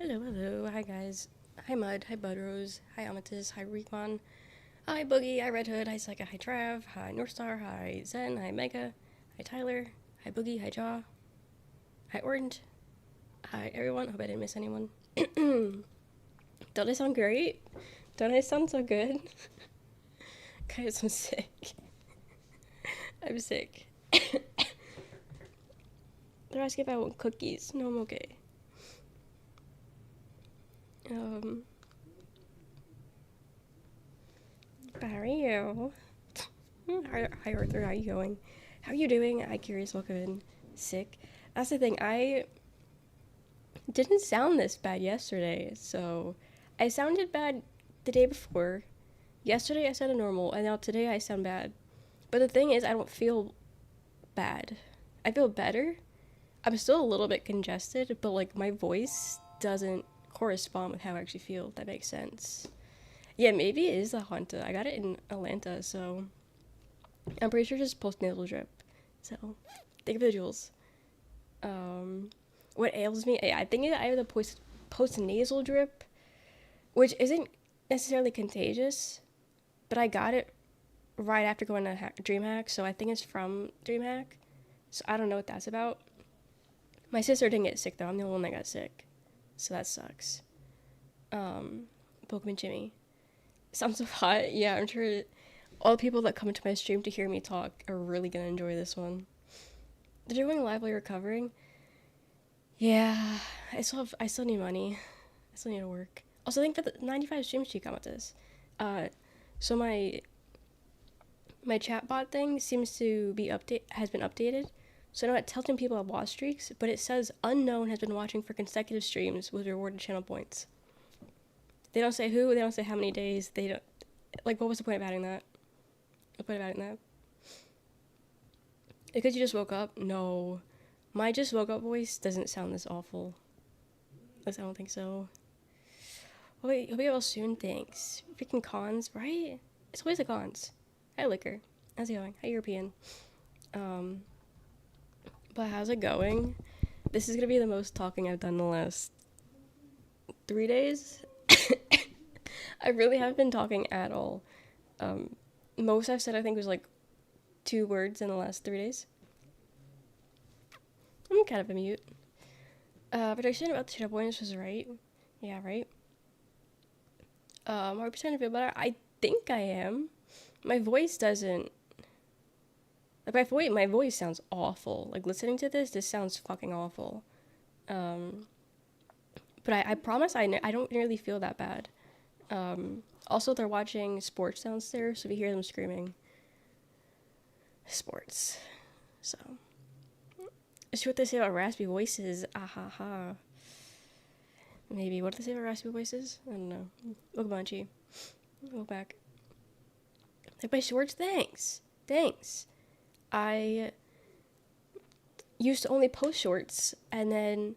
Hello, hello. Hi, guys. Hi, Mud. Hi, Budrose. Hi, Amethyst. Hi, Recon. Hi, Boogie. Hi, Red Hood. Hi, Psycha. Hi, Trav. Hi, Northstar. Hi, Zen. Hi, Mega. Hi, Tyler. Hi, Boogie. Hi, Jaw. Hi, Orange. Hi, everyone. Hope I didn't miss anyone. Don't I sound great? Don't I sound so good? Guys, I'm sick. I'm sick. They're asking if I want cookies. No, I'm okay. Um, how are you? Hi, Arthur. How are you going? How are you doing? Hi, Curious. Welcome in. Sick. That's the thing. I didn't sound this bad yesterday, so I sounded bad the day before. Yesterday I sounded normal, and now today I sound bad. But the thing is, I don't feel bad. I feel better. I'm still a little bit congested, but like my voice doesn't correspond with how I actually feel. If that makes sense. Yeah, maybe it is the Honda. I got it in Atlanta, so I'm pretty sure just post nasal drip. So, thank you for the jewels. Um, what ails me? I think I have the post nasal drip, which isn't necessarily contagious, but I got it right after going to DreamHack, so I think it's from DreamHack. So I don't know what that's about. My sister didn't get sick though. I'm the only one that got sick, so that sucks. Um, Pokemon Jimmy sounds so hot. Yeah, I'm sure all the people that come into my stream to hear me talk are really gonna enjoy this one. Did you going live while you're recovering? Yeah, I still need money. I still need to work. Also, thank for the 95 stream streak. Got with this. Uh, so my chatbot thing seems to be has been updated. So now it tells me people have watch streaks, but it says unknown has been watching for consecutive streams with rewarded channel points. They don't say who. They don't say how many days. They don't like. What was the point of adding that? The point of adding that? Because you just woke up? No, my just woke up voice doesn't sound this awful. At least I don't think so. Oh wait, he'll be able soon. Thanks. Freaking cons, right? It's always the cons. Hi, Liquor. How's it going? Hi, European. Um, but how's it going? This is gonna be the most talking I've done the last 3 days. I really haven't been talking at all. Um, most I've said I think was like 2 words in the last 3 days. I'm kind of a mute. Prediction about the channel points was right. Yeah, right. Are we starting to feel better? I think I am. My voice doesn't. Like my voice sounds awful. Like listening to this sounds fucking awful. Um, but I promise I don't really feel that bad. Also, they're watching sports downstairs, so if you hear them screaming, sports. So, it's what they say about raspy voices. Ah ha ha. Maybe. What do they say about raspy voices? I don't know. Look, Bunchy. Go back. Like my shorts? Thanks. Thanks. I used to only post shorts, and then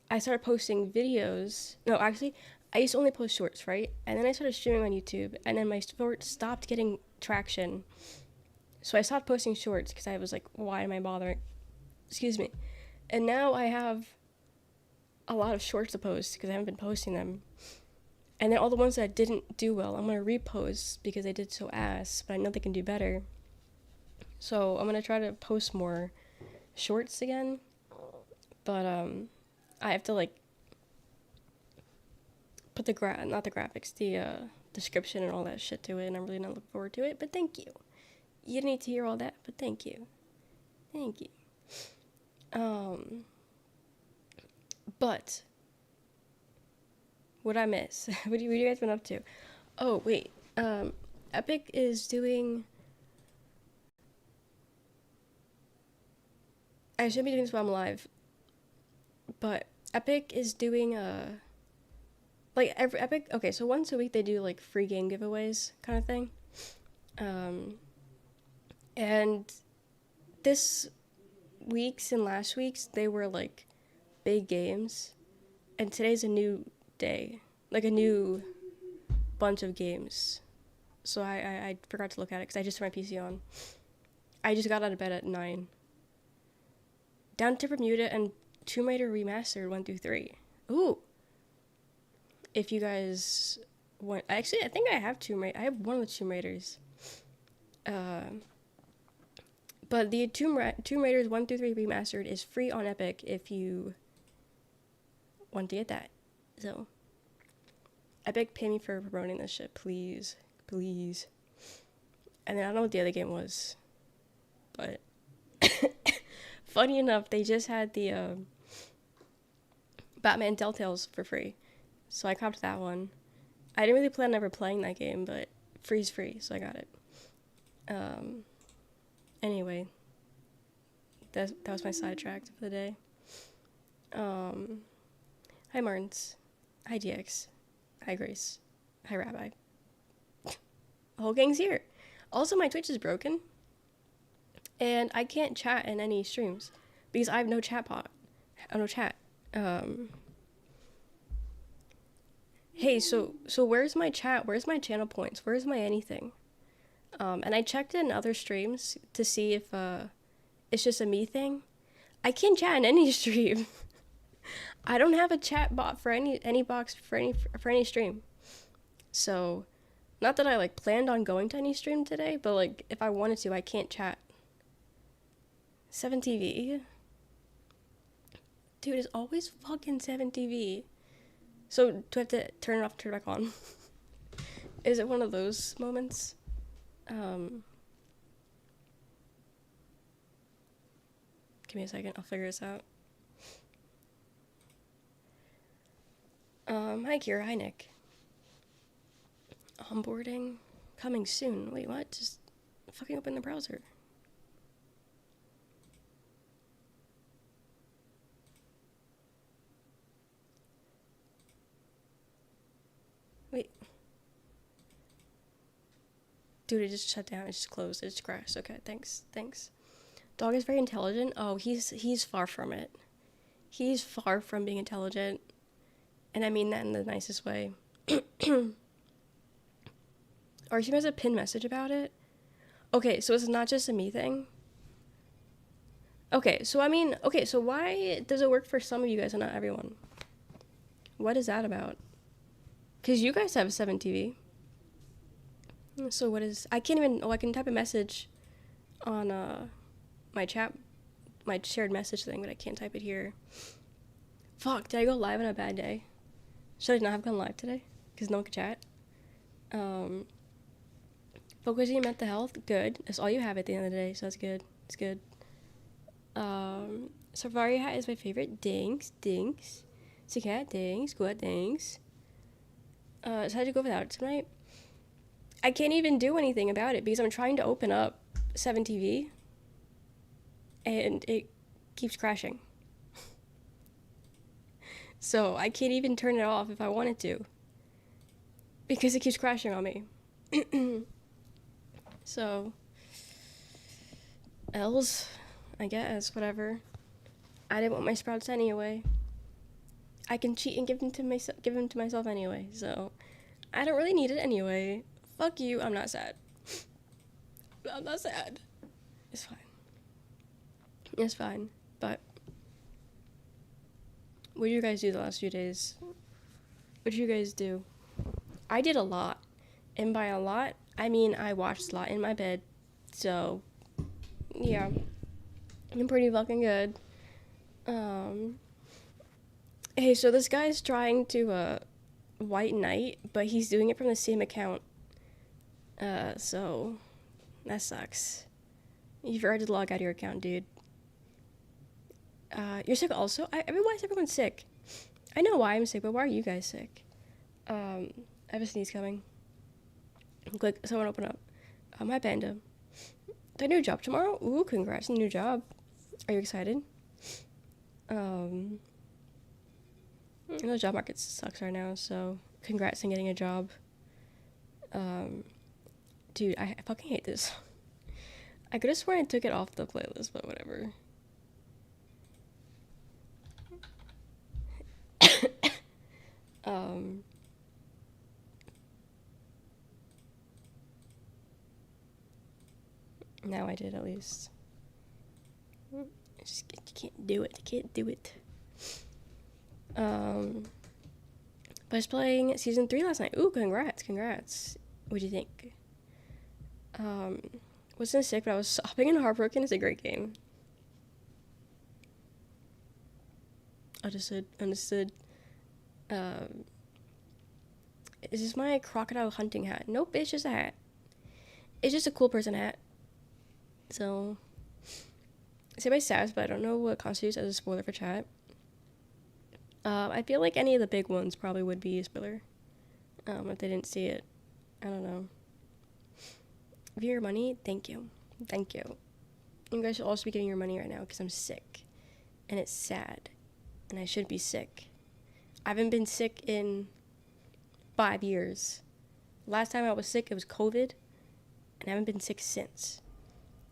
I started posting videos. No, actually, I used to only post shorts, right? And then I started streaming on YouTube, and then my shorts stopped getting traction. So I stopped posting shorts because I was like, why am I bothering? Excuse me. And now I have a lot of shorts to post because I haven't been posting them. And then all the ones that didn't do well, I'm going to repost because they did so ass, but I know they can do better. So I'm going to try to post more shorts again. But I have to like put not the graphics, the description and all that shit to it, and I'm really not looking forward to it. But thank you. You didn't need to hear all that, but thank you. Thank you. But what I miss? What do you guys been up to? Oh wait, Epic is doing. I shouldn't be doing this while I'm live, but Epic is doing like every Epic. Okay, so once a week they do like free game giveaways kind of thing. Um, and this week's and last week's they were like big games, and today's a new day, like a new bunch of games. So I forgot to look at it because I just turned my PC on. I just got out of bed at 9. Down to Bermuda and Tomb Raider Remastered 1 through 3. Ooh. If you guys want, actually, I think I have I have one of the Tomb Raiders. But the Tomb Raiders 1 through 3 remastered is free on Epic if you want to get that. So, Epic, pay me for promoting this shit, please. Please. And then I don't know what the other game was. But, funny enough, they just had the Batman Telltales for free. So I copped that one. I didn't really plan on ever playing that game, but free's free, so I got it. Anyway, that was my sidetrack for the day. Hi Martins. Hi DX. Hi Grace. Hi Rabbi. The whole gang's here. Also, my Twitch is broken. And I can't chat in any streams. Because I have no chat bot. No chat. Hey, so where's my chat? Where's my channel points? Where's my anything? And I checked in other streams to see if it's just a me thing. I can't chat in any stream. I don't have a chat bot for any box for any stream. So, not that I like planned on going to any stream today, but like if I wanted to, I can't chat. 7TV. Dude, it's always fucking 7TV. So, do I have to turn it off and turn it back on? Is it one of those moments? Give me a second, I'll figure this out. Hi Kira, hi Nick. Onboarding, coming soon. Wait, what? Just fucking open the browser. Wait. Dude, it just shut down. It just closed. It just crashed. Okay, thanks. Dog is very intelligent. Oh, he's far from it. He's far from being intelligent. And I mean that in the nicest way. Or she has a pinned message about it. Okay, so it's not just a me thing. Okay, so so why does it work for some of you guys and not everyone? What is that about? Because you guys have a 7TV. So what is... I can't even... Oh, I can type a message on my chat, my shared message thing, but I can't type it here. Fuck, did I go live on a bad day? Should I not have gone live today? Because no one could chat. Focusing on mental health, good. That's all you have at the end of the day, so that's good. It's good. Safari hat is my favorite. Dinks. Sick hat, dinks. Good, dinks. So how'd you go without it tonight? I can't even do anything about it because I'm trying to open up 7TV and it keeps crashing. So I can't even turn it off if I wanted to because it keeps crashing on me. So, L's, I guess, whatever. I didn't want my sprouts anyway. I can cheat and give them to myself anyway, so I don't really need it anyway. Fuck you, I'm not sad. I'm not sad. It's fine. It's fine, but what did you guys do the last few days? What did you guys do? I did a lot, and by a lot, I mean I watched a lot in my bed, so yeah, I'm pretty fucking good. Hey, so this guy's trying to White Knight, but he's doing it from the same account. So that sucks. You forgot to log out of your account, dude. You're sick also? Why is everyone sick? I know why I'm sick, but why are you guys sick? I have a sneeze coming. Click, someone open up. Hi, Panda. The new job tomorrow? Ooh, congrats on the new job. Are you excited? I know the job market sucks right now, so congrats on getting a job. Dude, I fucking hate this. I could have sworn I took it off the playlist, but whatever. Now I did, at least. You can't do it. Um, but I was playing season 3 last night. Ooh, congrats. What'd you think? Wasn't sick, but I was sobbing and heartbroken. It's a great game. Understood. Um, is this my crocodile hunting hat? Nope, it's just a hat. It's just a cool person hat. So, I say by sass, but I don't know what constitutes as a spoiler for chat. I feel like any of the big ones probably would be a spoiler. If they didn't see it. I don't know. Give you your money? Thank you. You guys should also be getting your money right now because I'm sick. And it's sad. And I should be sick. I haven't been sick in 5 years. Last time I was sick, it was COVID. And I haven't been sick since.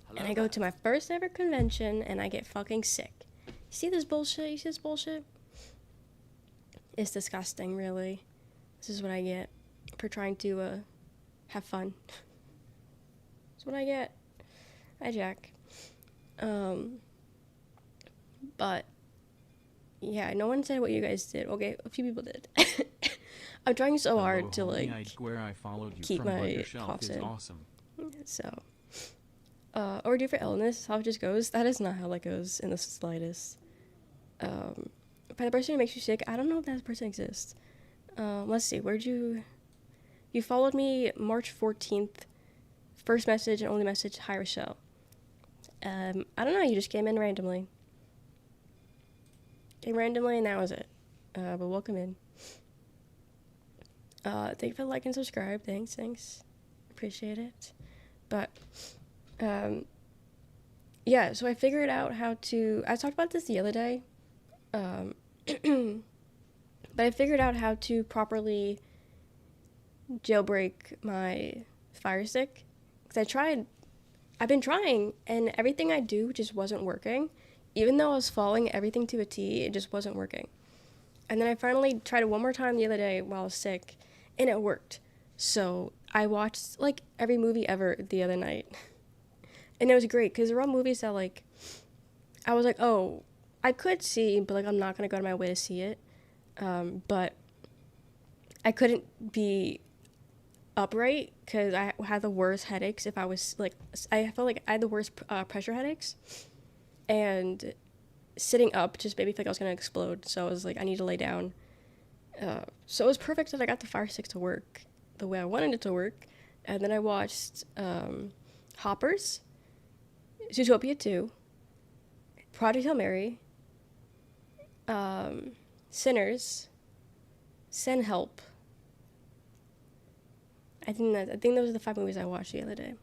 Hello, and I go to my first ever convention and I get fucking sick. You see this bullshit? It's disgusting, really. This is what I get for trying to have fun. That's what I get. Hi, Jack. But yeah, no one said what you guys did. Okay, a few people did. I'm trying so hard to like keep my coughs in. Awesome. So, or do for illness, how it just goes. That is not how it goes in the slightest. By the person who makes you sick, I don't know if that person exists. Let's see, you followed me March 14th, first message and only message, hi Rochelle. I don't know, you just came in randomly. And that was it. But welcome in. Thank you for the like and subscribe, thanks. Appreciate it. But, yeah, so I figured out how to, I talked about this the other day, but I figured out how to properly jailbreak my Fire Stick, because I've been trying, and everything I do just wasn't working. Even though I was following everything to a T, it just wasn't working. And then I finally tried it one more time the other day while I was sick, and it worked. So I watched, like, every movie ever the other night. And it was great, because they're all movies that, like, I was like, oh, I could see, but, like, I'm not going to go out of my way to see it. But I couldn't be upright, because I had the worst headaches if I was, like, I felt like I had the worst pressure headaches. And sitting up just made me feel like I was going to explode. So I was like, I need to lay down. So it was perfect that I got the Fire Stick to work the way I wanted it to work. And then I watched Hoppers, Zootopia 2, Project Hail Mary, Sinners, Send Help. I think those are the 5 movies I watched the other day.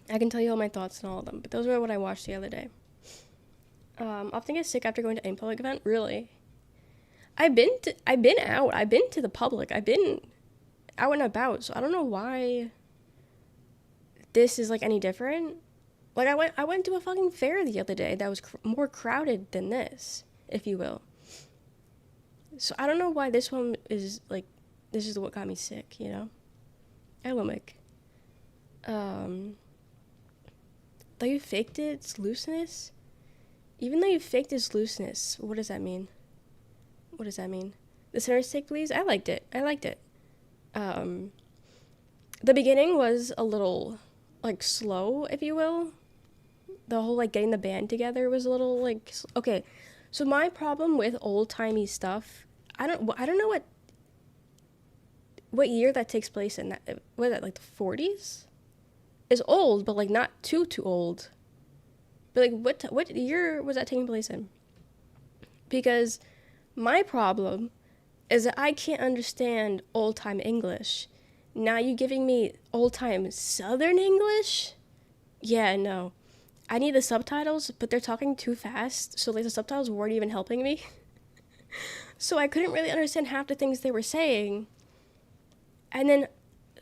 I can tell you all my thoughts on all of them, but those were what I watched the other day. Often get sick after going to any public event. Really? I've been out. I've been to the public. I've been out and about. So I don't know why this is like any different. Like I went to a fucking fair the other day that was more crowded than this, if you will. So I don't know why this one is like, this is what got me sick, you know? Elomic. Though you faked its looseness? Even though you faked its looseness, what does that mean? The center stick, please? I liked it. The beginning was a little, like, slow, if you will. The whole, like, getting the band together was a little, like, okay. So my problem with old-timey stuff, I don't know what year that takes place in. That, what is that, like the 40s? Is old, but like not too old. But like what year was that taking place in? Because my problem is that I can't understand old time English. Now you giving me old time Southern English? Yeah, no. I need the subtitles, but they're talking too fast, so like the subtitles weren't even helping me. So I couldn't really understand half the things they were saying. And then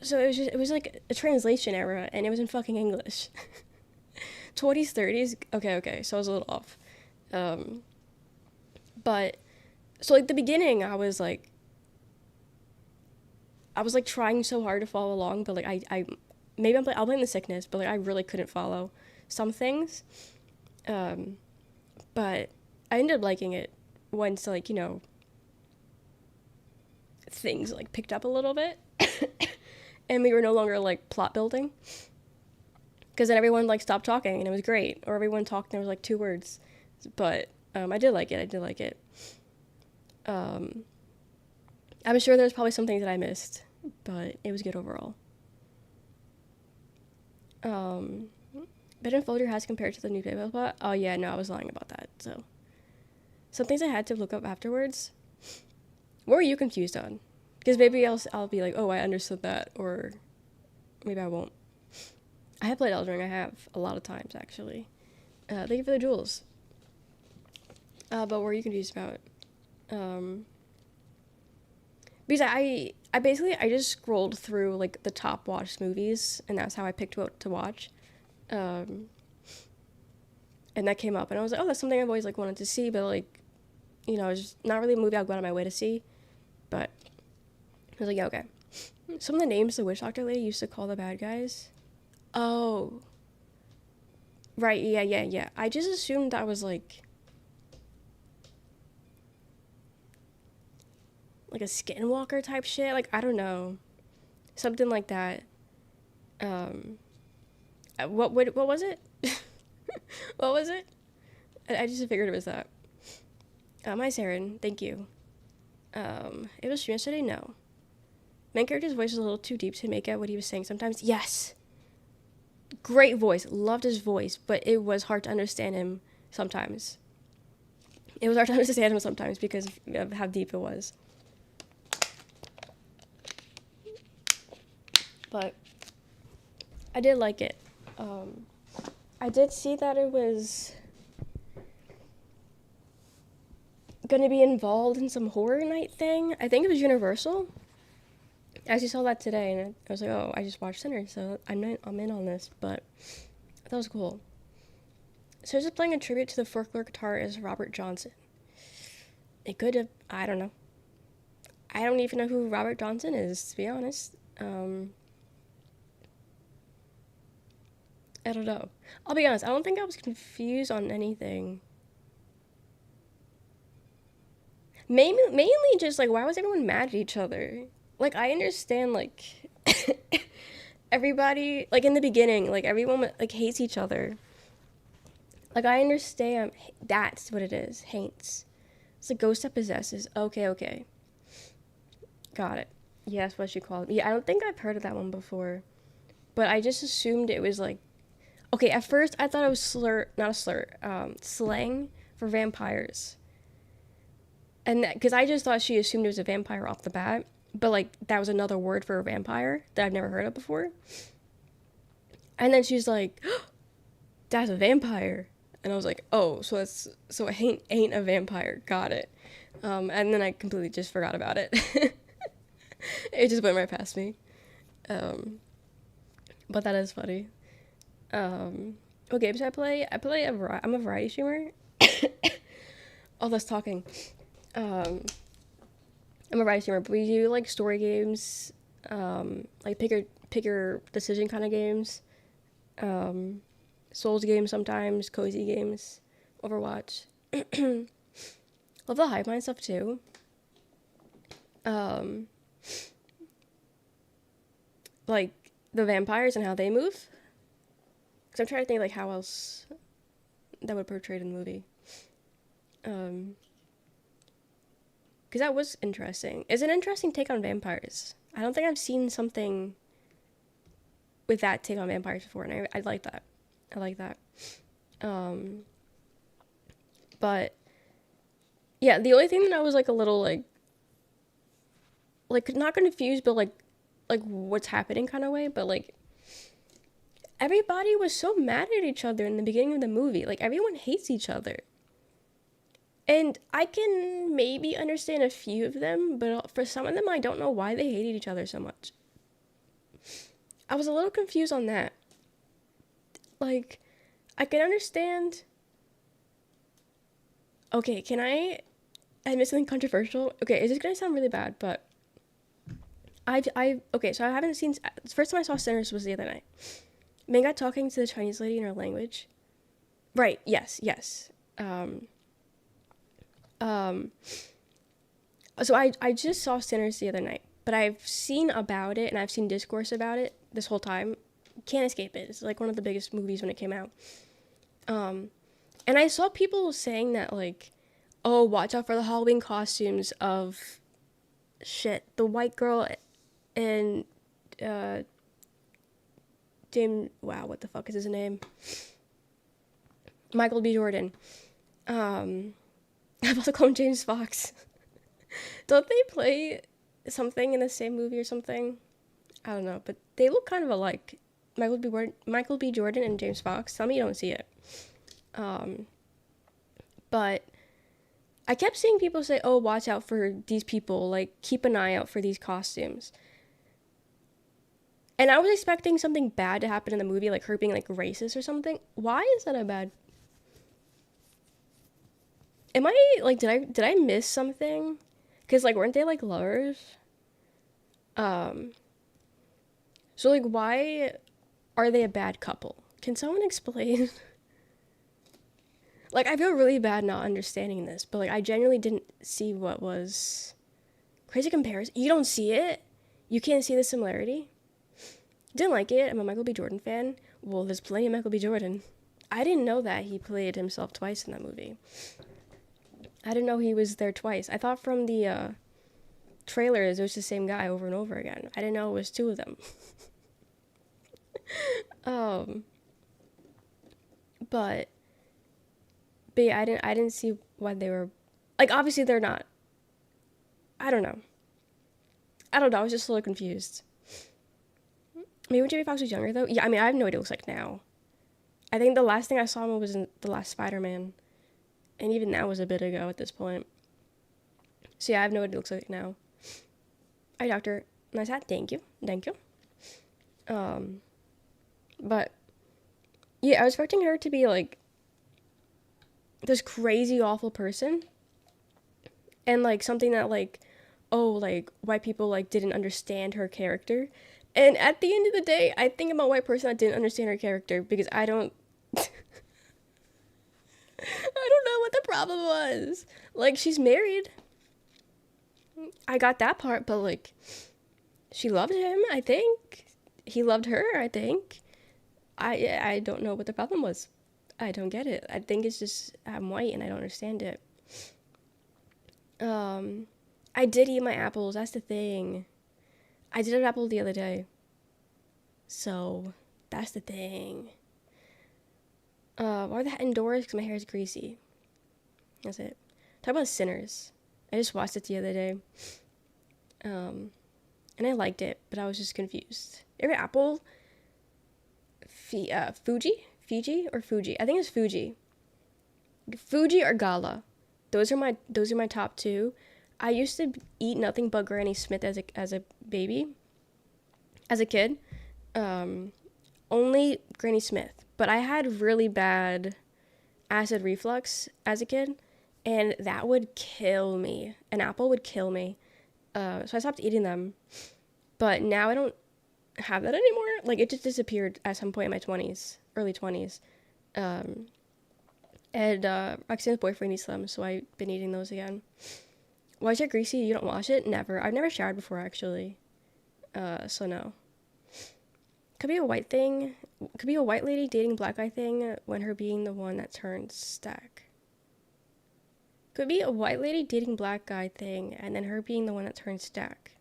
so it was like a translation error, and it was in fucking English. 20s, 30s, okay, so I was a little off. But, so like the beginning, I was like trying so hard to follow along, but like maybe I'll blame the sickness, but like I really couldn't follow some things. But I ended up liking it once, like, you know, things, like, picked up a little bit. And we were no longer, like, plot building. Because then everyone, like, stopped talking, and it was great. Or everyone talked, and there was, like, 2 words. But I did like it. I did like it. I'm sure there's probably some things that I missed, but it was good overall. Bed and Folder has compared to the new PayPal spot. Oh yeah, no, I was lying about that. So some things I had to look up afterwards. What were you confused on? Because maybe I'll be like, oh, I understood that, or maybe I won't. I have played Elden Ring. I have a lot of times actually. Thank you for the jewels. But what were you confused about? Because I just scrolled through like the top watched movies, and that's how I picked what to watch. And that came up, and I was like, oh, that's something I've always like wanted to see, but like, you know, it's just not really a movie I'll go out of my way to see. But I was like, yeah, okay. Some of the names the witch doctor lady used to call the bad guys. Oh, right, yeah. I just assumed that was like a skinwalker type shit. Like, I don't know, something like that. What was it? What was it? I just figured it was that. Hi, Saren. Thank you. It was streamed yesterday? No. Main character's voice was a little too deep to make out what he was saying sometimes. Yes! Great voice. Loved his voice, but it was hard to understand him sometimes. It was hard to understand him sometimes because of how deep it was. But I did like it. I did see that it was gonna be involved in some horror night thing. I think it was Universal. I actually saw that today, and I was like, oh, I just watched Sinner, so I'm in on this, but that was cool. So just playing a tribute to the folklore guitarist Robert Johnson. It could have, I don't know. I don't even know who Robert Johnson is, to be honest. I don't know. I'll be honest, I don't think I was confused on anything. Mainly just, like, why was everyone mad at each other? Like, I understand, like, everybody, like, in the beginning, like, everyone, like, hates each other. Like, I understand that's what it is, hates. It's like ghost that possesses. Okay. Got it. Yeah, that's what you call it. Yeah, I don't think I've heard of that one before. But I just assumed it was, like, okay, at first I thought it was slang for vampires. And because I just thought she assumed it was a vampire off the bat, but like that was another word for a vampire that I've never heard of before. And then she's like, oh, "That's a vampire," and I was like, "Oh, so it ain't a vampire." Got it. And then I completely just forgot about it. It just went right past me. But that is funny. What games do I play? I'm a variety streamer. All this talking. I'm a variety streamer, but we do like story games, like pick your decision kind of games, Souls games sometimes, cozy games, Overwatch. Love the hive mind stuff too. Like the vampires and how they move. Cause I'm trying to think like how else that would portray in the movie. Because that was interesting. It's an interesting take on vampires. I don't think I've seen something with that take on vampires before, and I like that. I like that. But yeah, the only thing that I was like a little like not confused, but like what's happening kind of way, but like everybody was so mad at each other in the beginning of the movie. Like everyone hates each other. And I can maybe understand a few of them, but for some of them, I don't know why they hated each other so much. I was a little confused on that. Like, I can understand... Okay, can I admit something controversial? Okay, is this gonna sound really bad, but... Okay, so I haven't seen... The first time I saw Sinners was the other night. Ming got talking to the Chinese lady in her language. Right, yes. Um, so I just saw Sinners the other night, but I've seen about it and I've seen discourse about it this whole time. Can't escape it. It's like one of the biggest movies when it came out. Um, and I saw people saying that like, oh, watch out for the Halloween costumes of shit. The white girl and uh, wow, what the fuck is his name? Michael B. Jordan. I'm about to call him James Fox. Don't they play something in the same movie or something? I don't know, but they look kind of alike. Michael B. Jordan and James Fox. Tell me you don't see it. But I kept seeing people say, "Oh, watch out for these people. Like, keep an eye out for these costumes." And I was expecting something bad to happen in the movie, like her being like racist or something. Why is that a bad? Am I like did I miss something? Cause like weren't they like lovers? Um. So like why are they a bad couple? Can someone explain? Like I feel really bad not understanding this, but like I genuinely didn't see what was crazy comparison. You don't see it? You can't see the similarity? Didn't like it. I'm a Michael B. Jordan fan. Well, there's plenty of Michael B. Jordan. I didn't know that he played himself twice in that movie. I didn't know he was there twice. I thought from the trailers it was the same guy over and over again. I didn't know it was two of them. um, but yeah, I didn't see why they were like obviously they're not. I don't know. I was just a little confused. Maybe when Jamie Foxx was younger though. Yeah, I mean I have no idea what he looks like now. I think the last thing I saw him was in the last Spider-Man, and even that was a bit ago at this point. So yeah, I have no idea what it looks like now. Hi, doctor. Nice hat. Thank you. Thank you. But yeah, I was expecting her to be like this crazy awful person, and like something that like, oh, like white people like didn't understand her character. And at the end of the day, I think I'm a white person that didn't understand her character because I don't I don't know what the problem was. Like she's married. I got that part, but like she loved him, I think. He loved her, I think. I don't know what the problem was. I don't get it. I think it's just I'm white and I don't understand it. I did eat my apples. That's the thing. I did an apple the other day. So that's the thing. Why the hat indoors? Because my hair is greasy. That's it. Talk about Sinners. I just watched it the other day. And I liked it, but I was just confused. Every apple? Fiji or Fuji? I think it's Fuji. Fuji or Gala. Those are my top two. I used to eat nothing but Granny Smith as a baby. As a kid. Only Granny Smith. But I had really bad acid reflux as a kid, and that would kill me. An apple would kill me. So I stopped eating them. But now I don't have that anymore. Like, it just disappeared at some point in my 20s, early 20s. And Roxanne's boyfriend eats them, so I've been eating those again. Why is it greasy? You don't wash it? Never. I've never showered before, actually. So no. Could be a white thing. Could be a white lady dating black guy thing when her being the one that turns stack. Could be a white lady dating black guy thing and then her being the one that turns stack.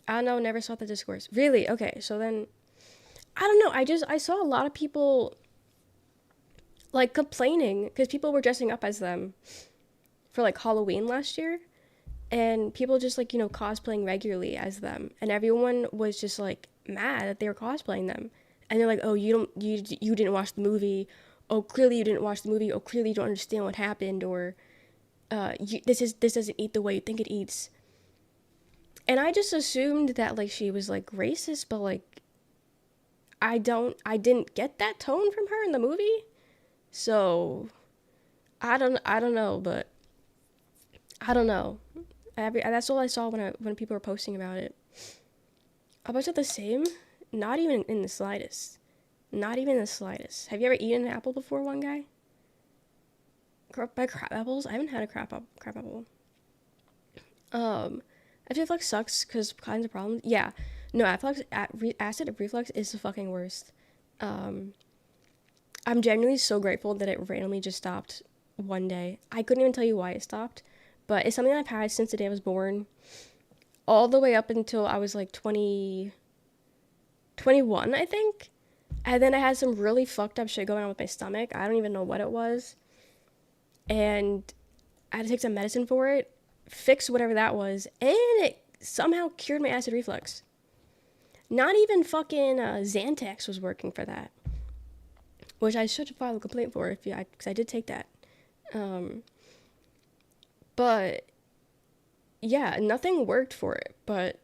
I don't know, never saw the discourse. Really? Okay, so then I don't know. I saw a lot of people like complaining because people were dressing up as them for like Halloween last year, and people just like, cosplaying regularly as them, and everyone was just like mad that they were cosplaying them. And they're like, "Oh, you didn't watch the movie. Oh, clearly you didn't watch the movie. Oh, clearly you don't understand what happened, or this doesn't eat the way you think it eats." And I just assumed that like she was like racist, but like I didn't get that tone from her in the movie. So I don't know, but I don't know. That's all I saw when people were posting about it. A bunch of the same? Not even in the slightest. Not even in the slightest. Have you ever eaten an apple before, one guy? By crab apples, I haven't had a crab apple. Acid reflux sucks because kinds of problems. Yeah, no, acid reflux is the fucking worst. Um, I'm genuinely so grateful that it randomly just stopped one day. I couldn't even tell you why it stopped, but it's something I've had since the day I was born, all the way up until I was like 21, I think. And then I had some really fucked up shit going on with my stomach. I don't even know what it was. And I had to take some medicine for it, fix whatever that was, and it somehow cured my acid reflux. Not even fucking Xantax was working for that, which I should file a complaint for because I did take that. But yeah, nothing worked for it, but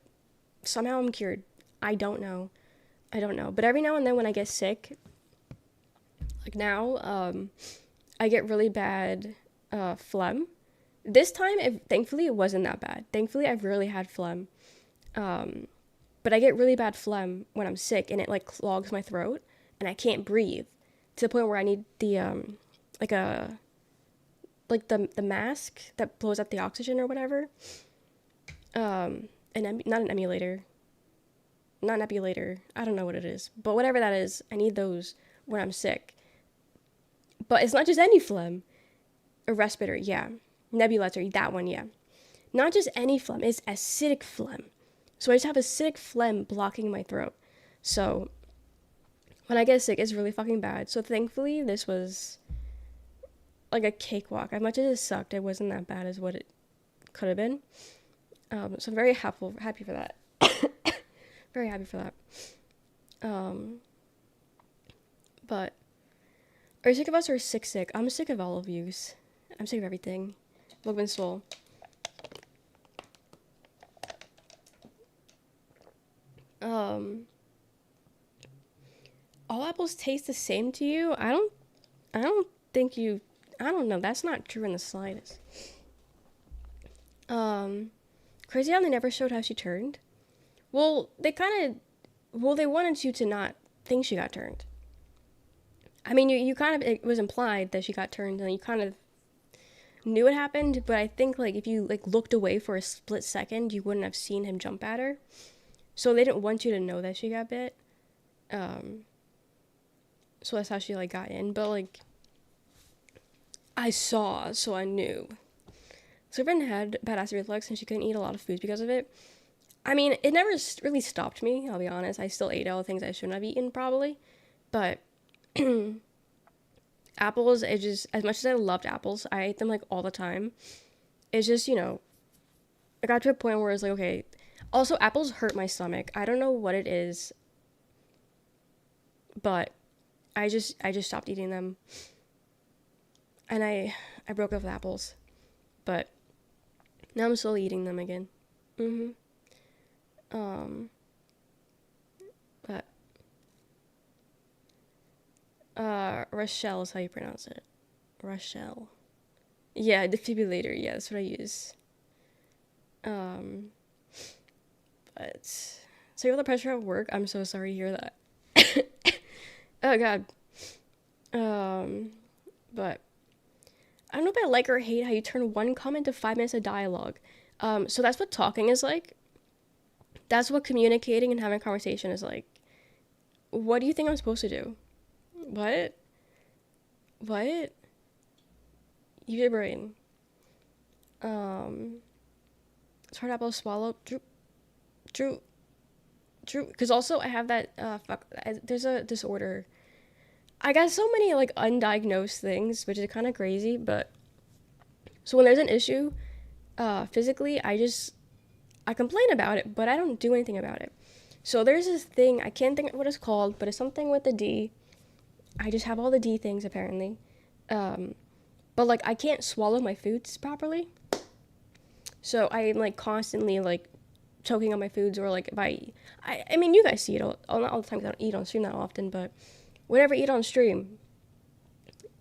somehow I'm cured. I don't know. But every now and then when I get sick, like now, I get really bad phlegm. This time, thankfully, it wasn't that bad. Thankfully, I've rarely had phlegm. But I get really bad phlegm when I'm sick, and it like clogs my throat, and I can't breathe to the point where I need like a the mask that blows up the oxygen or whatever. Not an emulator, not an epulator. I don't know what it is, but whatever that is, I need those when I'm sick. But it's not just any phlegm. A respirator, yeah. Nebulizer, that one, yeah. Not just any phlegm, it's acidic phlegm. So I just have acidic phlegm blocking my throat. So when I get sick, it's really fucking bad. So thankfully, this was like a cakewalk. As much as it sucked, it wasn't that bad as what it could have been. So I'm very happy for that. Very happy for that. But are you sick of us or sick? I'm sick of all of yous. I'm sick of everything. Love and soul. All apples taste the same to you? I don't think you, I don't know. That's not true in the slightest. Crazy how they never showed how she turned. Well, they wanted you to not think she got turned. I mean, you kind of, it was implied that she got turned, and you kind of knew it happened, but I think, like, if you, like, looked away for a split second, you wouldn't have seen him jump at her. So they didn't want you to know that she got bit. So that's how she, like, got in. But, like, I saw, so I knew. So her friend had bad acid reflux, and she couldn't eat a lot of foods because of it. I mean, it never really stopped me, I'll be honest. I still ate all the things I shouldn't have eaten, probably. But apples, it just, as much as I loved apples, I ate them, like, all the time. It's just, you know, I got to a point where it's like, okay. Also, apples hurt my stomach. I don't know what it is, but I just stopped eating them. And I broke up with apples. But now I'm slowly eating them again. But Rochelle is how you pronounce it. Rochelle. Yeah, defibrillator. Yeah, that's what I use. But so you're the pressure at work. I'm so sorry to hear that. Oh god. But I don't know if I like or hate how you turn one comment to 5 minutes of dialogue. So that's what talking is like. That's what communicating and having a conversation is like. What do you think I'm supposed to do? What? Use your brain. It's hard apple to swallow. True. Because also I have that, there's a disorder. I got so many, like, undiagnosed things, which is kind of crazy, but, so when there's an issue, physically, I complain about it, but I don't do anything about it. So there's this thing, I can't think of what it's called, but it's something with the D. I just have all the D things, apparently. But, like, I can't swallow my foods properly. So I'm, like, constantly, like, choking on my foods, or, like, if I mean, you guys see it not all the time, because I don't eat on stream that often, but whenever I eat on stream,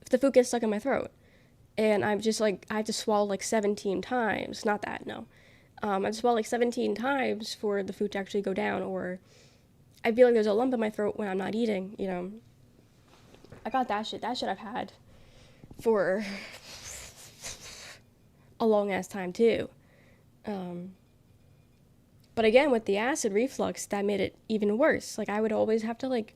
if the food gets stuck in my throat, and I'm just, like, I have to swallow, like, 17 times, not that, no. I have to swallow, like, 17 times for the food to actually go down, or I feel like there's a lump in my throat when I'm not eating, you know. I got that shit I've had for a long ass time too. Um, but again, with the acid reflux, that made it even worse. Like I would always have to like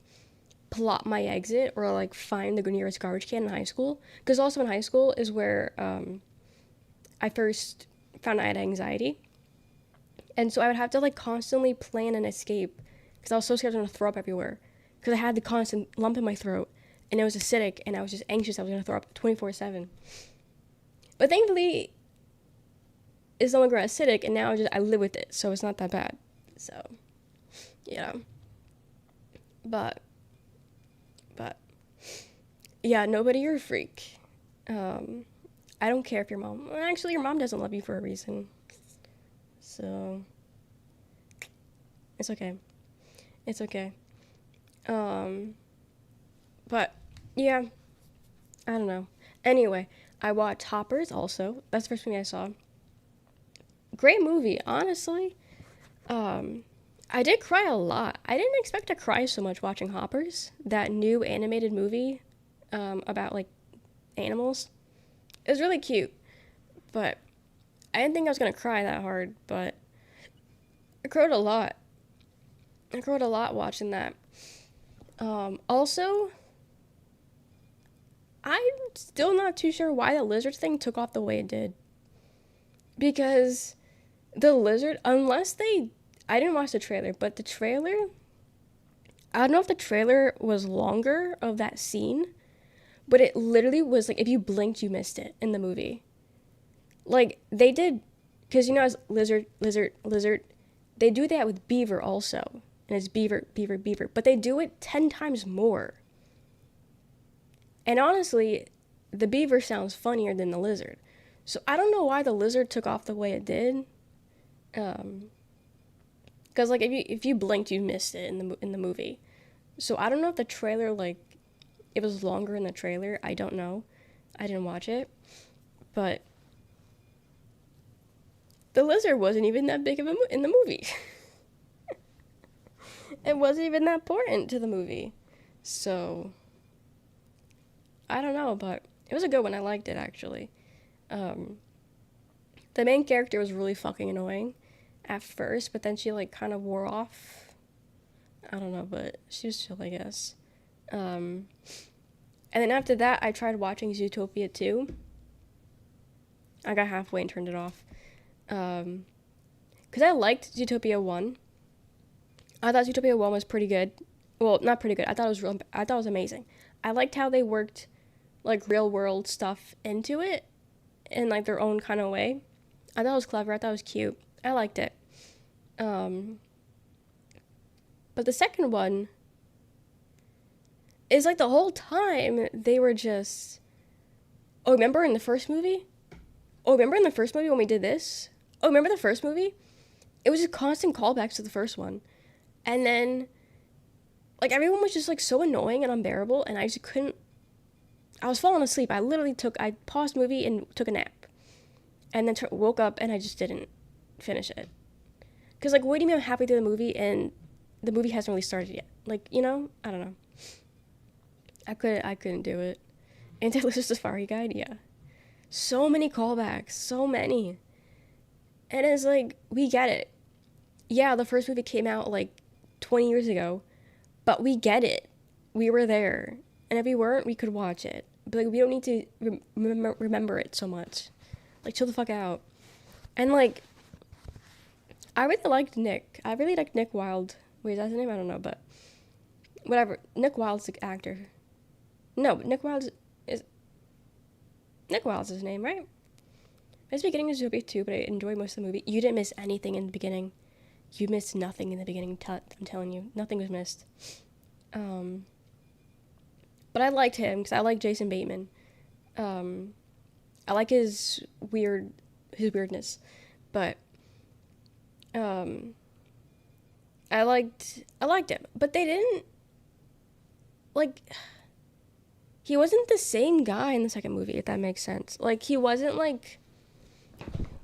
plot my exit or like find the nearest garbage can in high school. Because also in high school is where I first found I had anxiety. And so I would have to like constantly plan an escape because I was so scared I was going to throw up everywhere. Because I had the constant lump in my throat and it was acidic and I was just anxious I was going to throw up 24/7. But thankfully, it's no longer acidic and now I live with it. So it's not that bad. So, yeah. But, but, yeah, nobody, you're a freak. I don't care if your mom, actually, your mom doesn't love you for a reason. So, it's okay. It's okay. Um, but, yeah, I don't know. Anyway, I watched Hoppers also. That's the first movie I saw. Great movie, honestly. I did cry a lot. I didn't expect to cry so much watching Hoppers, that new animated movie about like animals. It was really cute, but I didn't think I was gonna cry that hard. But I cried a lot. I cried a lot watching that. Also, I'm still not too sure why the lizard thing took off the way it did. Because the lizard, unless they, I didn't watch the trailer, but the trailer, I don't know if the trailer was longer of that scene, but it literally was like if you blinked, you missed it in the movie. Like they did, because you know, as lizard, lizard, lizard, they do that with beaver also, and it's beaver, beaver, beaver, but they do it 10 times more. And honestly, the beaver sounds funnier than the lizard. So I don't know why the lizard took off the way it did. Because like if you blinked, you missed it in the movie. So I don't know if the trailer like it was longer in the trailer. I don't know. I didn't watch it, but the lizard wasn't even that big of in the movie. It wasn't even that important to the movie. So I don't know, but it was a good one. I liked it actually. Um, the main character was really fucking annoying at first, but then she like kind of wore off. I don't know, but she was chill, I guess. Um, and then after that, I tried watching Zootopia 2. I got halfway and turned it off. Because I liked Zootopia 1. I thought Zootopia 1 was pretty good. Well, not pretty good. I thought it was amazing. I liked how they worked like real world stuff into it in like their own kind of way. I thought it was clever. I thought it was cute. I liked it. But the second one is like the whole time they were just, oh, remember in the first movie? Oh, remember in the first movie when we did this? Oh, remember the first movie? It was just constant callbacks to the first one. And then, like, everyone was just, like, so annoying and unbearable, and I just couldn't, I was falling asleep. I paused the movie and took a nap. And then woke up, and I just didn't finish it. Because, like, what do you mean I'm halfway through the movie, and the movie hasn't really started yet? Like, you know? I don't know. I couldn't do it. Anti-Lizard Safari Guide? Yeah. So many callbacks. So many. And it's like, we get it. Yeah, the first movie came out, like, 20 years ago. But we get it. We were there. And if we weren't, we could watch it. But, like, we don't need to remember it so much. Like, chill the fuck out. And, like, I really liked Nick. I really liked Nick Wilde. Wait, is that his name? I don't know, but whatever. Nick Wilde's the actor. No, Nick Wilde's his name, right? I was beginning of Zootopia 2, but I enjoyed most of the movie. You didn't miss anything in the beginning. You missed nothing in the beginning. I'm telling you, nothing was missed. But I liked him because I like Jason Bateman. I like his weirdness, but I liked him. But they didn't like. He wasn't the same guy in the second movie, if that makes sense. Like, he wasn't, like,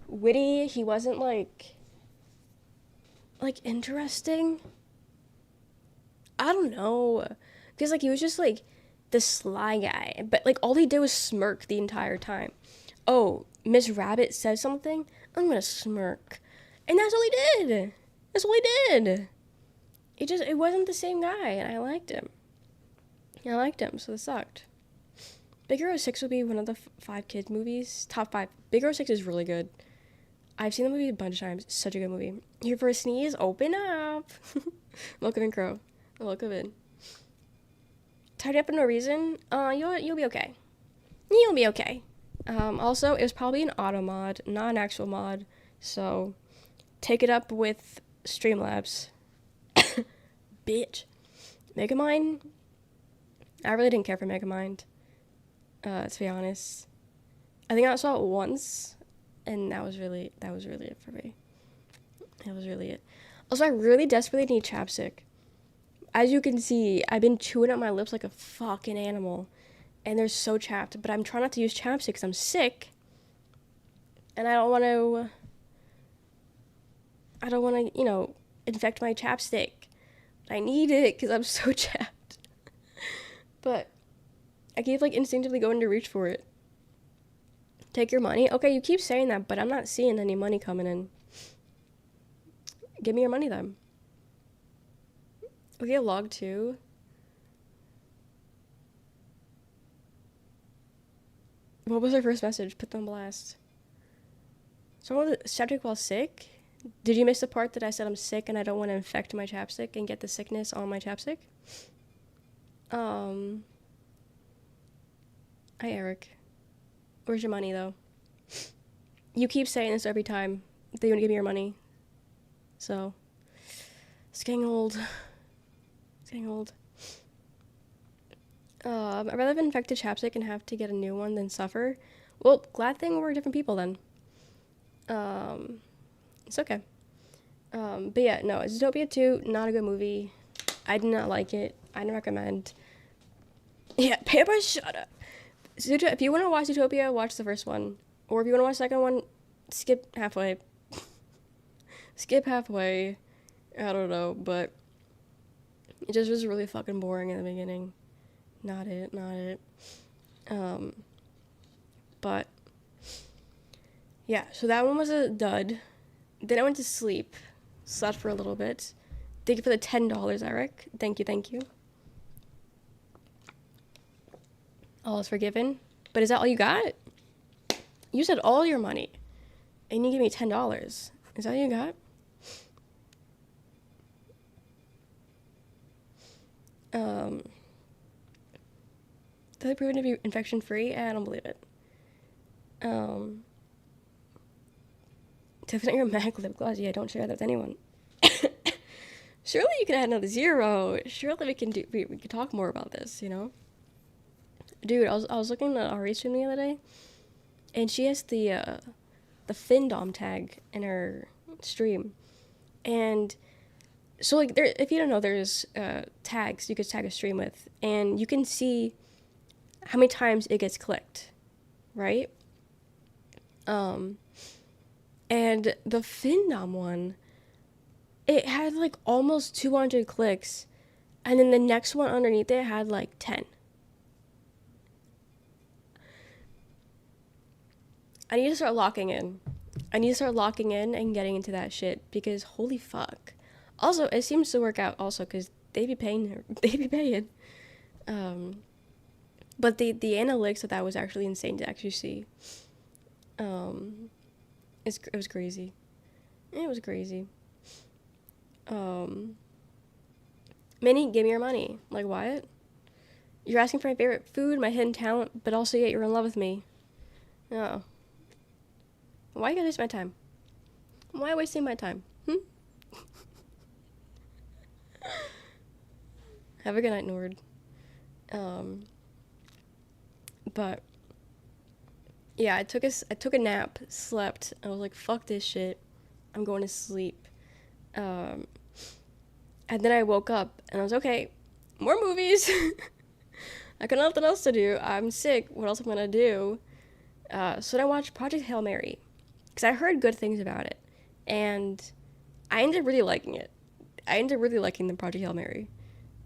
witty. He wasn't, like, interesting. I don't know. Because, like, he was just, like, the sly guy. But, like, all he did was smirk the entire time. Oh, Miss Rabbit says something, I'm gonna smirk. And that's all he did. That's all he did. It wasn't the same guy, and I liked him. So this sucked. Big Hero 6 would be one of the 5 kids movies. Top 5. Big Hero 6 is really good. I've seen the movie a bunch of times. It's such a good movie. Here for a sneeze, open up. Welcome in, Crow. Welcome in. Tied up for no reason. You'll be okay. You'll be okay. Also, it was probably an auto mod, not an actual mod. So, take it up with Streamlabs. Bitch. Megamind. I really didn't care for Megamind. To be honest. I think I saw it once, and that was really it for me. That was really it. Also, I really desperately need chapstick. As you can see, I've been chewing up my lips like a fucking animal, and they're so chapped, but I'm trying not to use chapstick because I'm sick, and I don't want to, infect my chapstick. I need it because I'm so chapped. But I keep, instinctively going to reach for it. Take your money? Okay, you keep saying that, but I'm not seeing any money coming in. Give me your money, then. Okay, log 2. What was our first message? Put them on blast. Someone with septic while sick? Did you miss the part that I said I'm sick and I don't want to infect my chapstick and get the sickness on my chapstick? Hi, Eric. Where's your money, though? You keep saying this every time that you want to give me your money. So, it's getting old. I'd rather have infected chapstick and have to get a new one than suffer. Well, glad thing we're different people then. It's okay. But yeah, no, Zootopia 2, not a good movie. I did not like it. I don't recommend. Yeah, Pampa, shut up. If you want to watch Zootopia, watch the first one. Or if you want to watch the second one, skip halfway. Skip halfway. I don't know, but it just was really fucking boring in the beginning. Not it. But yeah, so that one was a dud. Then I went to sleep. Slept for a little bit. Thank you for the $10, Eric. Thank you. All is forgiven. But is that all you got? You said all your money. And you gave me $10. Is that all you got? Did they proven to be infection free? I don't believe it. Definitely your MAC lip gloss. Yeah, don't share that with anyone. Surely you can add another 0. Surely we can talk more about this, you know? Dude, I was looking at Ari's stream the other day, and she has the Findom tag in her stream. And so if you don't know, there's tags you could tag a stream with, and you can see how many times it gets clicked, right? And the Findom one, it had almost 200 clicks, and then the next one underneath it had 10. I need to start locking in. And getting into that shit, because holy fuck. Also, it seems to work out also because they be paying. But the analytics of that was actually insane to actually see. It was crazy. Minnie, give me your money. What? You're asking for my favorite food, my hidden talent, but also yet you're in love with me. Oh. Why you gotta waste my time? Why wasting my time? Have a good night, Nord. But yeah, I took a nap, slept, and I was like, fuck this shit. I'm going to sleep. And then I woke up and I was okay, more movies. I got nothing else to do. I'm sick. What else am I gonna do? So then I watched Project Hail Mary, because I heard good things about it, and I ended up really liking it. I ended up really liking the Project Hail Mary.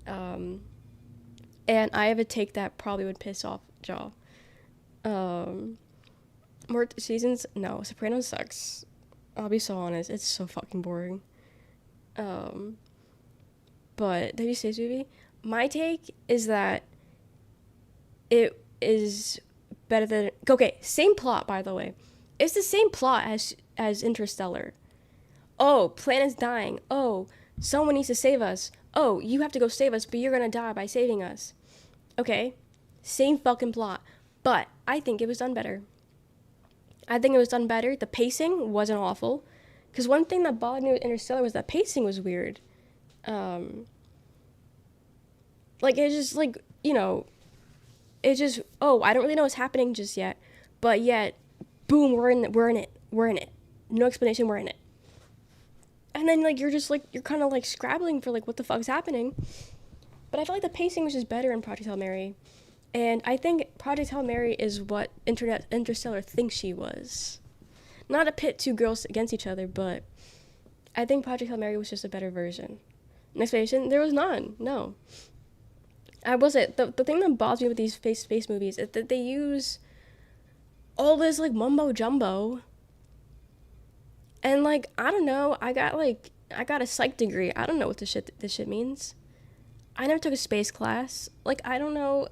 And I have a take that probably would piss off Jaw. More seasons? No, Sopranos sucks. I'll be so honest. It's so fucking boring. Um, but have you seen this movie? My take is that it is better than. Okay, same plot, by the way. It's the same plot as Interstellar. Oh, planet's dying. Oh, someone needs to save us. Oh, you have to go save us, but you're gonna die by saving us. Okay, same fucking plot. But I think it was done better. I think it was done better. The pacing wasn't awful. Because one thing that bothered me with Interstellar was that pacing was weird. Um, like, it's just, like, you know, it's just, oh, I don't really know what's happening just yet. But yet, boom, we're in it. We're in it. No explanation, we're in it. And then, like, you're just, like, you're kind of, like, scrabbling for, like, what the fuck's happening. But I feel like the pacing was just better in Project Hail Mary. And I think Project Hail Mary is what Interstellar thinks she was. Not to pit two girls against each other, but I think Project Hail Mary was just a better version. An explanation? There was none. No. I was it. The thing that bothers me with these space movies is that they use all this, like, mumbo jumbo. And, like, I don't know. I got a psych degree. I don't know what this shit means. I never took a space class. Like, I don't know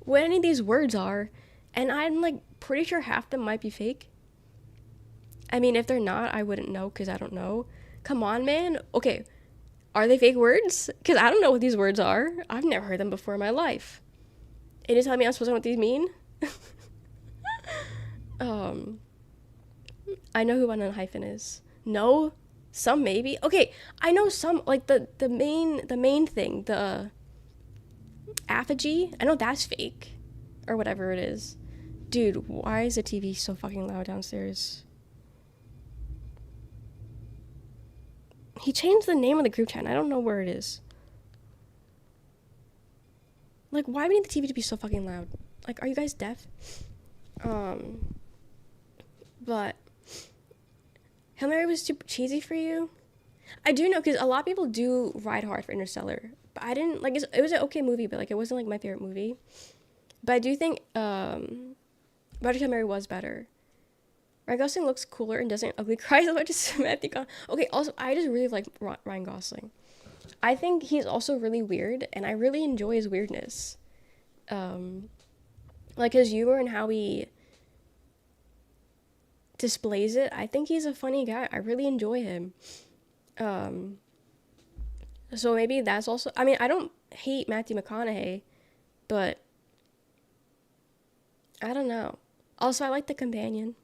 what any of these words are. And I'm, like, pretty sure half them might be fake. I mean, if they're not, I wouldn't know because I don't know. Come on, man. Okay, are they fake words? Because I don't know what these words are. I've never heard them before in my life. And you telling me I'm supposed to know what these mean? I know who one on hyphen is. No? Some maybe? Okay, I know some, like, the main thing, the apogee. I know that's fake. Or whatever it is. Dude, why is the TV so fucking loud downstairs? He changed the name of the group chat, and I don't know where it is. Like, why do we need the TV to be so fucking loud? Like, are you guys deaf? But Hail Mary was too cheesy for you? I do know, because a lot of people do ride hard for Interstellar. But I didn't, like, it was an okay movie, but, like, it wasn't, like, my favorite movie. But I do think, Project Hail Mary was better. Ryan Gosling looks cooler and doesn't ugly cry as much as Matthew McConaughey. Okay, also, I just really like Ryan Gosling. I think he's also really weird, and I really enjoy his weirdness. Like his humor and how he displays it. I think he's a funny guy. I really enjoy him. So maybe that's also... I mean, I don't hate Matthew McConaughey, but I don't know. Also, I like The Companion.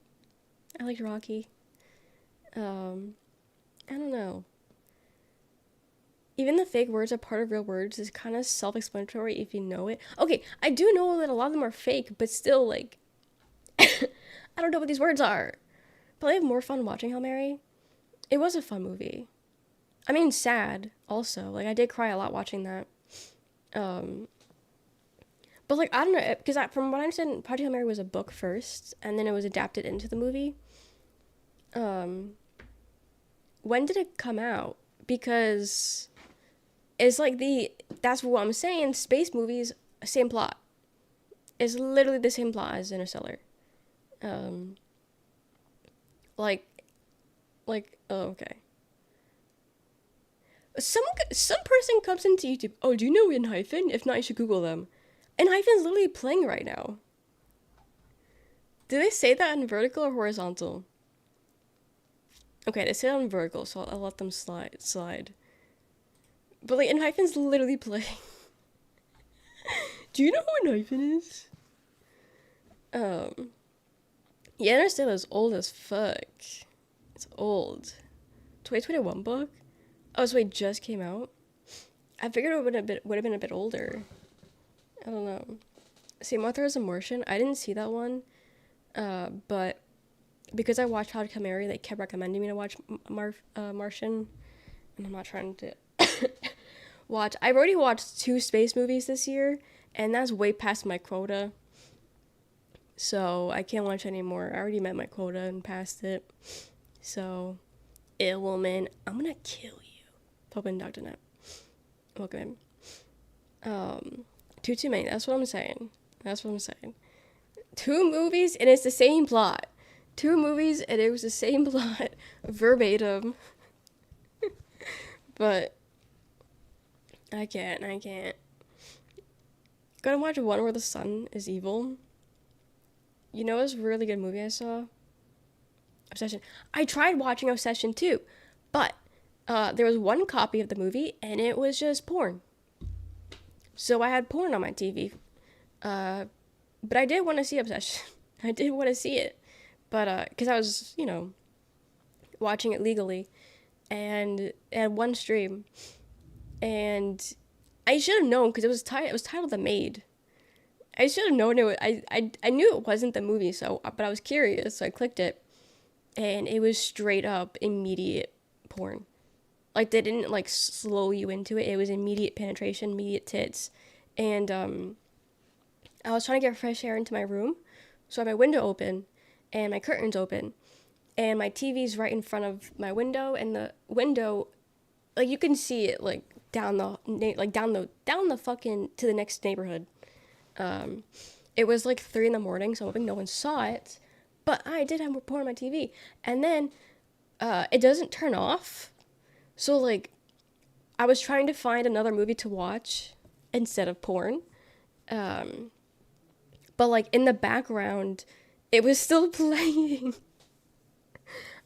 I liked Rocky. I don't know. Even the fake words are part of real words is kind of self-explanatory if you know it. Okay, I do know that a lot of them are fake, but still, like, I don't know what these words are. But I have more fun watching Hail Mary. It was a fun movie. I mean, sad, also. Like, I did cry a lot watching that. But, like, I don't know, because from what I understand, Project Hail Mary was a book first, and then it was adapted into the movie. When did it come out? Because it's like that's what I'm saying, space movies, same plot. It's literally the same plot as Interstellar. Like, oh, okay. Some person comes into YouTube, oh, do you know Enhypen? If not, you should Google them. Enhypen's literally playing right now. Did they say that in vertical or horizontal? Okay, they say it on vertical, so I'll let them slide. But, like, Enhypen's literally playing. Do you know who Enhypen is? Yeah, Interstellar is old as fuck. It's old. 2021 book? Oh, so it just came out? I figured it would have been a bit older. I don't know. Same author as A Martian. I didn't see that one. But because I watched Project Hail Mary, they kept recommending me to watch Martian. And I'm not trying to watch. I've already watched 2 space movies this year, and that's way past my quota. So I can't watch any more. I already met my quota and passed it. So, ill woman, I'm gonna kill you. Popin Dr. Net. Welcome in. Too many. That's what I'm saying. Two movies and it's the same plot. Two movies and it was the same plot, verbatim. But I can't. Gotta watch one where the son is evil. You know, it's a really good movie I saw. Obsession. I tried watching Obsession too, but there was one copy of the movie and it was just porn. So I had porn on my TV. But I did want to see Obsession. I did want to see it. But, because I was, watching it legally. And it had one stream. And I should have known because it was titled The Maid. I should have known it. I knew it wasn't the movie, but I was curious, so I clicked it. And it was straight up immediate porn. Like, they didn't, like, slow you into it. It was immediate penetration, immediate tits. And, I was trying to get fresh air into my room. So I had my window open and my curtains open. And my TV's right in front of my window. And the window, like, you can see it, like, down the fucking, to the next neighborhood. It was, like, 3 a.m, so I'm hoping no one saw it. But I did have porn on my TV. And then, it doesn't turn off. So, like, I was trying to find another movie to watch instead of porn. But, like, in the background, it was still playing.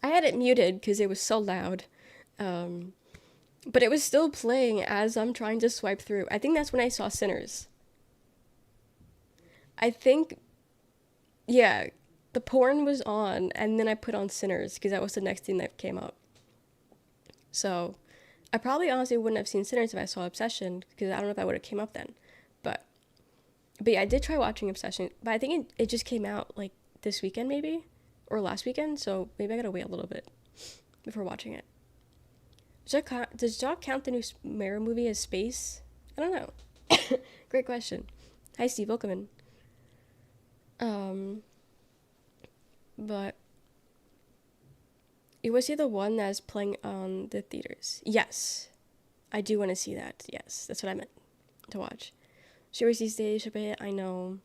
I had it muted because it was so loud. But it was still playing as I'm trying to swipe through. I think that's when I saw Sinners. I think, yeah, the porn was on, and then I put on Sinners because that was the next thing that came up. So, I probably honestly wouldn't have seen Sinners if I saw Obsession, because I don't know if that would have came up then. But yeah, I did try watching Obsession, but I think it just came out, like, this weekend, maybe? Or last weekend, so maybe I gotta wait a little bit before watching it. Does Doc count the new Mara movie as space? I don't know. Great question. Hi, Steve. Welcome in. But you want to see the one that's playing on the theaters? Yes. I do want to see that. Yes, that's what I meant to watch. Should these days, ship it? I know.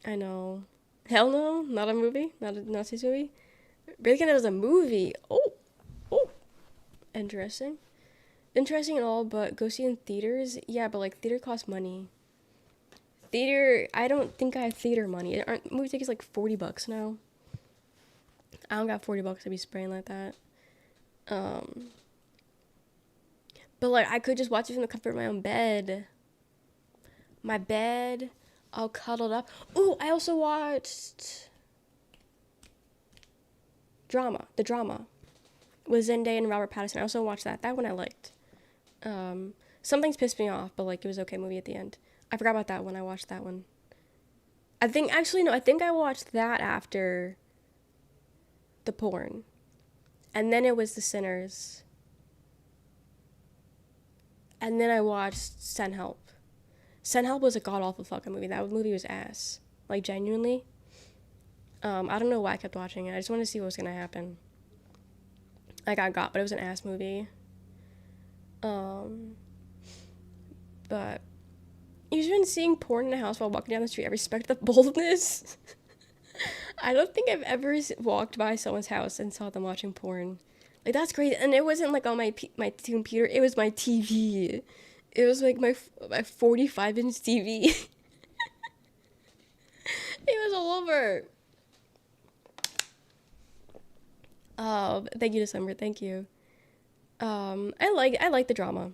Hell no, not a movie, not a Nazi movie. Breaking it was a movie. Oh, interesting and all, but go see in theaters. Yeah, but like theater costs money. Theater, I don't think I have theater money. Aren't movie tickets like $40 now? I don't got $40 to be spraying like that. But like I could just watch it from the comfort of my own bed. My bed, all cuddled up. Ooh, I also watched The Drama with Zendaya and Robert Pattinson. I also watched that. That one I liked. Some things pissed me off, but like it was an okay movie at the end. I forgot about that one. I watched that one. I think I watched that after the porn. And then it was The Sinners. And then I watched Send Help. Send Help was a god-awful fucking movie. That movie was ass. Like, genuinely. I don't know why I kept watching it. I just wanted to see what was gonna happen. I got, but it was an ass movie. But you've been seeing porn in a house while walking down the street. I respect the boldness. I don't think I've ever walked by someone's house and saw them watching porn. Like, that's crazy. And it wasn't like on my computer. It was my TV. It was like my 45-inch TV. It was all over. Thank you, December. Thank you. I like the drama.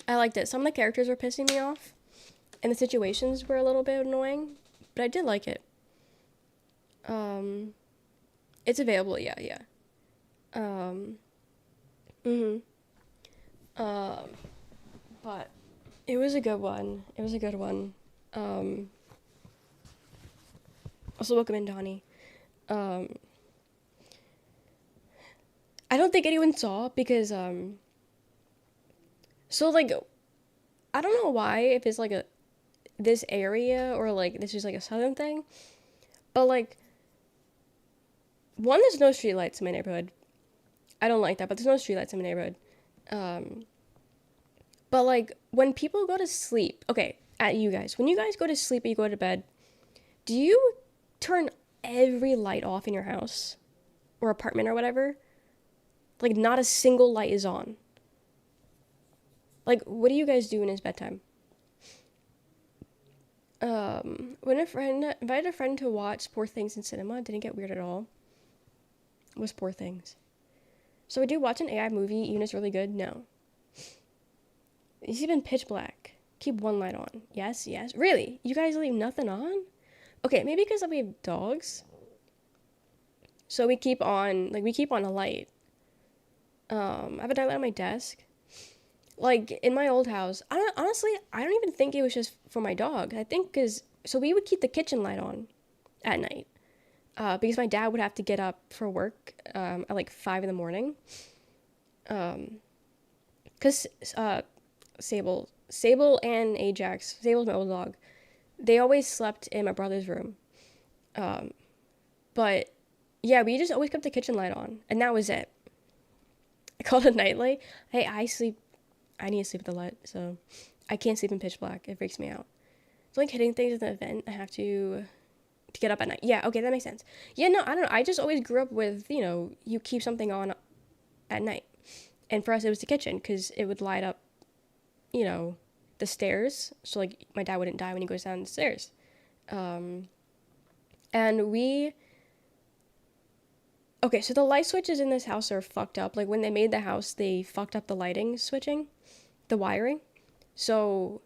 I liked it. Some of the characters were pissing me off, and the situations were a little bit annoying, but I did like it. It's available. Yeah. But it was a good one. Also welcome in, Donnie. I don't think anyone saw because, so like, I don't know why, if it's like this area or like this is like a southern thing, but like, one, there's no streetlights in my neighborhood. I don't like that, but there's no streetlights in my neighborhood. But like, when people go to sleep, okay, when you guys go to sleep and you go to bed, Do you turn every light off in your house or apartment or whatever? Like, not a single light is on. Like, what do you guys do when it's bedtime? When a friend invited a friend to watch Poor Things in cinema, didn't get weird at all. Was Poor Things. So would you watch an AI movie even if it's really good? No. It's even pitch black. Keep one light on. Yes, yes. Really? You guys leave nothing on? Okay, maybe because we have dogs. So we keep on a light. I have a night light on my desk. Like in my old house, I don't even think it was just for my dog. I think so we would keep the kitchen light on at night. Because my dad would have to get up for work at like 5 in the morning. Because Sable and Ajax, Sable's my old dog, they always slept in my brother's room. But yeah, we just always kept the kitchen light on, and that was it. I called it nightlight. Hey, I need to sleep with the light, so I can't sleep in pitch black. It freaks me out. It's like hitting things at the event. I have to get up at night. Yeah, okay, that makes sense. Yeah, no, I don't know. I just always grew up with, you keep something on at night. And for us, it was the kitchen, because it would light up, the stairs. So, like, my dad wouldn't die when he goes down the stairs. And okay, so the light switches in this house are fucked up. Like, when they made the house, they fucked up the lighting switching, the wiring. So,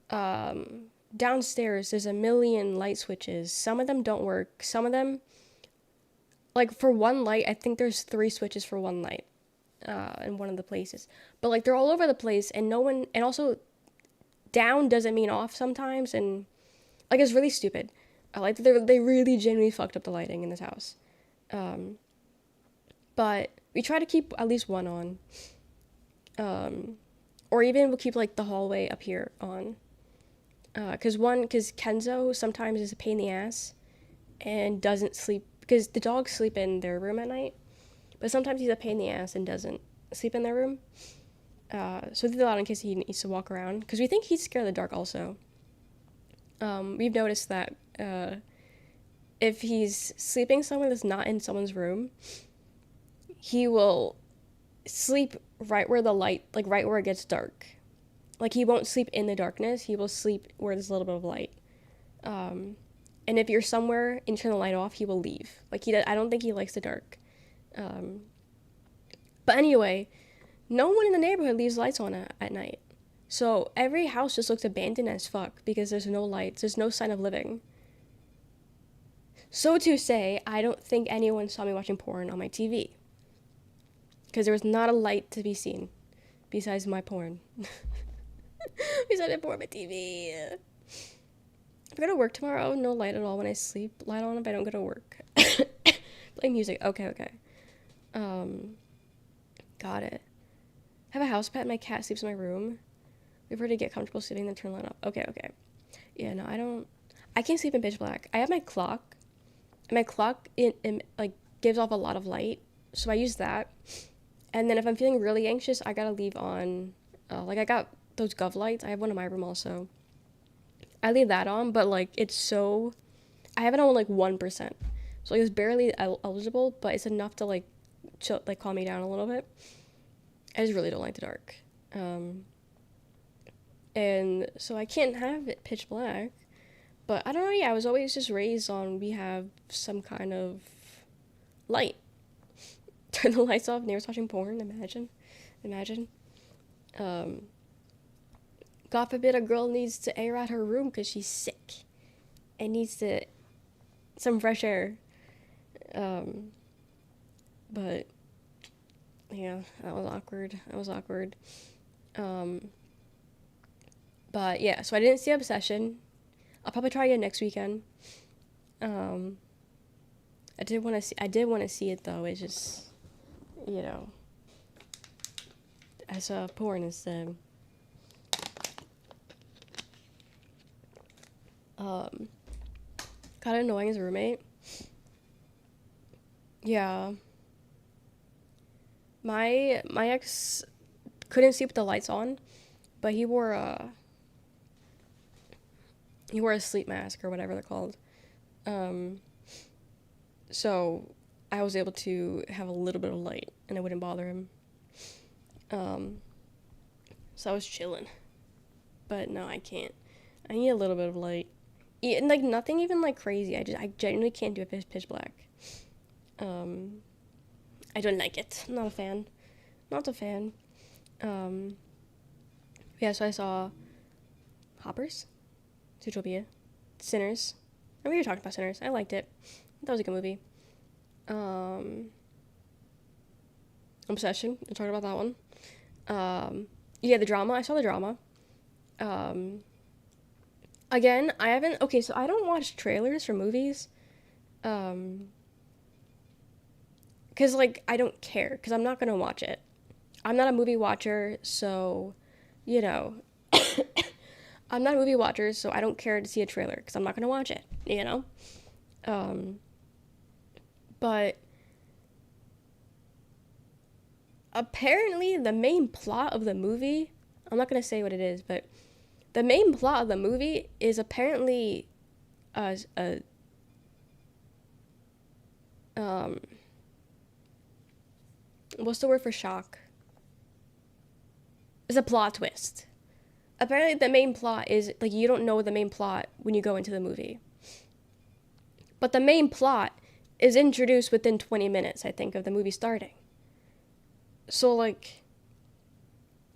downstairs, there's a million light switches. Some of them don't work. Some of them, like, for one light, I think there's 3 switches for one light in one of the places. But, like, they're all over the place, and and also, down doesn't mean off sometimes, and, like, it's really stupid. Like, they really genuinely fucked up the lighting in this house. But we try to keep at least one on. Or even we'll keep, like, the hallway up here on. Because Kenzo sometimes is a pain in the ass and doesn't sleep, because the dogs sleep in their room at night, but sometimes he's a pain in the ass and doesn't sleep in their room. So we did a lot in case he needs to walk around, because we think he's scared of the dark also. We've noticed that if he's sleeping somewhere that's not in someone's room, he will sleep right where the light, like right where it gets dark. Like, he won't sleep in the darkness. He will sleep where there's a little bit of light. And if you're somewhere and you turn the light off, he will leave. Like, I don't think he likes the dark. But anyway, no one in the neighborhood leaves lights on at night. So every house just looks abandoned as fuck because there's no lights. There's no sign of living. So to say, I don't think anyone saw me watching porn on my TV. Because there was not a light to be seen besides my porn. Besides my porn on my TV. If I go to work tomorrow, no light at all when I sleep. Light on if I don't go to work. Play music. Okay. Got it. Have a house pet. My cat sleeps in my room. We've heard to get comfortable sitting and turn the light off. Okay. Yeah, no, I can't sleep in pitch black. I have my clock. And my clock, like, gives off a lot of light. So I use that. And then if I'm feeling really anxious, I gotta leave on, like, I got those Gov lights. I have one in my room also. I leave that on, but, like, I have it on, like, 1%. So, like, it's barely eligible, but it's enough to, like, calm me down a little bit. I just really don't like the dark. And so I can't have it pitch black. But I don't know, yeah, I was always just raised on we have some kind of light. Turn the lights off, neighbors watching porn, imagine. God forbid a girl needs to air out her room because she's sick and needs some fresh air. But yeah, that was awkward. But yeah, so I didn't see Obsession. I'll probably try again next weekend. I did want to see it though. It's just, I saw porn instead. Kind of annoying as a roommate. Yeah. My ex couldn't sleep with the lights on, but he wore a sleep mask or whatever they're called. Um, so I was able to have a little bit of light and it wouldn't bother him. Um, so I was chilling. But no, I can't. I need a little bit of light. Yeah, and like nothing even like crazy. I genuinely can't do it if it's pitch black. Um, I don't like it. Not a fan. Not a fan. Um, yeah, so I saw Hoppers, Zootopia, Sinners. And we were talking about Sinners. I liked it. That was a good movie. Um, Obsession. We talked about that one. Yeah, the drama. I saw the drama. Um, Again, I haven't. Okay, so I don't watch trailers for movies. Um, because like I don't care because I'm not gonna watch it. I'm not a movie watcher, so you know, I'm not a movie watcher, so I don't care to see a trailer because I'm not gonna watch it. You know, um, but apparently the main plot of the movie. I'm not gonna say what it is, but the main plot of the movie is apparently a um what's the word for shock? It's a plot twist. Apparently the main plot is like you don't know the main plot when you go into the movie. But the main plot is introduced within 20 minutes, I think, of the movie starting. So like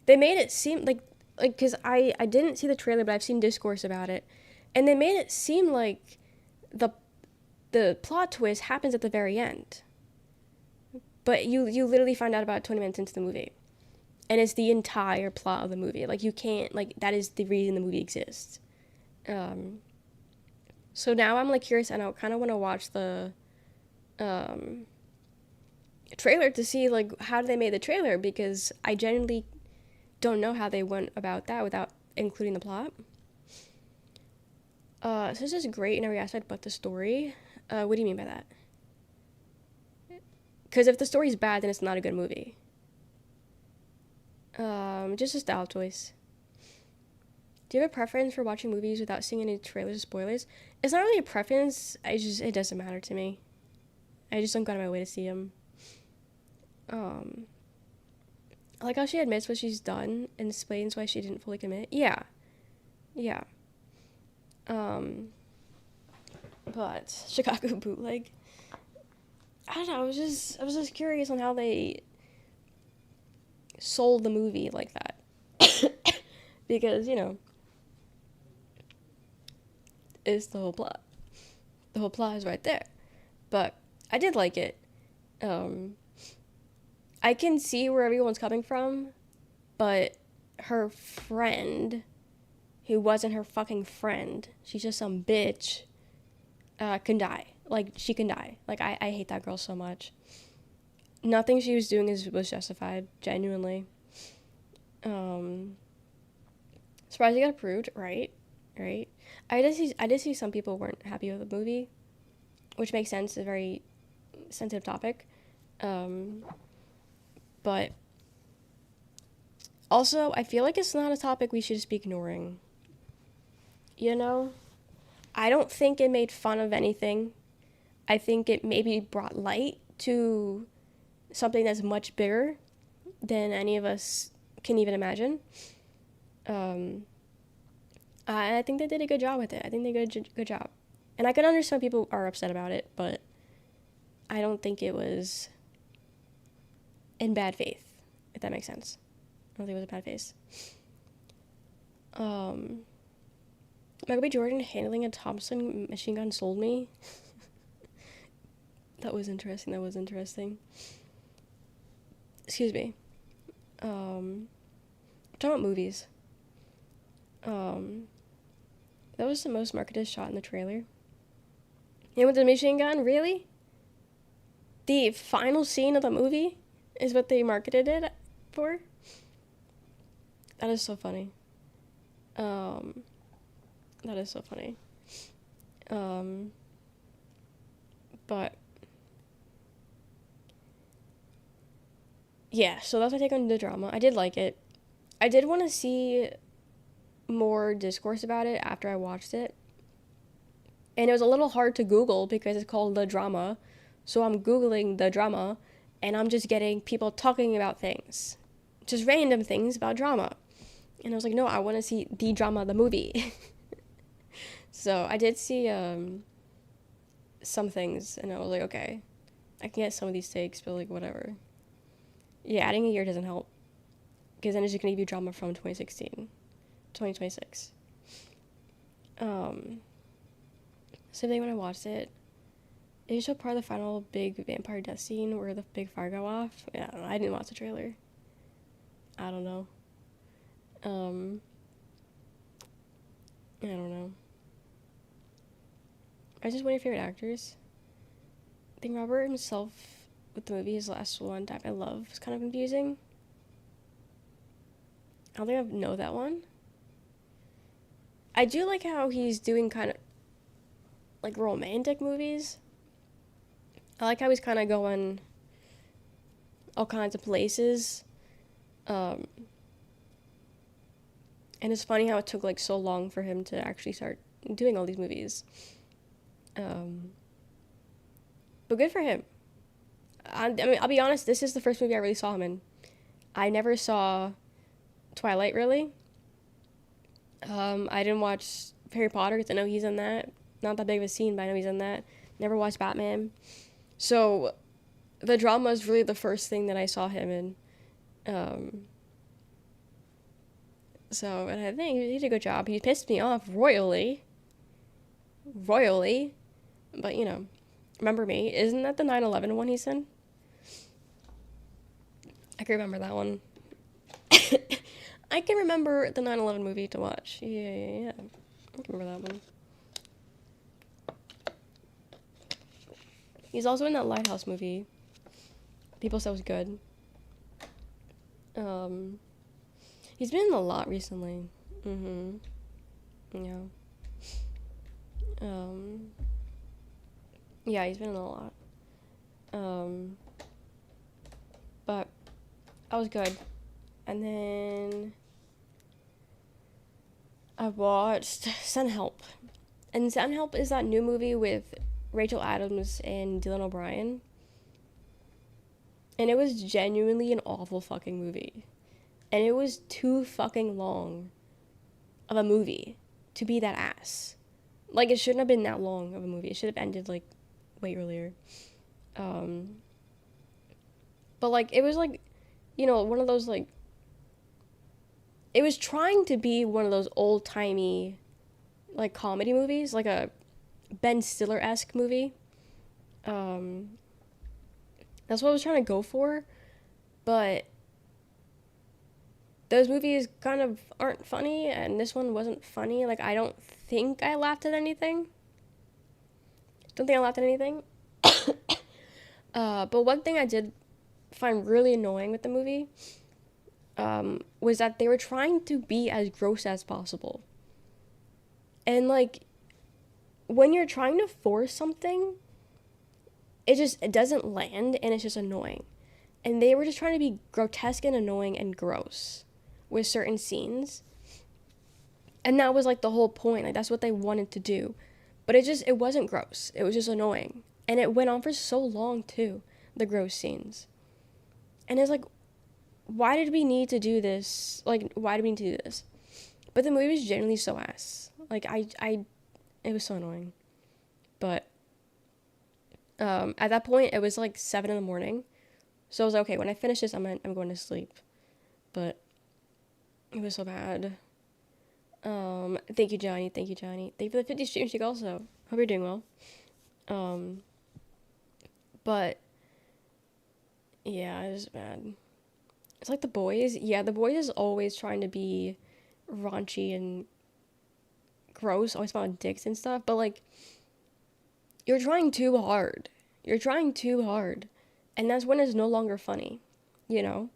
they made it seem like cuz I didn't see the trailer, but I've seen discourse about it. And they made it seem like the the plot twist happens at the very end. But you literally find out about 20 minutes into the movie. And it's the entire plot of the movie. Like you can't like that is the reason the movie exists. Um, so now I'm like curious, and I kind of want to watch the um, trailer to see like how they made the trailer because I genuinely don't know how they went about that without including the plot. So this is great in every aspect but the story. What do you mean by that? Because if the story's bad, then it's not a good movie. Just a style choice. Do you have a preference for watching movies without seeing any trailers or spoilers? It's not really a preference. It doesn't matter to me. I just don't go out of my way to see them. Um, I like how she admits what she's done and explains why she didn't fully commit. Yeah, yeah. Um, but Chicago bootleg. I don't know. I was just curious on how they sold the movie like that, because you know, it's the whole plot. The whole plot is right there. But I did like it. Um, I can see where everyone's coming from, but her friend, who wasn't her fucking friend, she's just some bitch, can die. Like, she can die. Like, I hate that girl so much. Nothing she was doing was justified, genuinely. Surprised it got approved, right? Right? I did see some people weren't happy with the movie, which makes sense. It's a very sensitive topic. But also, I feel like it's not a topic we should just be ignoring. You know? I don't think it made fun of anything. I think it maybe brought light to something that's much bigger than any of us can even imagine. And I think they did a good job with it. I think they did a good job. And I can understand people are upset about it, but I don't think it was in bad faith, if that makes sense. I don't think it was a bad faith. Michael B. Jordan handling a Thompson machine gun sold me. That was interesting. Excuse me. Talking about movies. That was the most marketed shot in the trailer. And with the machine gun, really? The final scene of the movie is what they marketed it for? That is so funny. That is so funny. But yeah, so that's my take on the drama. I did like it. I did want to see more discourse about it after I watched it. And it was a little hard to Google because it's called The Drama. So I'm Googling The Drama, and I'm just getting people talking about things, just random things about drama. And I was like, no, I want to see The Drama, the movie. So I did see some things, and I was like, okay, I can get some of these takes, but like, whatever. Yeah, adding a year doesn't help, because then it's just going to give you drama from 2016, 2026. Same thing when I watched it. It showed part of the final big vampire death scene where the big fire go off. Yeah, I don't know. I didn't watch the trailer. I don't know. I don't know. I just one of your favorite actors. I think Robert himself with the movie, his last one, Died by Love, was kind of confusing. I don't think I know that one. I do like how he's doing kind of like romantic movies. I like how he's kind of going all kinds of places. And it's funny how it took like so long for him to actually start doing all these movies. But good for him. I mean, I'll be honest, this is the first movie I really saw him in. I never saw Twilight, really. I didn't watch Harry Potter because I know he's in that. Not that big of a scene, but I know he's in that. Never watched Batman. So, the drama is really the first thing that I saw him in. So, and I think he did a good job. He pissed me off royally. Royally. But, you know, remember me. Isn't that the 9/11 one he's in? I can remember that one. I can remember the 9/11 movie to watch. Yeah. I can remember that one. He's also in that Lighthouse movie. People said it was good. He's been in a lot recently. Yeah. Yeah, he's been in a lot. But that was good. And then I watched Sun Help. And Sun Help is that new movie with Rachel Adams and Dylan O'Brien. And it was genuinely an awful fucking movie. And it was too fucking long of a movie to be that ass. Like, it shouldn't have been that long of a movie. It should have ended, like, way earlier. But, like, it was, like, you know, one of those, like... It was trying to be one of those old-timey, like, comedy movies. Like a Ben Stiller-esque movie. That's what I was trying to go for. But... those movies kind of aren't funny, and this one wasn't funny. Like, I don't think I laughed at anything. Don't think I laughed at anything. But one thing I did find really annoying with the movie was that they were trying to be as gross as possible. And, like, when you're trying to force something, it doesn't land, and it's just annoying. And they were just trying to be grotesque and annoying and gross with certain scenes. And that was like the whole point. Like, that's what they wanted to do. But it wasn't gross. It was just annoying. And it went on for so long too, the gross scenes. And it's like, why did we need to do this? Like, why did we need to do this? But the movie was genuinely so ass. Like, it was so annoying. But at that point, it was like 7 a.m. So I was like, okay, when I finish this, I'm going to sleep. But it was so bad. Thank you, Johnny. Thank you for the 50 stream streak also. Hope you're doing well. But yeah, it was bad. It's like The Boys. Yeah, The Boys is always trying to be raunchy and gross, always about dicks and stuff, but like, you're trying too hard. And that's when it's no longer funny, you know?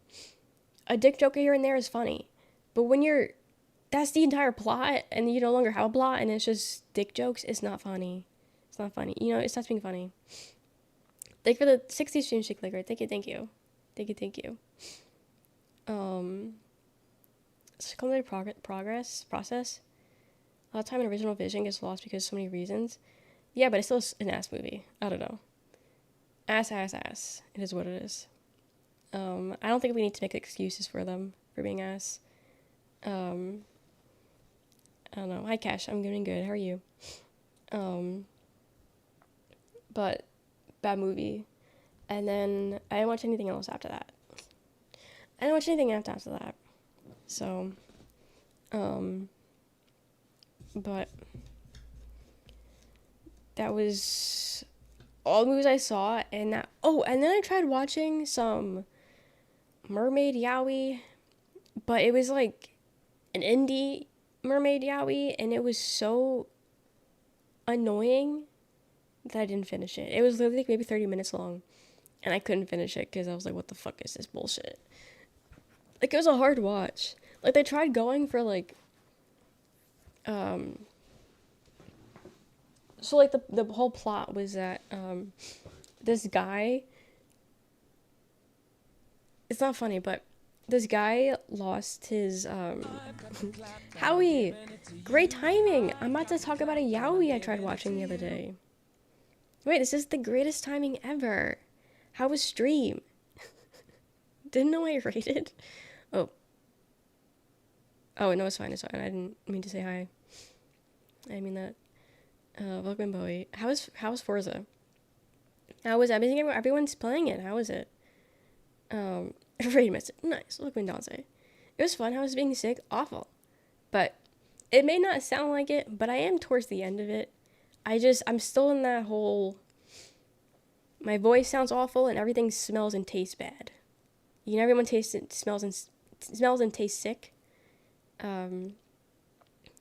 A dick joke here and there is funny, but when that's the entire plot, and you no longer have a plot, and it's just dick jokes, it's not funny. It's not funny. You know, it stops being funny. Thank you for the 60 stream streak, Liquor. Thank you. Process. A lot of time an original vision gets lost because of so many reasons. Yeah, but it's still an ass movie. I don't know. Ass, ass, ass. It is what it is. I don't think we need to make excuses for them for being ass. Um, I don't know. Hi, Cash. I'm doing good. How are you? Um, but bad movie. And then I didn't watch anything else after that. I didn't watch anything after that. So, um, but that was all the movies I saw. And that, oh, and then I tried watching some Mermaid Yaoi, but it was like an indie Mermaid Yaoi, and it was so annoying that I didn't finish it. It was literally like maybe 30 minutes long, and I couldn't finish it because I was like, what the fuck is this bullshit? Like, it was a hard watch. Like, they tried going for like, um, so like the whole plot was that, this guy, it's not funny, but this guy lost his, Howie, great timing. I'm about to talk about a yaoi I tried watching the other day. Wait, this is the greatest timing ever. How was stream? Didn't know I rated. Oh. Oh, no, it's fine, it's fine. I didn't mean to say hi. I mean that. Welcome, Bowie. How was Forza? How was everything? Everyone's playing it. How was it? Raid message. Nice. Welcome, Dante. It was fun. How was being sick? Awful. But it may not sound like it, but I am towards the end of it. I'm still in that whole, my voice sounds awful and everything smells and tastes bad. You know, everyone smells and tastes sick. But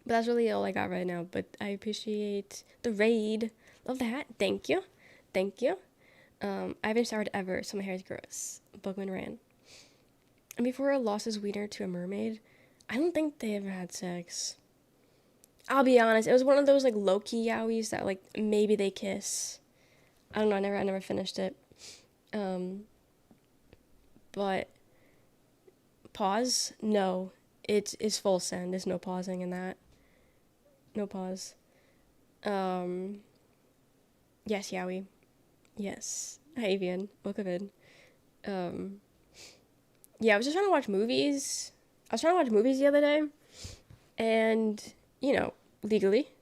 that's really all I got right now. But I appreciate the raid. Love that. Thank you. Thank you. I haven't showered ever, so my hair is gross. Bugman ran. And before I lost his wiener to a mermaid, I don't think they ever had sex. I'll be honest, it was one of those like low-key yaois that like maybe they kiss. I don't know, I never finished it. But pause? No. It is full send. There's no pausing in that. No pause. Yes, yaoi. Yes. Hi, Avian. Welcome in. Yeah, I was just trying to watch movies. I was trying to watch movies the other day. And, you know, legally.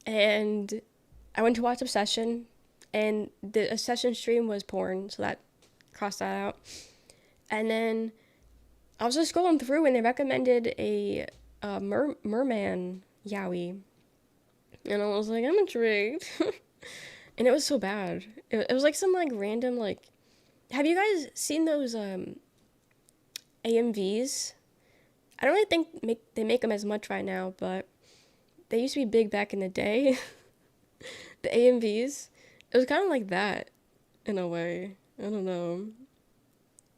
And I went to watch Obsession. And the Obsession stream was porn, so that crossed that out. And then I was just scrolling through and they recommended a merman yaoi. And I was like, I'm intrigued. And it was so bad. It was like some like random like, have you guys seen those AMVs? I don't really think they make them as much right now, but they used to be big back in the day. The AMVs. It was kind of like that in a way. I don't know.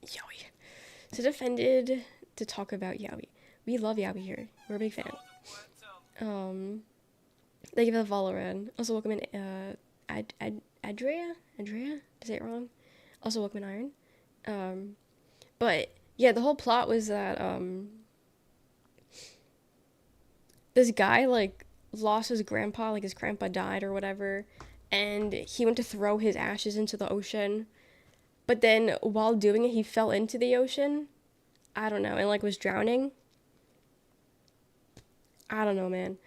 Yaoi. So defended to talk about yaoi. We love yaoi here. We're a big fan. Thank you for the follow, Red. Also welcome in Adria? Did I say it wrong? Also welcome in Iron. But yeah, the whole plot was that this guy like lost his grandpa, like his grandpa died or whatever, and he went to throw his ashes into the ocean. But then while doing it, he fell into the ocean. I don't know, and like was drowning. I don't know, man.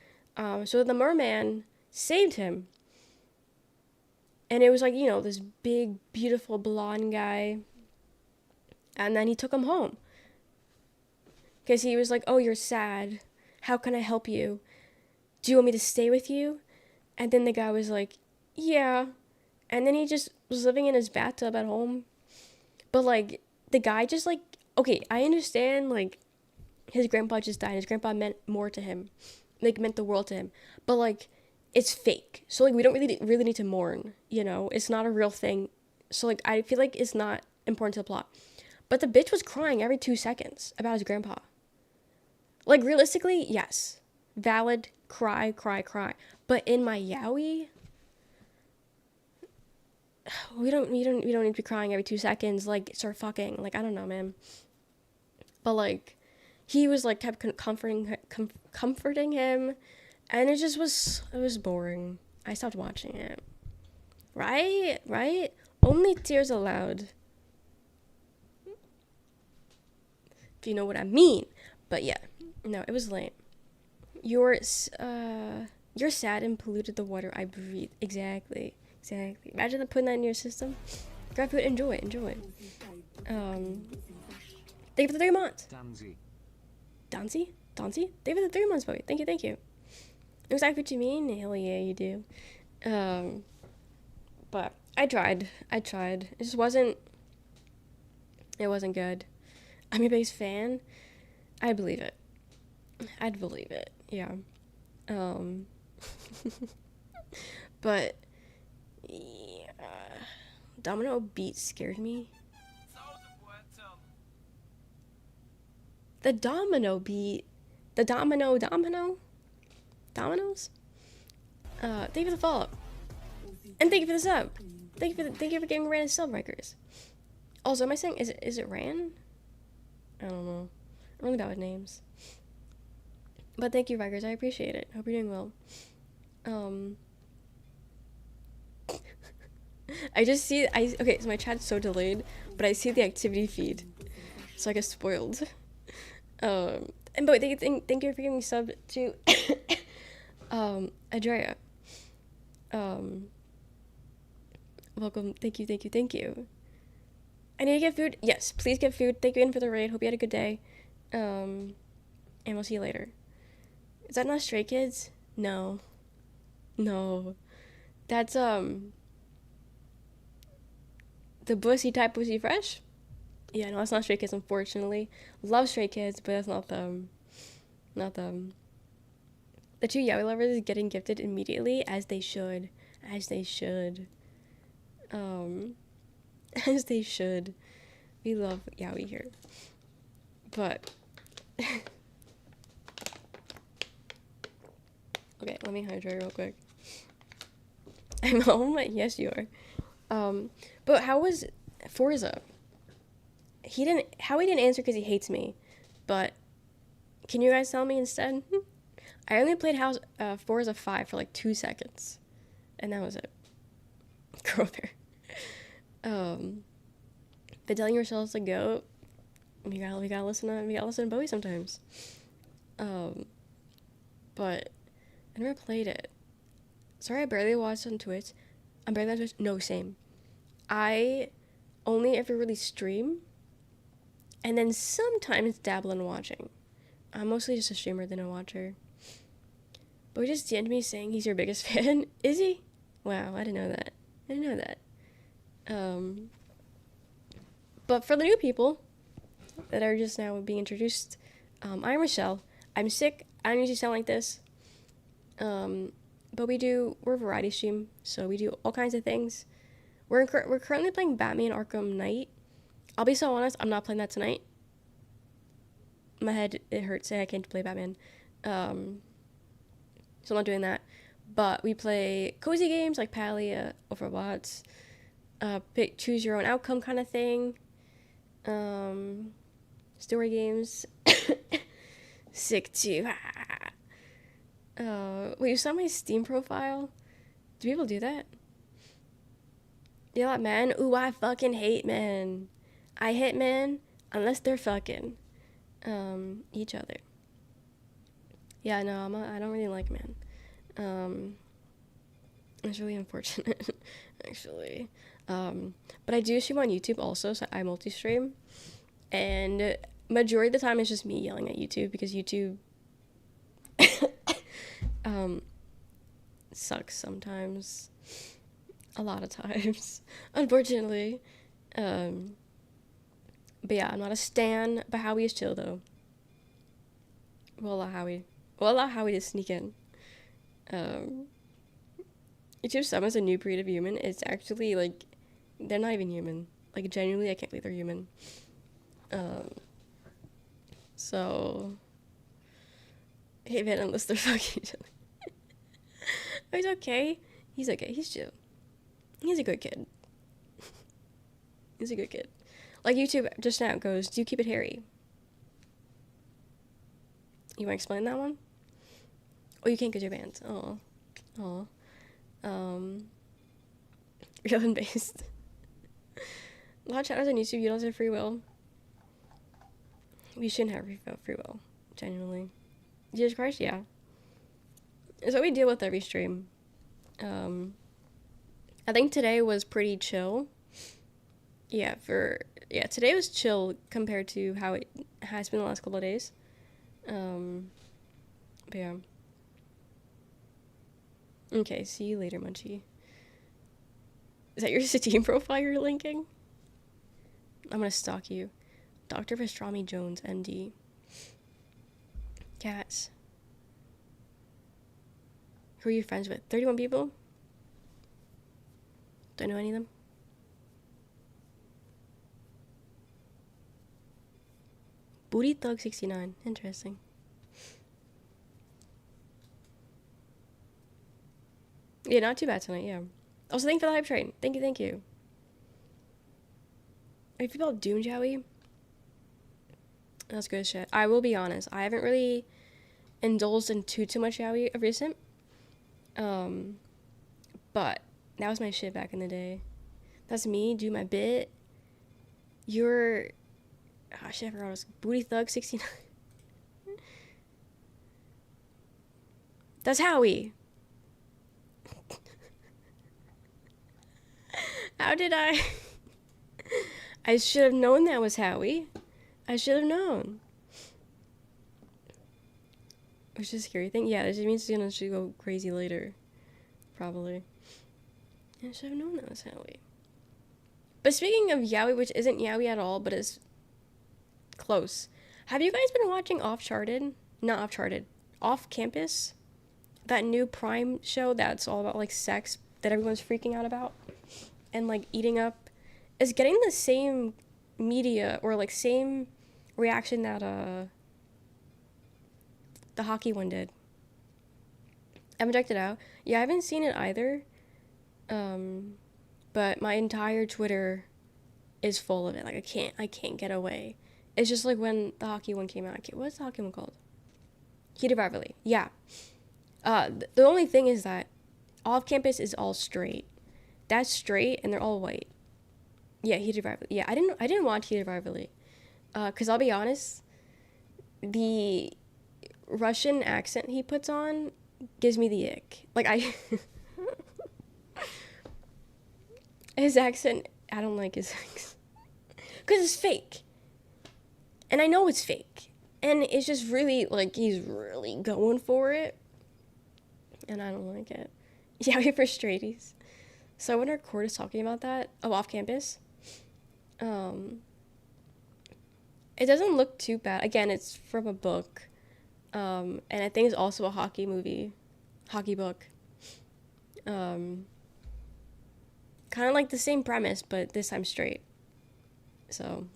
So the merman saved him. And it was like, you know, this big, beautiful blonde guy. And then he took him home. Because he was like, oh, you're sad. How can I help you? Do you want me to stay with you? And then the guy was like, yeah. And then he just was living in his bathtub at home. But like, the guy just like, okay, I understand like his grandpa just died. His grandpa meant more to him. Like, meant the world to him. But like, it's fake. So like, we don't really need to mourn, you know? It's not a real thing. So like, I feel like it's not important to the plot. But the bitch was crying every 2 seconds about his grandpa. Like, realistically, yes. Valid, cry. But in my yaoi, we don't need to be crying every 2 seconds. Like, start fucking. Like, I don't know, man. But like, he was like kept comforting him, and it was boring. I stopped watching it. Right? Right? Only tears allowed. If you know what I mean. But yeah. No, it was lame. You're sad and polluted the water I breathe. Exactly. Exactly. Imagine putting that in your system. Grab food, enjoy, enjoy. Thank you for the 3 months. Danzy? Danzy? Thank you for the 3 months, boy. Thank you, thank you. Exactly what you mean? Hell yeah, you do. But I tried. It just wasn't good. I'm your biggest fan. I'd believe it. Yeah. But yeah. Domino beat scared me. The domino beat. The domino. Dominoes? Thank you for the follow. And thank you for the sub. Thank you for giving Ran sub records. Also, am I saying is it Ran? I don't know. I'm really bad with names. But thank you, Rikers. I appreciate it. Hope you're doing well. I just see okay, so my chat's so delayed, but I see the activity feed. So I get spoiled. And but thank you for giving me sub to Adrea. Welcome. Thank you. I need to get food. Yes, please get food. Thank you in for the raid. Hope you had a good day. And we'll see you later. Is that not Stray Kids? No. That's the Bussy type Bussy Fresh? Yeah, no, that's not Stray Kids, unfortunately. Love Stray Kids, but that's not them. The 2 Yaoi lovers getting gifted immediately, as they should. As they should. We love Yaoi here. But okay, let me hydrate real quick. I'm home? Yes, you are. But how was Forza? Howie didn't answer because he hates me. But can you guys tell me instead? I only played Forza 5 for like 2 seconds. And that was it. Go there. But telling yourselves to go, we gotta listen to Bowie sometimes. But I never played it. Sorry, I barely watched on Twitch. I'm barely on Twitch. No, same. I only ever really stream, and then sometimes dabble in watching. I'm mostly just a streamer than a watcher. But we just DM'd me saying he's your biggest fan. Is he? Wow, I didn't know that. But for the new people that are just now being introduced, I'm Michelle. I'm sick. I don't usually sound like this. But we're a variety stream, so we do all kinds of things. We're currently playing Batman Arkham Knight. I'll be so honest, I'm not playing that tonight. My head, it hurts, and I can't play Batman. So I'm not doing that. But we play cozy games like Palia, Overwatch, choose your own outcome kind of thing. Story games. Sick too. Wait, you saw my Steam profile? Do people do that? Yeah, man. Ooh, I fucking hate men. I hate men unless they're fucking each other. Yeah, no, I don't really like men. It's really unfortunate, actually. But I do stream on YouTube also, so I multi-stream. And majority of the time it's just me yelling at YouTube because YouTube sucks sometimes. A lot of times, unfortunately. But yeah, I'm not a stan, but Howie is chill though. We'll allow Howie to sneak in. YouTube summons a new breed of human. It's actually like they're not even human. Like genuinely, I can't believe they're human. So hey man, unless they're fucking each other. Oh, he's okay. He's okay. He's chill. He's a good kid. He's a good kid. Like YouTube just now goes, do you keep it hairy? You want to explain that one? Oh, you can't because you're banned. Oh. Um, real and based. A lot of channels on YouTube, you don't have free will. We shouldn't have free will, genuinely. Jesus Christ, yeah. It's what we deal with every stream. I think today was pretty chill. Yeah, today was chill compared to how it has been the last couple of days. But yeah. Okay, see you later, Munchie. Is that your Steam profile you're linking? I'm gonna stalk you. Dr. Pastrami Jones, MD. Cats. Who are you friends with? 31 people? Don't know any of them? Booty Thug 69. Interesting. Yeah, not too bad tonight, yeah. Also, thank you for the hype train. Thank you, thank you. Are you people doomed, Joey? That's good shit. I will be honest. I haven't really indulged in too much yaoi of recent. But that was my shit back in the day. That's me, do my bit. You're... Oh, shit, I forgot. It was Booty Thug 69. That's Howie. How did I... I should have known that was Howie. I should have known. Which is a scary thing. Yeah, that just means it's gonna go crazy later. Probably. I should have known that was Howie. But speaking of yaoi, which isn't yaoi at all, but is close. Have you guys been watching Not Off-Charted. Off Campus? That new Prime show that's all about, like, sex that everyone's freaking out about? And, like, eating up. It's getting the same media, or, like, same reaction that, the hockey one did. I haven't checked it out. Yeah, I haven't seen it either. But my entire Twitter is full of it. Like, I can't get away. It's just like when the hockey one came out. What's the hockey one called? Heated Rivalry. Yeah. The only thing is that Off Campus is all straight. That's straight, and they're all white. Yeah, Heated Rivalry. Yeah, I didn't watch Heated Rivalry. 'Cause I'll be honest, the Russian accent he puts on gives me the ick. Like, his accent, I don't like his accent. Because it's fake. And I know it's fake. And it's just really, like, he's really going for it. And I don't like it. Yeah, we for straighties. So when our court is talking about that, Off Campus, it doesn't look too bad. Again, it's from a book. And I think it's also a hockey book. Kind of like the same premise, but this time straight. So,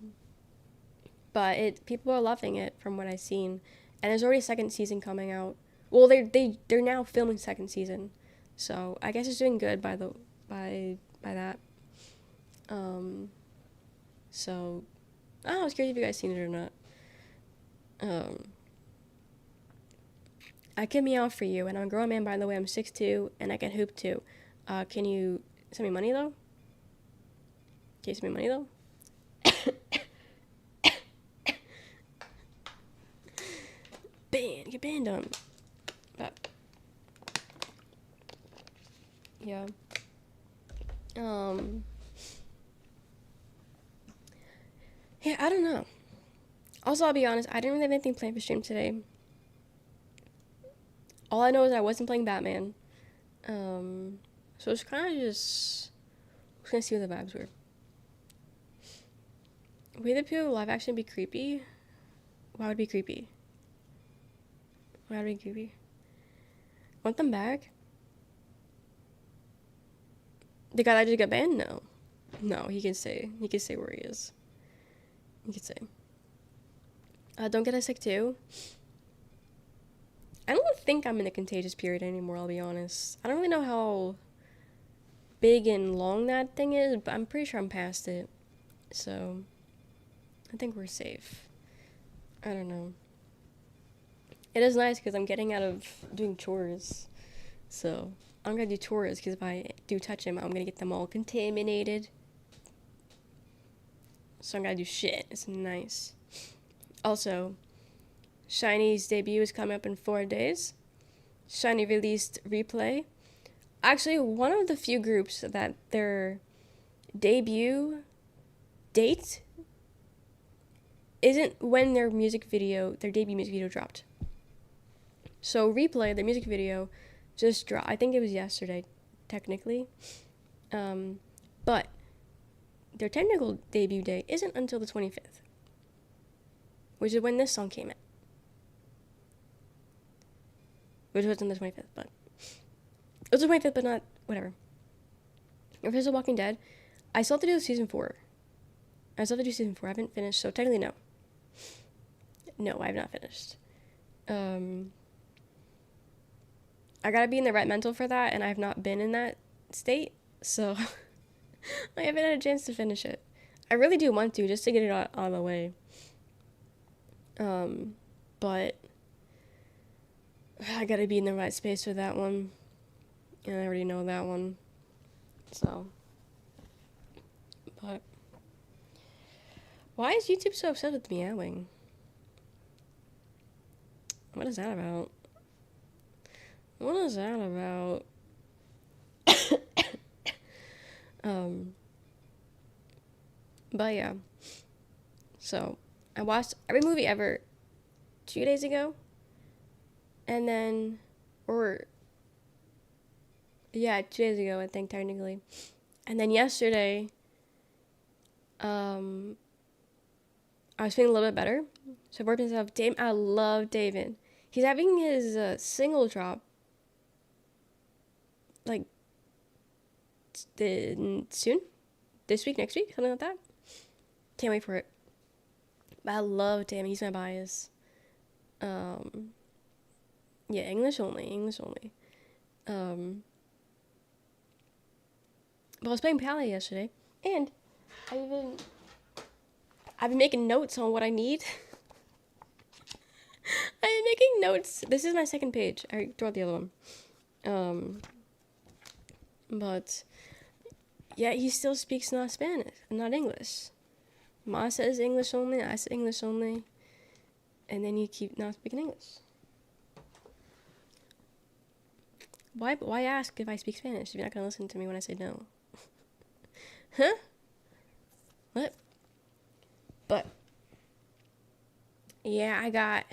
but people are loving it from what I've seen, and there's already a second season coming out. Well, they're now filming second season, so I guess it's doing good by that. So I was curious if you guys seen it or not. I can meow for you, and I'm a grown man, by the way. I'm 6'2", and I can hoop too. Can you send me money, though? Can you send me money, though? Get banned on. But, yeah. Yeah, I don't know. Also, I'll be honest, I didn't really have anything planned for stream today. All I know is I wasn't playing Batman. So it's kind of just gonna see what the vibes were. Would the Pooh live action be creepy? Why would it be creepy? Why would it be creepy? Want them back? The guy that just got banned? No, he can say where he is. He can say. Don't get us sick too. I don't think I'm in a contagious period anymore, I'll be honest. I don't really know how big and long that thing is, but I'm pretty sure I'm past it. So, I think we're safe. I don't know. It is nice because I'm getting out of doing chores. So, I'm gonna do tours because if I do touch them, I'm gonna get them all contaminated. So I'm gonna do shit. It's nice. Also, Shiny's debut is coming up in 4 days. Shiny released Replay. Actually, one of the few groups that their debut date isn't when their debut music video dropped. So Replay, their music video, just dropped. I think it was yesterday, technically. But their technical debut day isn't until the 25th, which is when this song came out. Which wasn't the 25th, but it was the 25th, but not whatever. Official Walking Dead. I still have to do season 4. I haven't finished, so technically no. No, I have not finished. I gotta be in the right mental for that, and I have not been in that state, so I haven't had a chance to finish it. I really do want to, just to get it out of the way. But I gotta be in the right space for that one, and I already know that one, so. But why is YouTube so upset with meowing? What is that about? What is that about? But yeah. So, I watched every movie ever 2 days ago. And then, 2 days ago, I think, technically. And then yesterday, I was feeling a little bit better. So I worked myself. I love David. He's having his single drop like soon, this week, next week, something like that. Can't wait for it. But I love David. He's my bias. Yeah, English only. But I was playing Pally yesterday, and I've been making notes on what I need. I've been making notes. This is my second page. I threw out the other one. But yeah, he still speaks not Spanish, not English. Ma says English only, I say English only, and then you keep not speaking English. Why ask if I speak Spanish if you're not gonna listen to me when I say no? Huh? What? But yeah, I got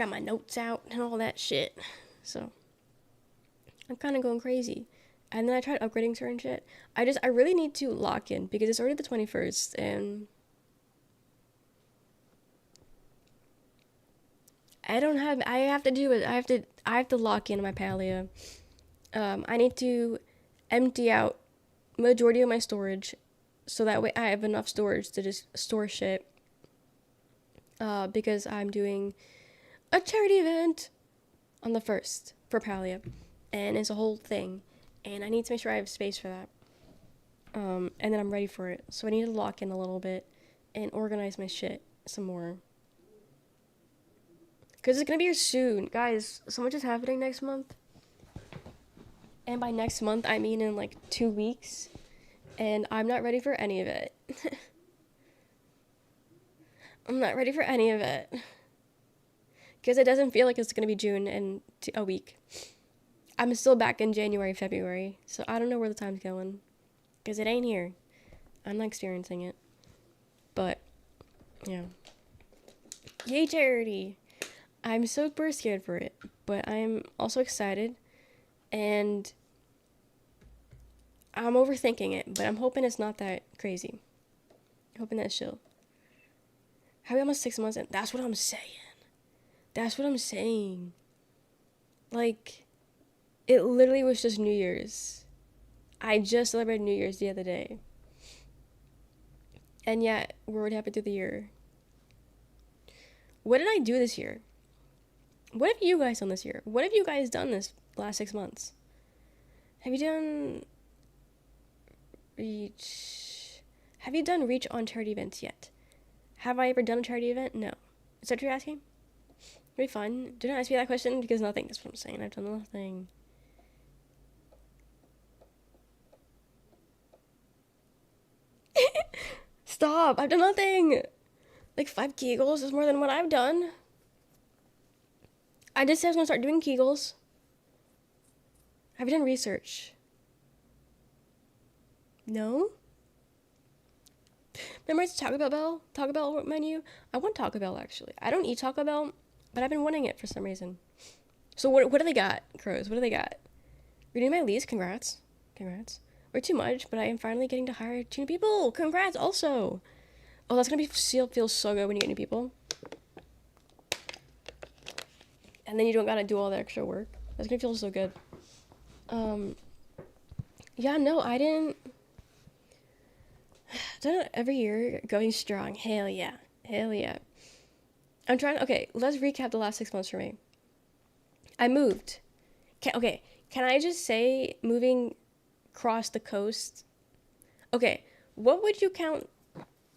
my notes out and all that shit. So I'm kind of going crazy. And then I tried upgrading certain shit. I really need to lock in because it's already the 21st, and I have to do it. I have to lock in my Palia. I need to empty out majority of my storage so that way I have enough storage to just store shit. Because I'm doing a charity event on the 1st for Palia, and it's a whole thing, and I need to make sure I have space for that. And then I'm ready for it. So I need to lock in a little bit and organize my shit some more. Because it's going to be here soon. Guys, so much is happening next month. And by next month, I mean in like 2 weeks. And I'm not ready for any of it. I'm not ready for any of it. Because it doesn't feel like it's going to be June in a week. I'm still back in January, February. So I don't know where the time's going. Because it ain't here. I'm not experiencing it. But, yeah. Yay, charity! I'm super scared for it. But I'm also excited. And I'm overthinking it. But I'm hoping it's not that crazy. I'm hoping that's chill. How are we almost 6 months in? That's what I'm saying. Like, it literally was just New Year's. I just celebrated New Year's the other day. And yet, we're already halfway through the year. What did I do this year? What have you guys done this year? What have you guys done this last 6 months? Have you done reach on charity events yet? Have I ever done a charity event? No. Is that what you're asking? It'd be fun. Do not ask me that question because nothing. That's what I'm saying. I've done nothing. Stop! I've done nothing! Like 5 Kegels is more than what I've done. I just said I was gonna start doing Kegels. Have you done research? No? Memorize Taco Bell menu? I want Taco Bell, actually. I don't eat Taco Bell, but I've been wanting it for some reason. So what do they got, Crows? What do they got? Renewing my lease? Congrats. Congrats. We're too much, but I am finally getting to hire 2 new people. Congrats, also. Oh, that's gonna feel so good when you get new people. And then you don't gotta do all the extra work. That's gonna feel so good. Yeah, no, I didn't. Done it every year, going strong. Hell yeah. Hell yeah. I'm trying. Okay, let's recap the last 6 months for me. I moved. Okay, can I just say moving across the coast? Okay, what would you count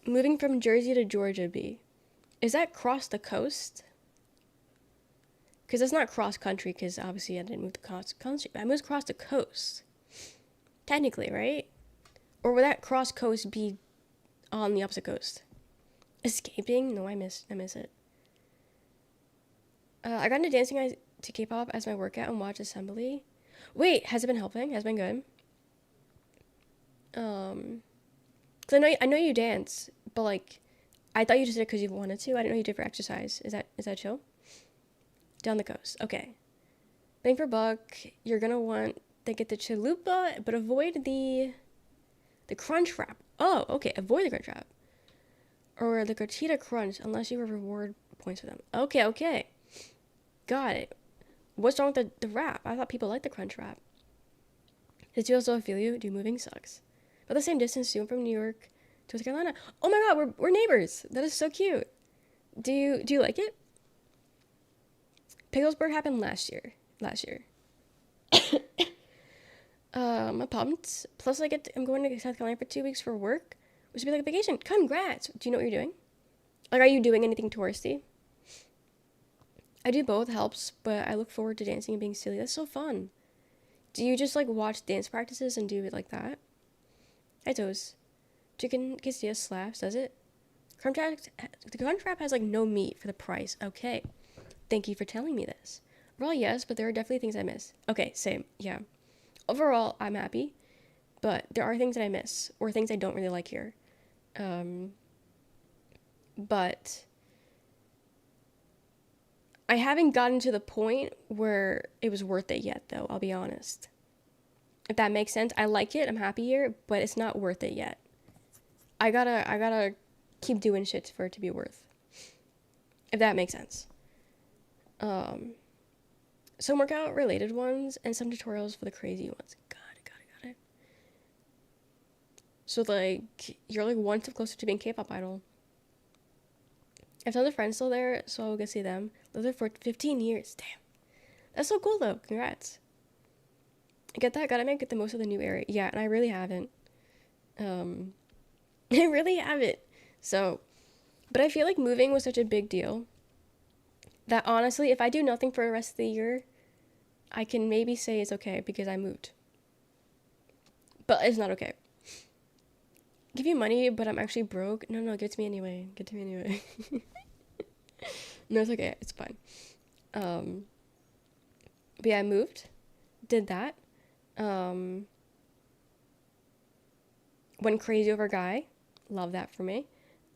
moving from Jersey to Georgia be? Is that cross the coast? Because it's not cross country, because obviously I didn't move across country. I moved across the coast. Technically, right? Or would that cross coast be on the opposite coast? Escaping? No, I miss it. I got into dancing to K-pop as my workout and watch assembly. Wait, has it been helping? Has it been good? Cause I know you dance, but like, I thought you just did it because you wanted to. I didn't know you did it for exercise. Is that chill? Down the coast. Okay. Bang for buck. You're gonna want to get the chalupa, but avoid the crunch wrap. Oh, okay. Avoid the crunch wrap. Or the gratita crunch unless you have reward points for them. Okay. Got it. What's wrong with the wrap? I thought people liked the crunch wrap. Did you also feel you? Dude, moving sucks. About the same distance too from New York to North Carolina. Oh my god, we're neighbors. That is so cute. Do you like it? Picklesburg happened last year. I'm pumped. Plus I'm going to South Carolina for 2 weeks for work, which would be like a vacation. Congrats. Do you know what you're doing? Like, are you doing anything touristy? I do both, helps, but I look forward to dancing and being silly. That's so fun. Do you just like watch dance practices and do it like that? Hi toes. Chicken quesadilla slaps, does it? The crunch wrap has like no meat for the price. Okay. Thank you for telling me this. Overall, yes, but there are definitely things I miss. Okay, same. Yeah. Overall, I'm happy, but there are things that I miss or things I don't really like here. But I haven't gotten to the point where it was worth it yet, though, I'll be honest. If that makes sense. I like it, I'm happy here, but it's not worth it yet. I gotta keep doing shit for it to be worth. If that makes sense. Some workout related ones and some tutorials for the crazy ones. Got it. So like, you're like one step closer to being K-pop idol. I have tons of friends still there, so I'll go see them. Lived there for 15 years. Damn. That's so cool, though. Congrats. I get that. Gotta make the most of the new area. Yeah, and I really haven't. I really haven't. So, but I feel like moving was such a big deal that honestly, if I do nothing for the rest of the year, I can maybe say it's okay because I moved. But it's not okay. Give you money, but I'm actually broke. No, give it to me anyway. No, it's okay. It's fine. But yeah, I moved. Did that. Went crazy over a guy. Love that for me.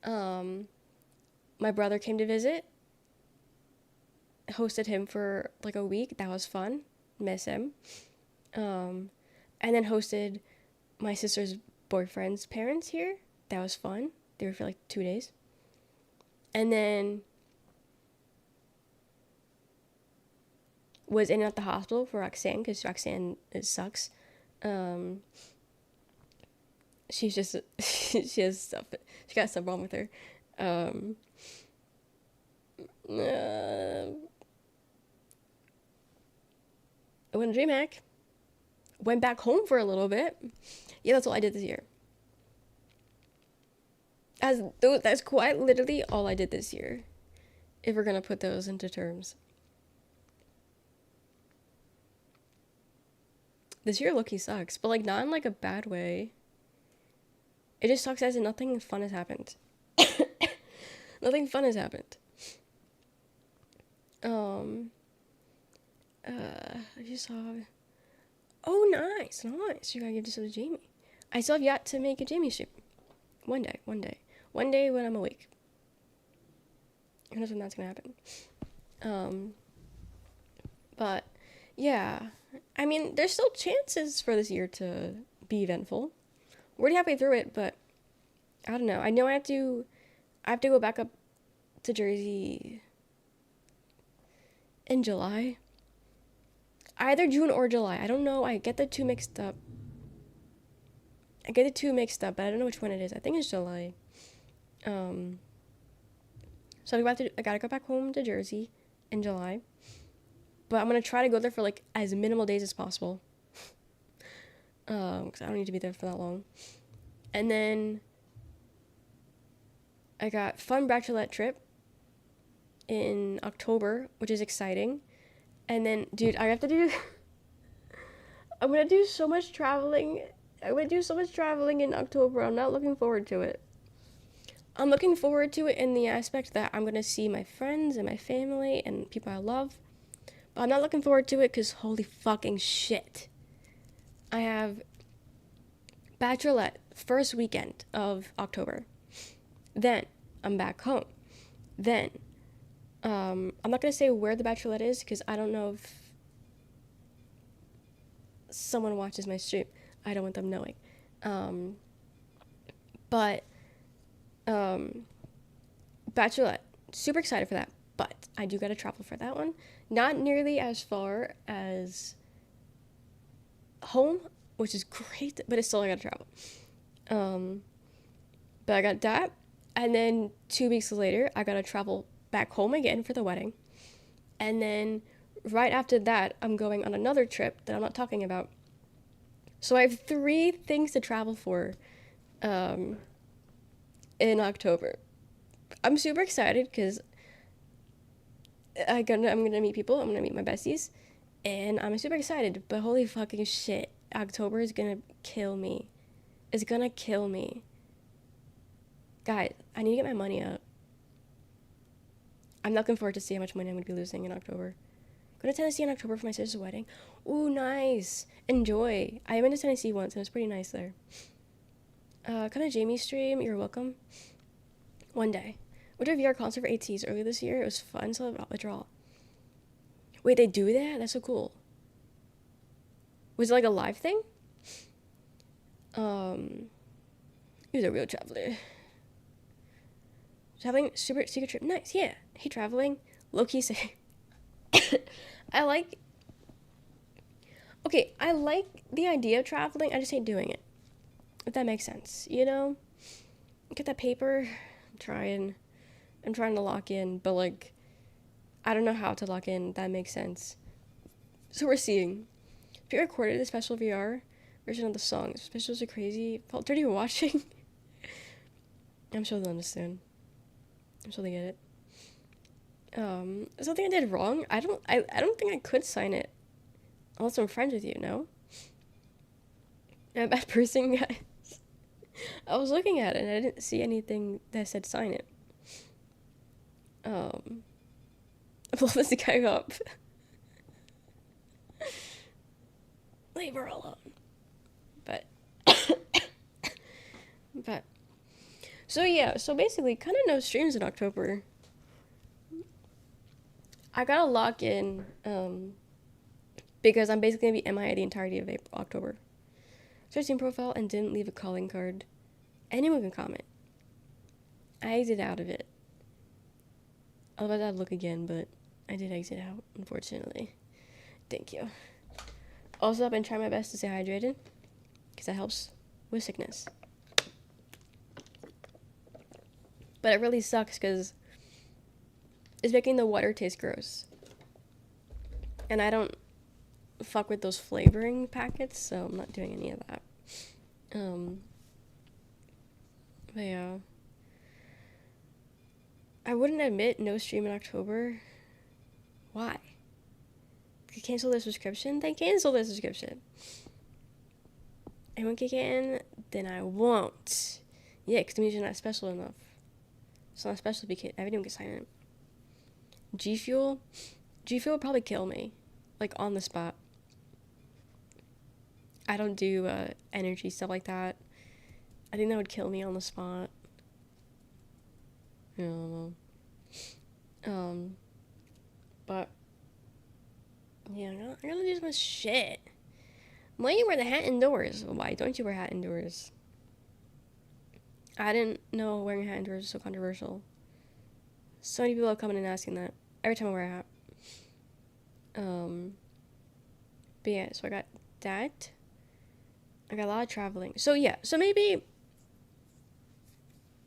My brother came to visit. Hosted him for like a week. That was fun. Miss him. And then hosted my sister's boyfriend's parents here. That was fun. They were for like 2 days. And then was in and out the hospital for Roxanne because Roxanne sucks. She's just she has stuff. She got stuff wrong with her. I went to DreamHack. Went back home for a little bit. Yeah, that's all I did this year. That's quite literally all I did this year. If we're gonna put those into terms. This year low-key sucks, but like not in like a bad way. It just sucks as in nothing fun has happened. Nothing fun has happened. I just saw. Oh, nice. You gotta give this to Jamie. I still have yet to make a Jamie stream. One day when I'm awake. Who knows when that's gonna happen. But yeah, I mean, there's still chances for this year to be eventful. We're already halfway through it, but I don't know. I know I have to go back up to Jersey in July. Either June or July. I don't know. I get the two mixed up. But I don't know which one it is. I think it's July. So I gotta go back home to Jersey in July. But I'm gonna try to go there for like as minimal days as possible. Because I don't need to be there for that long. And then I got fun bachelorette trip in October, which is exciting. And then, dude, I'm gonna do so much traveling. I'm gonna do so much traveling in October. I'm not looking forward to it. I'm looking forward to it in the aspect that I'm gonna see my friends and my family and people I love. But I'm not looking forward to it because holy fucking shit. I have bachelorette first weekend of October. Then I'm back home. Then I'm not gonna say where the bachelorette is because I don't know if someone watches my stream. I don't want them knowing. But bachelorette, super excited for that. But I do gotta travel for that one. Not nearly as far as home, which is great, but it's still I gotta travel. But I got that, and then 2 weeks later, I gotta travel back home again for the wedding, and then right after that, I'm going on another trip that I'm not talking about. So I have 3 things to travel for, in October. I'm super excited because I'm gonna meet people. I'm gonna meet my besties, and I'm super excited. But holy fucking shit, October is gonna kill me. It's gonna kill me. Guys, I need to get my money up. I'm not looking forward to see how much money I'm gonna be losing in October. Go to Tennessee in October for my sister's wedding. Ooh, nice. Enjoy. I went to Tennessee once and it was pretty nice there. Come to Jamie's stream. You're welcome. One day. Went to a VR concert for ATs earlier this year. It was fun. So withdrawal. Wait, they do that? That's so cool. Was it like a live thing? He's a real traveler. Traveling super secret trip. Nice. Yeah. Hey, traveling. Low key say. I like the idea of traveling. I just hate doing it. If that makes sense, you know? Get that paper. I'm trying to lock in, but like I don't know how to lock in. That makes sense. So we're seeing. If you recorded a special VR version of the song, specials are crazy. Felt dirty watching. I'm sure they'll understand. I'm sure they get it. Something I did wrong. I don't think I could sign it unless I'm friends with you. No. I'm a bad person, guys. I was looking at it and I didn't see anything that said sign it. Blow this guy up. Leave her alone. But so yeah, so basically kind of no streams in October. I gotta lock in, because I'm basically gonna be MIA the entirety of October. Searched Steam profile and didn't leave a calling card. Anyone can comment. I exited out of it. Otherwise I'd look again, but I did exit out, unfortunately. Thank you. Also, I've been trying my best to stay hydrated, because that helps with sickness. But it really sucks, because it's making the water taste gross. And I don't fuck with those flavoring packets, so I'm not doing any of that. But yeah. I wouldn't admit no stream in October. Why? Cancel their subscription? Then cancel their subscription. I won't kick in, then I won't. Yeah, because the music's not special enough. It's not special because everyone gets silent. G Fuel? G Fuel would probably kill me. Like, on the spot. I don't do energy stuff like that. I think that would kill me on the spot. I don't know. But yeah, I'm gonna do some shit. Why you wear the hat indoors? Why don't you wear a hat indoors? I didn't know wearing a hat indoors was so controversial. So many people have come in and asking that every time I wear a hat. But yeah, so I got that. I got a lot of traveling. So yeah, so maybe,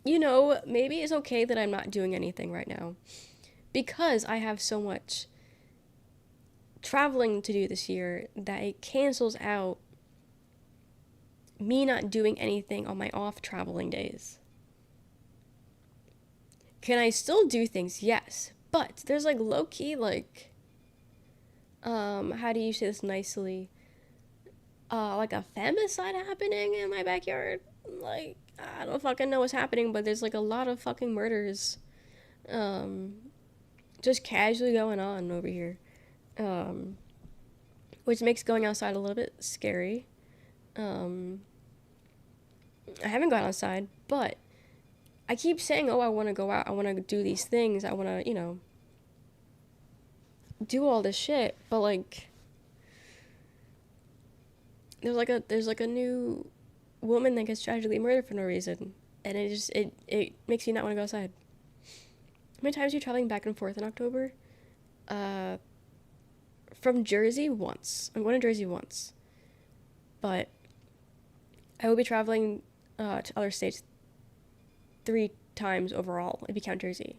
maybe it's okay that I'm not doing anything right now. Because I have so much traveling to do this year that it cancels out me not doing anything on my off traveling days. Can I still do things? Yes. But there's like low key, like, how do you say this nicely? Like a femicide happening in my backyard. Like, I don't fucking know what's happening, but there's like a lot of fucking murders, just casually going on over here. Which makes going outside a little bit scary. I haven't gone outside, but I keep saying, oh, I want to go out. I want to do these things. I want to, do all this shit. But, like, there's like a new woman that gets tragically murdered for no reason. And it makes me not want to go outside. How many times are you traveling back and forth in October? From Jersey, once. I'm going to Jersey once. But I will be traveling to other states 3 times overall, if you count Jersey.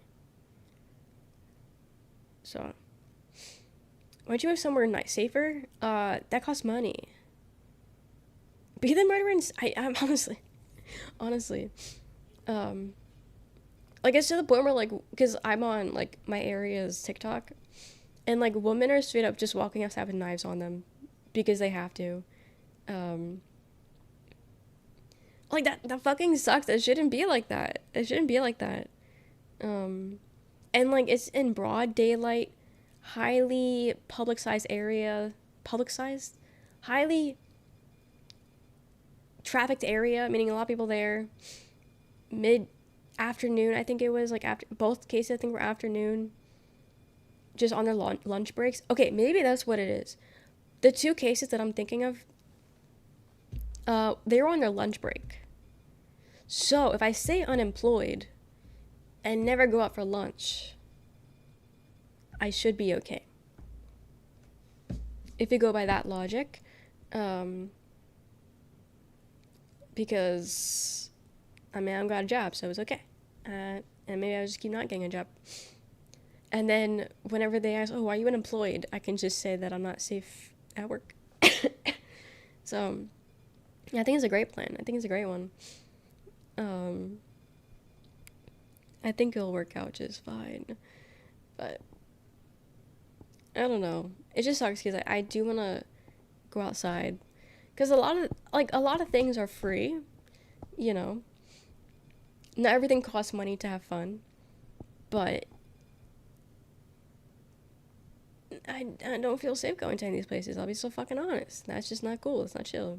So, why don't you move somewhere nice, safer? That costs money. Be the murderer I'm honestly, like, it's to the point where, like, because I'm on, like, my area's TikTok, and, like, women are straight up just walking outside with knives on them, because they have to. Like, that fucking sucks. It shouldn't be like that. And, like, it's in broad daylight, highly publicized area, highly trafficked area, meaning a lot of people there, mid-afternoon, I think it was, like, after, both cases I think were afternoon, just on their lunch breaks. Okay, maybe that's what it is. The 2 cases that I'm thinking of, they were on their lunch break. So, if I stay unemployed and never go out for lunch, I should be okay. If you go by that logic, because, I mean, I've got a job, so it's okay. And maybe I'll just keep not getting a job. And then, whenever they ask, oh, why are you unemployed? I can just say that I'm not safe at work. So, yeah, I think it's a great plan. I think it's a great one. I think it'll work out just fine. But, I don't know. It just sucks because I do want to go outside. Because a lot of things are free, Not everything costs money to have fun. But I don't feel safe going to any of these places. I'll be so fucking honest. That's just not cool. It's not chill.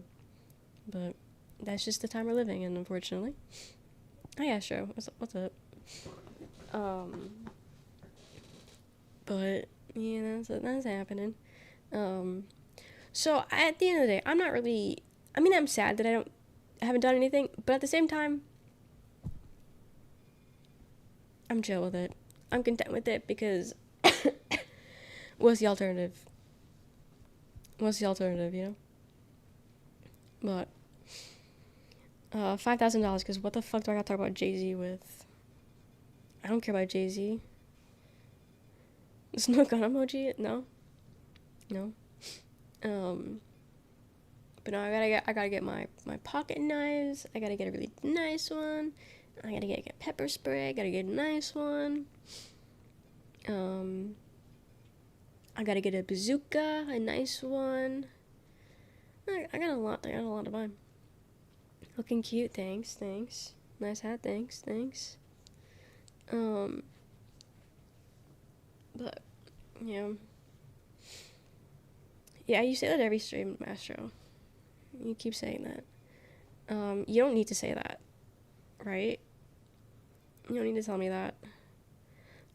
But that's just the time we're living in, unfortunately. Oh yeah, sure. What's up? But yeah, that's happening. So at the end of the day, I'm not really. I mean, I'm sad that I haven't done anything, but at the same time, I'm chill with it. I'm content with it because what's the alternative? But $5,000 because what the fuck do I gotta talk about Jay-Z with? I don't care about Jay-Z. There's no gun emoji? No. But no, I gotta get my pocket knives. I gotta get a really nice one. I gotta get pepper spray. I gotta get a nice one. I gotta get a bazooka, a nice one. I got a lot to buy. Looking cute, thanks. Nice hat, thanks. But, yeah. Yeah, you say that every stream, Mastro. You keep saying that. You don't need to say that, right? You don't need to tell me that.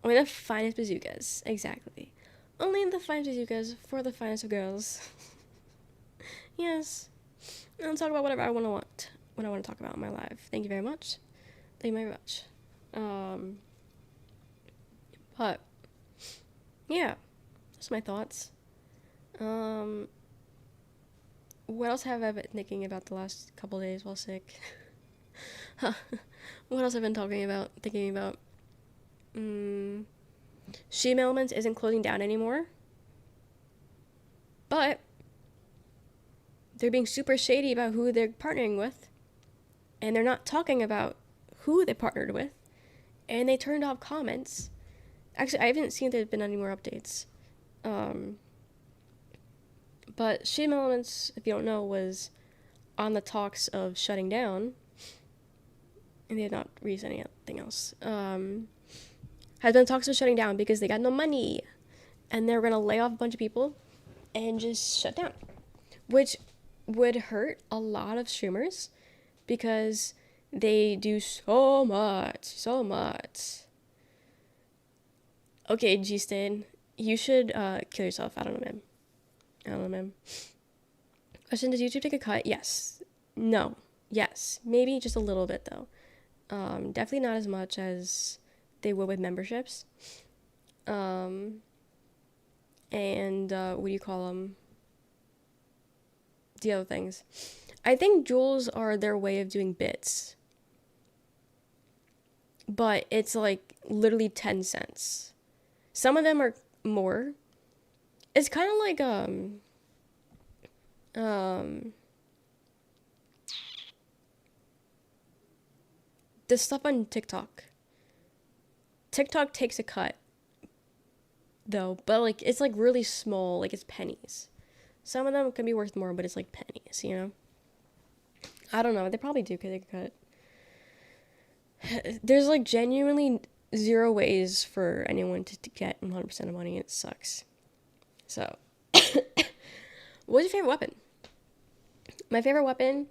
Only the finest bazookas, exactly. Only the finest bazookas for the finest of girls. Yes. I'll talk about whatever I when I want to talk about in my life. Thank you very much. Thank you very much. But yeah, that's my thoughts. What else have I been thinking about the last couple days while sick? What else have I been thinking about? Sheme Elements isn't closing down anymore, but they're being super shady about who they're partnering with, and they're not talking about who they partnered with, and they turned off comments. Actually, I haven't seen there's been any more updates. But Sheme Elements, if you don't know, was on the talks of shutting down, and they have not released anything else. Has been talks of shutting down because they got no money, and they're gonna lay off a bunch of people and just shut down, which would hurt a lot of streamers because they do so much. Okay, G-Stain, you should kill yourself. I don't know, man. Question, does YouTube take a cut? Yes. No. Yes. Maybe just a little bit, though. Definitely not as much as they would with memberships. And, what do you call them? The other things. I think jewels are their way of doing bits. But it's like literally 10 cents. Some of them are more. It's kind of like, the stuff on TikTok. TikTok takes a cut, though, but like it's like really small, like it's pennies. Some of them can be worth more, but it's like pennies, you know? I don't know. They probably do take a cut. There's like genuinely zero ways for anyone to get 100% of money. It sucks. So, what's your favorite weapon? My favorite weapon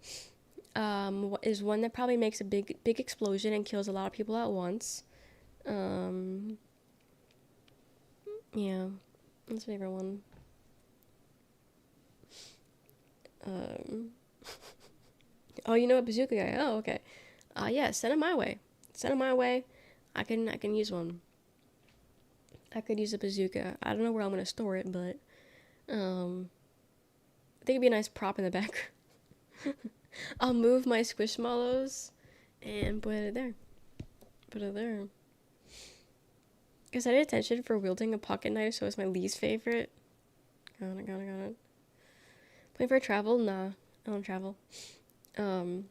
is one that probably makes a big explosion and kills a lot of people at once. Yeah, that's my favorite one. Oh, you know a bazooka guy? Oh, okay. Yeah, send it my way. I can use one. I could use a bazooka. I don't know where I'm gonna store it, but I think it'd be a nice prop in the back. I'll move my squishmallows and put it there. Guess I did attention for wielding a pocket knife, so it's my least favorite. Got it. Plan for travel? Nah, I don't travel. But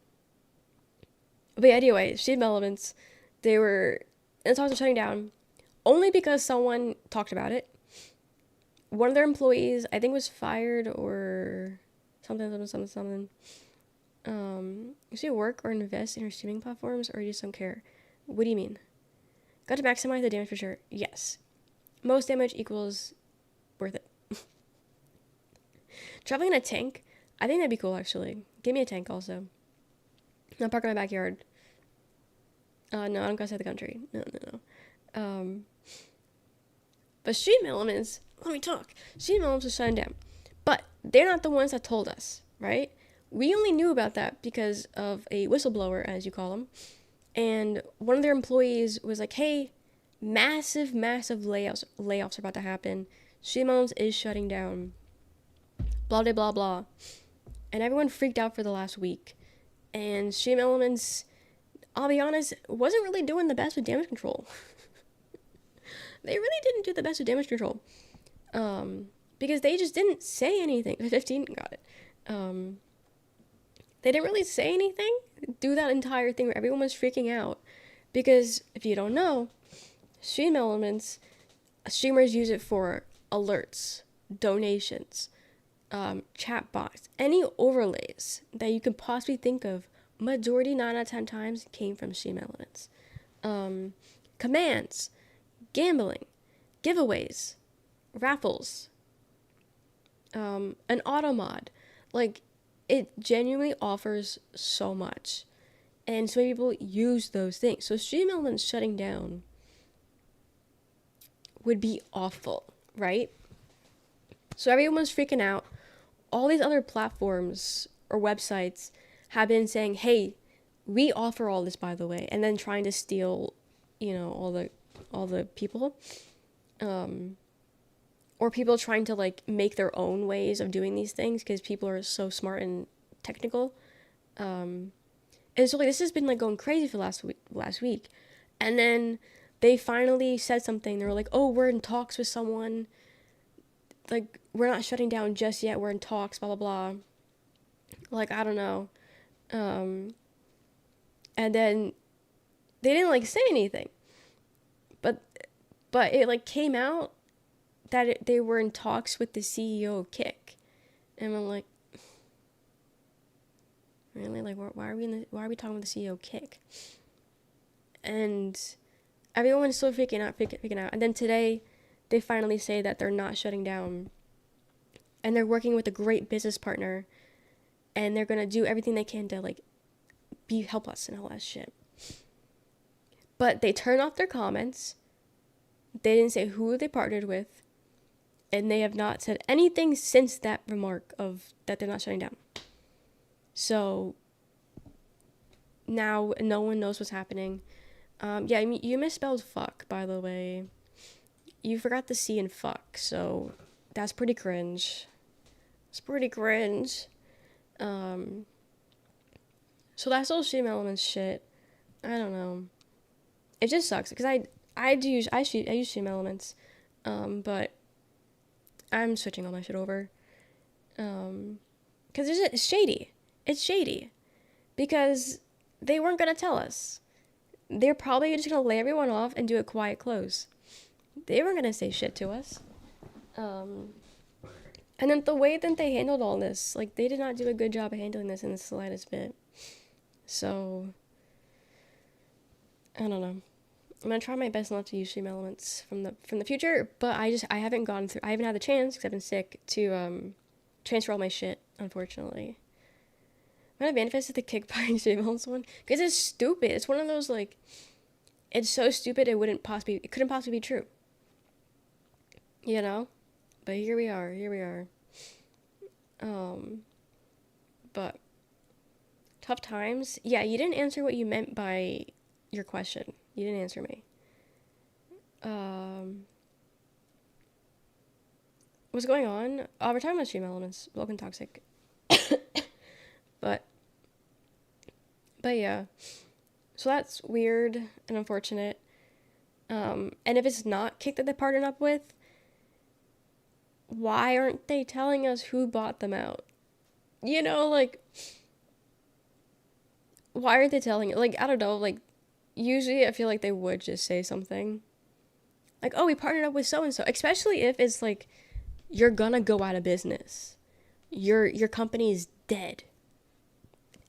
yeah, anyway, Sheme Elements, they were in talks of shutting down only because someone talked about it. One of their employees, I think, was fired or something. You should work or invest in your streaming platforms, or you just don't care. What do you mean? Got to maximize the damage for sure. Yes. Most damage equals worth it. Traveling in a tank, I think that'd be cool, actually. Give me a tank also. I'll park in my backyard. No, I don't go outside the country. No. But Sheme Elements, let me talk. Sheme Elements is shutting down. But they're not the ones that told us, right? We only knew about that because of a whistleblower, as you call them. And one of their employees was like, hey, massive layoffs are about to happen. Sheme Elements is shutting down. Blah, blah, blah, blah. And everyone freaked out for the last week. And Sheme Elements, I'll be honest, wasn't really doing the best with damage control. They really didn't do the best with damage control. Because they just didn't say anything. 15 got it. They didn't really say anything, do that entire thing where everyone was freaking out. Because, if you don't know, Sheme Elements, streamers use it for alerts, donations, chat box, any overlays that you could possibly think of majority 9 out of 10 times came from Stream Elements. Commands, gambling, giveaways, raffles, an auto mod. Like, it genuinely offers so much. And so many people use those things. So Stream Elements shutting down would be awful, right? So everyone's freaking out. All these other platforms or websites have been saying, hey, we offer all this, by the way, and then trying to steal, all the people. Or people trying to like make their own ways of doing these things because people are so smart and technical. And so like this has been like going crazy for last week. And then they finally said something. They were like, oh, we're in talks with someone. Like, we're not shutting down just yet. We're in talks, blah, blah, blah. Like, I don't know. And then they didn't like say anything. But it like came out that they were in talks with the CEO of Kick. And I'm like, really? Like, why are we talking with the CEO of Kick? And everyone's still freaking out. And then today, they finally say that they're not shutting down. And they're working with a great business partner. And they're going to do everything they can to, like, help us and all that shit. But they turned off their comments. They didn't say who they partnered with. And they have not said anything since that remark of that they're not shutting down. So now no one knows what's happening. Yeah, I mean, you misspelled fuck, by the way. You forgot the C in fuck, so that's pretty cringe. It's pretty cringe. So that's all Stream Elements shit. I don't know. It just sucks because I use Stream Elements, but I'm switching all my shit over. Because it's shady. It's shady. Because they weren't going to tell us. They're probably just going to lay everyone off and do a quiet close. They weren't going to say shit to us. And then the way that they handled all this, like, they did not do a good job of handling this in the slightest bit. So, I don't know. I'm gonna try my best not to use Stream Elements from the future, but I haven't had the chance because I've been sick to transfer all my shit, unfortunately. I'm gonna manifest the Kick buying Stream Elements one because it's stupid. It's one of those like, it's so stupid it couldn't possibly be true. You know, but here we are. But tough times. Yeah, you didn't answer what you meant by your question. You didn't answer me. What's going on? Oh, we're talking about Stream Elements. Welcome Toxic. But yeah. So that's weird and unfortunate. And if it's not Kick that they partnered up with, why aren't they telling us who bought them out? You know, like, why aren't they telling it? Like, I don't know, like, usually I feel like they would just say something. Like, oh, we partnered up with so-and-so. Especially if it's like, you're gonna go out of business. Your company is dead.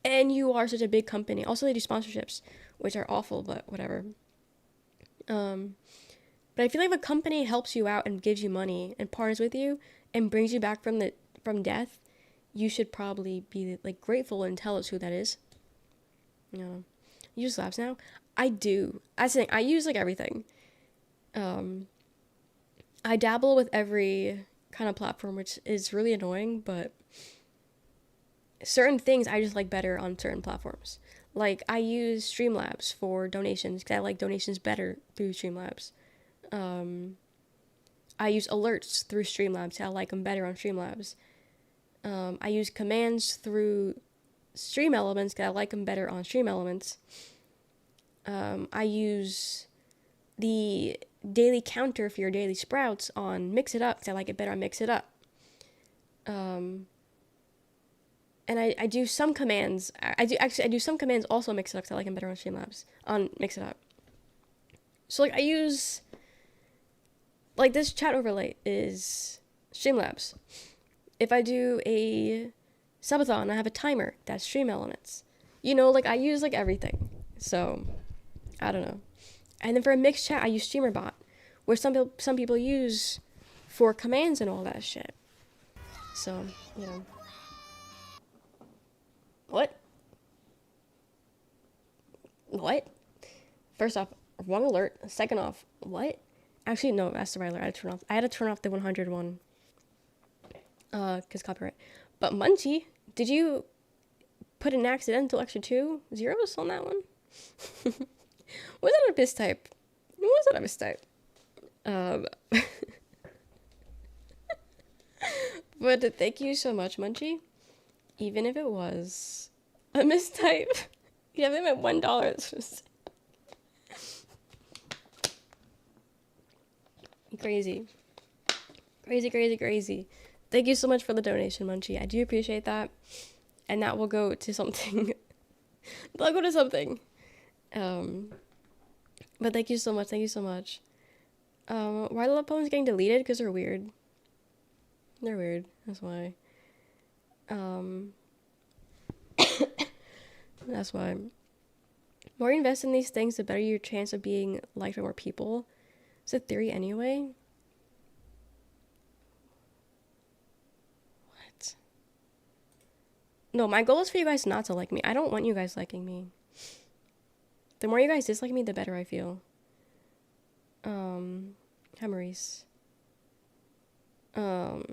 And you are such a big company. Also, they do sponsorships, which are awful, but whatever. But I feel like if a company helps you out and gives you money and partners with you and brings you back from death, you should probably be like grateful and tell us who that is. You know, you use labs now. I do. I think I use like everything. I dabble with every kind of platform, which is really annoying, but certain things I just like better on certain platforms. Like, I use Streamlabs for donations because I like donations better through Streamlabs. I use alerts through Streamlabs. I like them better on Streamlabs. I use commands through Stream Elements because I like them better on Stream Elements. I use the daily counter for your daily sprouts on Mix It Up because I like it better on Mix It Up. And I do some commands. I do some commands also on Mix It Up because I like them better on Streamlabs on Mix It Up. So like I use, like, this chat overlay is Streamlabs. If I do a subathon, I have a timer. That's Stream Elements. You know, like I use like everything. So I don't know. And then for a mixed chat, I use StreamerBot, where some people use for commands and all that shit. So, you know. What? What? First off, wrong alert. Second off, what? Actually, no, that's the right alert. I had to turn off the 100 one. Cause copyright. But Munchie, did you put an accidental extra 2 zeros on that one? Was that a mistype? Was that a mistype? Um, but thank you so much, Munchie. Even if it was a mistype. You have them at $1. It's just crazy. Crazy. Thank you so much for the donation, Munchie. I do appreciate that. And that will go to something. That'll go to something. But thank you so much. Why are the love poems getting deleted? Because they're weird. They're weird. That's why. That's why. The more you invest in these things, the better your chance of being liked by more people. It's a theory anyway. What? No, my goal is for you guys not to like me. I don't want you guys liking me. The more you guys dislike me, the better I feel. Hi, Maurice. But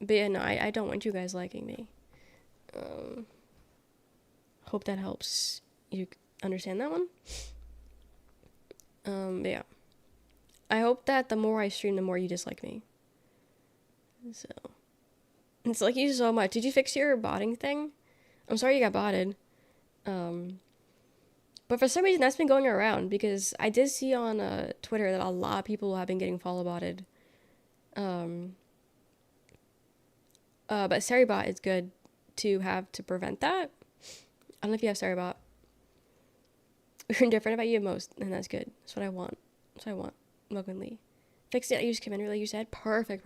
yeah, no, I don't want you guys liking me. Hope that helps you understand that one. But yeah. I hope that the more I stream, the more you dislike me. So. It's like you so much. Did you fix your botting thing? I'm sorry you got botted. But for some reason, that's been going around because I did see on Twitter that a lot of people have been getting follow botted. But Seribot is good to have to prevent that. I don't know if you have Seribot. We're indifferent about you most, and that's good. That's what I want. Logan Lee. Fix it. I use Commander like you said. Perfect.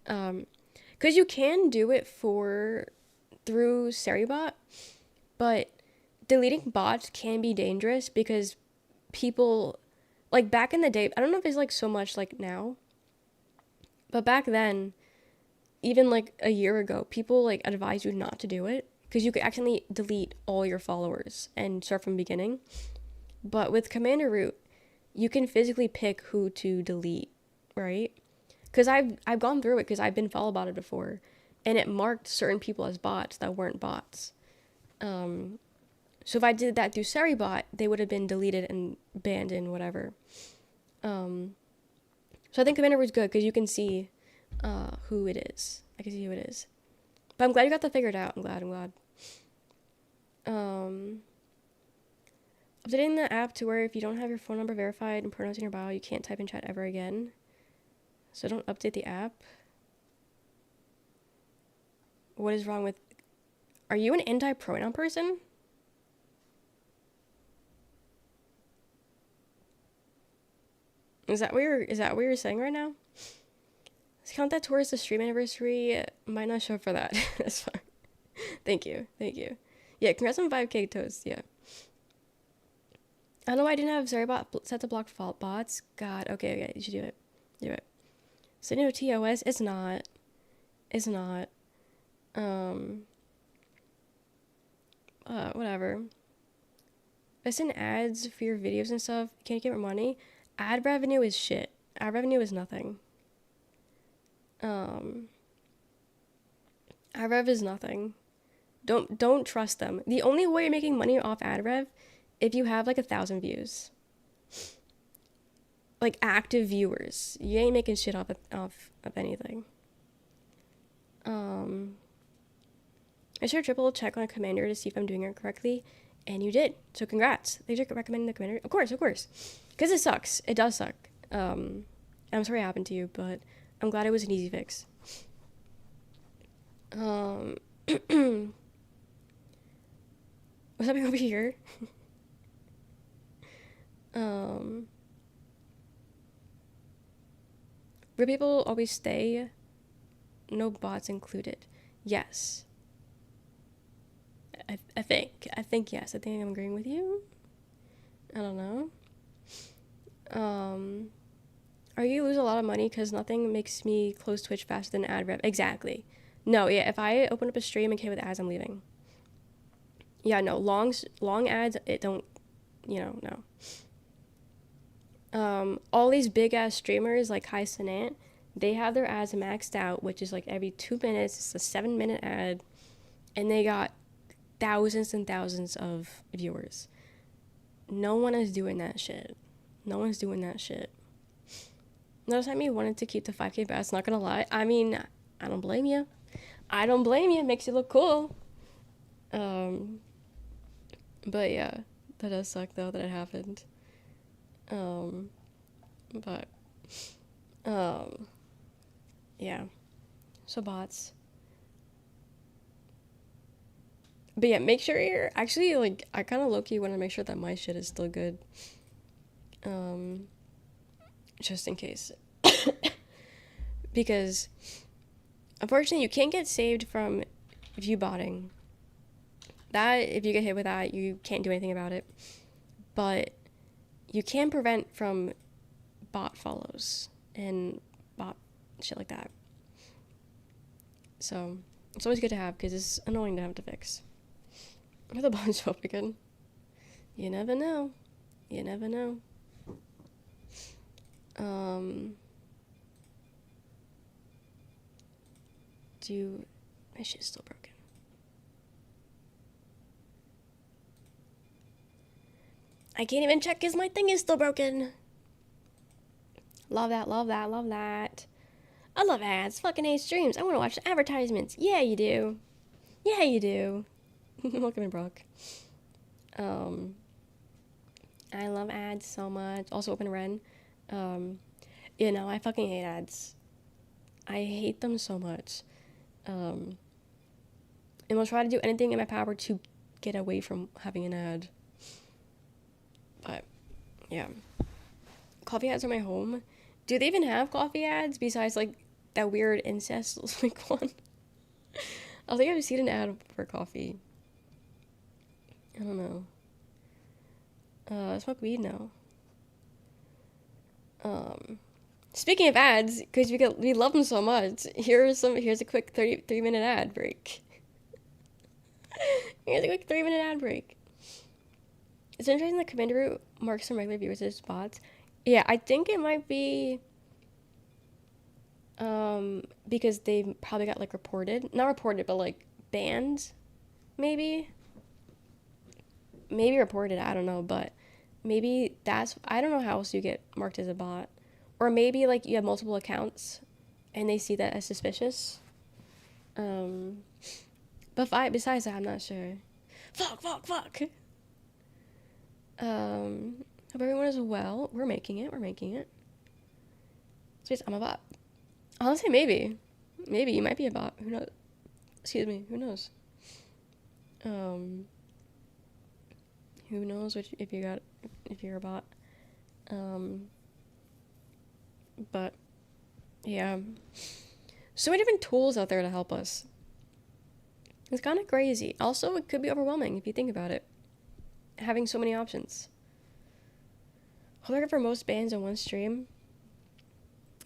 Because you can do it through Seribot, but deleting bots can be dangerous because people, like back in the day, I don't know if it's like so much like now, but back then, even like a year ago, people like advised you not to do it because you could accidentally delete all your followers and start from the beginning. But with Commander Root, you can physically pick who to delete, right? Because I've gone through it because I've been follow botted before, and it marked certain people as bots that weren't bots. So if I did that through Seribot, they would have been deleted and banned and whatever. So I think Commander was good because you can see who it is. I can see who it is. But I'm glad you got that figured out. I'm glad. Updating the app to where if you don't have your phone number verified and pronouns in your bio, you can't type in chat ever again. So don't update the app. What is wrong with... Are you an anti-pronoun person? Is that what you're saying right now? Let's count that towards the stream anniversary. Might not show up for that. That's fine. Thank you. Yeah, congrats on 5K toast. Yeah. I don't know why I didn't have Zarybot set to block fault bots. God. Okay. You should do it. So no TOS. It's not. Whatever. I send ads for your videos and stuff. Can't get more money. Ad revenue is shit. Ad revenue is nothing. Ad rev is nothing. Don't trust them. The only way you're making money off ad rev if you have like 1,000 views. Like active viewers. You ain't making shit off of anything. I should triple check on a commander to see if I'm doing it correctly. And you did. So congrats. Thanks for recommending the commander. Of course. Because it sucks. It does suck. I'm sorry it happened to you, but I'm glad it was an easy fix. What's happening over here? Where people always stay, no bots included. Yes. I think yes. I think I'm agreeing with you. I don't know. Are you lose a lot of money because nothing makes me close Twitch faster than ad rev? Exactly. No, yeah. If I open up a stream and okay with ads, I'm leaving. Yeah, no. Long ads, it don't. No. All these big ass streamers like Kai Cenat, they have their ads maxed out, which is like every 2 minutes. It's a 7-minute ad, and they got thousands and thousands of viewers. No one is doing that shit. No one's doing that shit. Notice how me wanted to keep the 5K best, not gonna lie. I mean, I don't blame you. I don't blame you. It makes you look cool. But yeah, that does suck though that it happened. But yeah. So bots. But yeah, make sure you're actually like I kind of low key want to make sure that my shit is still good. Just in case. Because unfortunately you can't get saved from view botting. That if you get hit with that, you can't do anything about it. But you can prevent from bot follows and bot shit like that. So it's always good to have because it's annoying to have to fix. Are the bots up again? You never know. You never know. My shit's still broken. I can't even check because my thing is still broken. Love that, love that, love that. I love ads. Fucking hate streams. I want to watch the advertisements. Yeah, you do. Yeah, you do. Welcome in, Brock. I love ads so much. Also, Open Ren. I fucking hate ads. I hate them so much. And will try to do anything in my power to get away from having an ad. But, yeah. Coffee ads are my home. Do they even have coffee ads besides, like, that weird incest like one? I think I've seen an ad for coffee. I don't know. I smoke weed now. Speaking of ads, because we love them so much, here's a quick 3-minute ad break. Here's a quick 3-minute ad break. It's interesting the commander route marks some regular viewers as bots. Yeah, I think it might be because they probably got like not reported, but like banned, maybe reported, I don't know, but maybe I don't know how else you get marked as a bot. Or maybe like you have multiple accounts and they see that as suspicious. But besides that, I'm not sure. Fuck. Hope everyone is well. We're making it. So I'm a bot. Honestly, maybe you might be a bot. Who knows? Excuse me. Who knows? Who knows if you're a bot. But yeah, so many different tools out there to help us. It's kind of crazy. Also, it could be overwhelming if you think about it, having so many options. Hope I get for most bands on one stream.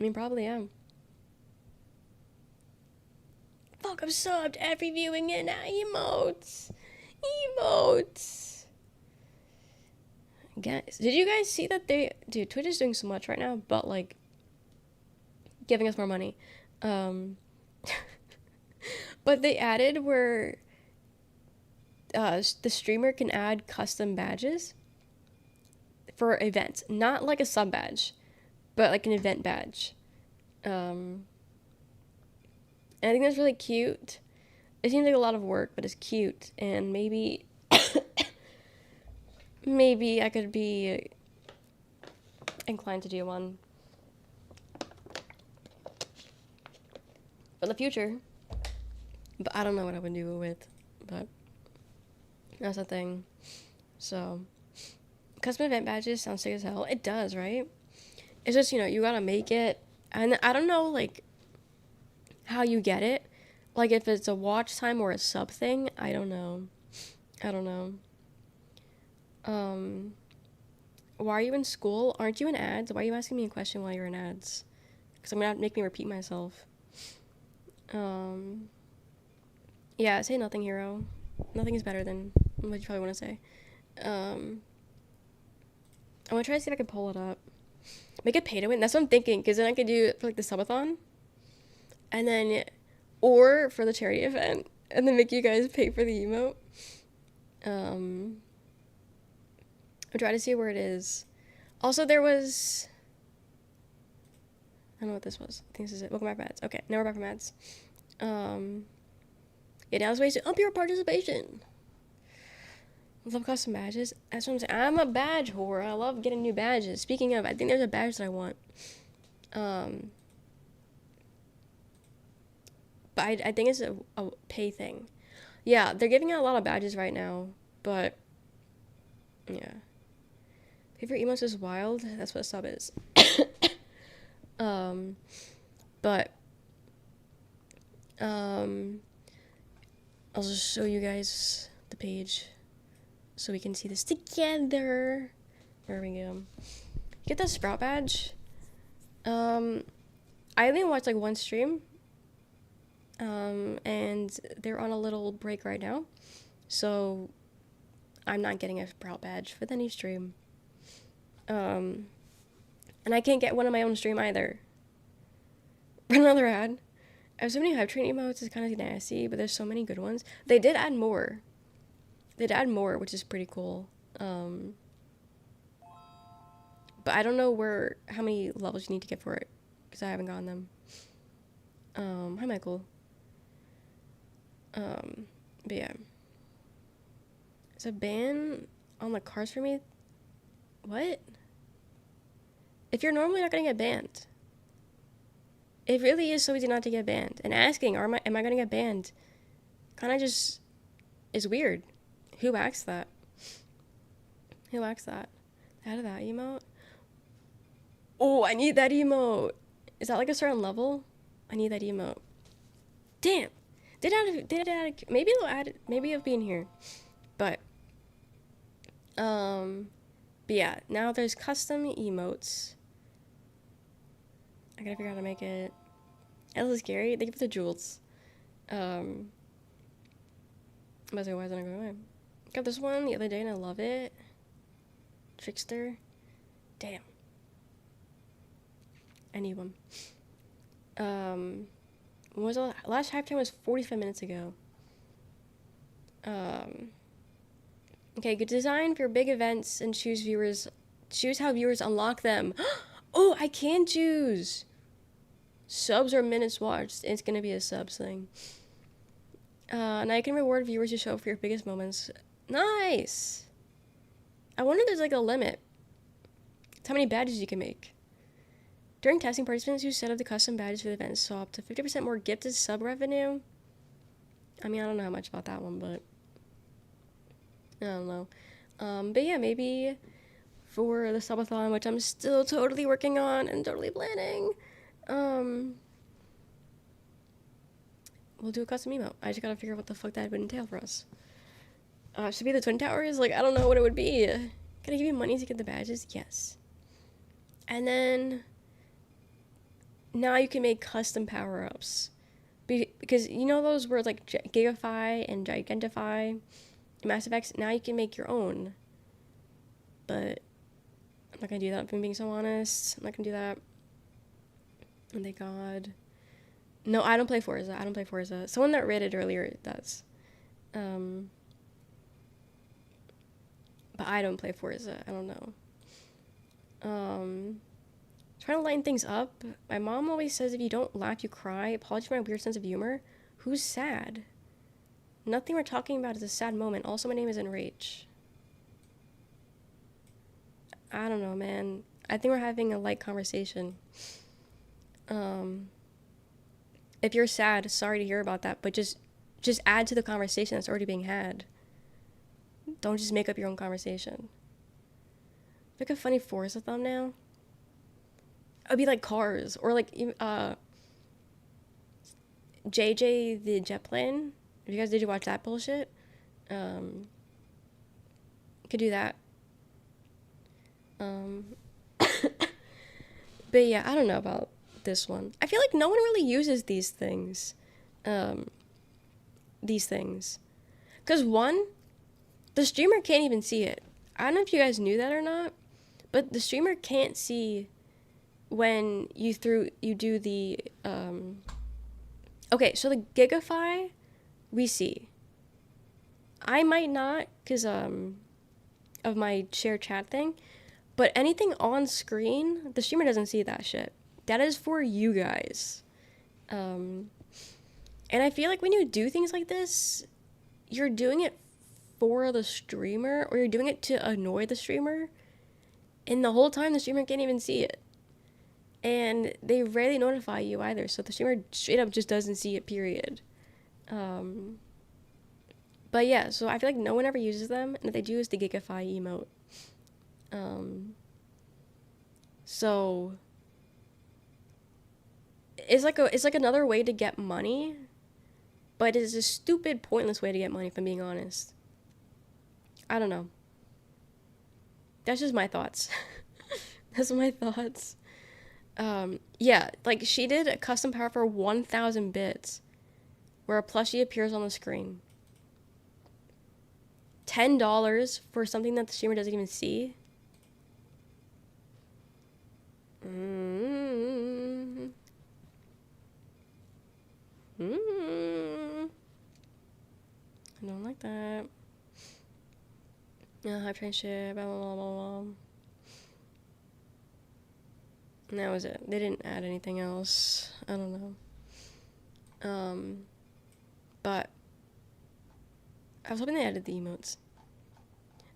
I mean, probably am. Fuck, I'm subbed every viewing and emotes. Guys, did you guys see that Twitch is doing so much right now, but like giving us more money. But they added where the streamer can add custom badges for events, not like a sub badge, but like an event badge. And I think that's really cute. It seems like a lot of work, but it's cute, and maybe I could be inclined to do one. For the future. But I don't know what I would do it with. But that's the thing. So custom event badges sounds sick as hell. It does, right? It's just, you gotta make it. And I don't know, like, how you get it. Like, if it's a watch time or a sub thing, I don't know. I don't know. Um, why are you in school? Aren't you in ads? Why are you asking me a question while you're in ads? Because I'm gonna make me repeat myself. Um, yeah, say nothing, hero. Nothing is better than what you probably want to say. Um, I'm gonna try to see if I can pull it up. Make it pay to win. That's what I'm thinking. Because then I could do it for like the subathon, and then, or for the charity event, and then make you guys pay for the emote. I'll try to see where it is. Also, there was. I don't know what this was. I think this is it. Welcome back from ads. Okay, now we're back from ads. Yeah, now there's ways to up your participation. Love custom badges. That's what I'm saying. I'm a badge whore. I love getting new badges. Speaking of, I think there's a badge that I want. But I think it's a pay thing. Yeah, they're giving out a lot of badges right now, but yeah. Favorite emotes is wild. That's what a sub is. But I'll just show you guys the page so we can see this together. There we go. Get the Sprout badge. I only watched like one stream. And they're on a little break right now. So I'm not getting a Sprout badge for any stream. And I can't get one on my own stream either. Run another ad. I have so many hype train emotes, it's kind of nasty, but there's so many good ones. They did add more. Which is pretty cool. But I don't know how many levels you need to get for it, because I haven't gotten them. Hi Michael. But yeah. Is a ban on the cards for me? What? If you're normally not gonna get banned. It really is so easy not to get banned. And asking, am I gonna get banned? Kind of just is weird. Who asked that? Who asked that? Out of that emote? Oh, I need that emote. Is that like a certain level? I need that emote. Damn. Maybe it'll be in here. But yeah, now there's custom emotes. I gotta figure out how to make it. That is scary. Thank you for the jewels. I'm about to say, why isn't it going away? Got this one the other day and I love it. Trickster. Damn. I need one. When was the last hype time was 45 minutes ago. Okay, good design for big events and choose how viewers unlock them. Oh, I can choose subs or minutes watched. It's gonna be a subs thing. And I can reward viewers who show up for your biggest moments. Nice. I wonder if there's like a limit. It's how many badges you can make. During testing, participants who set up the custom badges for the event saw up to 50% more gifted sub revenue. I mean, I don't know how much about that one, but I don't know. But yeah, maybe for the subathon, which I'm still totally working on and totally planning, we'll do a custom emote. I just gotta figure out what the fuck that would entail for us. Should be the Twin Towers? Like, I don't know what it would be. Can I give you money to get the badges? Yes. And then now you can make custom power-ups. Because you know those words like Gigify and Gigantify in Mass Effect? Now you can make your own. But I'm not gonna do that if I'm being so honest. I'm not gonna do that. And thank God. No, I don't play Forza. Someone that read it earlier does. But I don't play Forza. I don't know. Trying to lighten things up. My mom always says if you don't laugh, you cry. Apologies for my weird sense of humor. Who's sad? Nothing we're talking about is a sad moment. Also, my name isn't Rach. I don't know, man. I think we're having a light conversation. If you're sad, sorry to hear about that, but just add to the conversation that's already being had. Don't just make up your own conversation. Like a funny Forza thumbnail. It would be like Cars or like JJ the jet plane. Did you watch that bullshit? Could do that. Um, but yeah, I don't know about this one. I feel like no one really uses these things. Um, these things. Because one, the streamer can't even see it. I don't know if you guys knew that or not, but the streamer can't see when you do the okay, so the Gigafy we see. I might not because of my share chat thing, but anything on screen, the streamer doesn't see that shit. That is for you guys. And I feel like when you do things like this, you're doing it for the streamer, or you're doing it to annoy the streamer, and the whole time the streamer can't even see it. And they rarely notify you either, so the streamer straight up just doesn't see it, period. But yeah, so I feel like no one ever uses them, and if they do, it's the Gigafy emote. So it's like another way to get money, but it is a stupid, pointless way to get money, if I'm being honest. I don't know. That's just my thoughts. That's my thoughts. Yeah, like she did a custom power for 1,000 bits, where a plushie appears on the screen. $10 for something that the streamer doesn't even see. I don't like that. Hype train shit, blah, blah, blah, blah, blah. And that was it. They didn't add anything else. I don't know. But I was hoping they added the emotes.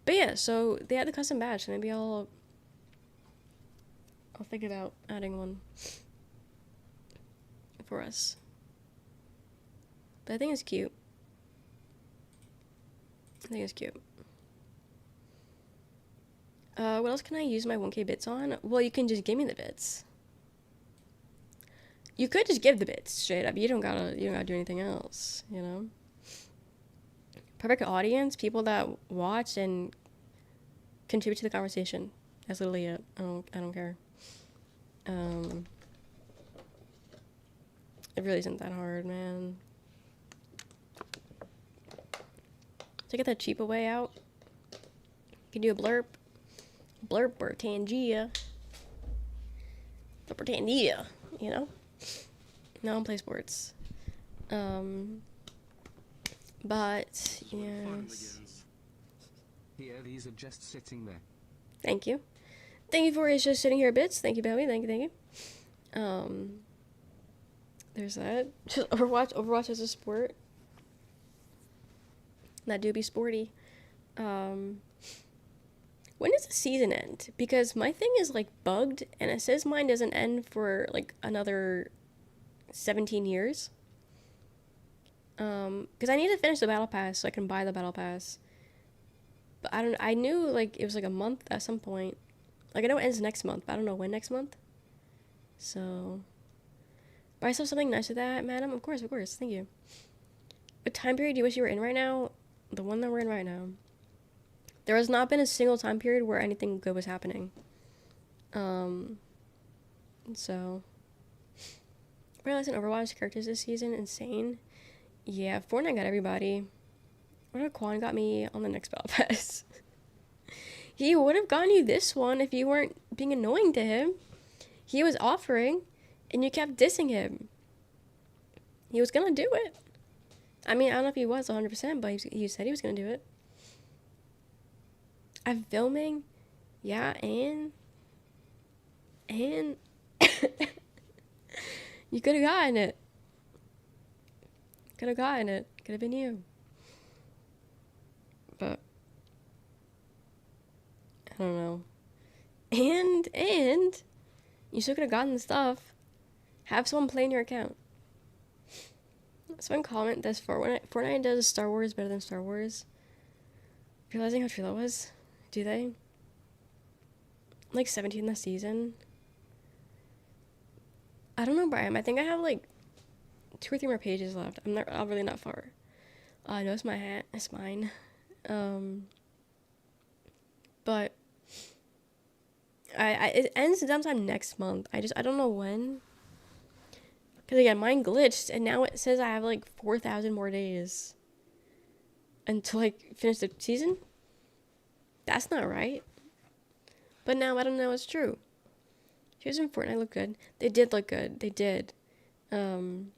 But yeah, so they had the custom badge, so maybe I'll think about adding one for us. But I think it's cute. What else can I use my 1K bits on? Well, you can just give me the bits. You could just give the bits straight up. You don't gotta do anything else, you know? Perfect audience, people that watch and contribute to the conversation. That's literally it. I don't care. It really isn't that hard, man. To get that cheaper way out, you can do a blurb or Tangia. Blurb or Tangia, you know? No, I don't play sports. But, yes. Here, these are just sitting there. Thank you. Thank you for just sitting here, bits. Thank you, Belly. Thank you. There's that. Just Overwatch as a sport. That do be sporty. When does the season end? Because my thing is like bugged, and it says mine doesn't end for like another 17 years. Because I need to finish the battle pass so I can buy the battle pass. But I knew like it was like a month at some point. Like I know it ends next month, but I don't know when next month. So, buy yourself something nice with that, madam. Of course, thank you. What time period do you wish you were in right now? The one that we're in right now. There has not been a single time period where anything good was happening. So, realizing Overwatch characters this season, insane. Yeah, Fortnite got everybody. What if Quan got me on the next battle pass? He would have gotten you this one if you weren't being annoying to him. He was offering, and you kept dissing him. He was gonna do it. I mean, I don't know if he was 100%, but he said he was gonna do it. I'm filming, yeah, and you could have gotten it. Could have been you. But I don't know. And you still could have gotten the stuff. Have someone play in your account. Someone comment this Fortnite does Star Wars better than Star Wars. Realizing how true that was. Do they? Like 17 this season. I don't know, Brian. I think I have like 2 or 3 more pages left. I'm really not far. I know it's my hat. It's mine. But it ends sometime next month. I don't know when. Because again, mine glitched, and now it says I have like 4,000 more days until I finish the season. That's not right. But now I don't know it's true. Here's in Fortnite look good. They did look good. They did. But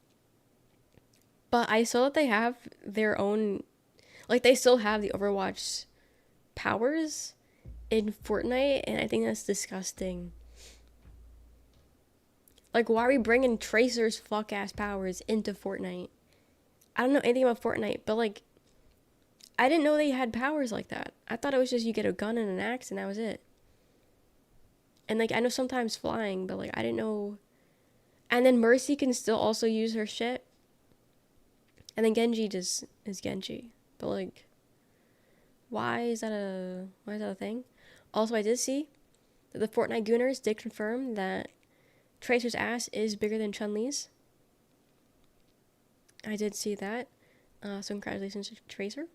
I saw that they have their own, like they still have the Overwatch powers in Fortnite, and I think that's disgusting. Like, why are we bringing Tracer's fuck ass powers into Fortnite? I don't know anything about Fortnite, but like, I didn't know they had powers like that. I thought it was just you get a gun and an axe and that was it. And like, I know sometimes flying, but like, I didn't know. And then Mercy can still also use her shit. And then Genji just is Genji. But like, why is that a thing? Also, I did see that the Fortnite Gooners did confirm that Tracer's ass is bigger than Chun-Li's. I did see that. So congratulations to Tracer,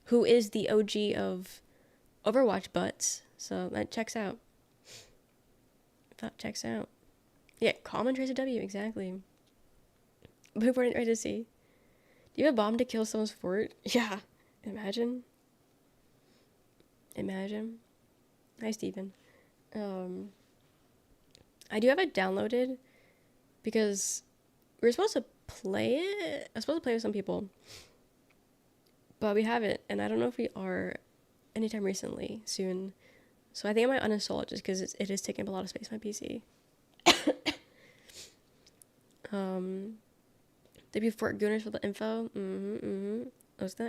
who is the OG of Overwatch butts. So that checks out. That checks out. Yeah, common Tracer W, exactly. But important right to see. Do you have a bomb to kill someone's fort? Yeah. Imagine. Hi, Steven. I do have it downloaded because we were supposed to play it. I was supposed to play with some people. But we haven't, and I don't know if we are anytime recently, soon. So I think I might uninstall it just because it is taking up a lot of space on my PC. Debut Fort Gooners for the info.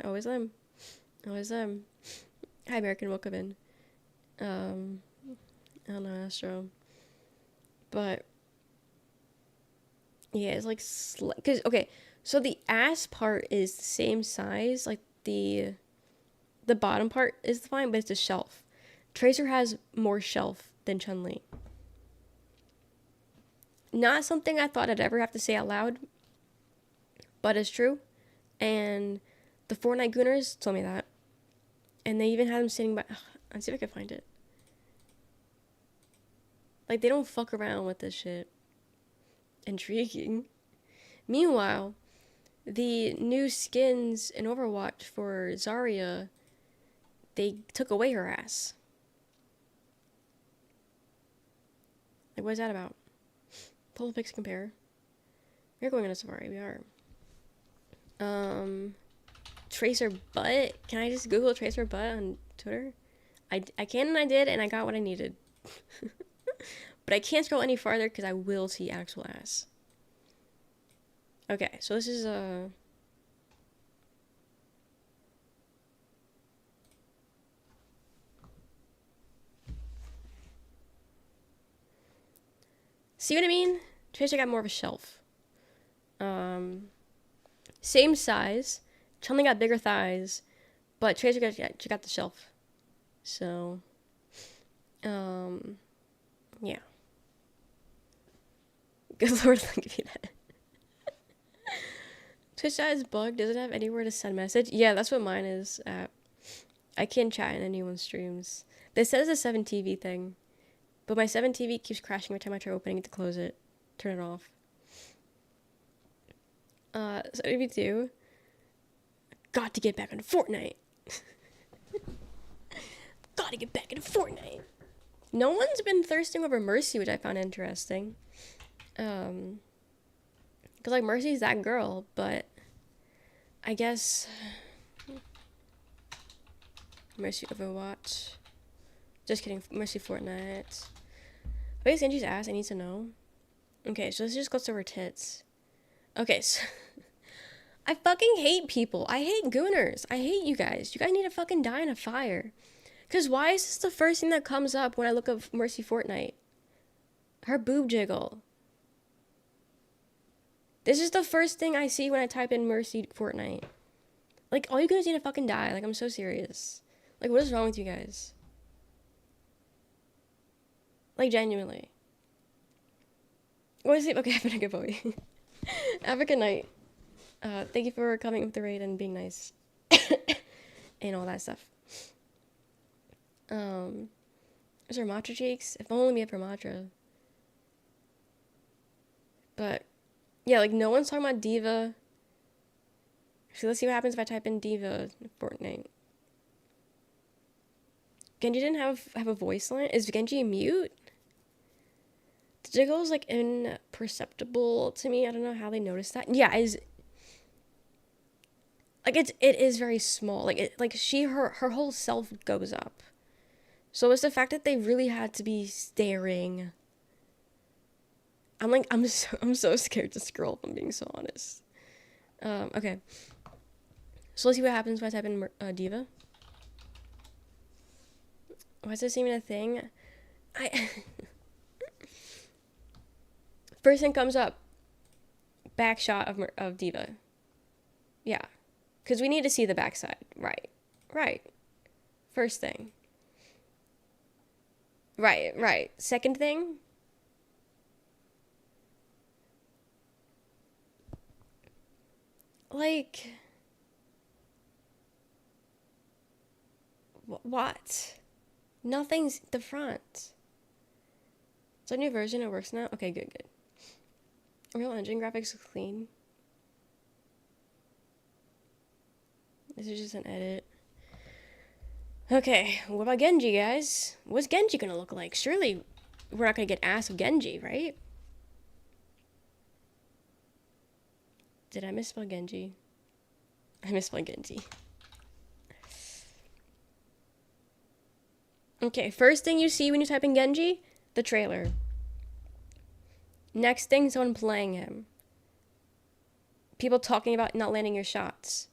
Always them. Hi, American, welcome in. I don't know, Astro. But, yeah, it's like, because, okay, so the ass part is the same size, like the bottom part is fine, but it's a shelf. Tracer has more shelf than Chun-Li. Not something I thought I'd ever have to say out loud, but it's true. And the Fortnite Gooners told me that. And they even had them sitting by... Let's see if I can find it. Like, they don't fuck around with this shit. Intriguing. Meanwhile, the new skins in Overwatch for Zarya, they took away her ass. Like, what is that about? Pull the pics, compare. We're going on a safari, we are. Tracer butt? Can I just Google Tracer butt on Twitter? I can and I did, and I got what I needed. But I can't scroll any farther because I will see actual ass. Okay, so this is see what I mean? Tracer got more of a shelf. Same size. Chun-Li got bigger thighs, but Tracer got the shelf. So, yeah. Good lord, give me that. Twitch chat is bugged. Does it have anywhere to send message? Yeah, that's what mine is at. I can't chat in anyone's streams. They said it's a 7TV thing, but my 7TV keeps crashing every time I try opening it to close it. Turn it off. So if you do, got to get back into Fortnite. Gotta get back into Fortnite. No one's been thirsting over Mercy, which I found interesting. Because, like, Mercy's that girl, but I guess Mercy Overwatch. Just kidding, Mercy Fortnite. What is Genji's ass? I need to know. Okay, so this just goes to her tits. Okay, so I fucking hate people. I hate gooners. I hate you guys. You guys need to fucking die in a fire. Because why is this the first thing that comes up when I look up Mercy Fortnite? Her boob jiggle. This is the first thing I see when I type in Mercy Fortnite. Like, all you guys need to fucking die. Like, I'm so serious. Like, what is wrong with you guys? Like, genuinely. What is it? Okay, have a good boy. Have a good night. Thank you for coming with the raid and being nice. And all that stuff. Is there matcha cheeks? If only we had for matcha. But yeah, like no one's talking about Diva. So let's see what happens if I type in Diva Fortnite. Genji didn't have a voice line. Is Genji mute? The jiggle is like imperceptible to me. I don't know how they noticed that. Yeah, is like it is very small. Like her whole self goes up. So it's the fact that they really had to be staring. I'm so scared to scroll if I'm being so honest. Okay. So let's see what happens when I type in Diva. Why is this even a thing? First thing comes up. Back shot of Diva. Yeah. Because we need to see the backside. Right. First thing. Right. Second thing. Like. What? Nothing's the front. It's a new version. It works now. Okay, good. Real Engine graphics look clean. This is just an edit. Okay, what about Genji, guys? What's Genji gonna look like? Surely we're not gonna get ass of Genji, right? Did I misspell Genji? I misspelled Genji. Okay, first thing you see when you type in Genji, the trailer. Next thing, someone playing him. People talking about not landing your shots.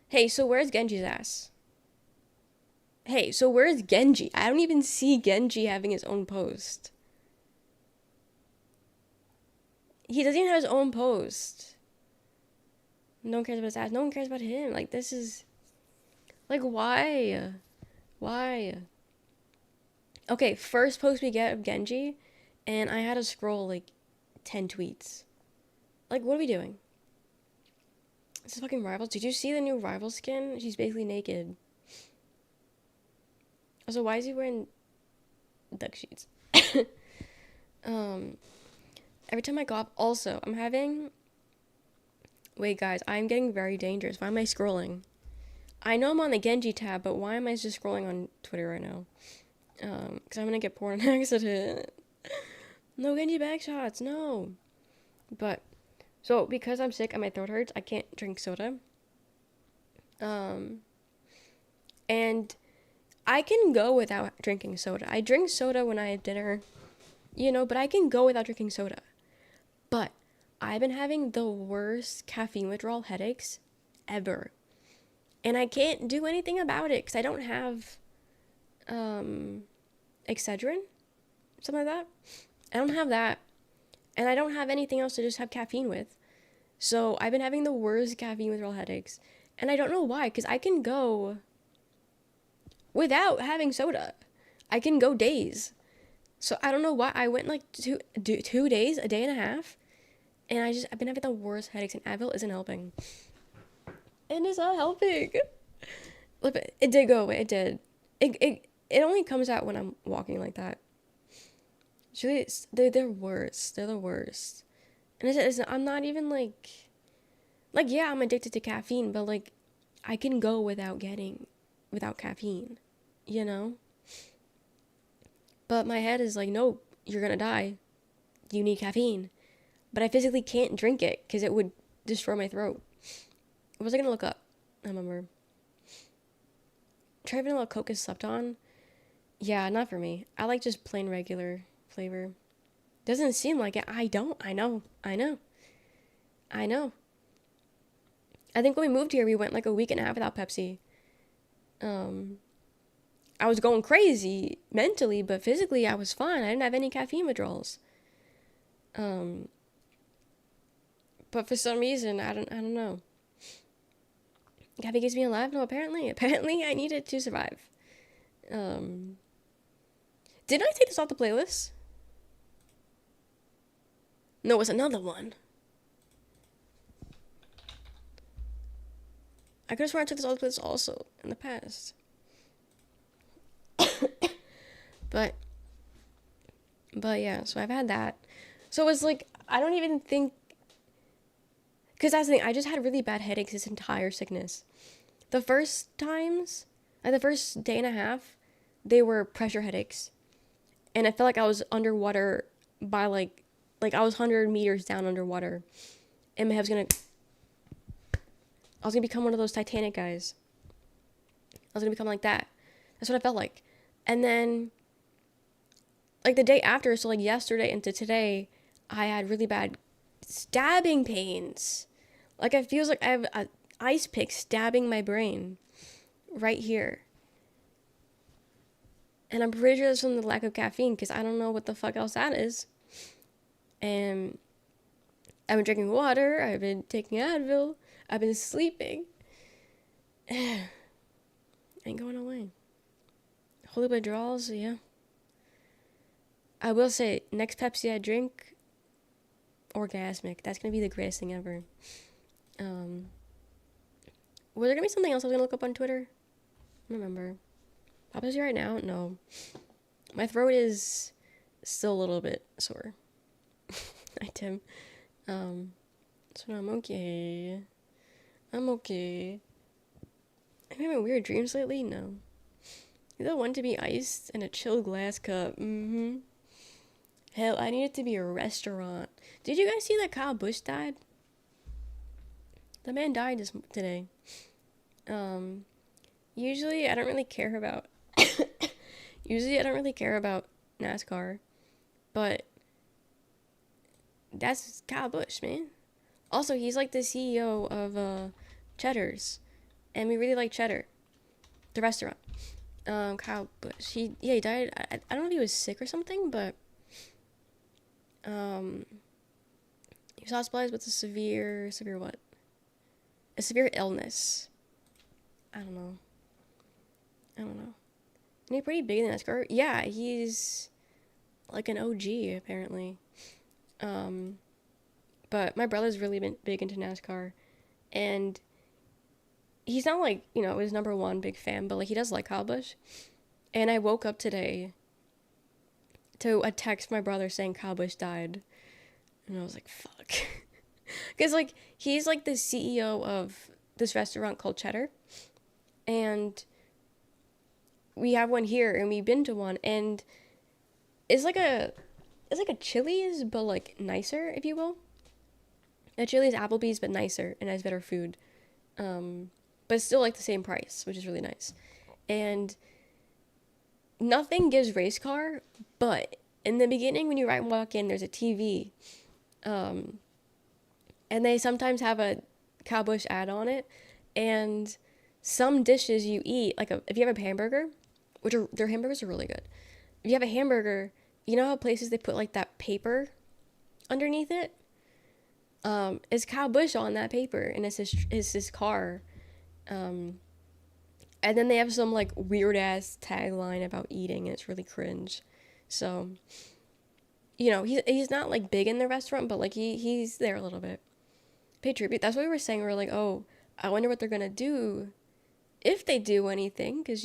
Hey, so where's Genji's ass? Hey, so where's Genji? I don't even see Genji having his own post. He doesn't even have his own post. No one cares about his ass. No one cares about him. Like, this is... Like, why? Why? Okay, first post we get of Genji, and I had to scroll, like, 10 tweets. Like, what are we doing? This is fucking Rivals. Did you see the new Rival skin? She's basically naked. Also, why is he wearing duck sheets? Every time I go up, also, I'm having... Wait, guys, I'm getting very dangerous. Why am I scrolling? I know I'm on the Genji tab, but why am I just scrolling on Twitter right now? Because I'm gonna get porn on accident. No Genji backshots, no. But, so, because I'm sick and my throat hurts, I can't drink soda. And I can go without drinking soda. I drink soda when I have dinner, but I can go without drinking soda. But I've been having the worst caffeine withdrawal headaches ever. And I can't do anything about it because I don't have Excedrin, something like that. I don't have that. And I don't have anything else to just have caffeine with. So I've been having the worst caffeine withdrawal headaches. And I don't know why, because I can go without having soda. I can go days. So I don't know why. I went like 2 days, a day and a half. And I've been having the worst headaches, and Advil isn't helping. And it's not helping. Look, it did go away. It did. It only comes out when I'm walking like that. Actually, they're worse. They're the worst. And I'm not even like, yeah, I'm addicted to caffeine, but like, I can go without caffeine, But my head is like, no, you're gonna die. You need caffeine. But I physically can't drink it because it would destroy my throat. What was I gonna look up? I remember. Try vanilla Coke is slept on. Yeah, not for me. I like just plain regular flavor. Doesn't seem like it. I don't. I know. I think when we moved here, we went like a week and a half without Pepsi. I was going crazy mentally, but physically I was fine. I didn't have any caffeine withdrawals. But for some reason, I don't know. Caffeine keeps me alive? No, apparently I need it to survive. Didn't I take this off the playlist? No, it's another one. I could have sworn I took this off the playlist also in the past. But yeah, so I've had that. So it's like I don't even think, because that's the thing. I just had really bad headaches this entire sickness. The first times, like the first day and a half, they were pressure headaches, and I felt like I was underwater by like I was 100 meters down underwater, and my head was gonna. I was gonna become one of those Titanic guys. I was gonna become like that. That's what I felt like. And then, like the day after, so like yesterday into today, I had really bad stabbing pains. Like it feels like I have an ice pick stabbing my brain right here. And I'm pretty sure that's from the lack of caffeine because I don't know what the fuck else that is. And I've been drinking water, I've been taking Advil, I've been sleeping. Ain't going away. Holy withdrawals, yeah. I will say, next Pepsi I drink, orgasmic. That's gonna be the greatest thing ever. Um, was there gonna be something else I was gonna look up on Twitter? I don't remember. Papa's here right now? No. My throat is still a little bit sore. Hi, Tim. So I'm okay. I'm okay. I'm having weird dreams lately? No. You don't want to be iced in a chilled glass cup. Mm-hmm. Hell, I need it to be a restaurant. Did you guys see that Kyle Busch died? The man died today. Um, usually I don't really care about. Usually I don't really care about NASCAR, but that's Kyle Busch, man. Also, he's like the CEO of Cheddar's, and we really like Cheddar, the restaurant. Kyle Busch. He died. I don't know if he was sick or something, but um, he was hospitalized with a severe what? A severe illness. I don't know. I don't know. And he's pretty big in NASCAR. Yeah, he's like an OG apparently. Um, but my brother's really been big into NASCAR, and he's not like his number one big fan, but like he does like Kyle Busch. And I woke up today to a text from my brother saying Kyle Busch died, and I was like, fuck, because like he's like the CEO of this restaurant called Cheddar, and we have one here, and we've been to one, and it's like a Chili's but like nicer, if you will. A Chili's Applebee's but nicer and has better food, but still like the same price, which is really nice. And nothing gives race car, but in the beginning when you walk in, there's a TV, um, and they sometimes have a Kyle Busch ad on it, and some dishes you eat, like if you have a hamburger, their hamburgers are really good. If you have a hamburger, you know how places they put like that paper underneath it? It's Kyle Busch on that paper, and it's his car. Um, and then they have some like weird ass tagline about eating, and it's really cringe. So, he's not like big in the restaurant, but like he's there a little bit. Pay tribute. That's what we were saying. We were like, oh, I wonder what they're gonna do if they do anything, because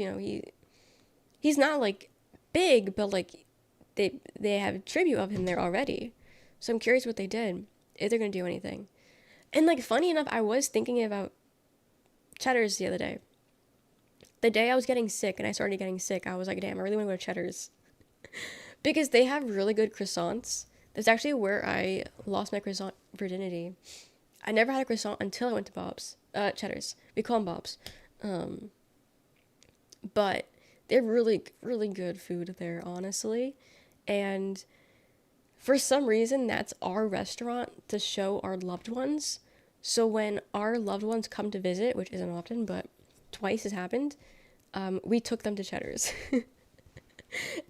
he's not like big, but like they have a tribute of him there already. So I'm curious what they did, if they're gonna do anything. And like funny enough, I was thinking about Cheddar's the other day. The day I was getting sick and I started getting sick, I was like, damn, I really want to go to Cheddar's. Because they have really good croissants. That's actually where I lost my croissant virginity. I never had a croissant until I went to Cheddar's. We call them Bob's. But they're really, really good food there, honestly. And for some reason, that's our restaurant to show our loved ones. So when our loved ones come to visit, which isn't often, but twice has happened, we took them to Cheddar's.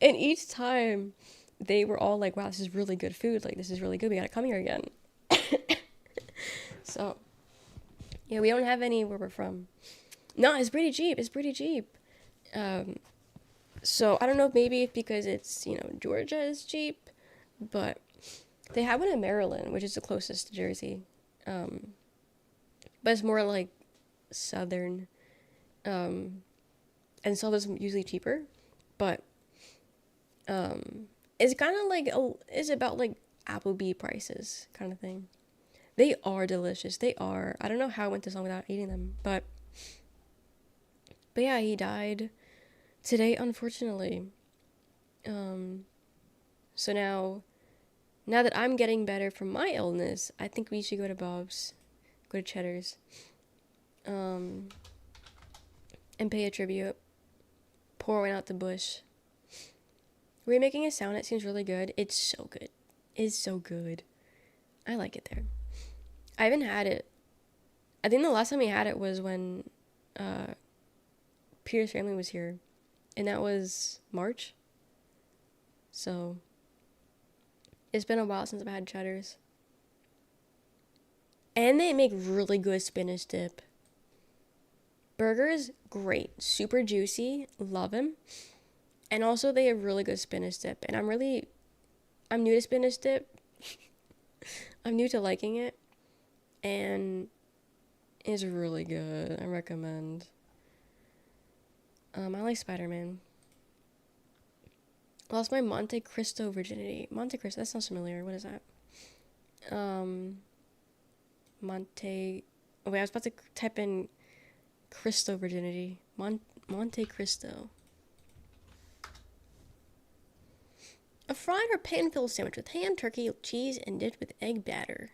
And each time, they were all like, wow, this is really good food. Like, this is really good. We gotta come here again. So, yeah, we don't have any where we're from. No, it's pretty cheap. It's pretty cheap. So I don't know if maybe it's because it's, Georgia is cheap, but they have one in Maryland, which is the closest to Jersey. But it's more like southern. And so it's usually cheaper. But It's kind of like it's about like Applebee prices kind of thing. They are delicious. They are. I don't know how I went this long without eating them, but yeah, he died today, unfortunately. Um, so now that I'm getting better from my illness, I think we should go to Bob's, go to Cheddar's, um, and pay a tribute. Pour one out the bush. We're making a sound. It seems really good. It's so good. It's so good. I like it there. I haven't had it. I think the last time we had it was when uh, Peter's family was here, and that was March. So it's been a while since I've had Cheddar's. And they make really good spinach dip. Burgers, great. Super juicy. Love them. And also they have really good spinach dip. And I'm new to spinach dip. I'm new to liking it. And it's really good. I recommend. I like Spider-Man. Lost my Monte Cristo virginity. Monte Cristo, that sounds familiar. What is that? Monte. Oh wait, I was about to type in Cristo virginity. Monte Cristo. A fried or pan-filled sandwich with ham, turkey, cheese, and dipped with egg batter.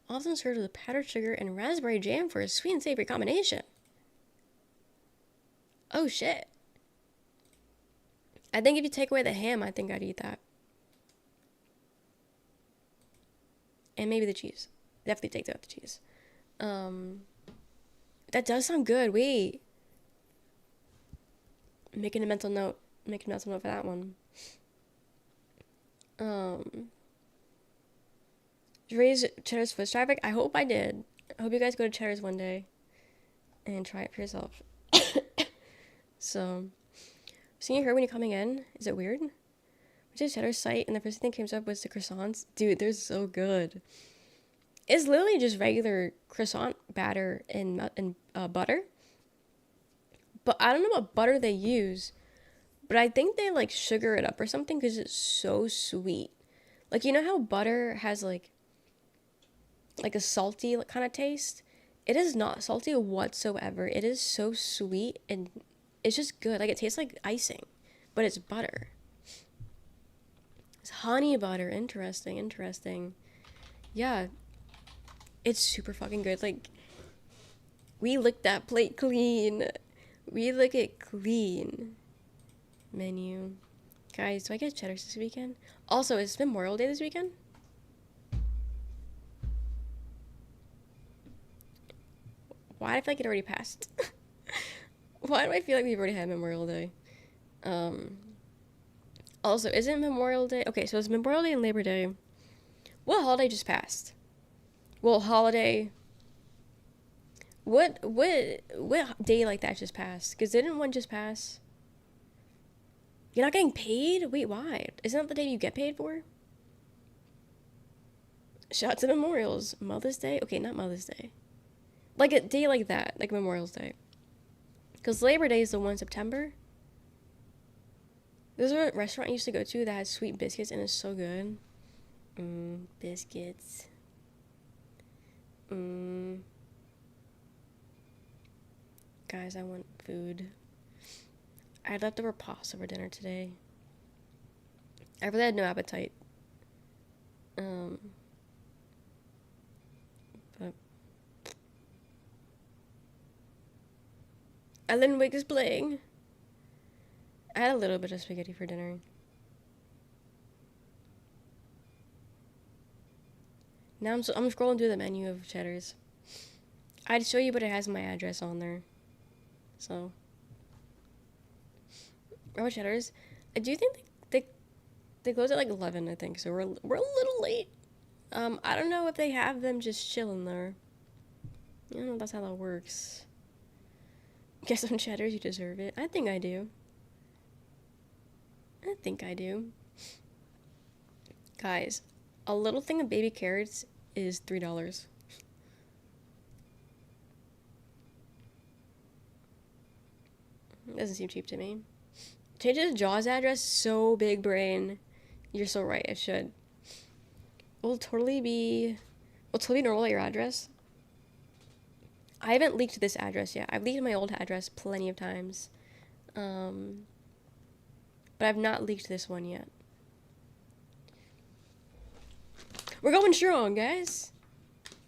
Often served with powdered sugar and raspberry jam for a sweet and savory combination. Oh shit. I think if you take away the ham, I think I'd eat that. And maybe the cheese. Definitely take out the cheese. That does sound good. Wait. Making a mental note. Making a mental note for that one. Raise Cheddar's foot traffic? I hope I did. I hope you guys go to Cheddar's one day and try it for yourself. So, seeing her when you're coming in, is it weird? Went to Cheddar's site and the first thing that came up was the croissants. Dude, they're so good. It's literally just regular croissant batter and butter. But I don't know what butter they use. But I think they like sugar it up or something because it's so sweet. Like, you know how butter has like a salty kind of taste? It is not salty whatsoever. It is so sweet and it's just good. Like, it tastes like icing, but it's butter. It's honey butter. Interesting, interesting. Yeah, it's super fucking good. Like, we lick that plate clean. We lick it clean. Menu. Guys, do I get Cheddar's this weekend? Also, is Memorial Day this weekend? Why do I feel like it already passed? Why do I feel like we've already had Memorial Day? Also, isn't Memorial Day... Okay, so it's Memorial Day and Labor Day. What holiday just passed? Well, holiday... What day like that just passed? Because didn't one just pass? You're not getting paid? Wait, why? Isn't that the day you get paid for? Shout out to Memorials. Mother's Day? Okay, not Mother's Day. Like a day like that, like Memorial's Day. Because Labor Day is the 1 in September. There's a restaurant I used to go to that has sweet biscuits and it's so good. Biscuits. Guys, I want food. I had leftover pasta for dinner today. I really had no appetite. But Ellen Wig is playing. I had a little bit of spaghetti for dinner. Now I'm scrolling through the menu of Cheddar's. I'd show you, but it has my address on there. So, Robert Cheddar's. I do think they close at like 11, I think. So we're a little late. I don't know if they have them just chilling there. I don't know if that's how that works. Guess on Cheddar's you deserve it. I think I do. I think I do. Guys, a little thing of baby carrots is $3. Doesn't seem cheap to me. Change the JAWS address. So big brain. You're so right. It should. Will totally be. Will totally be normal at your address. I haven't leaked this address yet. I've leaked my old address plenty of times. But I've not leaked this one yet. We're going strong, guys.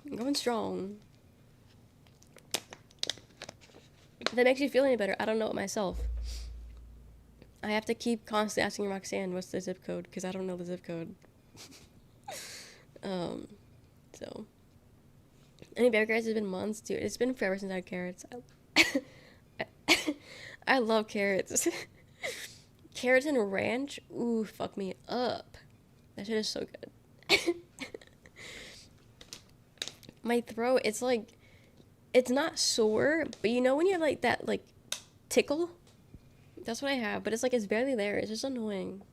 We're going strong. If that makes you feel any better, I don't know it myself. I have to keep constantly asking Roxanne what's the zip code, because I don't know the zip code. So. Any bear carrots? It's been months, dude. It's been forever since I had carrots. I love carrots. Carrots and ranch? Ooh, fuck me up. That shit is so good. My throat, it's like, it's not sore, but you know when you have like that, like, tickle? That's what I have, but it's like, it's barely there. It's just annoying.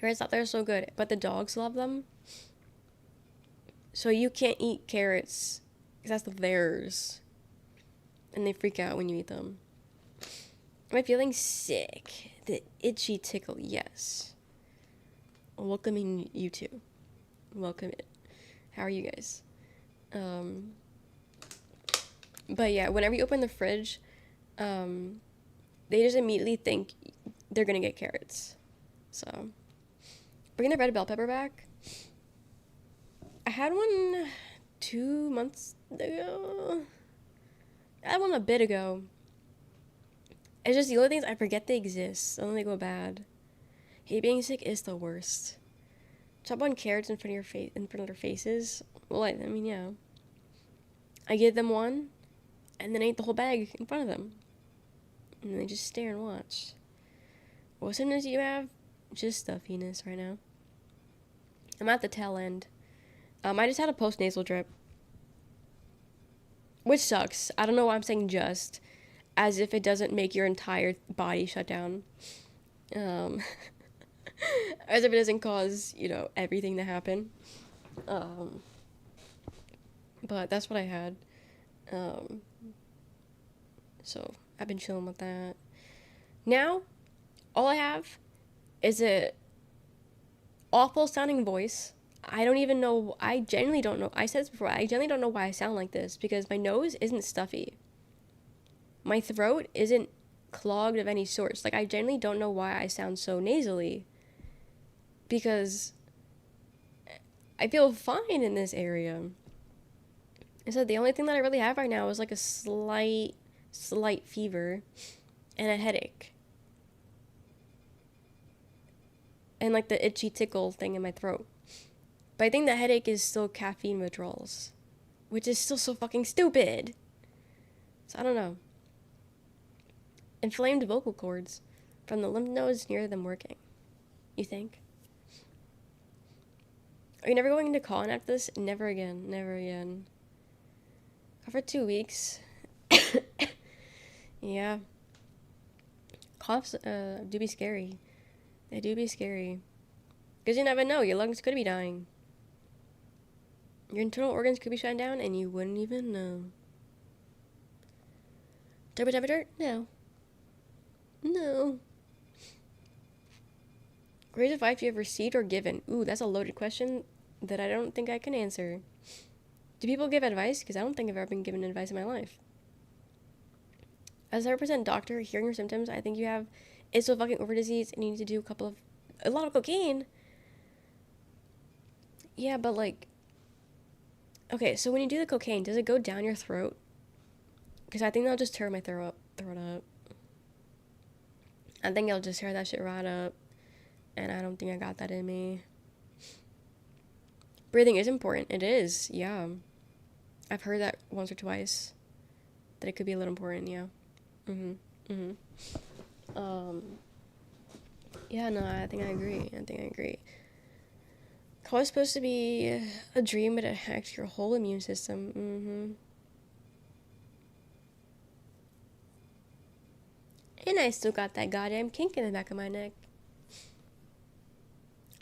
Carrots out there are so good, but the dogs love them. So you can't eat carrots, because that's theirs. And they freak out when you eat them. Am I feeling sick? The itchy tickle, yes. Welcoming you too. Welcome it. How are you guys? But yeah, whenever you open the fridge, they just immediately think they're gonna get carrots. So, bringing the red bell pepper back. I had one 2 months ago. I had one a bit ago. It's just the only things I forget they exist, and then they go bad. Hate being sick is the worst. Chop on carrots in front of your face, in front of their faces. Well, I mean, yeah. I give them one, and then I eat the whole bag in front of them, and they just stare and watch. What symptoms do you have? Just stuffiness right now. I'm at the tail end. I just had a post-nasal drip, which sucks. I don't know why I'm saying just, as if it doesn't make your entire body shut down. As if it doesn't cause, you know, everything to happen. But that's what I had. So I've been chilling with that. Now, all I have is a awful sounding voice. I don't even know, I genuinely don't know. I said this before, I genuinely don't know why I sound like this, because my nose isn't stuffy. My throat isn't clogged of any sorts. Like, I genuinely don't know why I sound so nasally, because I feel fine in this area. And so the only thing that I really have right now is like a slight fever and a headache. And like the itchy tickle thing in my throat. But I think the headache is still caffeine withdrawals, which is still so fucking stupid. So I don't know. Inflamed vocal cords from the lymph nodes near them working. You think? Are you never going into con after this? Never again. Never again. For 2 weeks. Yeah. Coughs do be scary. They do be scary. Because you never know. Your lungs could be dying. Your internal organs could be shut down and you wouldn't even know. Turbo temperature? No. No. Greatest advice you have received or given? Ooh, that's a loaded question that I don't think I can answer. Do people give advice? Because I don't think I've ever been given advice in my life. As a 100% doctor, hearing your symptoms, I think you have it's a fucking over disease and you need to do a lot of cocaine. Yeah, but like, okay, so when you do the cocaine, does it go down your throat? Because I think that'll just tear my throat up. I think I'll just tear that shit right up. And I don't think I got that in me. Breathing is important. It is, yeah. I've heard that once or twice. That it could be a little important, yeah. Yeah, no, I think I agree. College is supposed to be a dream, but it hacks your whole immune system. And I still got that goddamn kink in the back of my neck.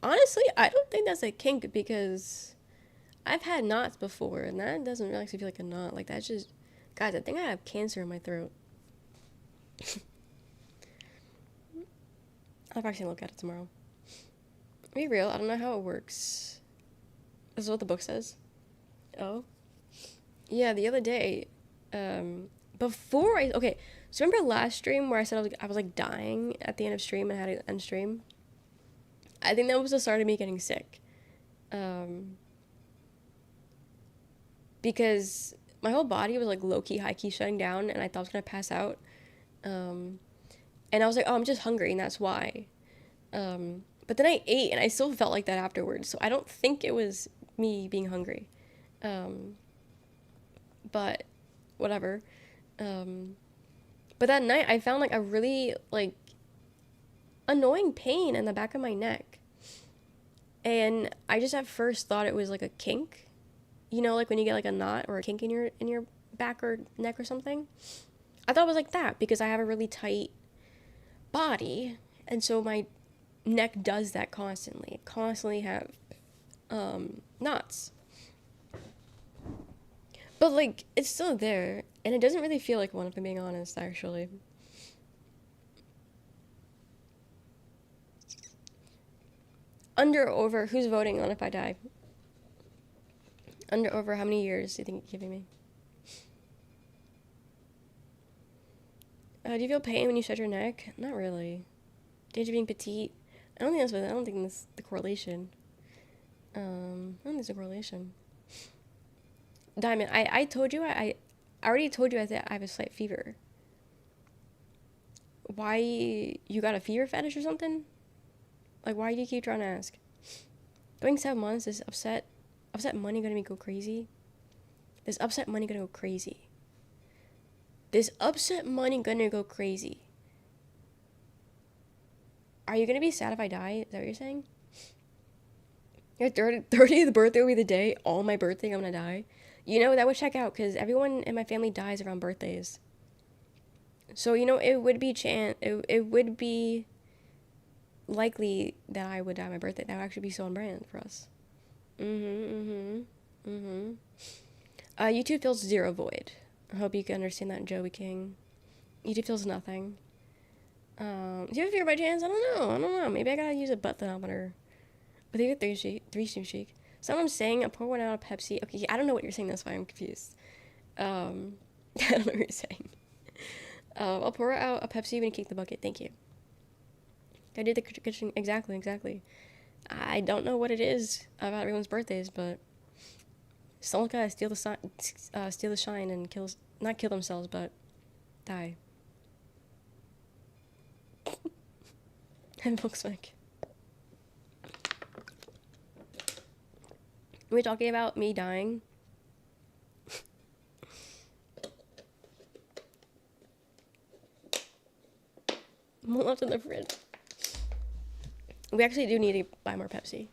Honestly, I don't think that's a kink because I've had knots before, and that doesn't really actually feel like a knot. Like, that's just... Guys, I think I have cancer in my throat. I'll actually look at it tomorrow. Be real, I don't know how it works. This is what the book says. Oh. Yeah, the other day, before I, okay, so remember last stream where I said I was like dying at the end of stream and had to end stream? I think that was the start of me getting sick. Um, because my whole body was like low key, high key shutting down, and I thought I was gonna pass out. Um, and I was like, oh, I'm just hungry, and that's why. But then I ate, and I still felt like that afterwards. So I don't think it was me being hungry. Um, but whatever. Um, but that night, I found like a really like annoying pain in the back of my neck, and I just at first thought it was like a kink. You know, like when you get like a knot or a kink in your back or neck or something. I thought it was like that because I have a really tight body, and so my neck does that constantly. I constantly have knots. But like it's still there, and it doesn't really feel like one if I'm being honest, actually. Under or over, who's voting on if I die? Under over how many years do you think you're giving me? Do you feel pain when you stretch your neck? Not really. Danger being petite. I don't think that's the correlation. I don't think there's a correlation. Diamond, I told you I already told you I have a slight fever. Why you got a fever fetish or something? Like why do you keep trying to ask? Going 7 months is upset money gonna go crazy? This upset money gonna go crazy. This upset money gonna go crazy. Are you gonna be sad if I die? Is that what you're saying? Your 30th birthday will be the day on my birthday I'm gonna die. You know, that would check out because everyone in my family dies around birthdays. So, you know, it would be likely that I would die on my birthday. That would actually be so on brand for us. YouTube feels zero void. I hope you can understand that, Joey King. YouTube feels nothing. Do you have a fear by chance? I don't know. Maybe I gotta use a butt thermometer. But they get three stream shake. Someone saying, I pour one out of Pepsi. Okay, I don't know what you're saying, that's why I'm confused. I don't know what you're saying. I'll pour out a Pepsi when you kick the bucket. Thank you. I did the kitchen. Exactly. I don't know what it is about everyone's birthdays, but someone gotta steal the shine and not kill themselves, but die. And Volkswagen. We're talking about me dying. More left in the fridge. We actually do need to buy more Pepsi.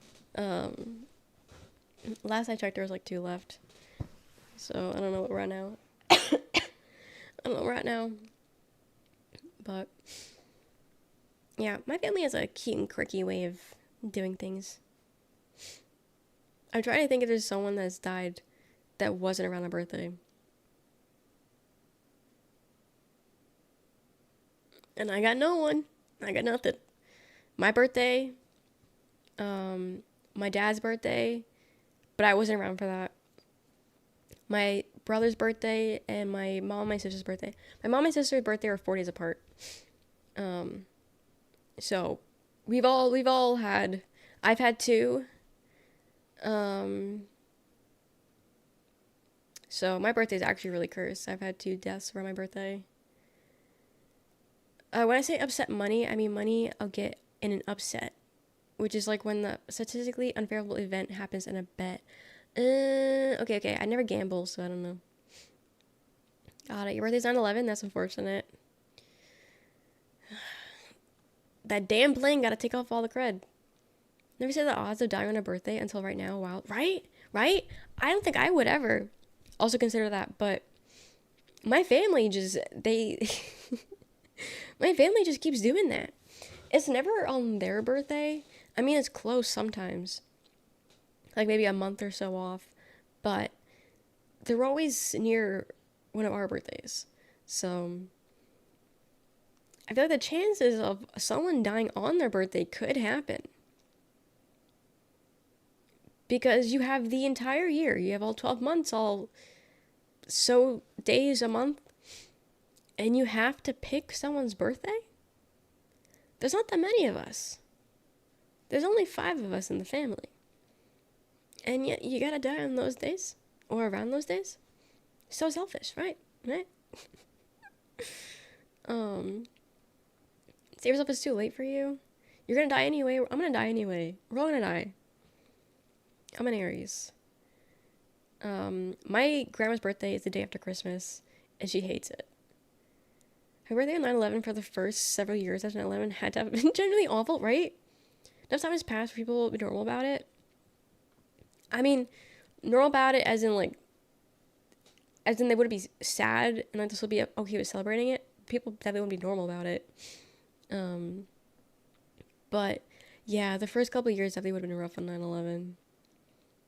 Last I checked, there was like 2 left. So I don't know what we're at now. I don't know where we're at now. But yeah, my family has a cute and quirky way of doing things. I'm trying to think if there's someone that's died that wasn't around my birthday. And I got no one. I got nothing. My birthday, my dad's birthday, but I wasn't around for that. My brother's birthday and my mom and my sister's birthday. My mom and sister's birthday are 4 days apart. So we've all had. I've had 2. So my birthday is actually really cursed. I've had 2 deaths for my birthday. When I say upset money, I mean money I'll get in an upset, which is like when the statistically unfavorable event happens in a bet. Okay. I never gamble, so I don't know. Got it. Your birthday's 9/11. That's unfortunate. That damn plane gotta take off all the cred. Never said the odds of dying on a birthday until right now. Wow. Right? I don't think I would ever also consider that, but my family my family just keeps doing that. It's never on their birthday. I mean, it's close sometimes. Like maybe a month or so off, but they're always near one of our birthdays. So I feel like the chances of someone dying on their birthday could happen. Because you have the entire year. You have all 12 months, all so days a month. And you have to pick someone's birthday? There's not that many of us. There's only 5 of us in the family. And yet you gotta die on those days? Or around those days? So selfish, right? Right? Save yourself, it's too late for you. You're gonna die anyway. I'm gonna die anyway. We're all gonna die. I'm an Aries. My grandma's birthday is the day after Christmas, and she hates it. Her birthday on 9/11 for the first several years after 9/11 had to have been generally awful, right? Enough time has passed for people to be normal about it. I mean, normal about it as in they wouldn't be sad and like this would be okay with celebrating it. People definitely wouldn't be normal about it. But yeah, the first couple of years definitely would have been rough on 9/11.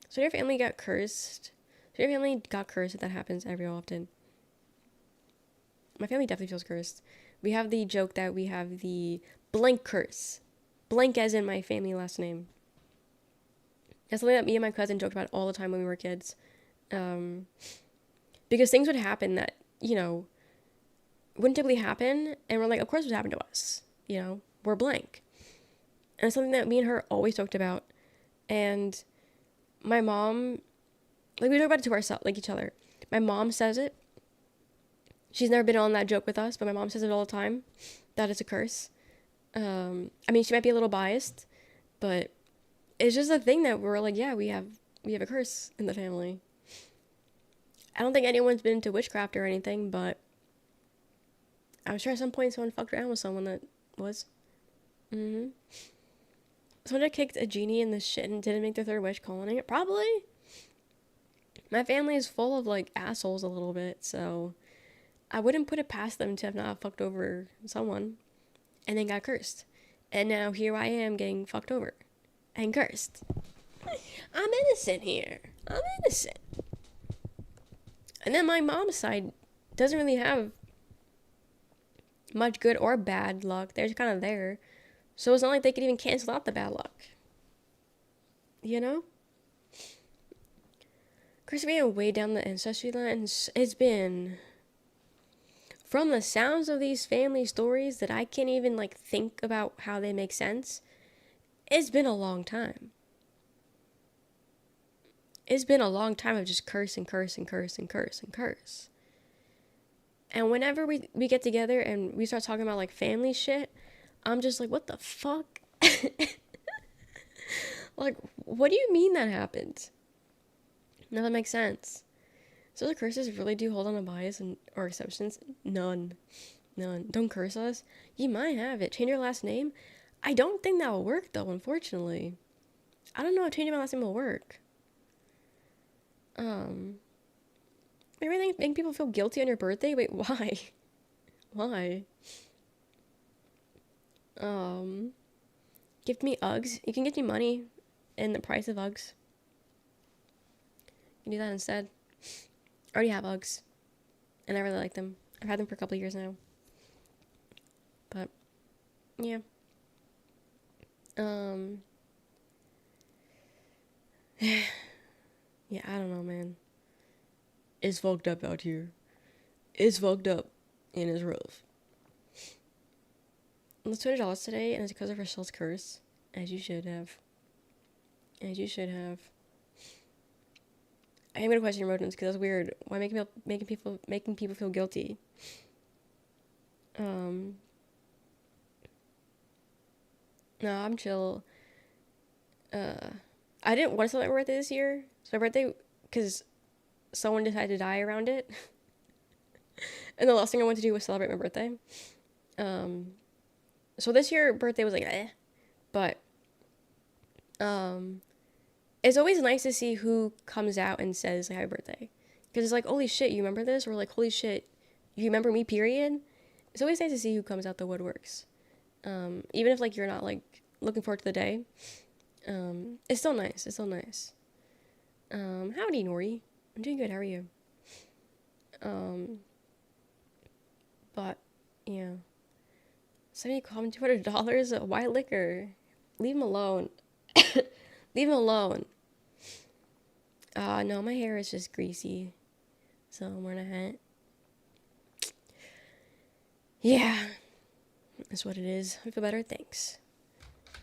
So your family got cursed. So your family got cursed. That happens every often. My family definitely feels cursed. We have the joke that we have the blank curse. Blank as in my family last name. That's something that me and my cousin joked about all the time when we were kids. Because things would happen that, wouldn't typically happen. And we're like, of course it would happen to us. We're blank. And it's something that me and her always talked about. And my mom, we talk about it to ourselves, like each other. My mom says it. She's never been on that joke with us, but my mom says it all the time. That it's a curse. I mean, she might be a little biased, but it's just a thing that we're like, yeah, we have a curse in the family. I don't think anyone's been into witchcraft or anything, but I'm sure at some point someone fucked around with someone that was. Someone that kicked a genie in the shit and didn't make their third wish calling it? Probably. My family is full of, assholes a little bit, so I wouldn't put it past them to have not fucked over someone and then got cursed. And now here I am getting fucked over and cursed. I'm innocent here. I'm innocent. And then my mom's side doesn't really have much good or bad luck. They're just kind of there. So it's not like they could even cancel out the bad luck. Chris being way down the ancestry lines, it's been, from the sounds of these family stories that I can't even think about how they make sense, it's been a long time. It's been a long time of just curse and curse and curse and curse and curse. And whenever we get together and we start talking about family shit, I'm just like, what the fuck? What do you mean that happened? None of that makes sense. So the curses really do hold on to bias or exceptions? None. Don't curse us. You might have it. Change your last name? I don't think that will work though, unfortunately. I don't know if changing my last name will work. Everything making people feel guilty on your birthday? Wait, why? Why? Gift me Uggs. You can get me money in the price of Uggs. You can do that instead. I already have Uggs. And I really like them. I've had them for a couple of years now. But, yeah. Yeah, I don't know, man. It's fucked up out here. It's fucked up. And it's rough. Let's $200 today, and it's because of Rachel's curse. As you should have. As you should have. I am gonna question your motives because that's weird. Why making people feel guilty? No, I'm chill. I didn't want to celebrate my birthday this year. So my birthday, because someone decided to die around it. And the last thing I wanted to do was celebrate my birthday. So this year birthday was but it's always nice to see who comes out and says happy birthday, because it's holy shit, you remember this, or holy shit, you remember me, period. It's always nice to see who comes out the woodworks, even if you're not looking forward to the day. It's still nice. Howdy, Nori. I'm doing good. How are you? But yeah, Somebody called me $200. Why liquor? Leave him alone. Leave him alone. No, my hair is just greasy. So I'm wearing a hat. Yeah. That's what it is. I feel better. Thanks.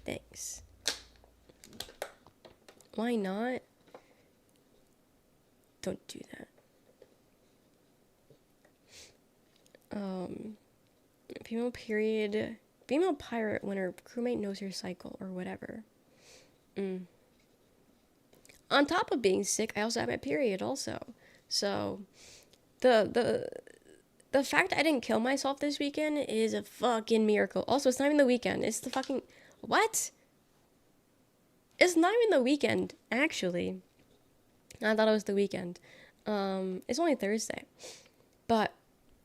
Thanks. Why not? Don't do that. Female period. Female pirate when her crewmate knows your cycle or whatever. On top of being sick, I also had my period also. So the fact I didn't kill myself this weekend is a fucking miracle. Also, it's not even the weekend. It's the fucking what? It's not even the weekend, actually. I thought it was the weekend. It's only Thursday. But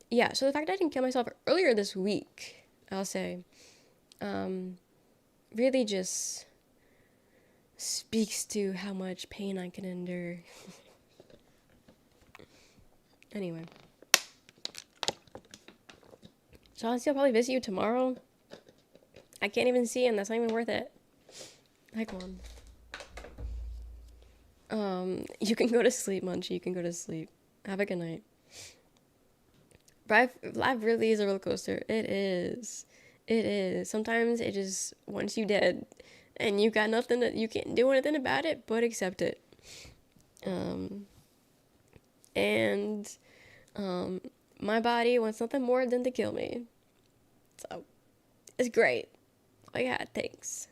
yeah, so the fact I didn't kill myself earlier this week, I'll say, really just speaks to how much pain I can endure. Anyway. So honestly, I'll probably visit you tomorrow. I can't even see him. That's not even worth it. Hi, Quan. You can go to sleep, Munchie. You can go to sleep. Have a good night. Life really is a roller coaster. It is. It is. Sometimes it just wants you dead, and you got nothing that you can't do anything about it but accept it. My body wants nothing more than to kill me. So it's great. Oh yeah, thanks.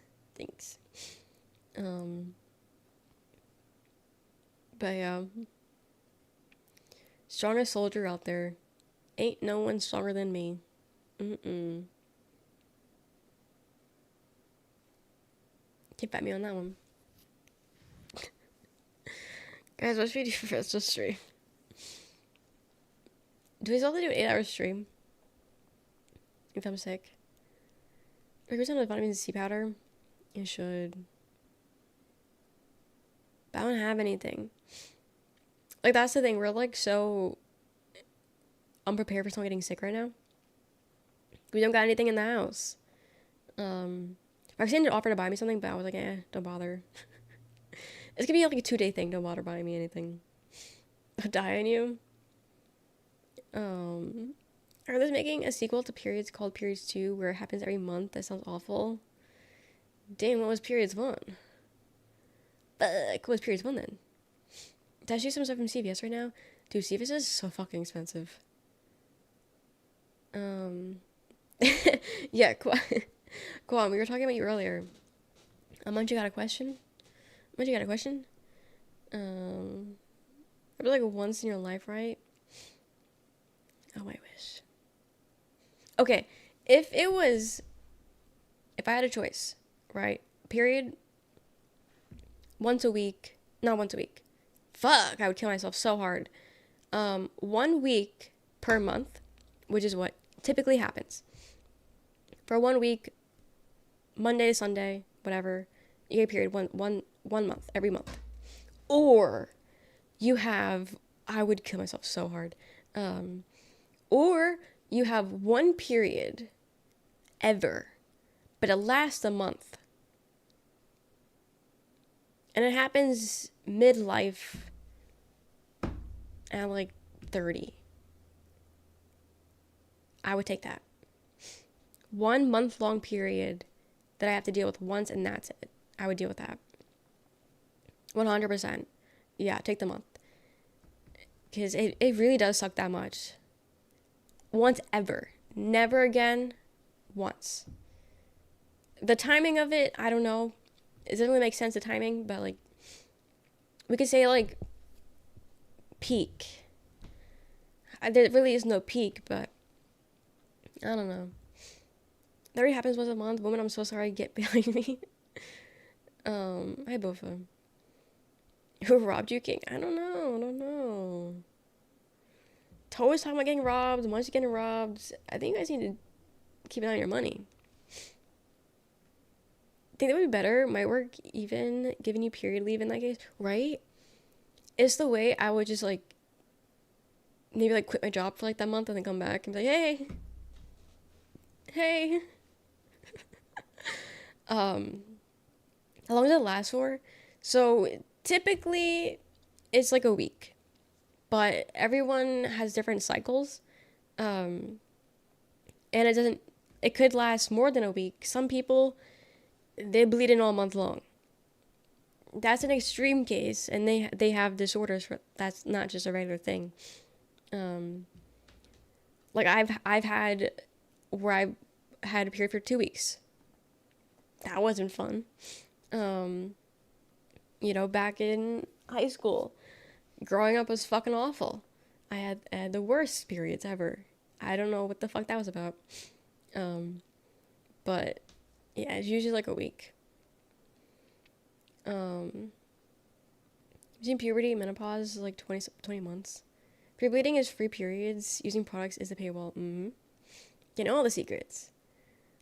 But yeah, strongest soldier out there. Ain't no one stronger than me. Can't bet me on that one. Guys, what should we do for rest of stream? Do we still have to do an 8-hour stream? If I'm sick. If you're on vitamin C powder, you should. But I don't have anything. Like, that's the thing. We're, like, so unprepared for someone getting sick right now. We don't got anything in the house. Roxanne did offer to buy me something, but I was like, don't bother. It's gonna be like a 2-day thing. Don't bother buying me anything. I'll die on you. Are they making a sequel to Periods called Periods 2 where it happens every month? That sounds awful. Damn, what was Periods 1? Fuck, what was Periods 1 then? Did I see some stuff from CVS right now? Dude, CVS is so fucking expensive. Yeah, Quan, we were talking about you earlier. Munch, you got a question? Munch, you got a question? It'd be like once in your life, right? Oh, I wish. Okay, if I had a choice, right? Period. Once a week. Not once a week. Fuck, I would kill myself so hard. 1 week per month, which is what typically happens. For 1 week, Monday to Sunday, whatever, you get a period one month, every month. Or you have, I would kill myself so hard. Or you have one period ever, but it lasts a month. And it happens midlife at like 30. I would take that. 1 month long period that I have to deal with once and that's it. I would deal with that. 100%. Yeah, take the month. Because it really does suck that much. Once ever. Never again. Once. The timing of it, I don't know. It doesn't really make sense, the timing, but like, we could say like, peak. There really is no peak, but I don't know. That already happens once a month. Woman, I'm so sorry. Get behind me. Hi, Bofa. Who robbed you, King? I don't know. To's talking about getting robbed. Munch's getting robbed. I think you guys need to keep an eye on your money. I think that would be better. Might work even giving you period leave in that case, right? It's the way I would just like maybe like quit my job for like that month and then come back and be like, hey. Um, how long does it last for? So typically it's like a week, but everyone has different cycles. Um, and it could last more than a week. Some people, they bleed in all month long. That's an extreme case, and they have disorders for that's not just a regular thing. Um, like I've had where I had a period for 2 weeks. That wasn't fun. Um, back in high school, growing up was fucking awful. I had the worst periods ever. I don't know what the fuck that was about. Um, but yeah, it's usually like a week. Um, Using puberty and menopause is like 20 months. Pre-bleeding is free periods. Using products is a paywall. Mm-hmm. You know all the secrets.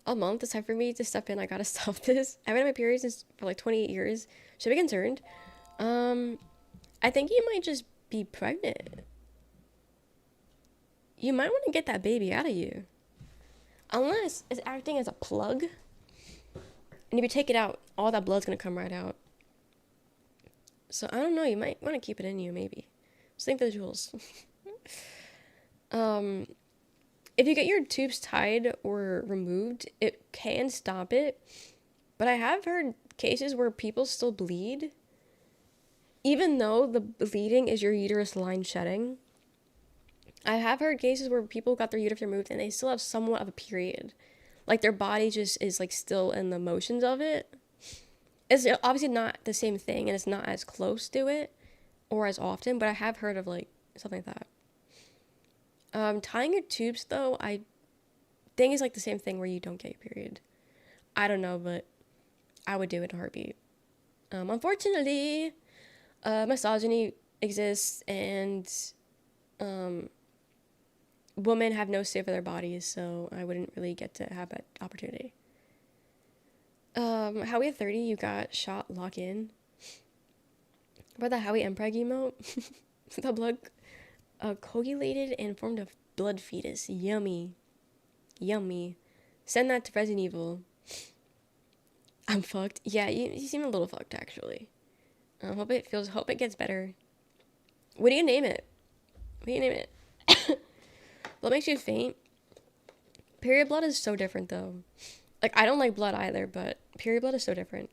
A month is time for me to step in. I gotta stop this. I've been on my periods for like 28 years. Should I be concerned? Um, I think you might just be pregnant. You might want to get that baby out of you. Unless it's acting as a plug. And if you take it out, all that blood's gonna come right out. So I don't know, you might want to keep it in you, maybe. Just think the jewels. um, if you get your tubes tied or removed, it can stop it. But I have heard cases where people still bleed, even though the bleeding is your uterus line shedding. I have heard cases where people got their uterus removed and they still have somewhat of a period. Like their body just is like still in the motions of it. It's obviously not the same thing and it's not as close to it or as often, but I have heard of like something like that. Tying your tubes though, I think is like the same thing where you don't get your period. I don't know, but I would do it in a heartbeat. Unfortunately, misogyny exists and um, women have no say for their bodies, so I wouldn't really get to have that opportunity. Howie at 30, you got shot, lock in. About the Howie Empreg emote? The blood coagulated and formed a blood fetus. Yummy. Yummy. Send that to Resident Evil. I'm fucked. Yeah, you seem a little fucked, actually. Hope it gets better. What do you name it? What do you name it? Blood makes you faint. Period blood is so different, though. Like, I don't like blood either, but period blood is so different.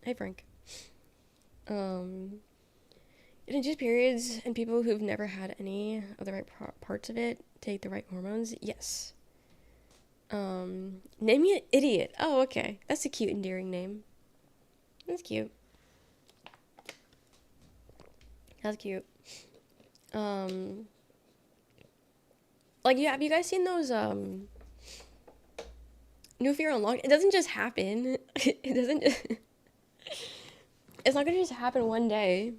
Hey, Frank. It induces periods in people who've never had any of the right parts of it take the right hormones. Yes. Name me an idiot. Oh, okay. That's a cute, endearing name. That's cute. That's cute. Like, yeah, have you guys seen those, New Fear Unlocked? It doesn't just happen. It doesn't just... It's not gonna just happen one day.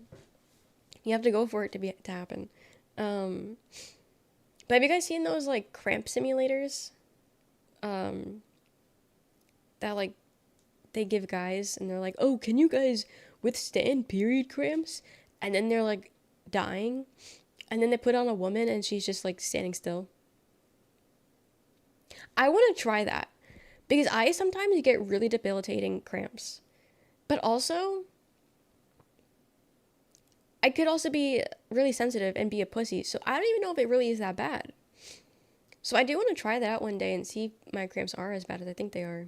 You have to go for it to happen. But have you guys seen those, like, cramp simulators? That, like, they give guys, and they're like, oh, can you guys withstand period cramps? And then they're, like, dying. And then they put on a woman, and she's just, like, standing still. I want to try that. Because I sometimes get really debilitating cramps. But also, I could also be really sensitive and be a pussy. So I don't even know if it really is that bad. So I do want to try that out one day and see if my cramps are as bad as I think they are.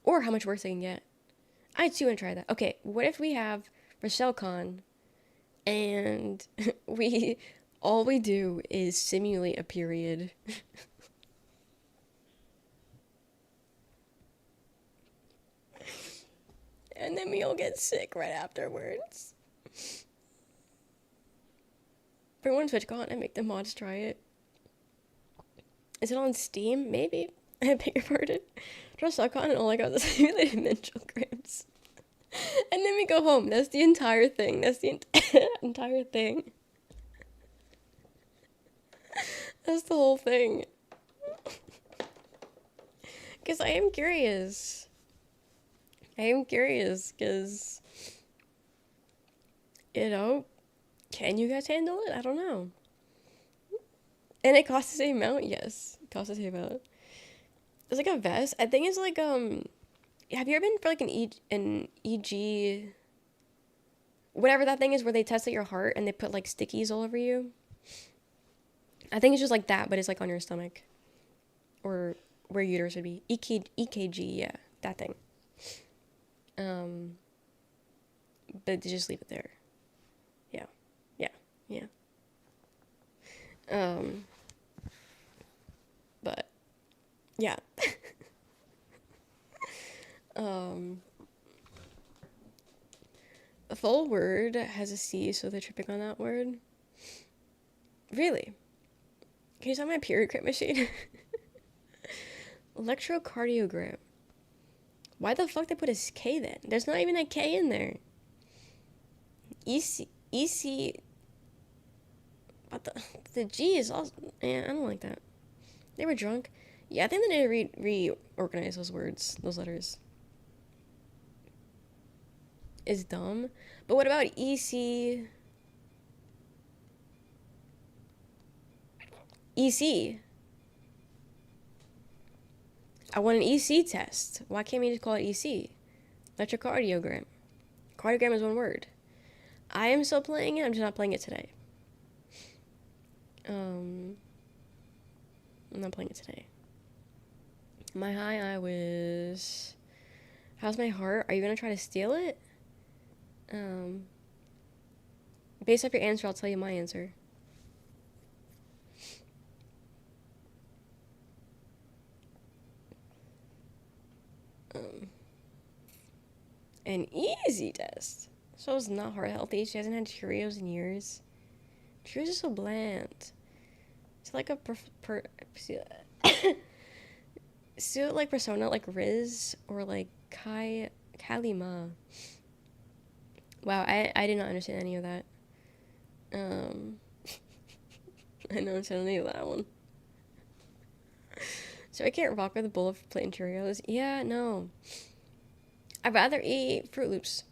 Or how much worse they can get. I too want to try that. Okay, what if we have Rochelle Con and all we do is simulate a period. And then we all get sick right afterwards. Bring one TwitchCon and make the mods try it. Is it on Steam? Maybe. I beg your pardon. RochellaCon and all I got was simulated menstrual cramps. And then we go home. That's the entire thing. That's the entire thing. That's the whole thing. Because I am curious. Because, can you guys handle it? I don't know. And it costs the same amount? Yes, it costs the same amount. It's like a vest. I think it's like have you ever been for like an EG, whatever that thing is where they test out your heart and they put like stickies all over you? I think it's just like that, but it's like on your stomach or where your uterus would be. EKG, yeah, that thing. Um, but just leave it there. Yeah, yeah, yeah. Um, but yeah. um, a full word has a C, so they're tripping on that word. Really? Can you tell my period crit machine? Electrocardiogram. Why the fuck they put a K then? There's not even a K in there. EC. What the G is also. Yeah, I don't like that. They were drunk. Yeah, I think they need to reorganize those words, those letters. Is dumb. But what about EC? EC. I want an EC test. Why can't we just call it EC? Electrocardiogram. Cardiogram is one word. I am still playing it. I'm just not playing it today. I'm not playing it today. My high, I was. How's my heart? Are you gonna try to steal it? Based off your answer, I'll tell you my answer. An easy test. So it's not heart healthy. She hasn't had Cheerios in years. Cheerios are so bland. It's like a still like persona like Riz or like Kalima. Wow, I did not understand any of that. I don't understand any of that one. So I can't rock with a bowl of plain Cheerios. Yeah, no. I'd rather eat Fruit Loops.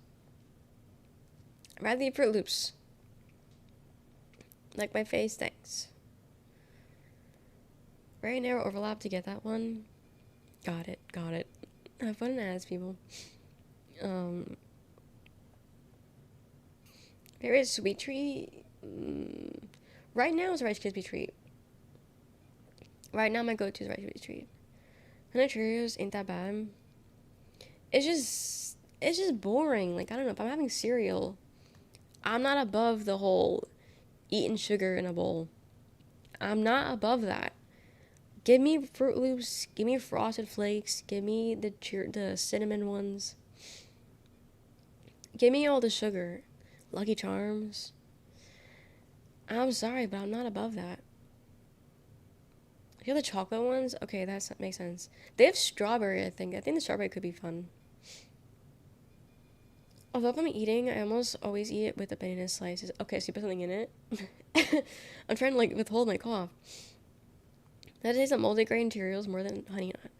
I'd rather eat Fruit Loops. Like my face, thanks. Very narrow overlap to get that one. Got it. Have fun and ask people. Favorite sweet treat? Right now is Rice Krispie treat. Right now my go-to is Rice Krispie treat. 100 Cheerios ain't that bad. It's just boring. Like, I don't know, if I'm having cereal, I'm not above the whole eating sugar in a bowl. I'm not above that. Give me Fruit Loops, give me Frosted Flakes, give me the cinnamon ones. Give me all the sugar. Lucky Charms. I'm sorry, but I'm not above that. You have the chocolate ones? Okay, that makes sense. They have strawberry, I think. I think the strawberry could be fun. Although if I'm eating, I almost always eat it with the banana slices. Okay, so you put something in it? I'm trying to, like, withhold my cough. That tastes like multigrain Cheerios more than Honey Nut.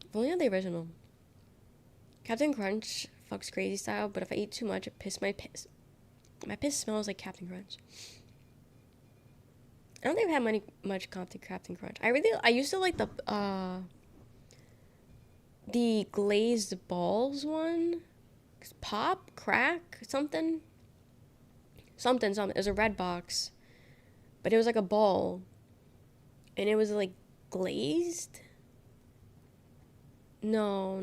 If only had the original. Captain Crunch fucks crazy style, but if I eat too much, it pisses my piss. My piss smells like Captain Crunch. I don't think I've had much Captain Crunch. I used to like the glazed balls one. Pop, crack, something. Something. It was a red box, but it was like a ball, and it was like glazed. No.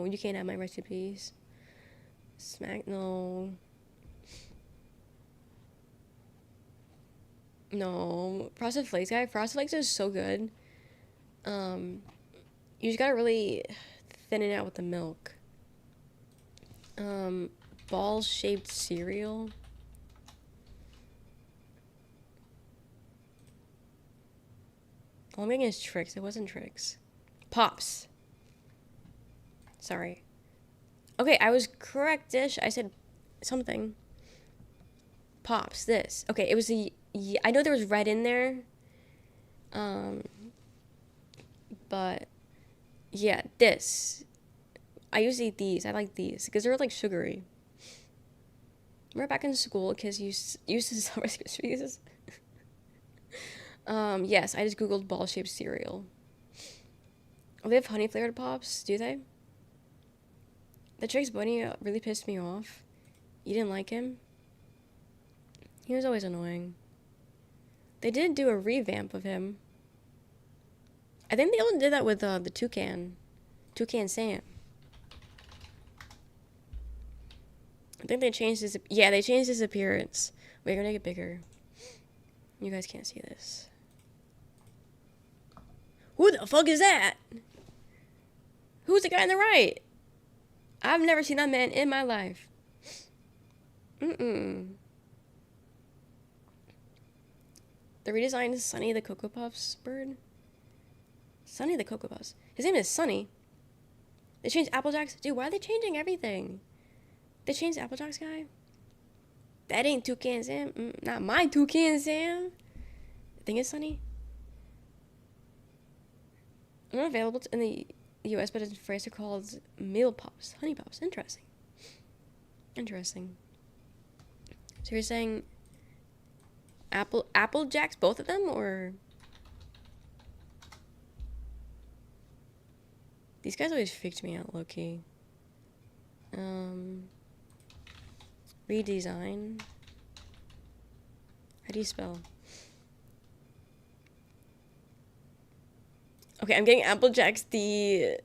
You can't have my recipes. No. No, Frosted Flakes guy. Frosted Flakes is so good. You just gotta really thin it out with the milk. Ball-shaped cereal. All I'm making is Trix. It wasn't Trix. Pops. Sorry. Okay, I was correct-ish. I said something. Pops. This. Okay, it was the. I know there was red in there. But yeah, this. I usually eat these. I like these because they're like sugary. Remember back in school, kids used to sell Rice Krispies. Yes, I just googled ball-shaped cereal. Oh, they have honey-flavored pops, do they? The Trix Bunny really pissed me off. You didn't like him? He was always annoying. They did do a revamp of him. I think they also did that with the Toucan. Toucan Sam. I think they changed his... Yeah, they changed his appearance. Wait, I'm gonna make it bigger. You guys can't see this. Who the fuck is that? Who's the guy on the right? I've never seen that man in my life. Mm-mm. The redesigned is Sunny the Cocoa Puffs bird. Sunny the Cocoa Puffs. His name is Sunny. They changed Applejacks. Dude, why are they changing everything? They changed the Applejack's guy? That ain't Toucan Sam. Not my Toucan Sam. I think it's Sunny. Not available in the US, but in France they're called Meal Puffs. Honey Puffs. Interesting. Interesting. So you're saying Applejacks, both of them, or... These guys always freaked me out, low-key. Redesign. How do you spell? Okay, I'm getting Applejacks the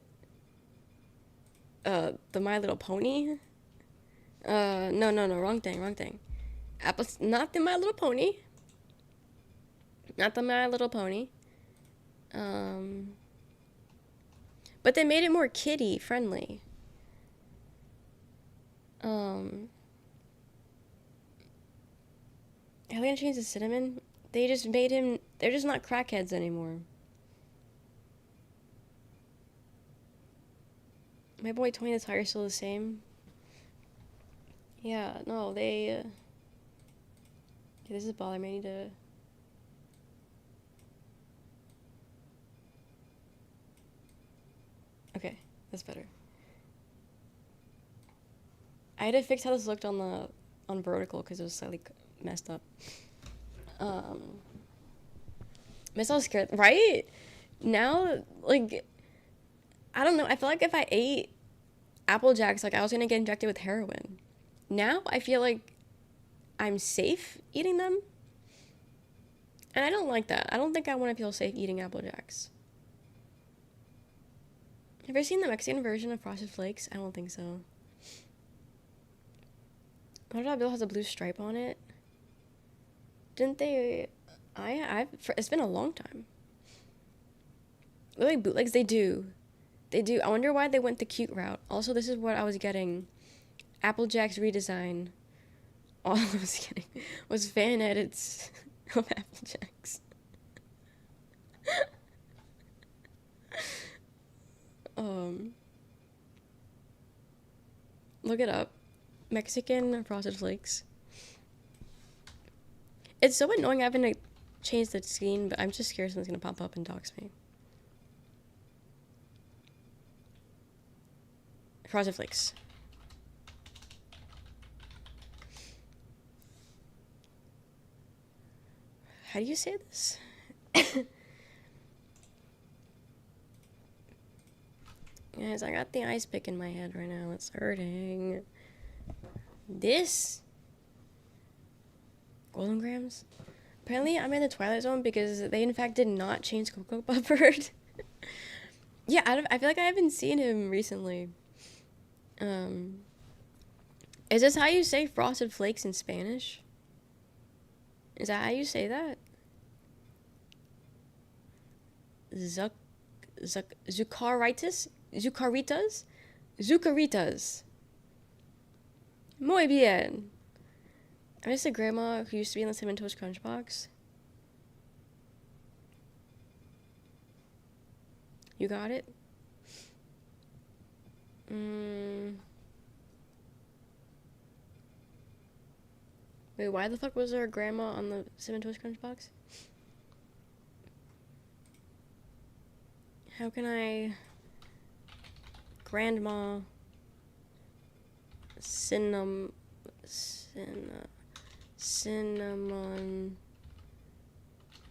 My Little Pony. No, wrong thing. Not the My Little Pony. Not the My Little Pony. But they made it more kiddie friendly. How they gonna change the cinnamon? They just made him... They're just not crackheads anymore. My boy Tony the Tiger's still the same. Yeah, no, they... Okay, this is bothering me. I need to... Okay, that's better. I had to fix how this looked on vertical because it was slightly messed up. I'm so scared, right? Now, like, I don't know. I feel like if I ate Applejacks, like I was gonna get injected with heroin. Now I feel like I'm safe eating them, and I don't like that. I don't think I want to feel safe eating Applejacks. Have you seen the Mexican version of Frosted Flakes? I don't think so. $100 bill has a blue stripe on it. Didn't they? It's been a long time. Like bootlegs, they do. They do. I wonder why they went the cute route. Also, this is what I was getting. Applejack's redesign. All I was getting was fan edits of Applejacks. Look it up. Mexican Frosted Flakes. It's so annoying having to change the screen, but I'm just scared someone's gonna pop up and dox me. Frosted Flakes. How do you say this? Guys, I got the ice pick in my head right now. It's hurting. This? Golden Grams? Apparently, I'm in the Twilight Zone because they, in fact, did not change Cocoa Bufford. Yeah, I feel like I haven't seen him recently. Is this how you say Frosted Flakes in Spanish? Is that how you say that? Zucaritas? Zucaritas? Zucaritas. Muy bien. I miss a grandma who used to be in the Cinnamon Toast Crunch box. You got it? Wait, why the fuck was there a grandma on the Cinnamon Toast Crunch box? How can I... Grandma... Cinnamon...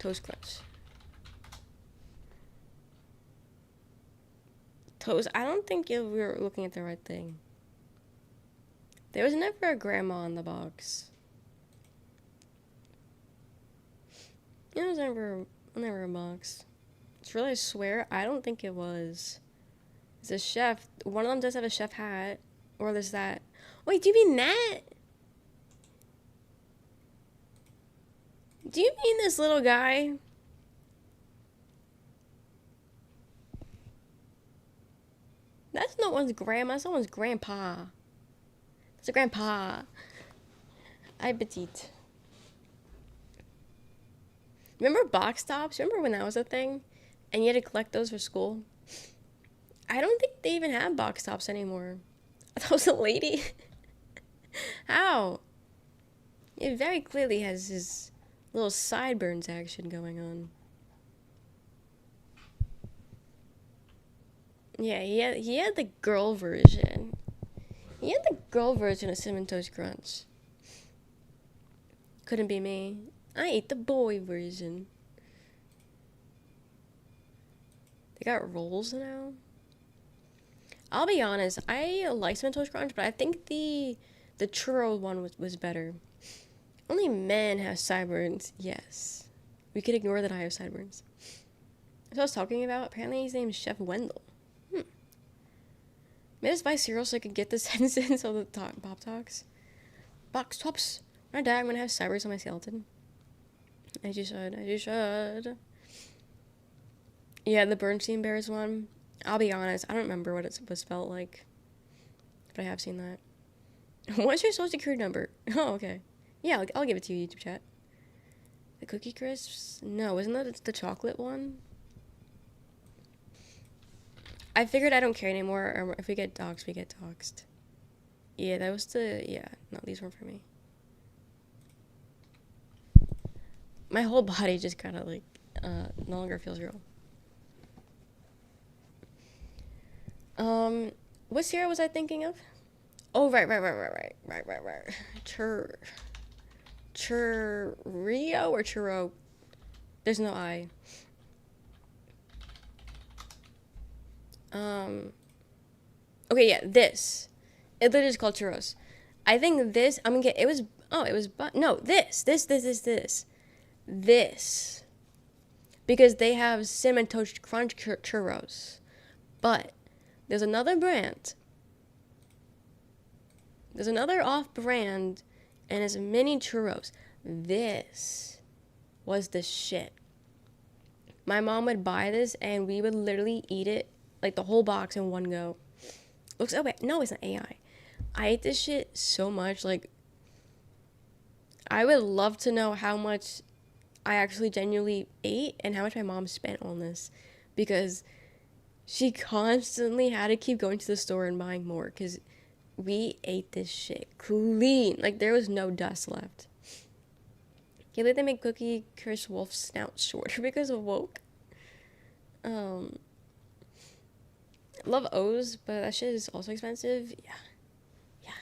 Toast Crunch. Toast. I don't think we were looking at the right thing. There was never a grandma in the box. It was never a box. It's really, I swear, I don't think it was. It's a chef. One of them does have a chef hat. Or there's that. Wait, do you mean that? Do you mean this little guy? That's no one's grandma. That's someone's grandpa. It's a grandpa. I petite. Remember box tops? Remember when that was a thing? And you had to collect those for school? I don't think they even have box tops anymore. That was a lady. How? It very clearly has his little sideburns action going on. Yeah, he had the girl version. He had the girl version of Cinnamon Toast Crunch. Couldn't be me. I ate the boy version. They got rolls now. I'll be honest, I like Cinnamon Toast Crunch, but I think the churro one was better. Only men have sideburns. Yes. We could ignore that I have sideburns. That's what I was talking about. Apparently his name is Chef Wendell. Maybe I just buy cereal so I could get the sentences of the Pop Talks. Box tops. When I die, I'm gonna have sideburns on my skeleton. As you should. Yeah, the Bernstein Bears one. I'll be honest, I don't remember what it was felt like. But I have seen that. What's your social security number? Oh, okay. Yeah, I'll give it to you, YouTube chat. The Cookie Crisps? No, isn't that the chocolate one? I figured I don't care anymore, or if we get doxxed, we get doxxed. Yeah, that was no, these weren't for me. My whole body just kind of like, no longer feels real. What cereal was I thinking of? Oh, right. Churrio or churro? There's no I. Okay, yeah, this. It literally is called churros. I think this, I'm gonna get, This. Because they have Cinnamon Toast Crunch churros. But there's another brand. There's another off-brand, and it's mini churros. This was the shit. My mom would buy this, and we would literally eat it, like the whole box in one go. Looks, oh wait, no, it's not AI. I ate this shit so much, like, I would love to know how much I actually genuinely ate and how much my mom spent on this, because she constantly had to keep going to the store and buying more, because we ate this shit clean. Like, there was no dust left. Can't believe they make Cookie Crisp Wolf's snout shorter because of woke. Love O's, but that shit is also expensive. Yeah.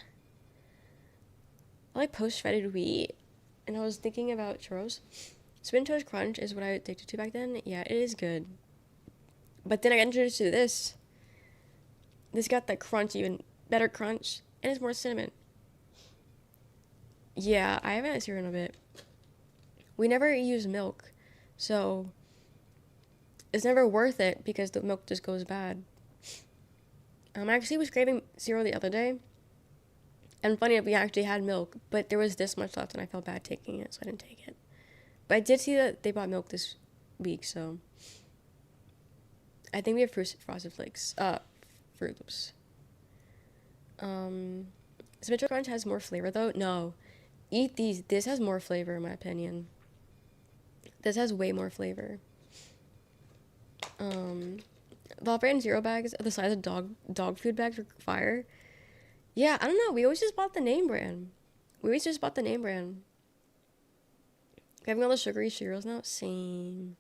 I like post-shredded wheat, and I was thinking about churros. Spin Toast Crunch is what I was addicted to back then. Yeah, it is good. But then I got introduced to this. This got that crunch, even better crunch, and it's more cinnamon. Yeah, I haven't had cereal in a bit. We never use milk, so it's never worth it because the milk just goes bad. I actually was craving cereal the other day, and funny enough, we actually had milk, but there was this much left, and I felt bad taking it, so I didn't take it. But I did see that they bought milk this week, so I think we have Frosted Flakes. Fruit Loops. Symmetrical Crunch has more flavor, though. No, eat these. This has more flavor, in my opinion. This has way more flavor. The off-brand zero bags are the size of dog food bags for fire. Yeah, I don't know. We always just bought the name brand. Having all the sugary cereals now? Same.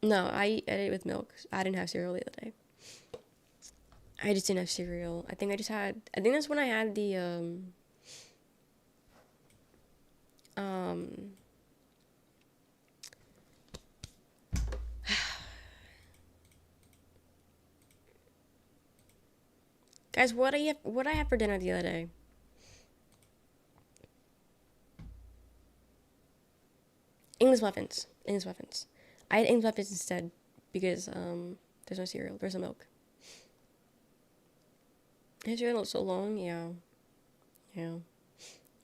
No, I ate it with milk. I didn't have cereal the other day. I just didn't have cereal. I think that's when I had the, Guys, what I have for dinner the other day? English muffins. English muffins. I had English muffins instead because there's no cereal. There's no milk. Has you been so long? Yeah. Yeah.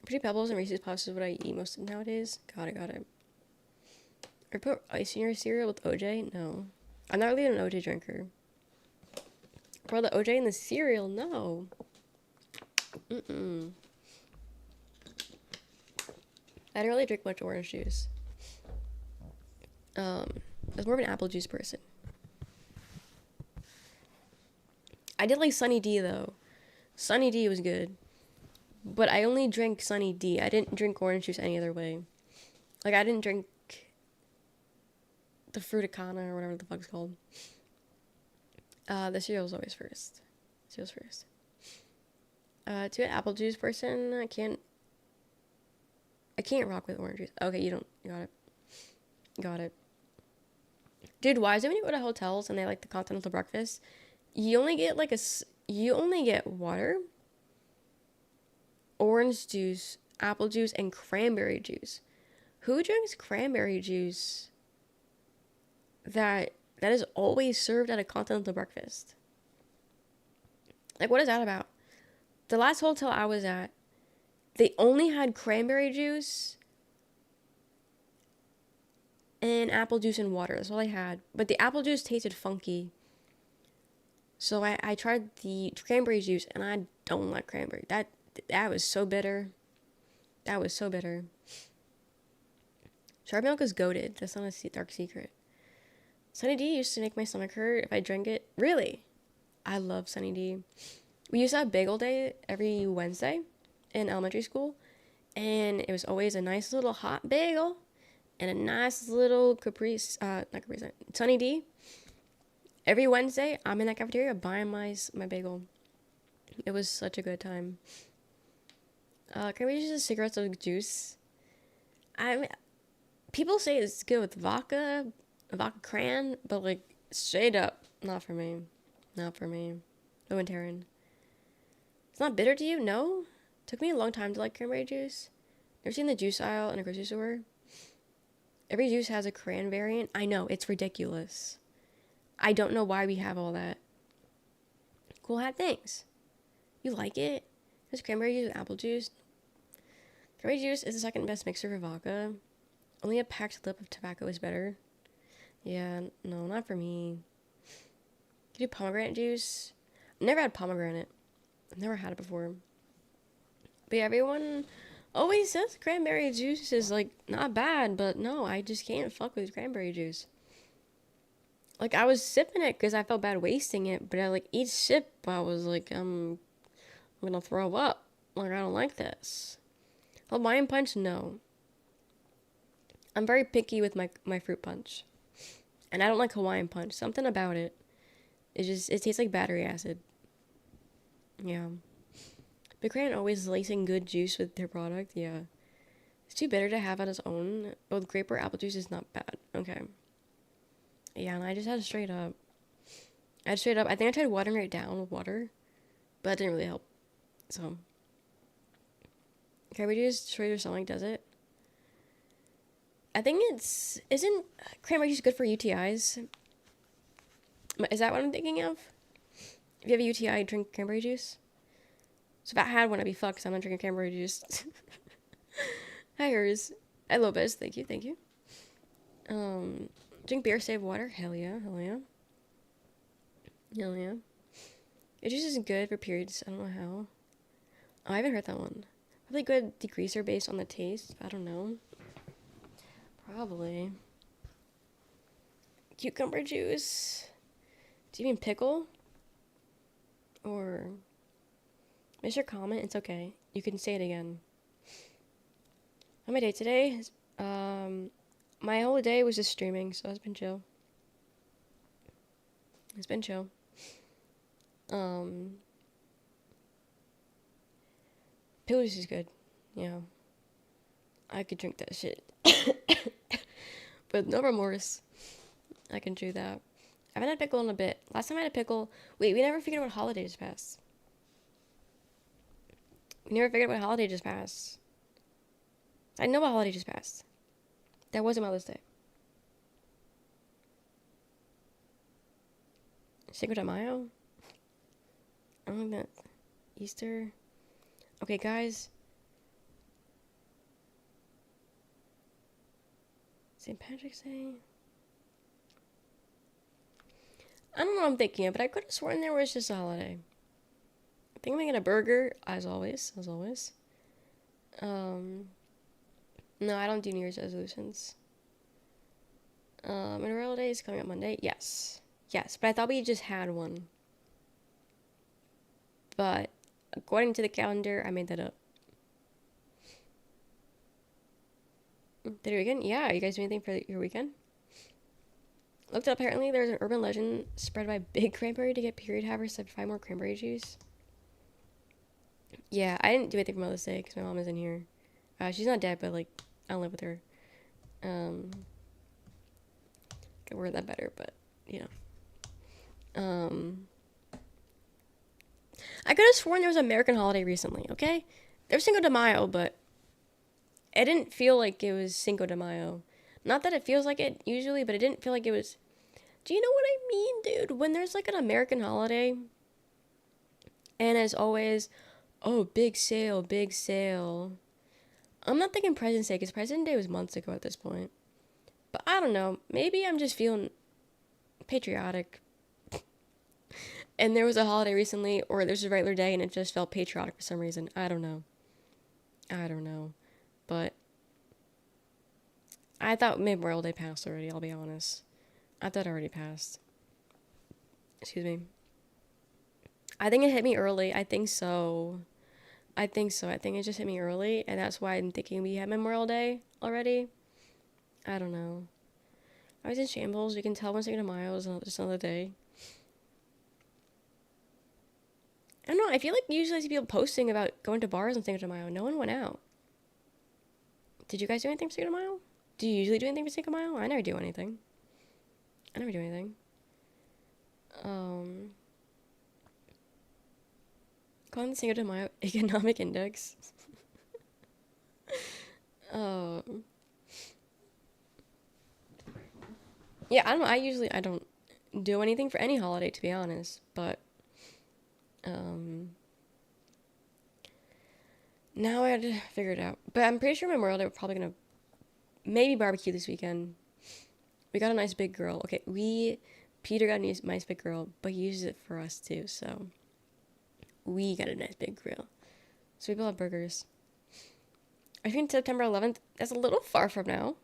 Pretty Pebbles and Reese's Puffs is what I eat most of nowadays. Got it, got it. Or put ice in your cereal with OJ? No. I'm not really an OJ drinker. Pour the OJ in the cereal? No. Mm-mm. I don't really drink much orange juice. I was more of an apple juice person. I did like Sunny D though. Sunny D was good. But I only drank Sunny D. I didn't drink orange juice any other way. Like, I didn't drink the Fruticana or whatever the fuck's called. The cereal's always first. Cereal's first. To an apple juice person, I can't rock with orange juice. Okay, you don't. Got it. Got it. Dude, why is it when you go to hotels and they like the continental breakfast, you only get water, orange juice, apple juice, and cranberry juice. Who drinks cranberry juice that is always served at a continental breakfast? Like, what is that about? The last hotel I was at, they only had cranberry juice and apple juice and water. That's all I had. But the apple juice tasted funky. So I tried the cranberry juice, and I don't like cranberry. That was so bitter. That was so bitter. Sharp milk is goated. That's not a dark secret. Sunny D used to make my stomach hurt if I drank it. Really? I love Sunny D. We used to have bagel day every Wednesday in elementary school, and it was always a nice little hot bagel and a nice little Sunny D. Every Wednesday, I'm in that cafeteria buying my bagel. It was such a good time. Can we just cigarettes with juice? People say it's good with vodka cran, but like straight up, not for me. Not for me. Momentarily. It's not bitter to you? No? Took me a long time to like cranberry juice. Never seen the juice aisle in a grocery store? Every juice has a cran variant. I know, it's ridiculous. I don't know why we have all that. Cool hat things. You like it? There's cranberry juice and apple juice. Cranberry juice is the second best mixer for vodka. Only a packed lip of tobacco is better. Yeah, no, not for me. Can you do pomegranate juice? I've never had pomegranate. I've never had it before. But yeah, everyone always says cranberry juice is like not bad, but no, I just can't fuck with cranberry juice. Like, I was sipping it because I felt bad wasting it, but each sip, I was like, I'm gonna throw up. Like, I don't like this. Hawaiian punch, no. I'm very picky with my fruit punch. And I don't like Hawaiian punch. Something about it. It tastes like battery acid. Yeah. Big Cran always lacing good juice with their product, yeah. It's too bitter to have on its own. But with grape or apple juice is not bad. Okay. Yeah, and I just had it straight up. I think I tried watering it down with water, but that didn't really help. So, cranberry juice destroy your stomach, does it? I think isn't cranberry juice good for UTIs? Is that what I'm thinking of? If you have a UTI, drink cranberry juice? So if I had one, I'd be fucked because I'm not drinking cranberry juice. Hi, yours. I love it. Thank you, thank you. Drink beer, save water. Hell yeah, hell yeah. Hell yeah. It just isn't good for periods. I don't know how. Oh, I haven't heard that one. Probably good degreaser based on the taste. I don't know. Probably. Cucumber juice. Do you mean pickle? Or... Miss your comment? It's okay. You can say it again. On my day today, my whole day was just streaming, so it's been chill. It's been chill. Pickle juice is good. Yeah. I could drink that shit. But no remorse. I can do that. I haven't had pickle in a bit. Last time I had a pickle... Wait, we never figured out what holidays passed. We never figured out what holiday just passed. I know what holiday just passed. That wasn't Mother's Day. Cinco de Mayo? I don't think that. Easter? Okay, guys. St. Patrick's Day? I don't know what I'm thinking of, but I could have sworn there was just a holiday. I think I'm making a burger, as always. No, I don't do New Year's resolutions. Memorial Day is coming up Monday. Yes. Yes, but I thought we just had one. But according to the calendar, I made that up. Did your weekend? Yeah, you guys do anything for your weekend? Looked up, apparently there's an urban legend spread by Big Cranberry to get period havers to 5 more cranberry juice. Yeah, I didn't do anything for Mother's Day because my mom isn't here. She's not dead, but like, I don't live with her. Could word that better, but you know. I could have sworn there was an American holiday recently, okay? There's Cinco de Mayo, but it didn't feel like it was Cinco de Mayo. Not that it feels like it usually, but it didn't feel like it was. Do you know what I mean, dude? When there's like an American holiday, and as always, oh, big sale, big sale. I'm not thinking President's Day, because President's Day was months ago at this point. But I don't know. Maybe I'm just feeling patriotic. And there was a holiday recently, or there's a regular day, and it just felt patriotic for some reason. I don't know. But I thought Memorial Day passed already, I'll be honest. I thought it already passed. Excuse me. I think it hit me early. I think so. I think it just hit me early, and that's why I'm thinking we had Memorial Day already. I don't know. I was in shambles. You can tell when Cinco de Mayo is just another day. I don't know. I feel like usually I see people posting about going to bars on Cinco de Mayo. No one went out. Did you guys do anything for Cinco de Mayo? Do you usually do anything for Cinco de Mayo? I never do anything. Calling the Cinco de Mayo economic index. Yeah, I don't know. I don't do anything for any holiday, to be honest. But now I had to figure it out. But I'm pretty sure Memorial Day we're probably gonna maybe barbecue this weekend. We got a nice big grill. Okay, Peter got a nice big grill, but he uses it for us too. So we got a nice big grill. So we will have burgers. I think September 11th. That's a little far from now,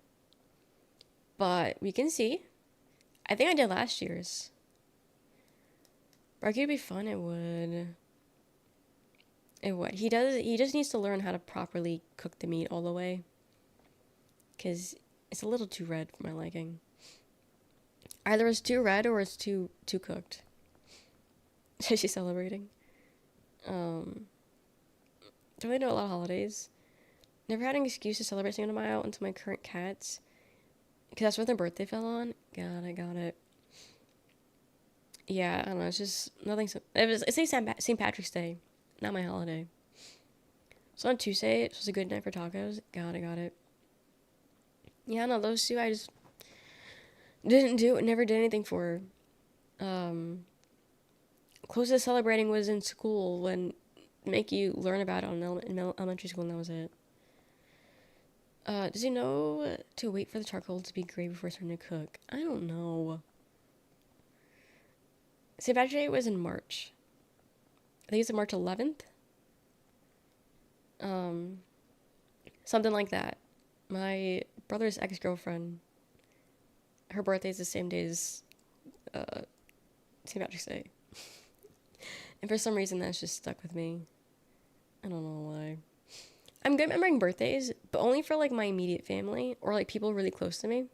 but we can see. I think I did last year's. Barbecue would be fun. It would. He just needs to learn how to properly cook the meat all the way. Because it's a little too red for my liking. Either it's too red or it's too cooked. She's celebrating. Don't really know a lot of holidays. Never had an excuse to celebrate Cinco de Mayo until my current cats. Because that's where their birthday fell on. Got it. Yeah, I don't know. It's just nothing. It's like St. Patrick's Day, not my holiday. So on Tuesday, it was a good night for tacos. Got it. Yeah, no, those two I just never did anything for. Closest celebrating was in school when make you learn about it in elementary school, and that was it. Does he know to wait for the charcoal to be gray before starting to cook? I don't know. St. Patrick's Day was in March. I think it's March 11th. Something like that. My brother's ex-girlfriend, her birthday is the same day as St. Patrick's Day. And for some reason that's just stuck with me. I don't know why. I'm good at remembering birthdays, but only for like my immediate family or like people really close to me.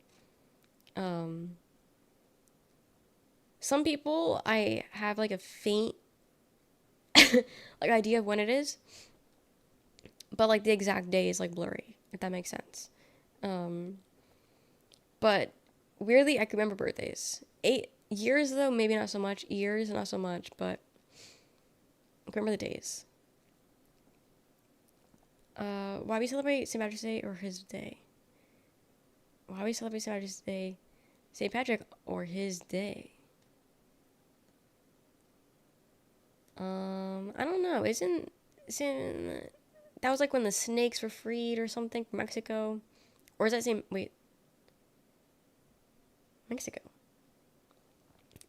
Some people I have like a faint like idea of when it is, but like the exact day is like blurry, if that makes sense. But weirdly I can remember birthdays. 8 years though, maybe not so much. Years not so much, but I can remember the days. Why we celebrate St. Patrick's Day or his day? Why we celebrate St. Patrick's Day, St. Patrick or his day? I don't know. Isn't that was like when the snakes were freed or something from Mexico? Or is that same? Wait, Mexico.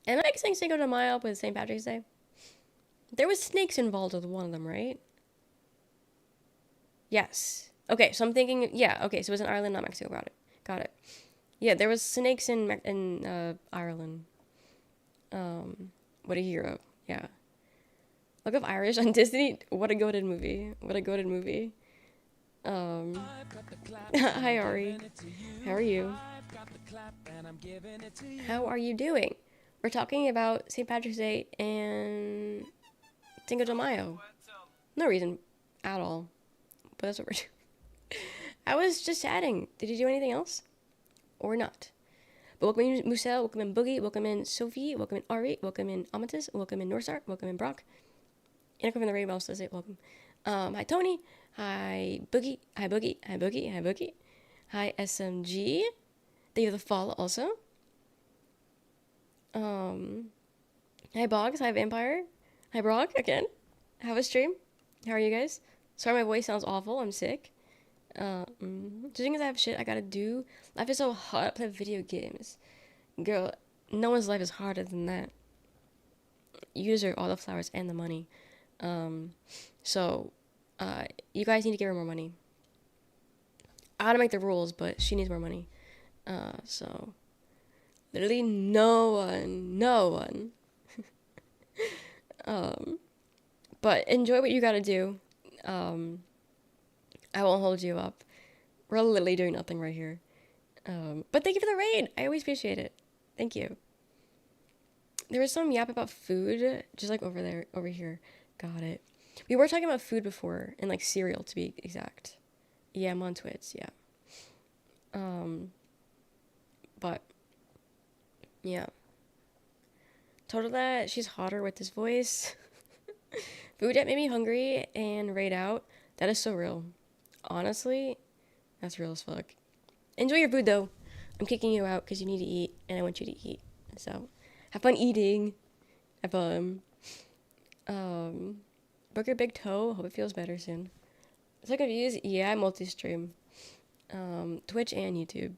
Am I mixing Cinco de Mayo up with St. Patrick's Day? There was snakes involved with one of them, right? Yes. Okay, so I'm thinking, yeah. Okay, so it was in Ireland, not Mexico. Got it. Got it. Yeah, there was snakes in Ireland. What a hero. Yeah. Look up Irish on Disney. What a goated movie. What a goated movie. Um, Hi Ari. How are you? How are you doing? We're talking about St. Patrick's Day and Cinco de Mayo. No reason at all. But that's what we're doing. I was just chatting. Did you do anything else? Or not? But welcome in Musel, welcome in Boogie, welcome in Sophie, welcome in Ari, welcome in Amatis, welcome in Norstar, welcome in Brock. And welcome in the Rainbow, says it, welcome. Hi Tony, hi Boogie, hi Boogie, hi Boogie, hi Boogie. Hi SMG. Thank you for the follow also. Hi Boggs, hi Vampire. Hi Brock, again. Have a stream. How are you guys? Sorry my voice sounds awful, I'm sick. Just because I have shit I gotta do. Life is so hard. I play video games. Girl, no one's life is harder than that. You deserve all the flowers and the money. So, you guys need to give her more money. I don't make the rules, but she needs more money. So, literally no one. But enjoy what you gotta do. I won't hold you up. We're literally doing nothing right here. But thank you for the raid. I always appreciate it. Thank you. There was some yap about food, just like over here. Got it. We were talking about food before, and like cereal to be exact. Yeah, I'm on Twitch, yeah. But yeah. Told her that she's hotter with this voice. Food that made me hungry and raid out. That is so real. Honestly, that's real as fuck. Enjoy your food though. I'm kicking you out because you need to eat, and I want you to eat. So, have fun eating. Have fun. Broke your big toe. Hope it feels better soon. So confused. Yeah, I multi-stream. Twitch and YouTube.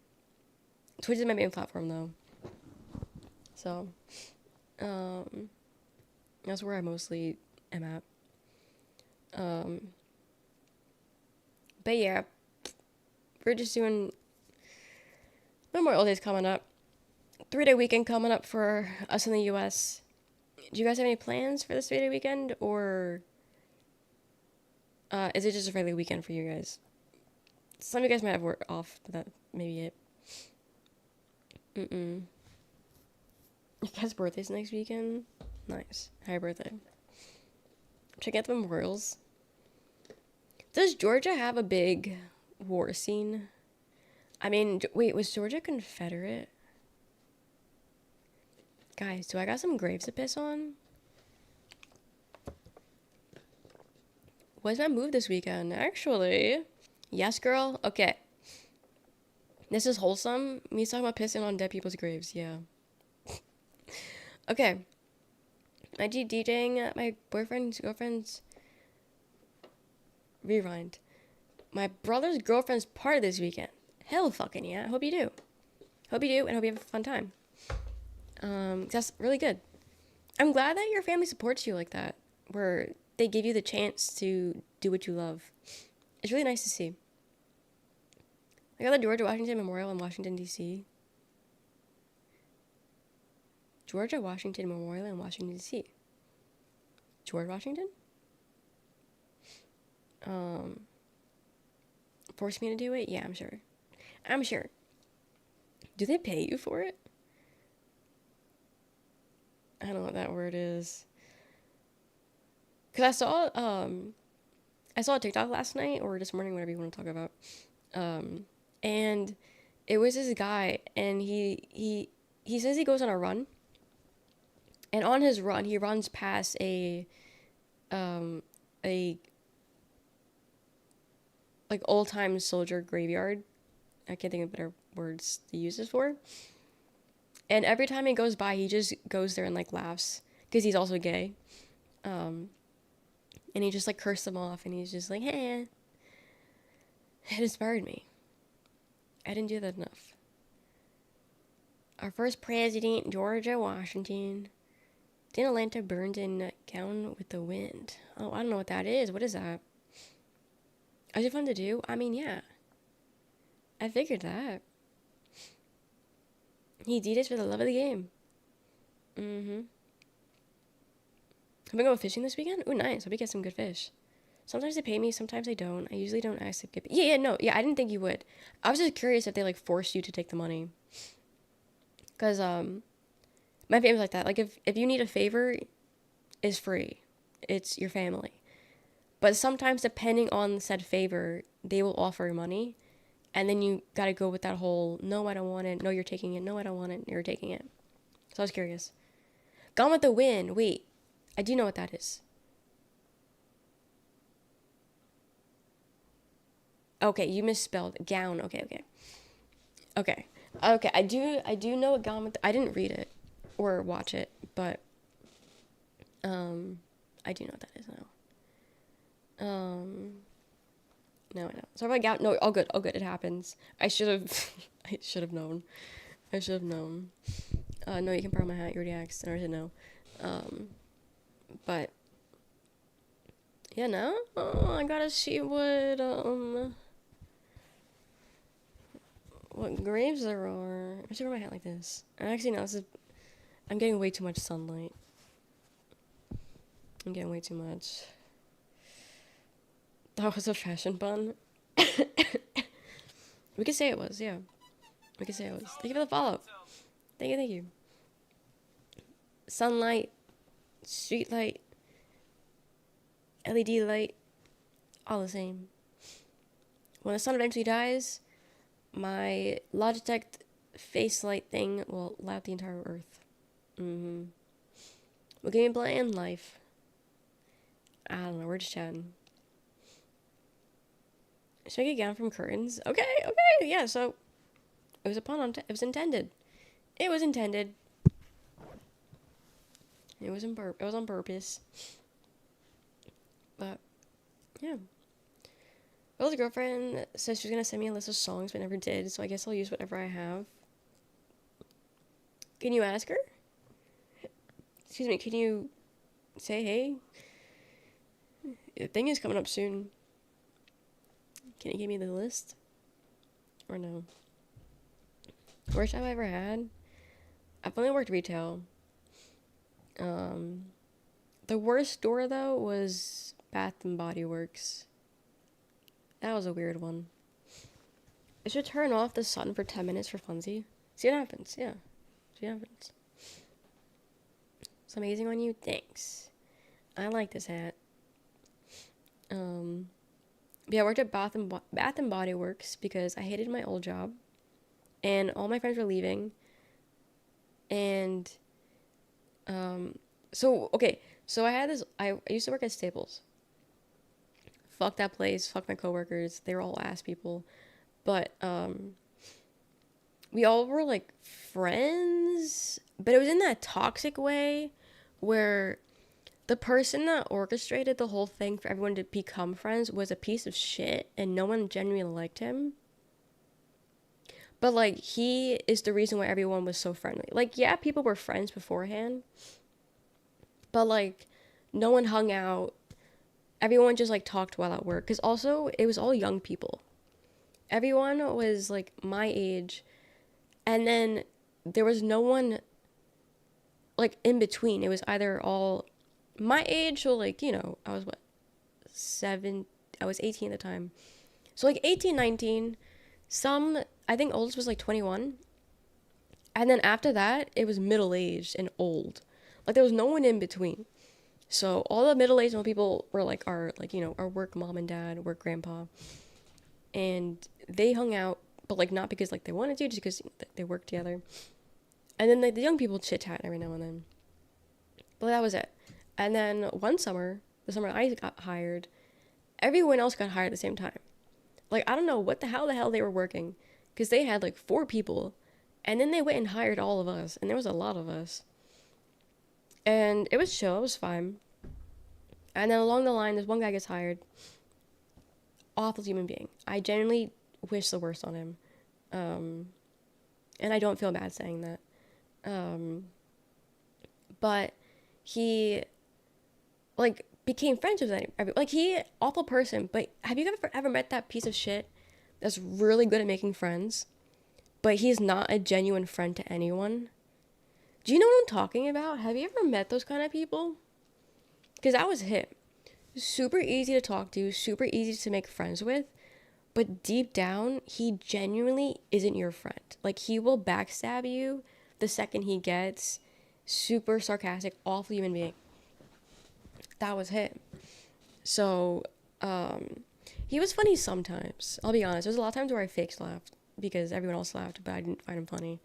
Twitch is my main platform though. So, that's where I mostly am at. But yeah, we're just doing Memorial Day's coming up. 3-day weekend coming up for us in the US. Do you guys have any plans for this 3-day weekend, or is it just a regular weekend for you guys? Some of you guys might have work off, but that may be it. Your guys' birthday's next weekend? Nice. Happy birthday. Checking out the memorials. Does Georgia have a big war scene? I mean, wait, was Georgia Confederate? Guys, do I got some graves to piss on? What's my move this weekend? Actually, yes, girl. Okay. This is wholesome. Me talking about pissing on dead people's graves. Yeah. Okay. I DJing my boyfriend's girlfriend's rewind. My brother's girlfriend's party this weekend. Hell fucking yeah. I hope you do. Hope you do, and hope you have a fun time. That's really good. I'm glad that your family supports you like that, where they give you the chance to do what you love. It's really nice to see. I got the George Washington Memorial in Washington, D.C. Georgia Washington Memorial in Washington, D.C. George Washington? Force me to do it? Yeah, I'm sure. I'm sure. Do they pay you for it? I don't know what that word is. Cause I saw a TikTok last night or this morning, whatever you want to talk about. And it was this guy, and he says he goes on a run. And on his run, he runs past a like old time soldier graveyard. I can't think of better words to use this for. And every time he goes by, he just goes there and like laughs because he's also gay. Um, and he just like cursed them off, and he's just like, "Hey," it inspired me. I didn't do that enough. Our first president, Georgia Washington. Then Atlanta burned in Gown with the Wind. Oh, I don't know what that is. What is that? Is it fun to do? I mean, yeah. I figured that. He did it for the love of the game. Mm-hmm. I'm gonna go fishing this weekend? Ooh, nice. Hope we get some good fish. Sometimes they pay me, sometimes they don't. I usually don't ask to get paid. Yeah, no. Yeah, I didn't think you would. I was just curious if they, like, forced you to take the money. Because, my family's like that. Like, if you need a favor, it's free. It's your family. But sometimes, depending on said favor, they will offer money. And then you gotta go with that whole, no, I don't want it. No, you're taking it. No, I don't want it. You're taking it. So I was curious. Gone with the Wind. Wait. I do know what that is. Okay, you misspelled gown. Okay, okay. Okay. Okay, I do know what Gone with I didn't read it or watch it, but I do know what that is now. No, I know. Sorry about gown. No, all good. All good. It happens. I should have I should have known. I should have known. No, you can borrow my hat. You already asked, and I said no. Um, but yeah, no. Oh, I gotta see what graves there are. I should wear my hat like this. And actually, no, I'm getting way too much sunlight. I'm getting way too much. That was a fashion pun. We could say it was, yeah. We could say it was. Thank you for the follow. Thank you, thank you. Sunlight, street light, LED light, all the same. When the sun eventually dies, my Logitech face light thing will light up the entire earth. Mm-hmm. What game you playing? Life. I don't know, we're just chatting. Should I get gown from curtains? Okay, okay, yeah, so it was a pun it was intended. It was intended. It was on purpose. But yeah. Well, the girlfriend says she's gonna send me a list of songs but never did, so I guess I'll use whatever I have. Can you ask her? Excuse me, can you say hey? The thing is coming up soon. Can you give me the list? Or no? Worst job I ever had? I've only worked retail. The worst store though was Bath and Body Works. That was a weird one. I should turn off the sun for 10 minutes for funsie. See what happens, yeah. See what happens. It's amazing on you? Thanks. I like this hat. Yeah, I worked at Bath and Body Works because I hated my old job. And all my friends were leaving. And, so, okay. So I used to work at Staples. Fuck that place. Fuck my coworkers. They were all ass people. But, we all were like friends, but it was in that toxic way where the person that orchestrated the whole thing for everyone to become friends was a piece of shit and no one genuinely liked him. But like he is the reason why everyone was so friendly. Like yeah, people were friends beforehand, but like no one hung out. Everyone just like talked while at work cuz also it was all young people. Everyone was like my age. And then there was no one like in between. It was either all my age, so like, you know, I was what, I was 18 at the time. So like 18, 19, some, I think oldest was like 21. And then after that, it was middle-aged and old. Like there was no one in between. So all the middle-aged old people were like our, like, you know, our work mom and dad, work grandpa. And they hung out, but like not because like they wanted to, just because they worked together. And then like, the young people chit-chat every now and then. But that was it. And then one summer, the summer I got hired, everyone else got hired at the same time. Like, I don't know what the hell they were working, because they had like 4 people, and then they went and hired all of us, and there was a lot of us, and it was chill, it was fine. And then along the line, this one guy gets hired. Awful human being. I genuinely wish the worst on him. Um, and I don't feel bad saying that. Um, but he, like, became friends with everyone. Like, he, awful person, but have you ever met that piece of shit that's really good at making friends, but he's not a genuine friend to anyone? Do you know what I'm talking about? Have you ever met those kind of people? Because that was him. Super easy to talk to, super easy to make friends with, but deep down, he genuinely isn't your friend. Like, he will backstab you the second he gets. Super sarcastic, awful human being. That was him. So, he was funny sometimes. I'll be honest. There was a lot of times where I faked laughed because everyone else laughed, but I didn't find him funny.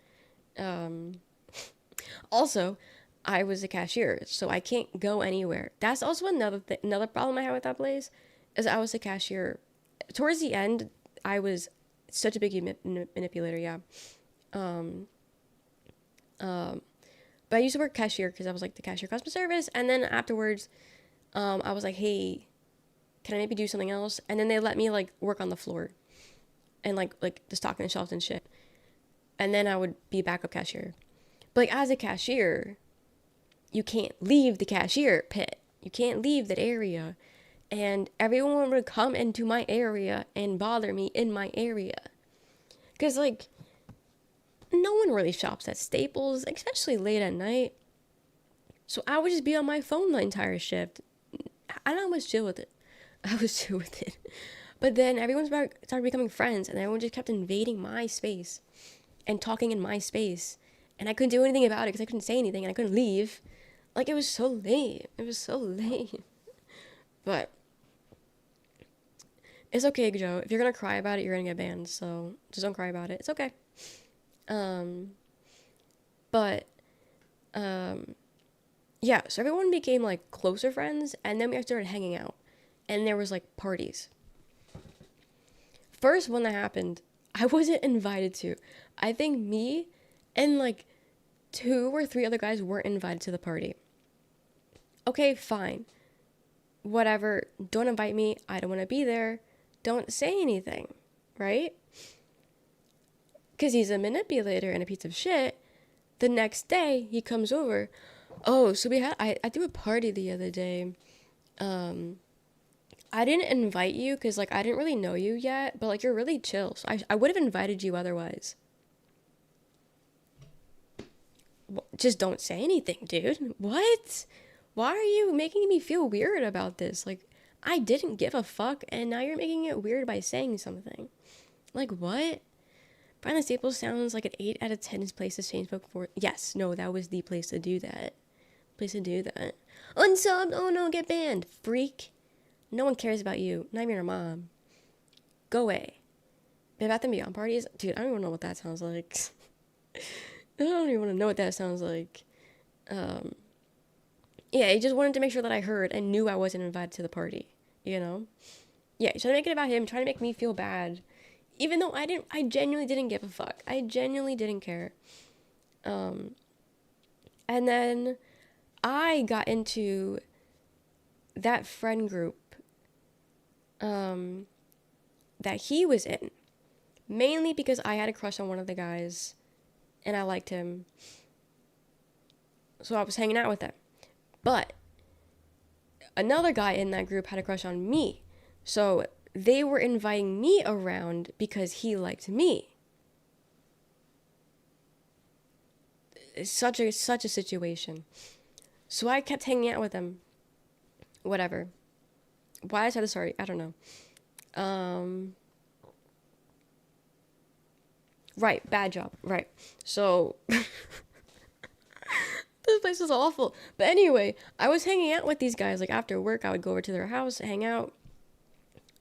Um, Also, I was a cashier, so I can't go anywhere. That's also another problem I had with that place, is I was a cashier. Towards the end, I was such a big manipulator. Yeah. Um, um, but I used to work cashier because I was like the cashier customer service, and then afterwards, I was like, hey, can I maybe do something else? And then they let me like work on the floor and like the stocking the shelves and shit. And then I would be a backup cashier. But like as a cashier, you can't leave the cashier pit. You can't leave that area. And everyone would come into my area and bother me in my area. Because, like, no one really shops at Staples, especially late at night. So I would just be on my phone the entire shift. And I was chill with it. I was chill with it. But then everyone started becoming friends, and everyone just kept invading my space and talking in my space. And I couldn't do anything about it because I couldn't say anything and I couldn't leave. Like, it was so lame. It was so lame. But it's okay, Joe. If you're gonna cry about it, you're gonna get banned. So just don't cry about it. It's okay. Um, but yeah. So everyone became like closer friends, and then we started hanging out, and there was like parties. First one that happened, I wasn't invited to. I think me and like 2 or 3 other guys weren't invited to the party. Okay, fine. Whatever. Don't invite me. I don't want to be there. Don't say anything, right? Because he's a manipulator and a piece of shit. The next day, he comes over. Oh, so I threw a party the other day. I didn't invite you because, like, I didn't really know you yet, but, like, you're really chill. So I would have invited you otherwise. Just don't say anything, dude. What? Why are you making me feel weird about this? Like, I didn't give a fuck, and now you're making it weird by saying something. Like, what? Brian the Staples sounds like an 8 out of 10 place to change book for. Yes, no, that was the place to do that. Place to do that. Unsub! Oh no, get banned. Freak. No one cares about you. Not even your mom. Go away. Bed Bath and Beyond parties? Dude, I don't even know what that sounds like. I don't even want to know what that sounds like. Yeah, he just wanted to make sure that I heard and knew I wasn't invited to the party, you know? Yeah, he's trying to make it about him, trying to make me feel bad. Even though I genuinely didn't give a fuck. I genuinely didn't care. And then I got into that friend group that he was in. Mainly because I had a crush on one of the guys and I liked him. So I was hanging out with him. But another guy in that group had a crush on me. So they were inviting me around because he liked me. It's such a situation. So I kept hanging out with them. Whatever. Why I said this story, I don't know. Right, bad job. Right. So this place is awful. But anyway, I was hanging out with these guys. Like after work, I would go over to their house, hang out.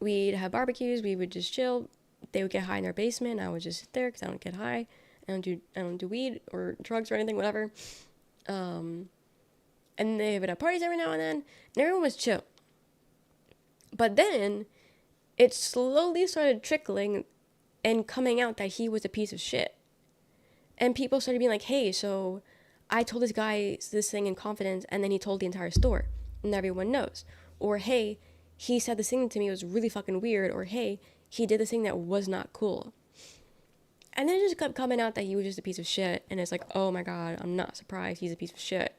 We'd have barbecues. We would just chill. They would get high in their basement. I would just sit there because I don't get high. I don't do weed or drugs or anything, whatever. And they would have parties every now and then, and everyone was chill. But then it slowly started trickling and coming out that he was a piece of shit. And people started being like, hey, so I told this guy this thing in confidence, and then he told the entire store, and everyone knows. Or, hey, he said this thing to me, it was really fucking weird. Or, hey, he did this thing that was not cool. And then it just kept coming out that he was just a piece of shit. And it's like, oh my God, I'm not surprised he's a piece of shit.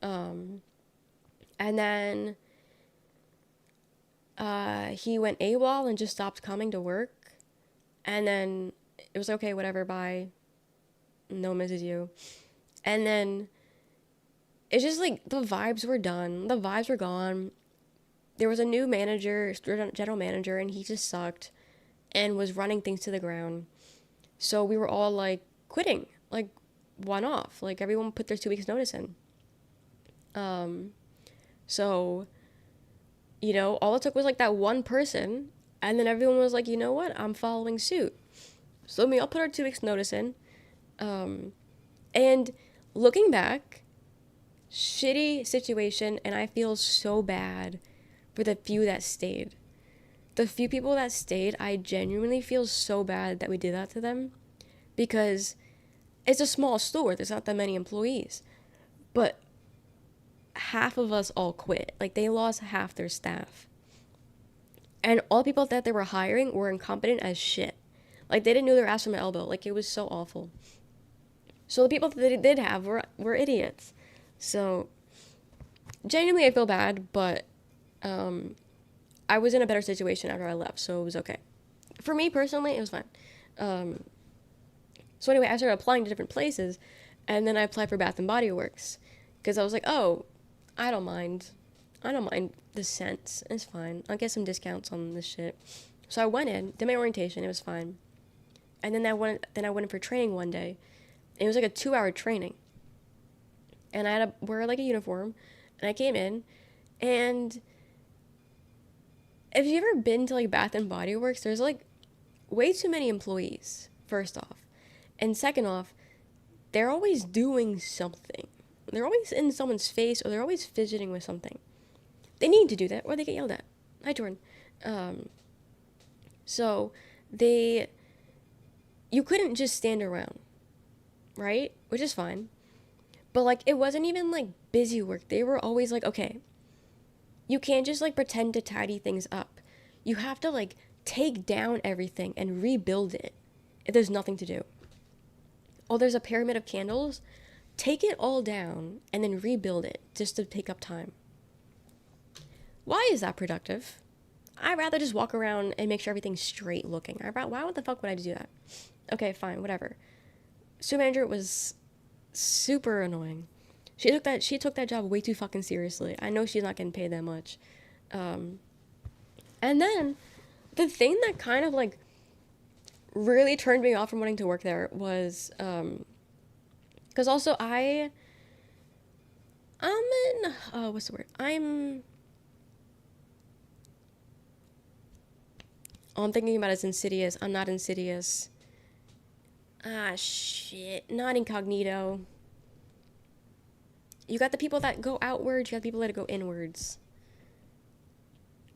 And then he went AWOL and just stopped coming to work. And then it was okay, whatever, bye. No one misses you. And then it's just like the vibes were done. The vibes were gone. There was a new manager, general manager, and he just sucked and was running things to the ground. So we were all like quitting, like one off. Like everyone put their 2 weeks notice in. So, you know, all it took was like that one person, and then everyone was like, you know what, I'm following suit. So we all put our 2 weeks notice in. And looking back, shitty situation, and I feel so bad for the few that stayed. The few people that stayed, I genuinely feel so bad that we did that to them, because it's a small store, there's not that many employees, but half of us all quit. Like, they lost half their staff, and all the people that they were hiring were incompetent as shit. Like, they didn't know their ass from their elbow. Like, it was so awful. So the people that they did have were idiots. So genuinely I feel bad, but I was in a better situation after I left, so it was okay. For me personally, it was fine. So anyway, I started applying to different places, and then I applied for Bath and Body Works, because I was like, oh, I don't mind the scents. It's fine. I'll get some discounts on this shit. So I went in, did my orientation. It was fine. And then I went in for training one day. It was like a 2-hour training. And I had to wear like a uniform. And I came in. And if you've ever been to like Bath and Body Works, there's like way too many employees, first off. And second off, they're always doing something. They're always in someone's face, or they're always fidgeting with something. They need to do that, or they get yelled at. Hi, Jordan. So you couldn't just stand around, right? Which is fine. But like, it wasn't even like busy work. They were always like, okay, you can't just like pretend to tidy things up. You have to like take down everything and rebuild it if there's nothing to do. Oh, there's a pyramid of candles. Take it all down and then rebuild it just to take up time. Why is that productive? I'd rather just walk around and make sure everything's straight looking. Why the fuck would I do that? Okay, fine, whatever. Store manager was super annoying. She took that job way too fucking seriously. I know she's not getting paid that much. And then the thing that kind of like really turned me off from wanting to work there was because also I'm thinking about it's insidious. I'm not insidious. Ah, shit. Not incognito. You got the people that go outwards, you got the people that go inwards.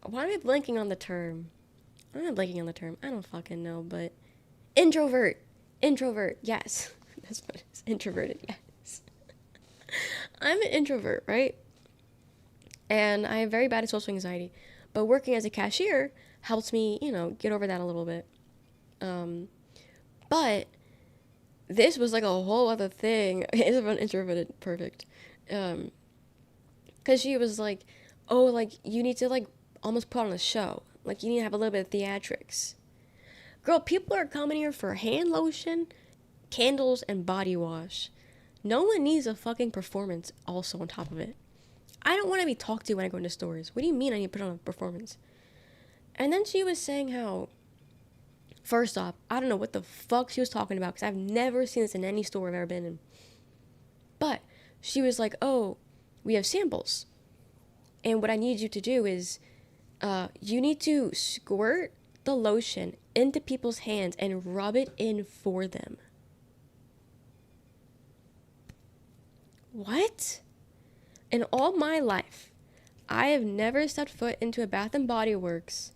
Why am I blanking on the term? I'm not blanking on the term. I don't fucking know, but introvert. Introvert, yes. That's what it is. Introverted, yes. I'm an introvert, right? And I have very bad social anxiety. But working as a cashier helps me, get over that a little bit. But this was like a whole other thing. It's about introverted, perfect. Because she was like, oh, like, you need to, like, almost put on a show. Like, you need to have a little bit of theatrics. Girl, people are coming here for hand lotion, candles, and body wash. No one needs a fucking performance also on top of it. I don't want to be talked to when I go into stores. What do you mean I need to put on a performance? And then she was saying how, first off, I don't know what the fuck she was talking about, because I've never seen this in any store I've ever been in. But she was like, oh, we have samples. And what I need you to do is, you need to squirt the lotion into people's hands and rub it in for them. What? In all my life, I have never stepped foot into a Bath and Body Works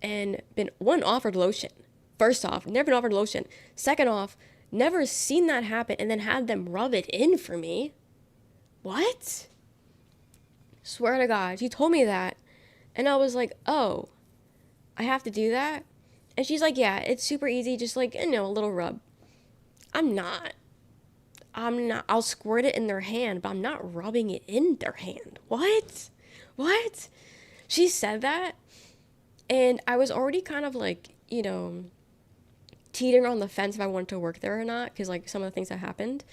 and been one offered lotion. First off, never been offered lotion. Second off, never seen that happen and then had them rub it in for me. What? Swear to God, she told me that. And I was like, oh, I have to do that? And she's like, yeah, it's super easy, just like, a little rub. I'm not. I'm not. I'll squirt it in their hand, but I'm not rubbing it in their hand. What? What? She said that, and I was already kind of like, teetering on the fence if I wanted to work there or not, because like some of the things that happened.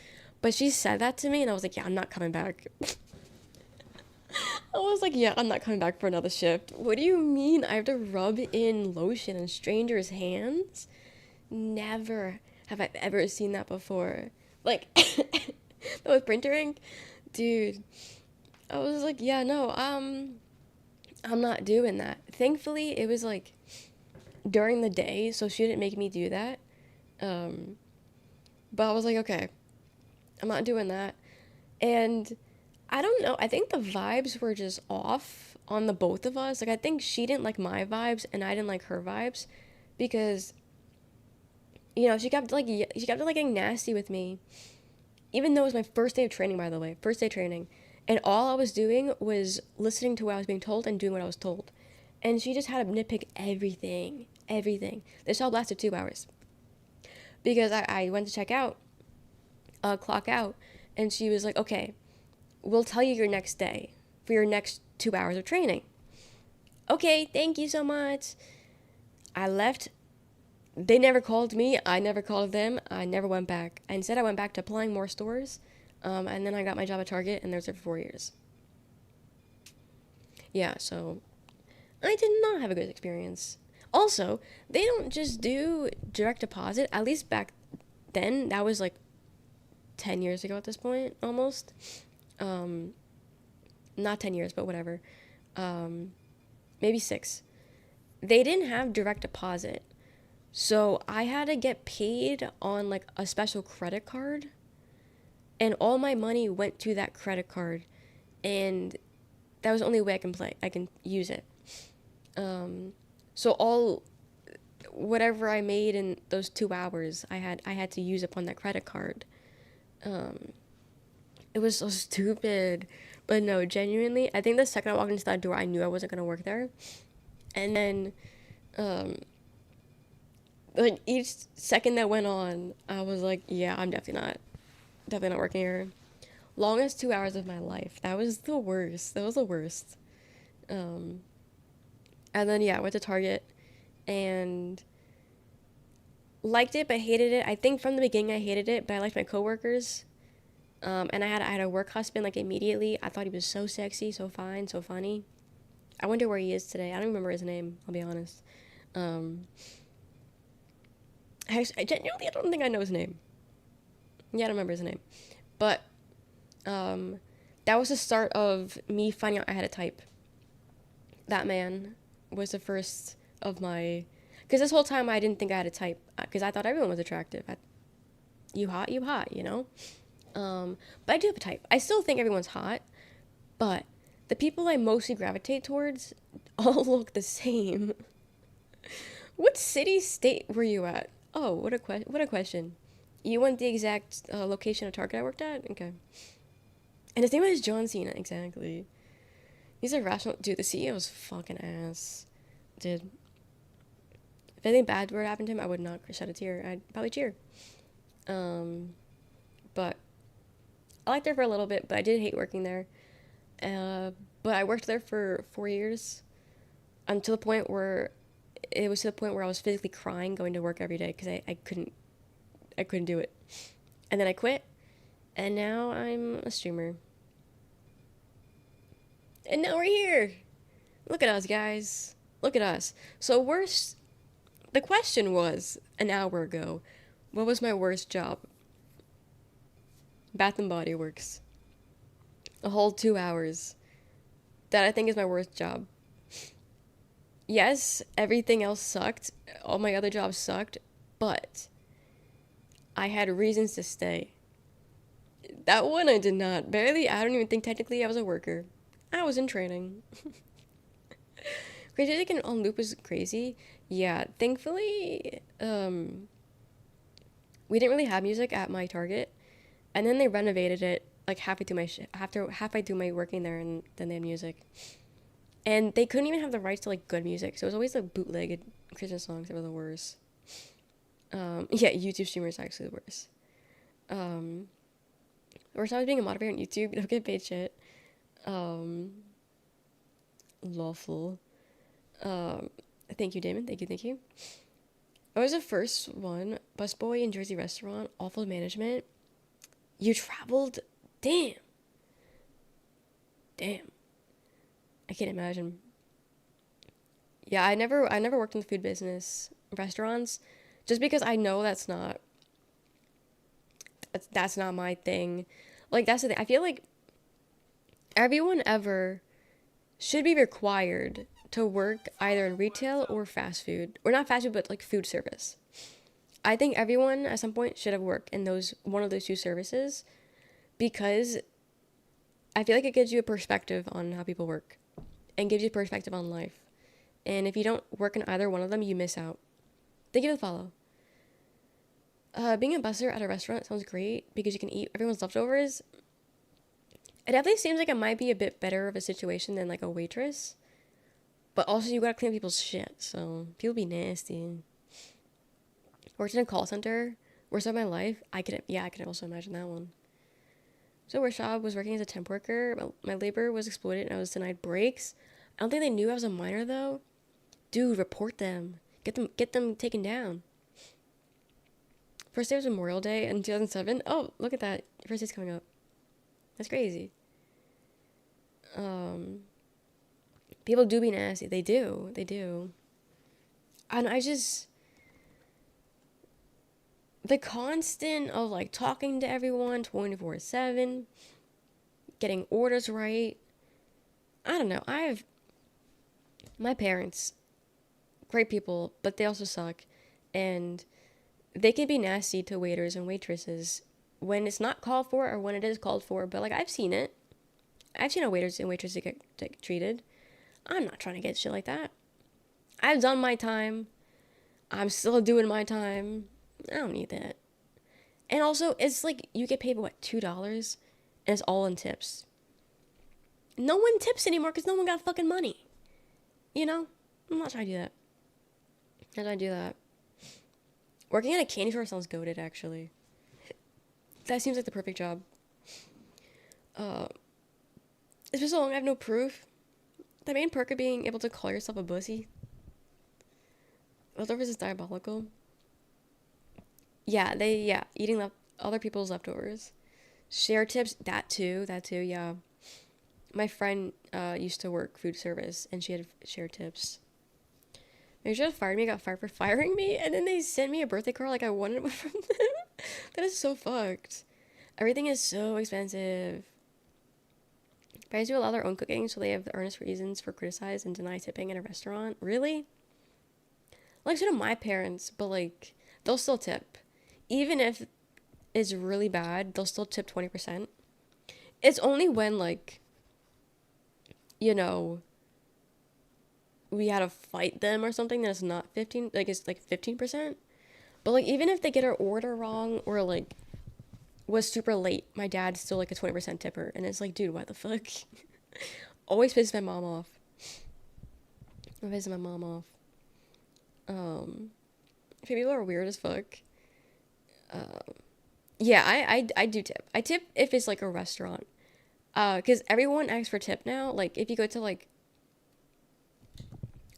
But she said that to me, and I was like, yeah, I'm not coming back. I was like, yeah, I'm not coming back for another shift. What do you mean I have to rub in lotion in strangers' hands? Never have I ever seen that before. Like, with printer ink, dude. I was like, yeah, no, I'm not doing that. Thankfully, it was like during the day, so she didn't make me do that. Um, but I was like, okay, I'm not doing that. And I don't know, I think the vibes were just off on the both of us. Like, I think she didn't like my vibes and I didn't like her vibes because, she kept like getting nasty with me. Even though it was my first day of training, by the way, first day of training. And all I was doing was listening to what I was being told and doing what I was told. And she just had to nitpick everything, everything. This all lasted 2 hours. Because I went to check out, clock out, and she was like, okay, we'll tell you your next day for your next 2 hours of training. Okay, thank you so much. I left. They never called me. I never called them. I never went back. Instead, I went back to applying more stores. And then I got my job at Target, and I was there for 4 years. Yeah, so I did not have a good experience. Also, they don't just do direct deposit. At least back then, that was like 10 years ago at this point, almost. Um, Not 10 years, but whatever. Maybe 6. They didn't have direct deposit. So I had to get paid on like a special credit card. And all my money went to that credit card. And that was the only way I can use it. So whatever I made in those 2 hours, I had to use up on that credit card. It was so stupid. But no, genuinely, I think the second I walked into that door, I knew I wasn't gonna work there. And then, like each second that went on, I was like, yeah, I'm definitely not working here. Longest 2 hours of my life. That was the worst. That was the worst. Um, and then yeah, I went to Target and liked it but hated it. I think from the beginning I hated it, but I liked my coworkers. And I had a work husband like immediately. I thought he was so sexy, so fine, so funny. I wonder where he is today. I don't remember his name, I'll be honest. Um, I genuinely I don't think I know his name. Yeah, I don't remember his name. But um, that was the start of me finding out I had a type. That man was the first of my. Because this whole time I didn't think I had a type. Because I thought everyone was attractive. You hot, you hot, you know? But I do have a type. I still think everyone's hot. But the people I mostly gravitate towards all look the same. What city, state were you at? Oh, what a question. You went the exact location of Target I worked at? Okay. And his name was John Cena, exactly. He's a rational... Dude, the CEO's fucking ass. Dude. If anything bad were to happen to him, I would not shed a tear. I'd probably cheer. But I liked her for a little bit, but I did hate working there. But I worked there for 4 years. Until the point where... It was to the point where I was physically crying going to work every day because I couldn't do it. And then I quit. And now I'm a streamer. And now we're here. Look at us, guys. Look at us. So the question was an hour ago, what was my worst job? Bath and Body Works. A whole 2 hours. That I think is my worst job. Yes, everything else sucked. All my other jobs sucked. But I had reasons to stay. That one I did not. Barely. I don't even think technically I was a worker. I was in training. Crazy Music and on loop was crazy. Yeah, thankfully, we didn't really have music at my Target, and then they renovated it like halfway through my working there, and then they had music. And they couldn't even have the rights to like good music, so it was always like bootlegged Christmas songs that were the worst. Yeah, YouTube streamers are actually the worst. Um, worst time was being a moderator on YouTube. You don't get paid shit. Um, Lawful. Um, Thank you, Damon. Thank you, thank you. I was the first one. Busboy in Jersey restaurant. Awful management. You traveled. Damn. Damn. I can't imagine. Yeah, I never worked in the food business, restaurants, just because I know that's not my thing. Like that's the thing. I feel like everyone ever should be required to work either in retail or fast food, or not fast food, but like food service. I think everyone at some point should have worked in those one of those two services because I feel like it gives you a perspective on how people work and gives you perspective on life. And if you don't work in either one of them, you miss out. Thank you for the follow. Being a busser at a restaurant sounds great because you can eat everyone's leftovers. It definitely seems like it might be a bit better of a situation than like a waitress. But also you gotta clean people's shit, so people be nasty. Worked in a call center, worst of my life. I could also imagine that one. So worst job was working as a temp worker. My labor was exploited and I was denied breaks. I don't think they knew I was a minor though. Dude, report them. Get them taken down. First day was Memorial Day in 2007. Oh, look at that. First day's coming up. That's crazy. Um, People do be nasty. They do. They do. And the constant of like talking to everyone 24/7, getting orders right. I don't know. My parents, great people, but they also suck. And they can be nasty to waiters and waitresses when it's not called for or when it is called for. But like I've seen it. I've seen how waiters and waitresses get treated. I'm not trying to get shit like that. I've done my time. I'm still doing my time. I don't need that. And also, it's like you get paid what, $2, and it's all in tips. No one tips anymore because no one got fucking money. You know, I'm not trying to do that. I'm not trying to do that. Working at a candy store sounds goated, actually. That seems like the perfect job. It's been so long I have no proof. The main perk of being able to call yourself a bussy. Leftovers is diabolical. Yeah, eating other people's leftovers. Share tips, that too, yeah. My friend used to work food service and she had share tips. They should have fired me, got fired for firing me, and then they sent me a birthday card like I wanted one from them. That is so fucked. Everything is so expensive. Parents do allow their own cooking, so they have earnest reasons for criticize and deny tipping in a restaurant. Really? Like, so do my parents, but like, they'll still tip. Even if it's really bad, they'll still tip 20%. It's only when, like, you know, we had to fight them or something that it's not 15, like, it's like 15%. But like, even if they get our order wrong or like, was super late, my dad's still like a 20% tipper. And it's like, dude, what the fuck? Always pisses my mom off. Always pisses my mom off. People are weird as fuck. Yeah, I do tip. I tip if it's like a restaurant. Because everyone asks for tip now. Like, if you go to like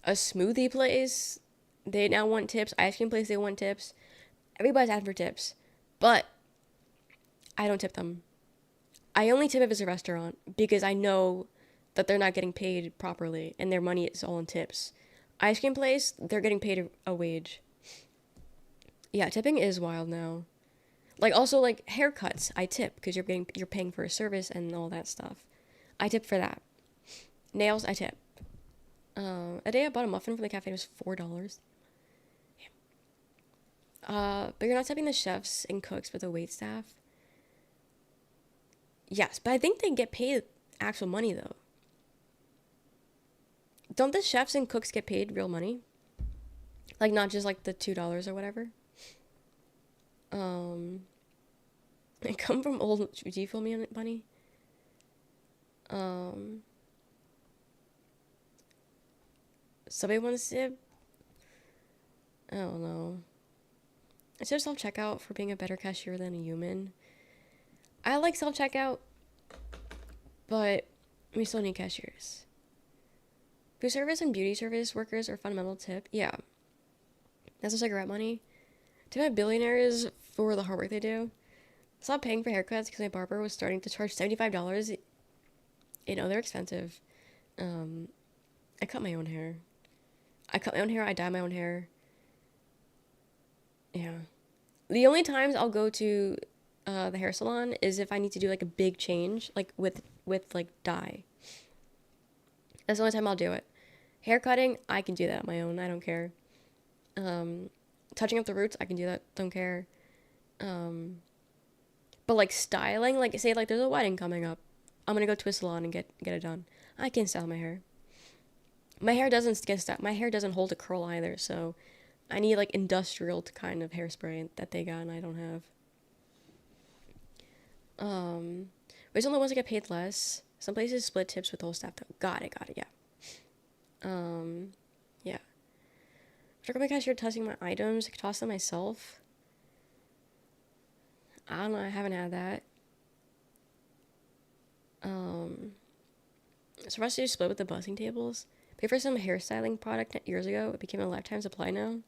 a smoothie place, they now want tips. Ice cream place, they want tips. Everybody's asking for tips. But I don't tip them. I only tip if it's a restaurant because I know that they're not getting paid properly and their money is all in tips. Ice cream place, they're getting paid a wage. Yeah, tipping is wild now. Like, also like haircuts, I tip because you're paying for a service and all that stuff. I tip for that. Nails, I tip. A day I bought a muffin from the cafe, it was $4. But you're not tipping the chefs and cooks, but the wait staff. Yes, but I think they get paid actual money though. Don't the chefs and cooks get paid real money? Like, not just like the $2 or whatever? Um, I come from old. Do you feel me on it, bunny? Um, somebody wants to. I don't know. Is there self checkout for being a better cashier than a human? I like self checkout, but we still need cashiers. Food service and beauty service workers are fundamental tip. Yeah, that's the cigarette money. To my billionaires for the hard work they do. Stop paying for haircuts because my barber was starting to charge $75. You know, they're expensive. Um, I cut my own hair. I cut my own hair. I dye my own hair. Yeah. The only times I'll go to the hair salon is if I need to do like a big change, like with like dye. That's the only time I'll do it. Hair cutting, I can do that on my own. I don't care. Touching up the roots, I can do that. Don't care. But like styling, like say like there's a wedding coming up, I'm gonna go to a salon and get it done. I can style my hair. My hair doesn't get styled. My hair doesn't hold a curl either, so I need like industrial kind of hairspray that they got and I don't have. There's only ones that get paid less. Some places split tips with the whole staff though. Got it, yeah. Yeah. After my cashier testing my items, I could toss them myself. I don't know, I haven't had that. So for us to do split with the busing tables. Pay for some hairstyling product years ago. It became a lifetime supply now.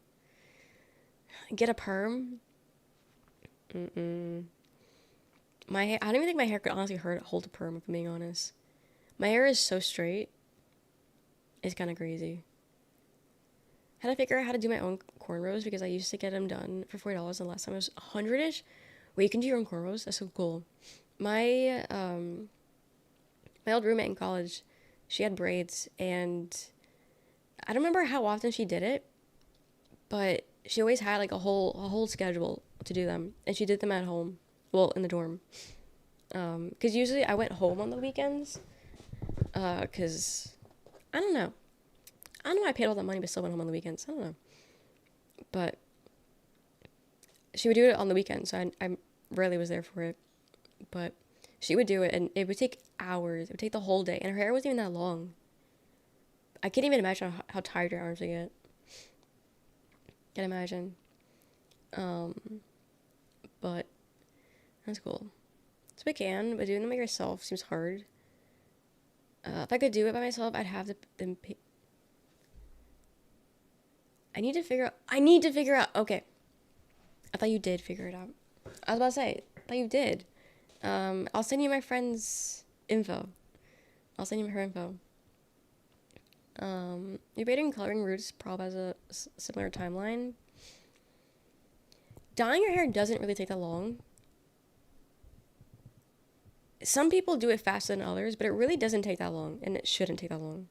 Get a perm. My hair, I don't even think my hair could honestly hold a perm, if I'm being honest. My hair is so straight. It's kind of crazy. Had to figure out how to do my own cornrows because I used to get them done for $40 and last time it was 100-ish. Wait, you can do your own cornrows? That's so cool. My my old roommate in college, she had braids and I don't remember how often she did it, but she always had like a whole schedule to do them, and she did them at home, well in the dorm. Because usually I went home on the weekends, because I don't know. I don't know why I paid all that money but still went home on the weekends. I don't know. But she would do it on the weekends, so I rarely was there for it. But she would do it, and it would take hours. It would take the whole day, and her hair wasn't even that long. I can't even imagine how tired your arms would get. Can't imagine. But that's cool. So we can, but doing them by yourself seems hard. If I could do it by myself, I'd have them pay. I need to figure out. Okay. I thought you did figure it out. I was about to say, I thought you did. I'll send you my friend's info. I'll send you her info. Debating coloring roots probably has a similar timeline. Dyeing your hair doesn't really take that long. Some people do it faster than others, but it really doesn't take that long, and it shouldn't take that long.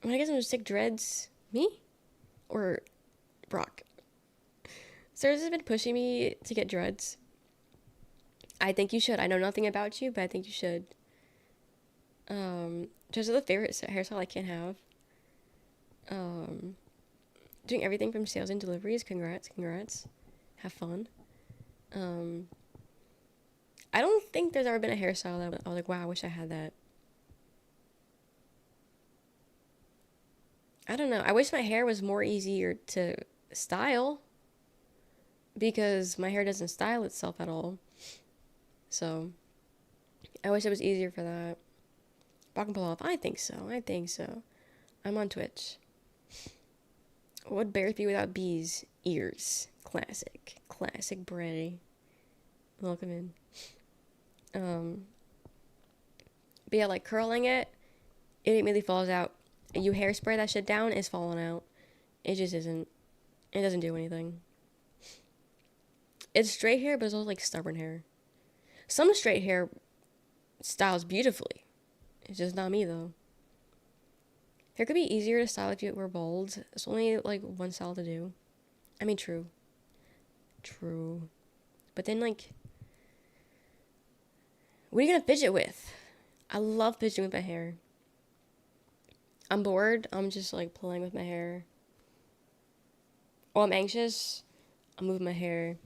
I guess I'm gonna stick dreads. Me? Or Brock? Sarah's has been pushing me to get dreads. I think you should. I know nothing about you, but I think you should. Dreads are the favorite hairstyle I can't have. Doing everything from sales and deliveries. Congrats. Have fun. I don't think there's ever been a hairstyle that I was like, wow, I wish I had that. I don't know. I wish my hair was more easier to style because my hair doesn't style itself at all. So, I wish it was easier for that. Brock and pull off. I think so. I'm on Twitch. What would bears be without bees? Ears. Classic Bray. Welcome in. But yeah, like curling it immediately falls out. You hairspray that shit down, it's falling out. It just isn't. It doesn't do anything. It's straight hair, but it's also like stubborn hair. Some straight hair styles beautifully. It's just not me though. Hair could be easier to style if you were bald. It's only like one style to do. I mean, true. But then like, what are you gonna fidget with? I love fidgeting with my hair. I'm bored, I'm just like playing with my hair. Or I'm anxious, I'm moving my hair.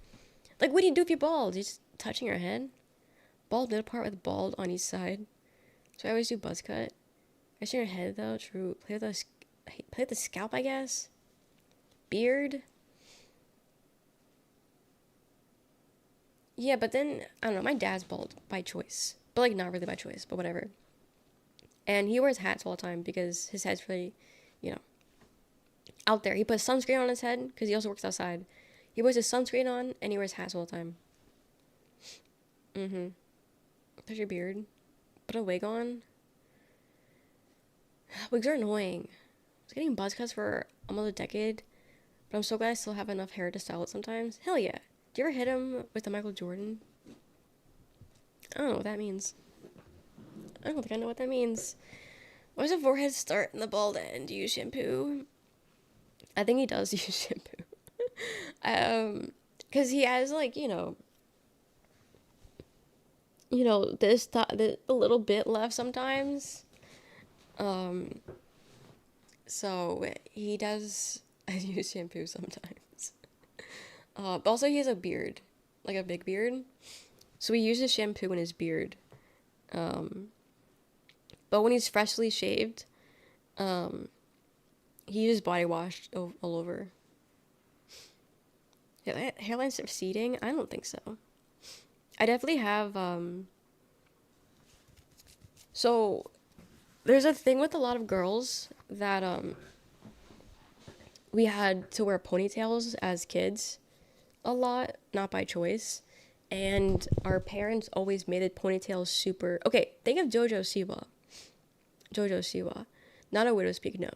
Like, what do you do if you're bald? You just touching your head? Bald middle part with bald on each side. So I always do buzz cut. I your head though, true. Play with the scalp, I guess. Beard. Yeah, but then I don't know. My dad's bald by choice, but like not really by choice, but whatever. And he wears hats all the time because his head's really, you know, out there. He puts sunscreen on his head because he also works outside. He wears his sunscreen on and he wears hats all the time. Mm-hmm. There's your beard. Put a wig on. Wigs are annoying. I was getting buzz cuts for almost a decade, but I'm so glad I still have enough hair to style it sometimes. Hell yeah. Do you ever hit him with the Michael Jordan? I don't know what that means. I don't think I know what that means. Why does a forehead start and the bald end? Do you use shampoo? I think he does use shampoo. Because he has like, this a little bit left sometimes. So he does use shampoo sometimes. But also he has a beard, like a big beard. So he uses shampoo in his beard. But when he's freshly shaved, he uses body wash all over. Yeah, hairline's receding? I don't think so. I definitely have, so there's a thing with a lot of girls that, we had to wear ponytails as kids a lot, not by choice. And our parents always made the ponytails super... Okay, think of Jojo Siwa. Jojo Siwa. Not a widow's peak, no.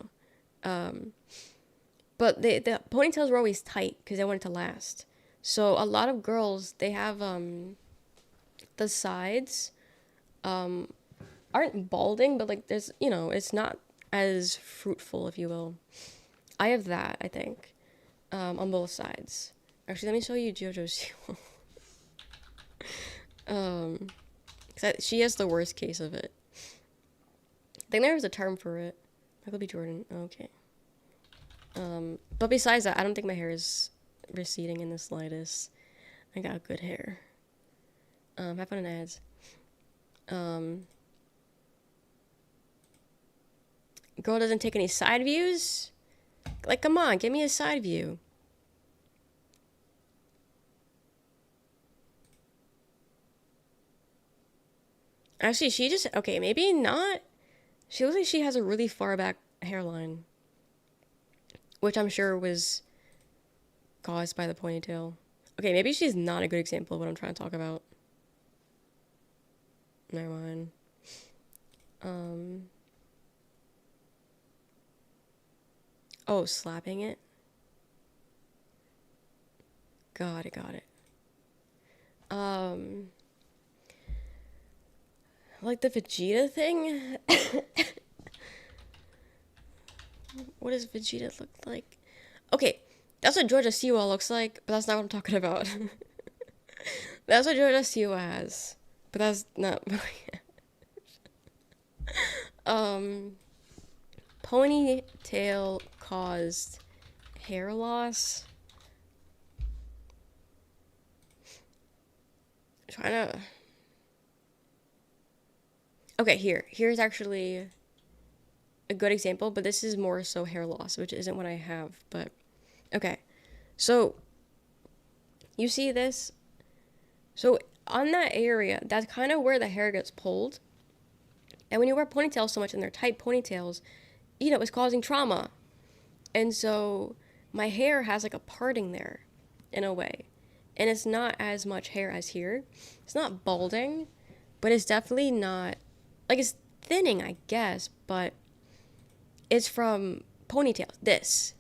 But the ponytails were always tight because they wanted to last. So a lot of girls, they have the sides aren't balding, but like there's, it's not as fruitful, if you will. I have that, I think, on both sides. Actually, let me show you Jojo Siwa. She has the worst case of it. I think there was a term for it. Michael B. Jordan. Okay. But besides that, I don't think my hair is receding in the slightest. I got good hair. Have fun in ads. Girl doesn't take any side views? Like, come on, give me a side view. Actually, she just... Okay, maybe not. She looks like she has a really far back hairline. Which I'm sure was caused by the ponytail. Okay, maybe she's not a good example of what I'm trying to talk about. Never mind. Oh, slapping it? Got it. Like the Vegeta thing? What does Vegeta look like? Okay, that's what Georgia Siwa looks like, but that's not what I'm talking about. That's what Georgia Siwa has, but that's not. Ponytail caused hair loss. Trying to. Okay, here's actually a good example, but this is more so hair loss, which isn't what I have, but okay. So you see this? So on that area, that's kind of where the hair gets pulled. And when you wear ponytails so much and they're tight ponytails, it's causing trauma. And so my hair has like a parting there in a way. And it's not as much hair as here. It's not balding, but it's definitely not, like, it's thinning, I guess, but it's from ponytails. This.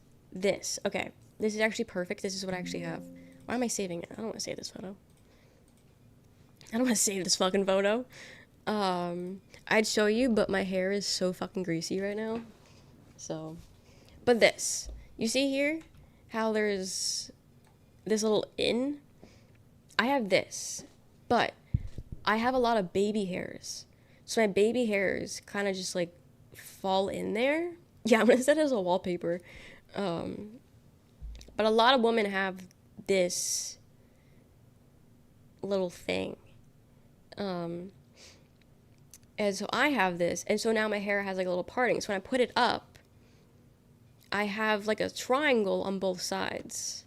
Okay. This is actually perfect. This is what I actually have. Why am I saving it? I don't want to save this photo. I don't want to save this fucking photo. I'd show you, but my hair is so fucking greasy right now. So, but this. You see here how there's this little in? I have this, but I have a lot of baby hairs. So my baby hairs kind of just like fall in there. Yeah, I'm gonna set it as a wallpaper. Um, but a lot of women have this little thing. Um, and so I have this, and so now my hair has like a little parting. So when I put it up, I have like a triangle on both sides.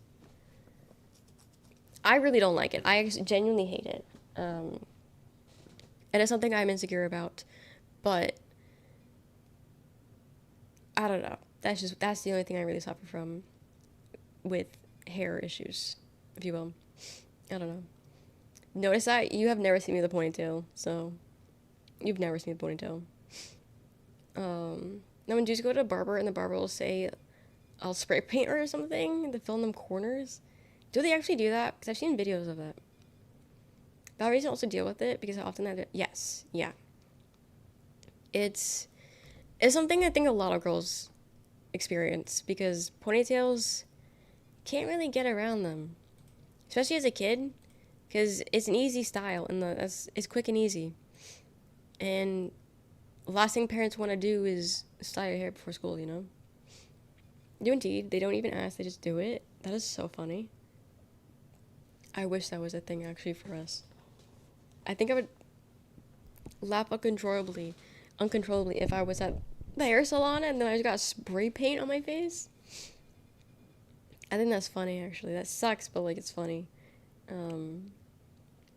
I really don't like it. I genuinely hate it. And it's something I'm insecure about. But I don't know. That's the only thing I really suffer from with hair issues, if you will. I don't know. Notice that you have never seen me with a ponytail, so you've never seen me with a ponytail. Now when you just go to a barber and the barber will say, "I'll spray paint her or something to fill in them corners." Do they actually do that? Because I've seen videos of that. Barbers also deal with it because often that yes, yeah. It's something I think a lot of girls experience because ponytails can't really get around them, especially as a kid, because it's an easy style and it's quick and easy. And the last thing parents want to do is style your hair before school, you know? Do indeed. They don't even ask, they just do it. That is so funny. I wish that was a thing actually for us. I think I would laugh uncontrollably if I was at the hair salon and then I just got spray paint on my face. I think that's funny actually. That sucks, but like it's funny. I don't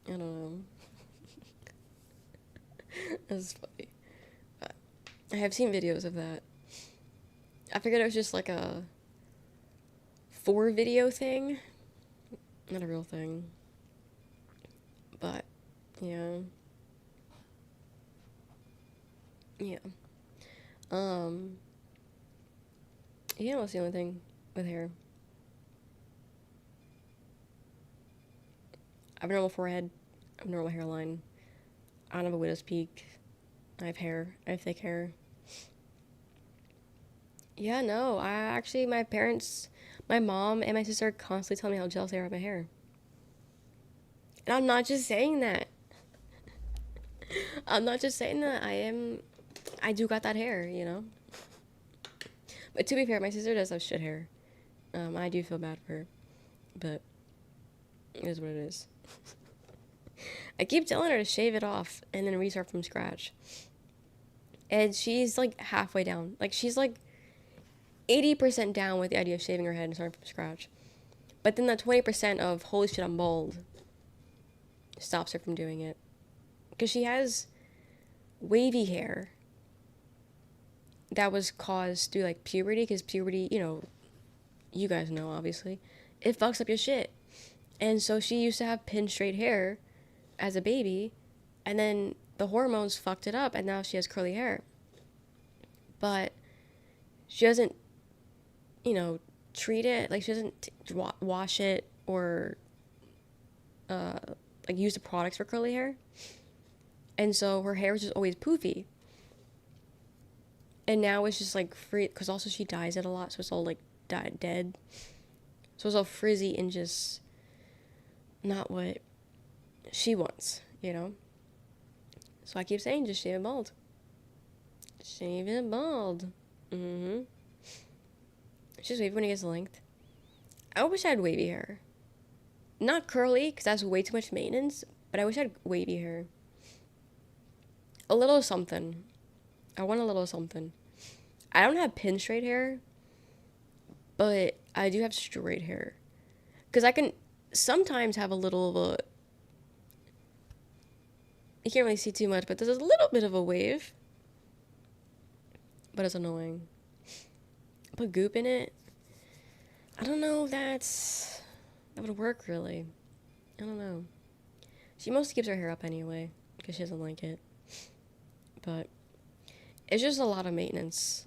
know. That's funny. But I have seen videos of that. I figured it was just like a for video thing, not a real thing. But yeah, yeah. Um, what's the only thing with hair? I have a normal forehead. I have a normal hairline. I don't have a widow's peak. I have hair. I have thick hair. Yeah, no. My parents, my mom and my sister constantly tell me how jealous they are of my hair. And I'm not just saying that. I'm not just saying that. I do got that hair, you know? But to be fair, my sister does have shit hair. I do feel bad for her. But it is what it is. I keep telling her to shave it off and then restart from scratch. And she's like halfway down. Like she's like 80% down with the idea of shaving her head and starting from scratch. But then that 20% of holy shit, I'm bald stops her from doing it. Because she has wavy hair that was caused through like puberty. Because puberty, you know, you guys know obviously, it fucks up your shit. And so she used to have pin straight hair as a baby, and then the hormones fucked it up, and now she has curly hair. But she doesn't, you know, treat it like she doesn't wash it or like use the products for curly hair, and so her hair was just always poofy. And now it's just like free because also she dyes it a lot, so it's all like dead. So it's all frizzy and just not what she wants, you know? So I keep saying, just shave it bald. Shave it bald. Mm-hmm. It's just wavy when it gets length. I wish I had wavy hair. Not curly, because that's way too much maintenance, but I wish I had wavy hair. A little something. I want a little something. I don't have pin straight hair, but I do have straight hair. Because I can sometimes have a little of a... You can't really see too much, but there's a little bit of a wave. But it's annoying. Put goop in it. I don't know if that would work, really. I don't know. She mostly keeps her hair up anyway, because she doesn't like it. But it's just a lot of maintenance.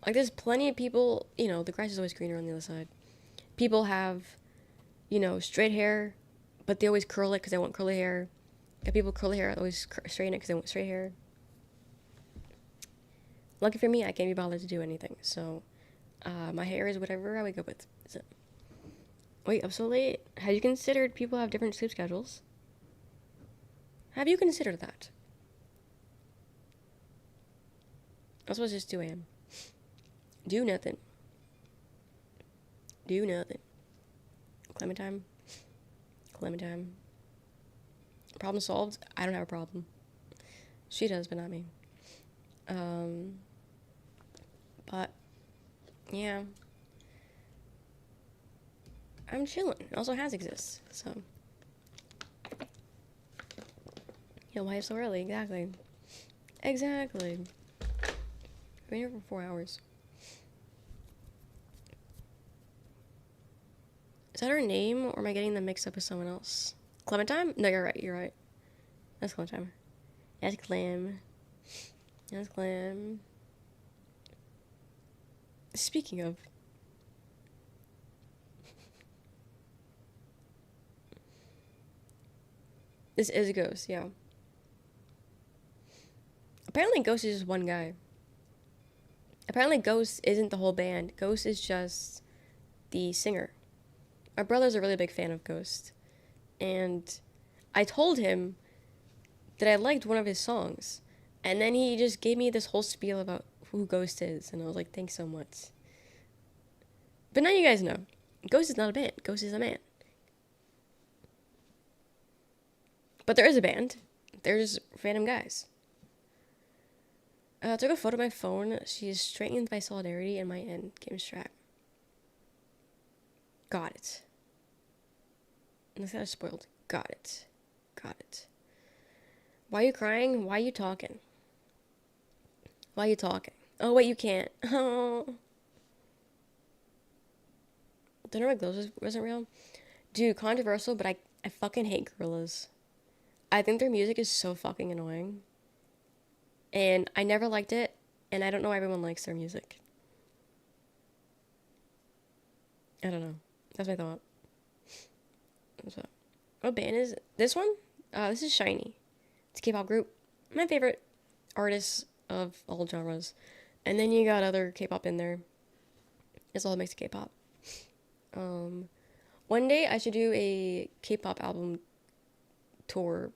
Like, there's plenty of people, you know, the grass is always greener on the other side. People have, you know, straight hair, but they always curl it because they want curly hair. Got people with curly hair always straighten it because they want straight hair. Lucky for me, I can't be bothered to do anything. So, my hair is whatever I wake up with. So, wait, I'm so late. Have you considered people have different sleep schedules? Have you considered that? That's what just 2 a.m. Do nothing. Do nothing. Clementine. Clementine. Problem solved. I don't have a problem. She does, but not me. But yeah, I'm chilling. It also has exists, so yeah. Why so early? Exactly. Exactly. I've been here for 4 hours. Is that her name, or am I getting them mixed up with someone else? Clementine? No, you're right. You're right. That's Clementine. That's Clem. That's Clem. Speaking of, this is a ghost. Yeah. Apparently, Ghost is just one guy. Apparently, Ghost isn't the whole band. Ghost is just the singer. My brother's a really big fan of Ghost, and I told him that I liked one of his songs, and then he just gave me this whole spiel about who Ghost is, and I was like, thanks so much. But now you guys know, Ghost is not a band. Ghost is a man. But there is a band. They're just random guys. I took a photo of my phone. She is straightened by solidarity and my end game strap. Got it. That's kind of spoiled. Got it. Got it. Why are you crying? Why are you talking? Why are you talking? Oh, wait, you can't. Oh. Don't know what Glows wasn't real? Dude, controversial, but I fucking hate gorillas. I think their music is so fucking annoying. And I never liked it, and I don't know why everyone likes their music. I don't know. That's my thought. What band is it? This one? This is Shiny. It's a K-pop group. My favorite artists of all genres. And then you got other K-pop in there. It's all mixed K-pop. One day I should do a K-pop album tour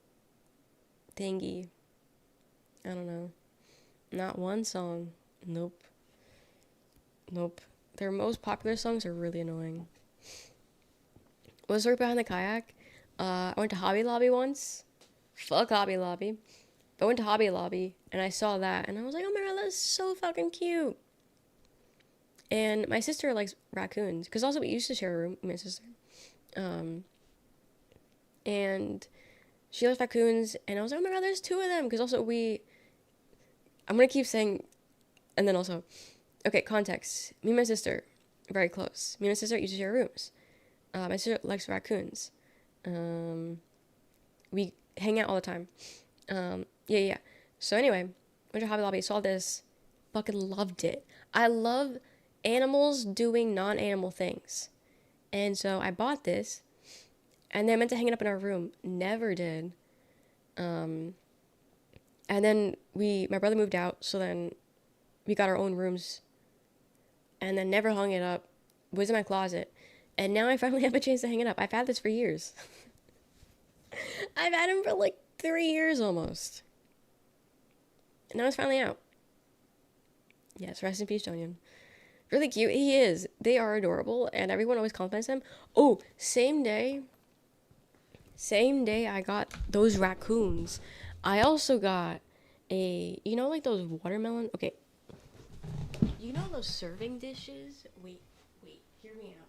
thingy. I don't know. Not one song. Nope. Nope. Their most popular songs are really annoying. Was right behind the kayak. I went to Hobby Lobby once. Fuck Hobby Lobby. But I went to Hobby Lobby and I saw that and I was like, oh my god, that's so fucking cute. And my sister likes raccoons because also we used to share a room with my sister. And she likes raccoons and I was like, oh my god, there's 2 of them because also I'm gonna keep saying, and then also, okay, context. Me and my sister, very close. Me and my sister used to share rooms. My sister likes raccoons. We hang out all the time. Yeah. So anyway, went to Hobby Lobby, saw this, fucking loved it. I love animals doing non-animal things. And so I bought this, and then I meant to hang it up in our room. Never did. And then my brother moved out, so then we got our own rooms. And then never hung it up. Was in my closet. And now I finally have a chance to hang it up. I've had this for years. I've had him for like 3 years almost. And now it's finally out. Yes, rest in peace, Jonian. Really cute. He is. They are adorable, and everyone always compliments him. Oh, same day I got those raccoons. I also got like those watermelon. Okay. You know those serving dishes? Wait. Hear me out.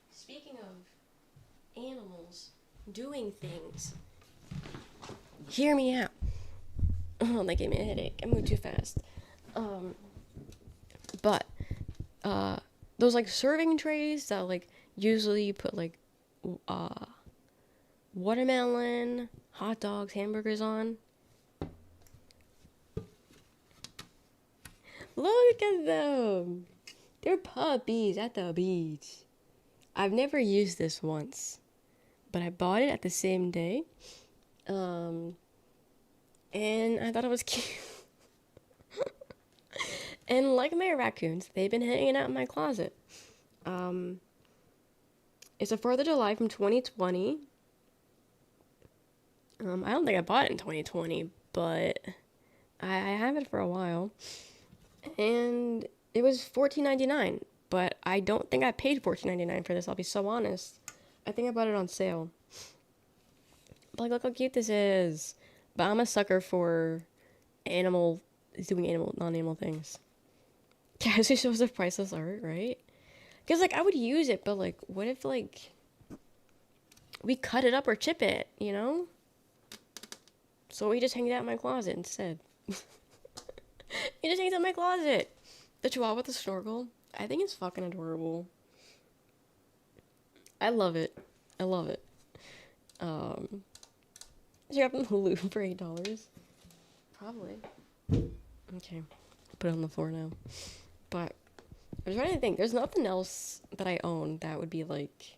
Speaking of animals doing things, hear me out. Oh, that gave me a headache. I moved too fast. But those like serving trays that like usually you put like watermelon, hot dogs, hamburgers on. Look at them. They're puppies at the beach. I've never used this once, but I bought it at the same day. And I thought it was cute. And like my raccoons, they've been hanging out in my closet. It's a 4th of July from 2020. I don't think I bought it in 2020, but I have it for a while, and it was 14.99. But I don't think I paid 14.99 for this. I'll be so honest. I think I bought it on sale. But like, look how cute this is. But I'm a sucker for animal doing non-animal things. Casually shows of priceless art, right? Because like I would use it, but like, what if like we cut it up or chip it? You know? So we just hang it out in my closet instead. He just hangs out in my closet. The chihuahua with the snorkel. I think it's fucking adorable. I love it. I love it. She got from Hulu for $8. Probably. Okay. Put it on the floor now. But I was trying to think. There's nothing else that I own that would be like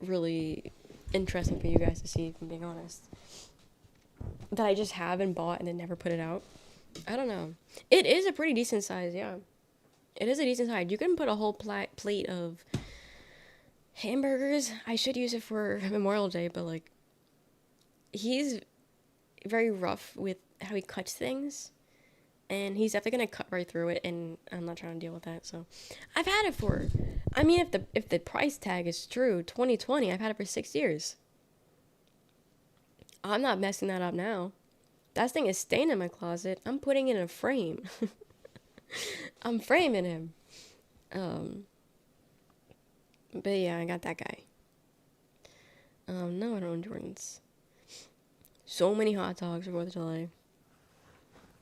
really interesting for you guys to see, if I'm being honest. That I just have and bought and then never put it out. I don't know. It is a pretty decent size, yeah. It is a decent size. You can put a whole plate of hamburgers. I should use it for Memorial Day, but like, he's very rough with how he cuts things. And he's definitely gonna cut right through it, and I'm not trying to deal with that. So, I've had it for. I mean, if the price tag is true, 2020, I've had it for 6 years. I'm not messing that up now. That thing is staying in my closet. I'm putting it in a frame. I'm framing him. But yeah, I got that guy. No, I don't own Jordans. So many hot dogs for 4th of July.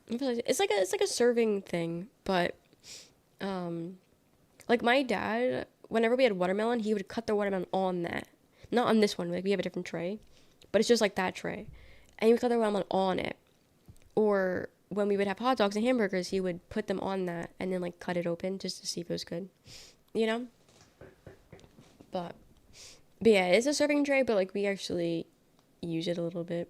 It's like a serving thing, but like my dad, whenever we had watermelon, he would cut the watermelon on that. Not on this one, like we have a different tray, but it's just like that tray. And he would cut the watermelon on it. Or when we would have hot dogs and hamburgers, he would put them on that and then like cut it open just to see if it was good. You know? But yeah, it's a serving tray, but like we actually use it a little bit.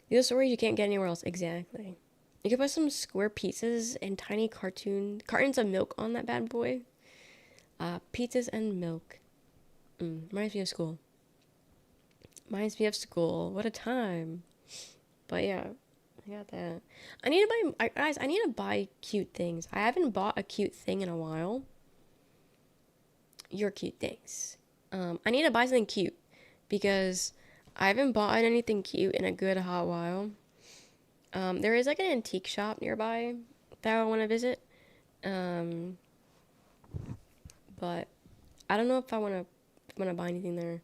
These are stories you can't get anywhere else. Exactly. You could put some square pizzas and tiny cartons of milk on that bad boy. Pizzas and milk. Reminds me of school. Reminds me of school. What a time. But yeah, I got that. I need to buy, guys, I need to buy cute things. I haven't bought a cute thing in a while. Your cute things. I need to buy something cute because I haven't bought anything cute in a good hot while. There is like an antique shop nearby that I want to visit. But I don't know if I want to buy anything there.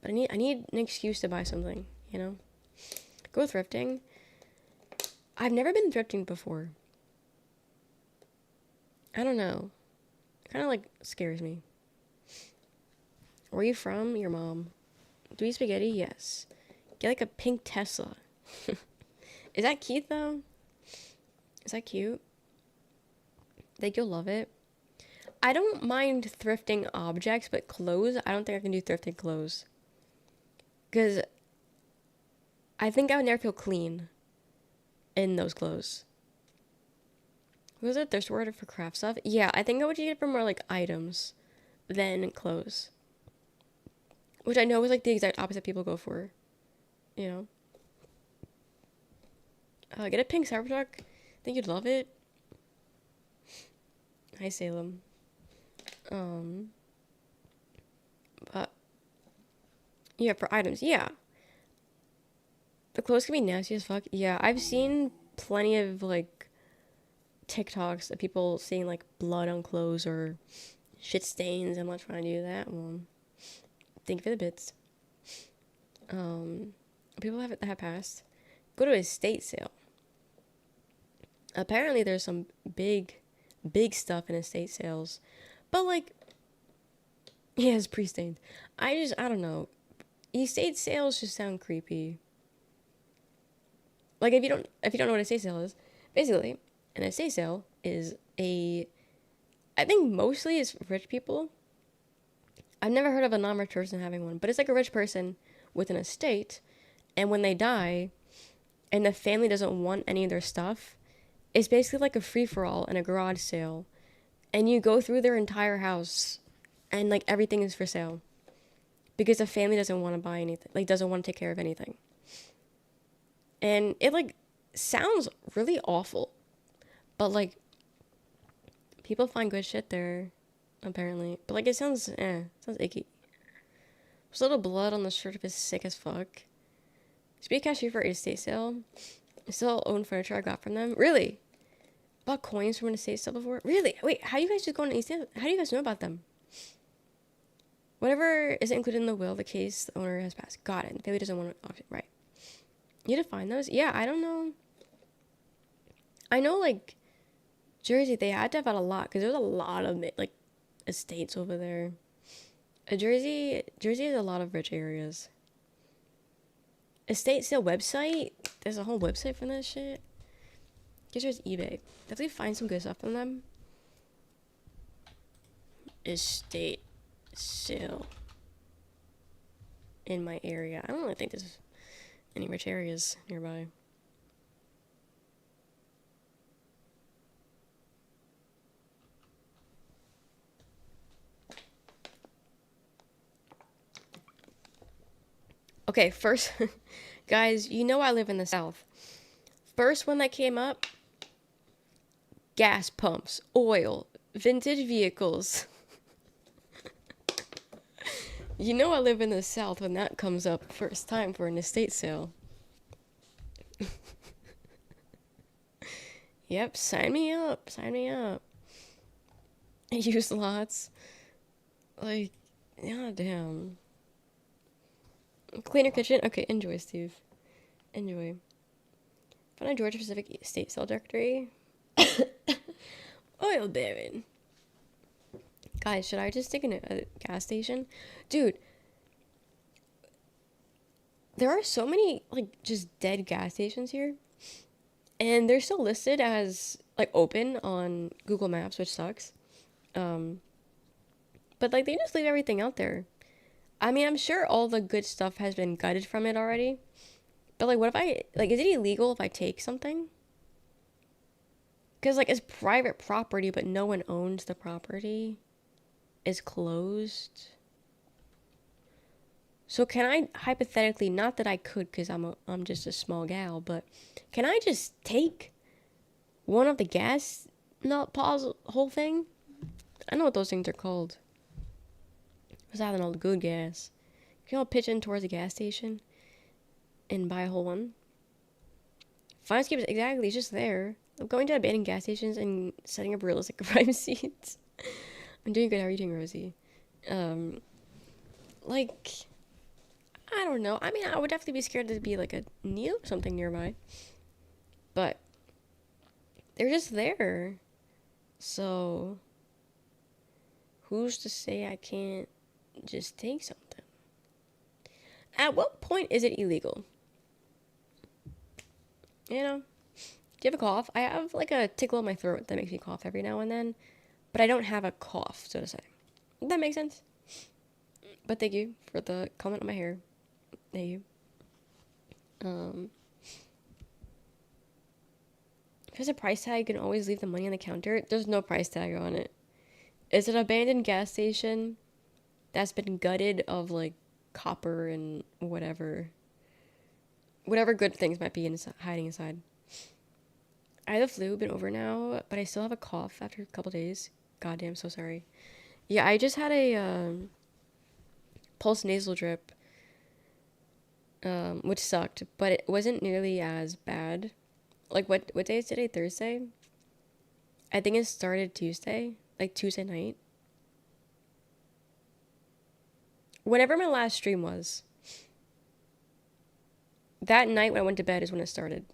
But I need an excuse to buy something, you know? Go thrifting. I've never been thrifting before. I don't know. It kind of like scares me. Where are you from? Your mom. Do you eat spaghetti? Yes. Get like a pink Tesla. Is that cute though? Is that cute? Think you'll love it. I don't mind thrifting objects, but clothes, I don't think I can do thrifting clothes. Because I think I would never feel clean in those clothes. Was it a thirst word for craft stuff? Yeah, I think I would use it for more like items than clothes. Which I know is like the exact opposite people go for. You know? Get a pink Cybertruck. I think you'd love it. Hi, Salem. But yeah, for items, yeah. The clothes can be nasty as fuck. Yeah, I've seen plenty of like TikToks of people seeing like blood on clothes or shit stains. I'm not trying to do that one. Thank you for the bits. People have passed. Go to a estate sale. Apparently there's some big stuff in estate sales. But like, yeah, it's pre-stained. I don't know. Estate sales just sound creepy. Like if you don't know what an estate sale is, basically, an estate sale is I think mostly it's rich people. I've never heard of a non-rich person having one, but it's like a rich person with an estate, and when they die, and the family doesn't want any of their stuff, it's basically like a free-for-all and a garage sale, and you go through their entire house, and like everything is for sale. because the family doesn't want to buy anything, like doesn't want to take care of anything. And it like sounds really awful, but like people find good shit there, apparently. But like it sounds icky. There's a little blood on the shirt of his sick as fuck. Used to be a cashier for an estate sale. I still own furniture I got from them. Really? Bought coins from an estate sale before? Really? Wait, how do you guys just go on an estate? How do you guys know about them? Whatever isn't included in the will, the case the owner has passed. Got it. The family doesn't want to. Right. You had to find those? Yeah, I don't know. I know, like, Jersey, they had to have had a lot because there's a lot of, like, estates over there. Jersey has a lot of rich areas. Estate sale website? There's a whole website for that shit. Guess there's eBay. Definitely find some good stuff from them. Estate sale in my area. I don't really think there's any rich areas nearby. Okay, first, guys, you know I live in the South. First one that came up, gas pumps, oil, vintage vehicles. You know I live in the South when that comes up first time for an estate sale. Yep, sign me up, sign me up. Use lots. Like, god damn. Cleaner kitchen? Okay, enjoy, Steve. Enjoy. Find a Georgia Pacific estate sale directory. Oil baron. Guys, should I just stick in a gas station? Dude, there are so many, like, just dead gas stations here. And they're still listed as, like, open on Google Maps, which sucks. But, like, they just leave everything out there. I mean, I'm sure all the good stuff has been gutted from it already. But, like, what if I, like, is it illegal if I take something? Because, like, it's private property, but no one owns the property. It's closed. So can I, hypothetically, not that I could because I'm just a small gal, but can I just take one of the gas nut pause whole thing? I know what those things are called. What's that all the good gas? Can you all pitch in towards a gas station and buy a whole one? Fine skips, exactly, it's just there. I'm going to abandoned gas stations and setting up realistic crime scenes. I'm doing good. How are you doing, Rosie? Like, I don't know. I mean, I would definitely be scared to be like a Neo or something nearby. But they're just there. So who's to say I can't just take something? At what point is it illegal? You know? Do you have a cough? I have like a tickle in my throat that makes me cough every now and then. But I don't have a cough, so to say. That makes sense. But thank you for the comment on my hair. Thank you. If there's a price tag, you can always leave the money on the counter. There's no price tag on it. It's an abandoned gas station that's been gutted of like copper and whatever good things might be hiding inside. I have the flu, been over now, but I still have a cough after a couple days. Goddamn, so sorry. Yeah, I just had a pulse nasal drip, which sucked, but it wasn't nearly as bad. Like, what day is today? Thursday? I think it started Tuesday, like Tuesday night. Whenever my last stream was, that night when I went to bed is when it started.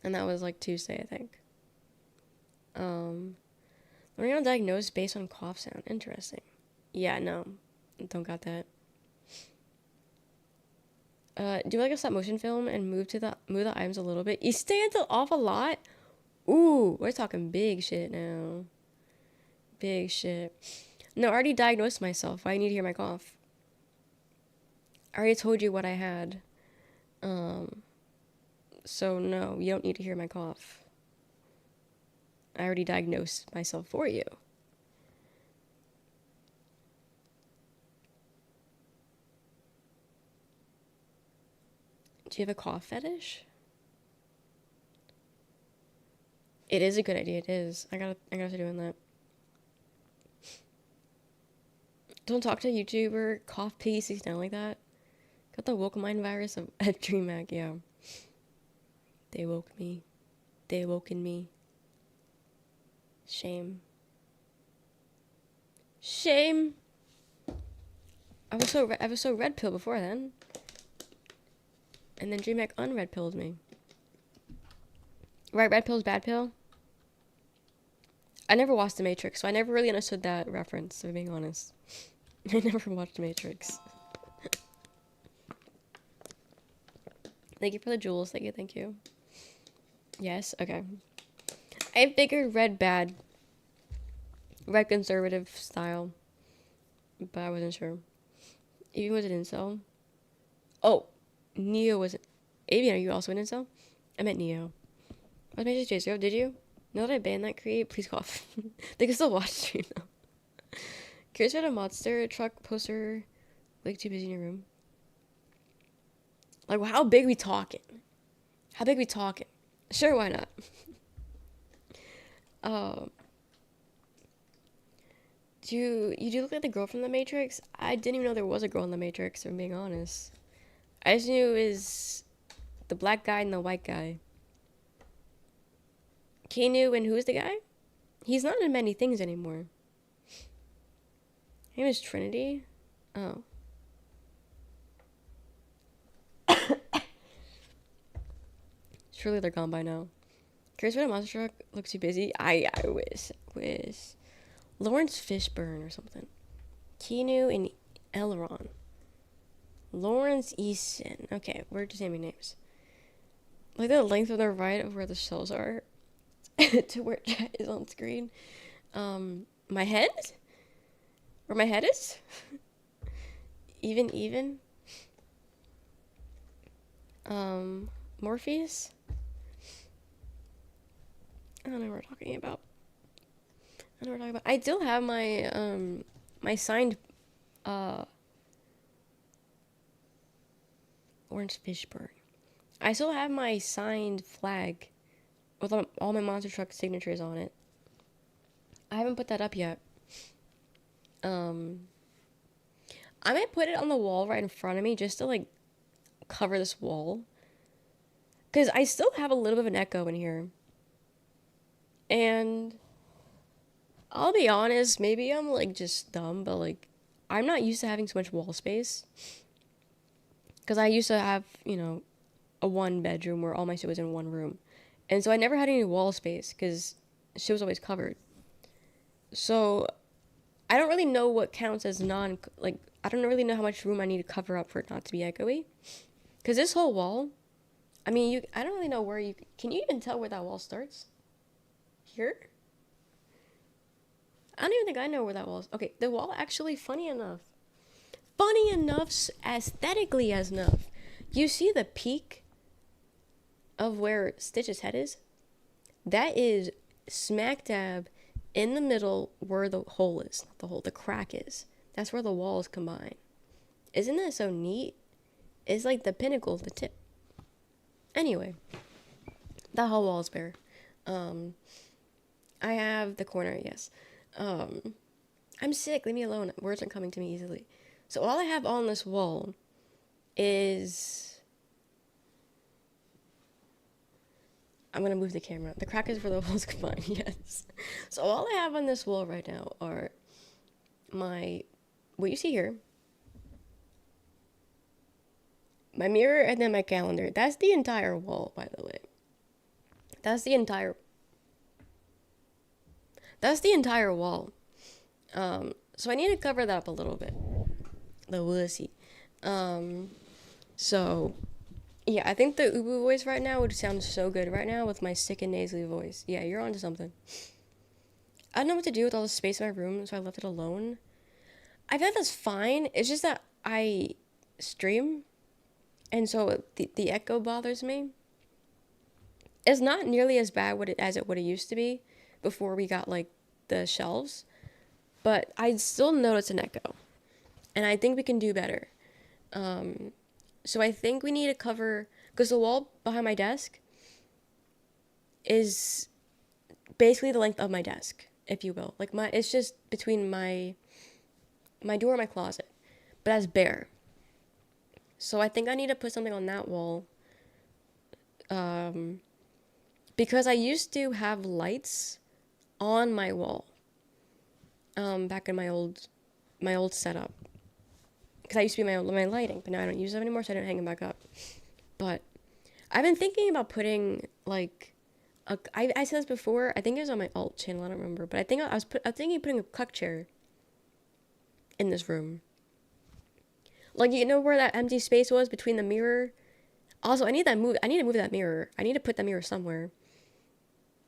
And that was like Tuesday, I think. Learning how to diagnose based on cough sound. Interesting. Yeah, no. Don't got that. Do like a stop motion film and move the items a little bit. You stand off a lot? Ooh, we're talking big shit now. Big shit. No, I already diagnosed myself. I need to hear my cough. I already told you what I had. So no, you don't need to hear my cough. I already diagnosed myself for you. Do you have a cough fetish? It is a good idea. It is. I gotta start doing that. Don't talk to a YouTuber. Cough piece. You sound like that. Got the woke mind virus of at DreamHack. Yeah. They woke me. They woken me. Shame. Shame. I was so red pill before then. And then DreamHack unred pilled me. Right, red pill's bad pill? I never watched The Matrix, so I never really understood that reference, if I'm being honest. I never watched The Matrix. Thank you for the jewels. Thank you. Yes, okay. I figured red bad. Red conservative style. But I wasn't sure. Even was an incel. Oh, Neo was... Avian, are you also an incel? I meant Neo. I was Matrix J0, did you? Now that I banned that create, please cough. They can still watch the stream though. Curious about a monster truck poster, like too busy in your room. Like, well, how big we talking? How big we talking? Sure, why not? You do look like the girl from The Matrix? I didn't even know there was a girl in The Matrix, if I'm being honest. I just knew it was the black guy and the white guy. Keanu and who's the guy? He's not in many things anymore. His name is Trinity? Oh. Surely they're gone by now. Curious what a monster truck looks too busy? I wish. Lawrence Fishburne or something. Keanu and Elron. Lawrence Easton. Okay, we're just naming names. Like the length of the right of where the shells are to where chat is on screen. My head? Where my head is? Even? Morpheus? I don't know what we're talking about. I still have my, my signed, Orange Fishburne. I still have my signed flag with all my monster truck signatures on it. I haven't put that up yet. I might put it on the wall right in front of me just to, like, cover this wall. Because I still have a little bit of an echo in here. And I'll be honest, maybe I'm, like, just dumb, but, like, I'm not used to having so much wall space. Because I used to have, you know, a one bedroom where all my shit was in one room. And so I never had any wall space because shit was always covered. So I don't really know what counts as I don't really know how much room I need to cover up for it not to be echoey. Because this whole wall, I mean, I don't really know where can you even tell where that wall starts? Here? I don't even think I know where that wall is. Okay, the wall actually, funny enough, aesthetically as enough, you see the peak of where Stitch's head is? That is smack dab in the middle where the hole is. Not the hole, the crack is. That's where the walls combine. Isn't that so neat? It's like the pinnacle of the tip. Anyway, that whole wall is bare. I have the corner, yes. I'm sick, leave me alone. Words aren't coming to me easily. So all I have on this wall is... I'm gonna move the camera. The crack is where the walls combine, yes. So all I have on this wall right now are what you see here, my mirror, and then my calendar. That's the entire wall, by the way. That's the entire wall. So I need to cover that up a little bit. The wussy. So yeah, I think the Ubu voice right now would sound so good right now with my sick and nasally voice. Yeah, you're onto something. I don't know what to do with all the space in my room, so I left it alone. I feel like that's fine. It's just that I stream, and so the echo bothers me. It's not nearly as bad as it would have used to be before we got, like, the shelves, but I still notice an echo, and I think we can do better. So I think we need to cover, Because the wall behind my desk is basically the length of my desk, if you will. Like it's just between my door and my closet, but that's bare. So I think I need to put something on that wall. Um, because I used to have lights on my wall. Back in my old setup. Because I used to be my lighting, but now I don't use them anymore, so I didn't hang them back up. But I've been thinking about putting like I said this before. I think it was on my alt channel. I don't remember, but I was thinking of putting a cuck chair in this room. Like you know where that empty space was between the mirror. Also, I need to move that mirror. I need to put that mirror somewhere.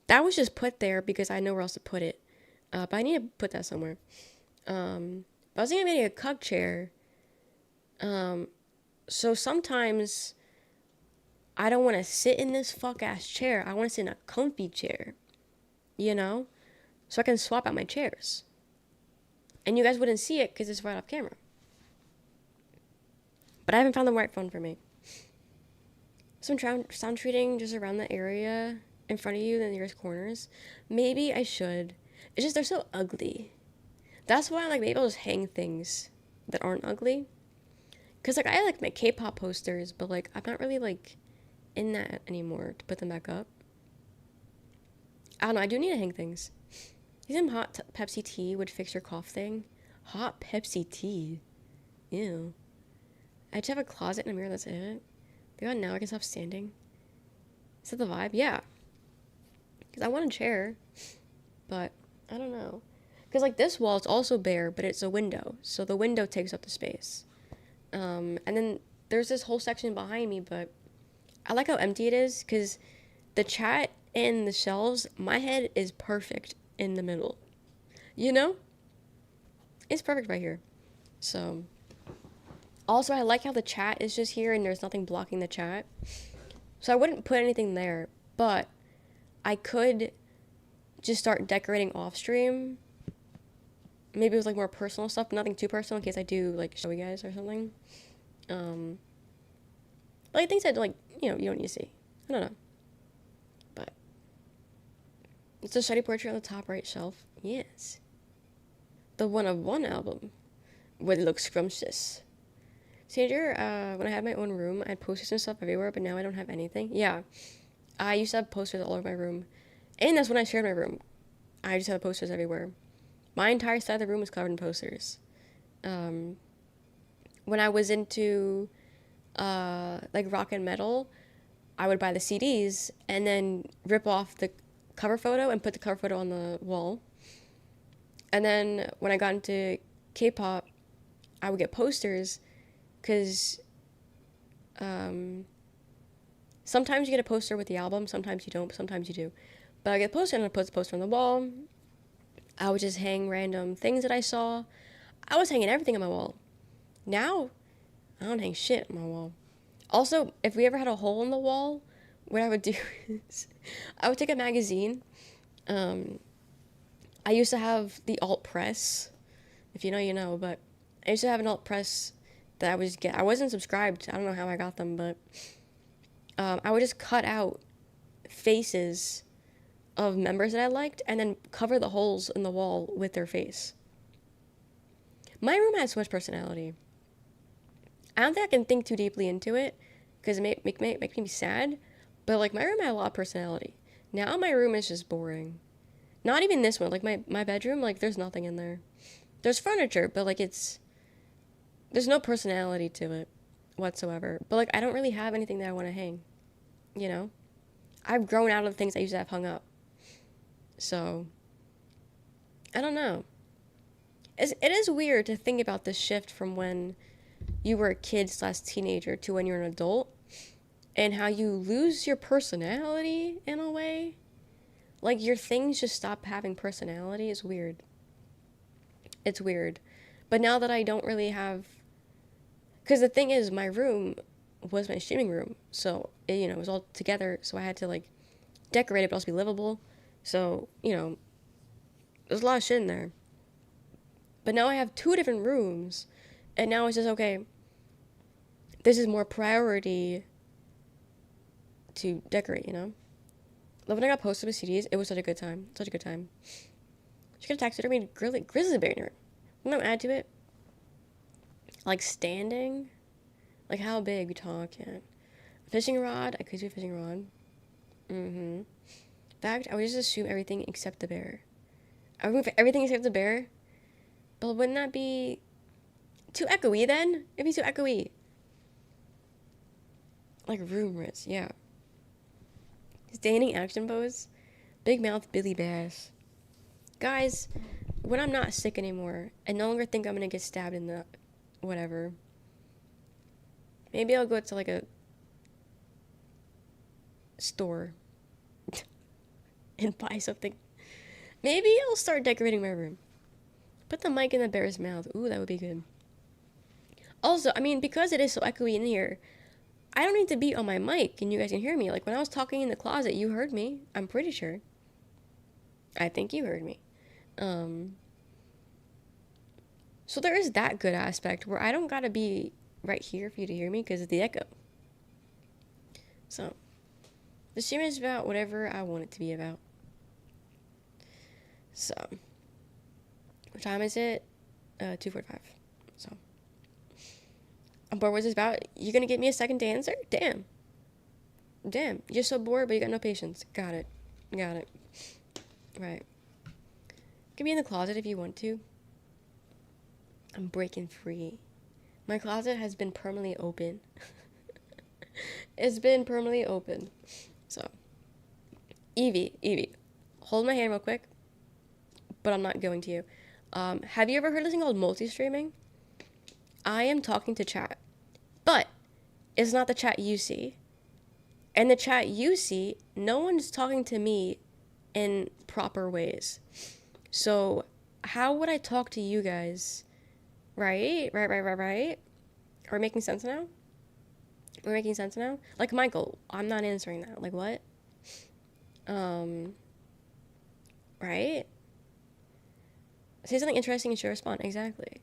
That was just put there because I had nowhere else to put it. But I need to put that somewhere. But I was thinking of getting a cuck chair. So sometimes I don't want to sit in this fuck ass chair. I want to sit in a comfy chair. You know? So I can swap out my chairs. And you guys wouldn't see it because it's right off camera. But I haven't found the right one for me. Some sound treating just around the area in front of you, the nearest corners. Maybe I should. It's just they're so ugly. That's why maybe I'll just hang things that aren't ugly. Cause I like my K-pop posters, but I'm not really in that anymore to put them back up. I don't know. I do need to hang things. Some hot Pepsi tea would fix your cough thing. Hot Pepsi tea. Ew. I just have a closet and a mirror. That's it. Maybe now I can stop standing. Is that the vibe? Yeah. Because I want a chair, but I don't know. Because this wall, it's also bare, but it's a window, so the window takes up the space. And then there's this whole section behind me, but I like how empty it is because the chat and the shelves, my head is perfect in the middle. You know? It's perfect right here. So, also I like how the chat is just here and there's nothing blocking the chat. So I wouldn't put anything there, but I could just start decorating off stream. Maybe it was more personal stuff, but nothing too personal in case I do show you guys or something. Things that you don't need to see. I don't know. But it's a shiny portrait on the top right shelf. Yes. The One of One album. Would look scrumptious. Sandra, when I had my own room, I had posters and stuff everywhere, but now I don't have anything. Yeah. I used to have posters all over my room. And that's when I shared my room. I just had posters everywhere. My entire side of the room was covered in posters. When I was into rock and metal, I would buy the CDs and then rip off the cover photo and put the cover photo on the wall. And then when I got into K-pop, I would get posters because sometimes you get a poster with the album, sometimes you don't, sometimes you do. But I get a poster and I put the poster on the wall. I would just hang random things that I saw. I was hanging everything on my wall. Now, I don't hang shit on my wall. Also, if we ever had a hole in the wall, what I would do is I would take a magazine. I used to have the alt press. If you know, you know. But I used to have an alt press that I was I wasn't subscribed. I don't know how I got them, but I would just cut out faces of members that I liked and then cover the holes in the wall with their face. My room has so much personality. I don't think I can think too deeply into it because it makes me sad, but my room had a lot of personality. Now my room is just boring. Not even this one, my bedroom, there's nothing in there. There's furniture, but there's no personality to it whatsoever. But I don't really have anything that I want to hang, you know? I've grown out of the things I used to have hung up. So, I don't know. It is weird to think about this shift from when you were a kid/teenager to when you're an adult and how you lose your personality in a way. Your things just stop having personality is weird. It's weird. But now that I don't really have... Because the thing is, my room was my streaming room. So, it was all together. So I had to, decorate it, but also be livable. So, there's a lot of shit in there. But now I have 2 different rooms. And now it's just, okay, this is more priority to decorate, you know? Love when I got posted with CDs. It was such a good time. Such a good time. She could have taxidermied grizzly bear in her. Wouldn't that add to it? Like standing? Like how big we talking? Fishing rod? I could do a fishing rod. In fact, I would just assume everything except the bear. I would move everything except the bear. But wouldn't that be too echoey then? It'd be too echoey. Like rumors, yeah. Standing action pose. Big mouth Billy Bass. Guys, when I'm not sick anymore, and no longer think I'm gonna get stabbed in the whatever, maybe I'll go to like a store and buy something. Maybe I'll start decorating my room. Put the mic in the bear's mouth. Ooh, that would be good. Also, I mean, because it is so echoey in here, I don't need to be on my mic and you guys can hear me. Like when I was talking in the closet, you heard me. I'm pretty sure. I think you heard me. So there is that good aspect where I don't gotta be right here for you to hear me because of the echo. So, the stream is about whatever I want it to be about. So, what time is it? 2:45. So, I'm bored. What's this about? You gonna get me a second to answer? Damn. Damn. You're so bored, but you got no patience. Got it. Got it. Right. You can be in the closet if you want to. I'm breaking free. My closet has been permanently open. It's been permanently open. So, Evie, hold my hand real quick. But I'm not going to you. Have you ever heard of this thing called multi-streaming? I am talking to chat. But it's not the chat you see. And the chat you see, no one's talking to me in proper ways. So, how would I talk to you guys? Right? Are we making sense now? We're making sense now? Like, Michael, I'm not answering that. Like, what? Right? Say something interesting and she'll respond. Exactly.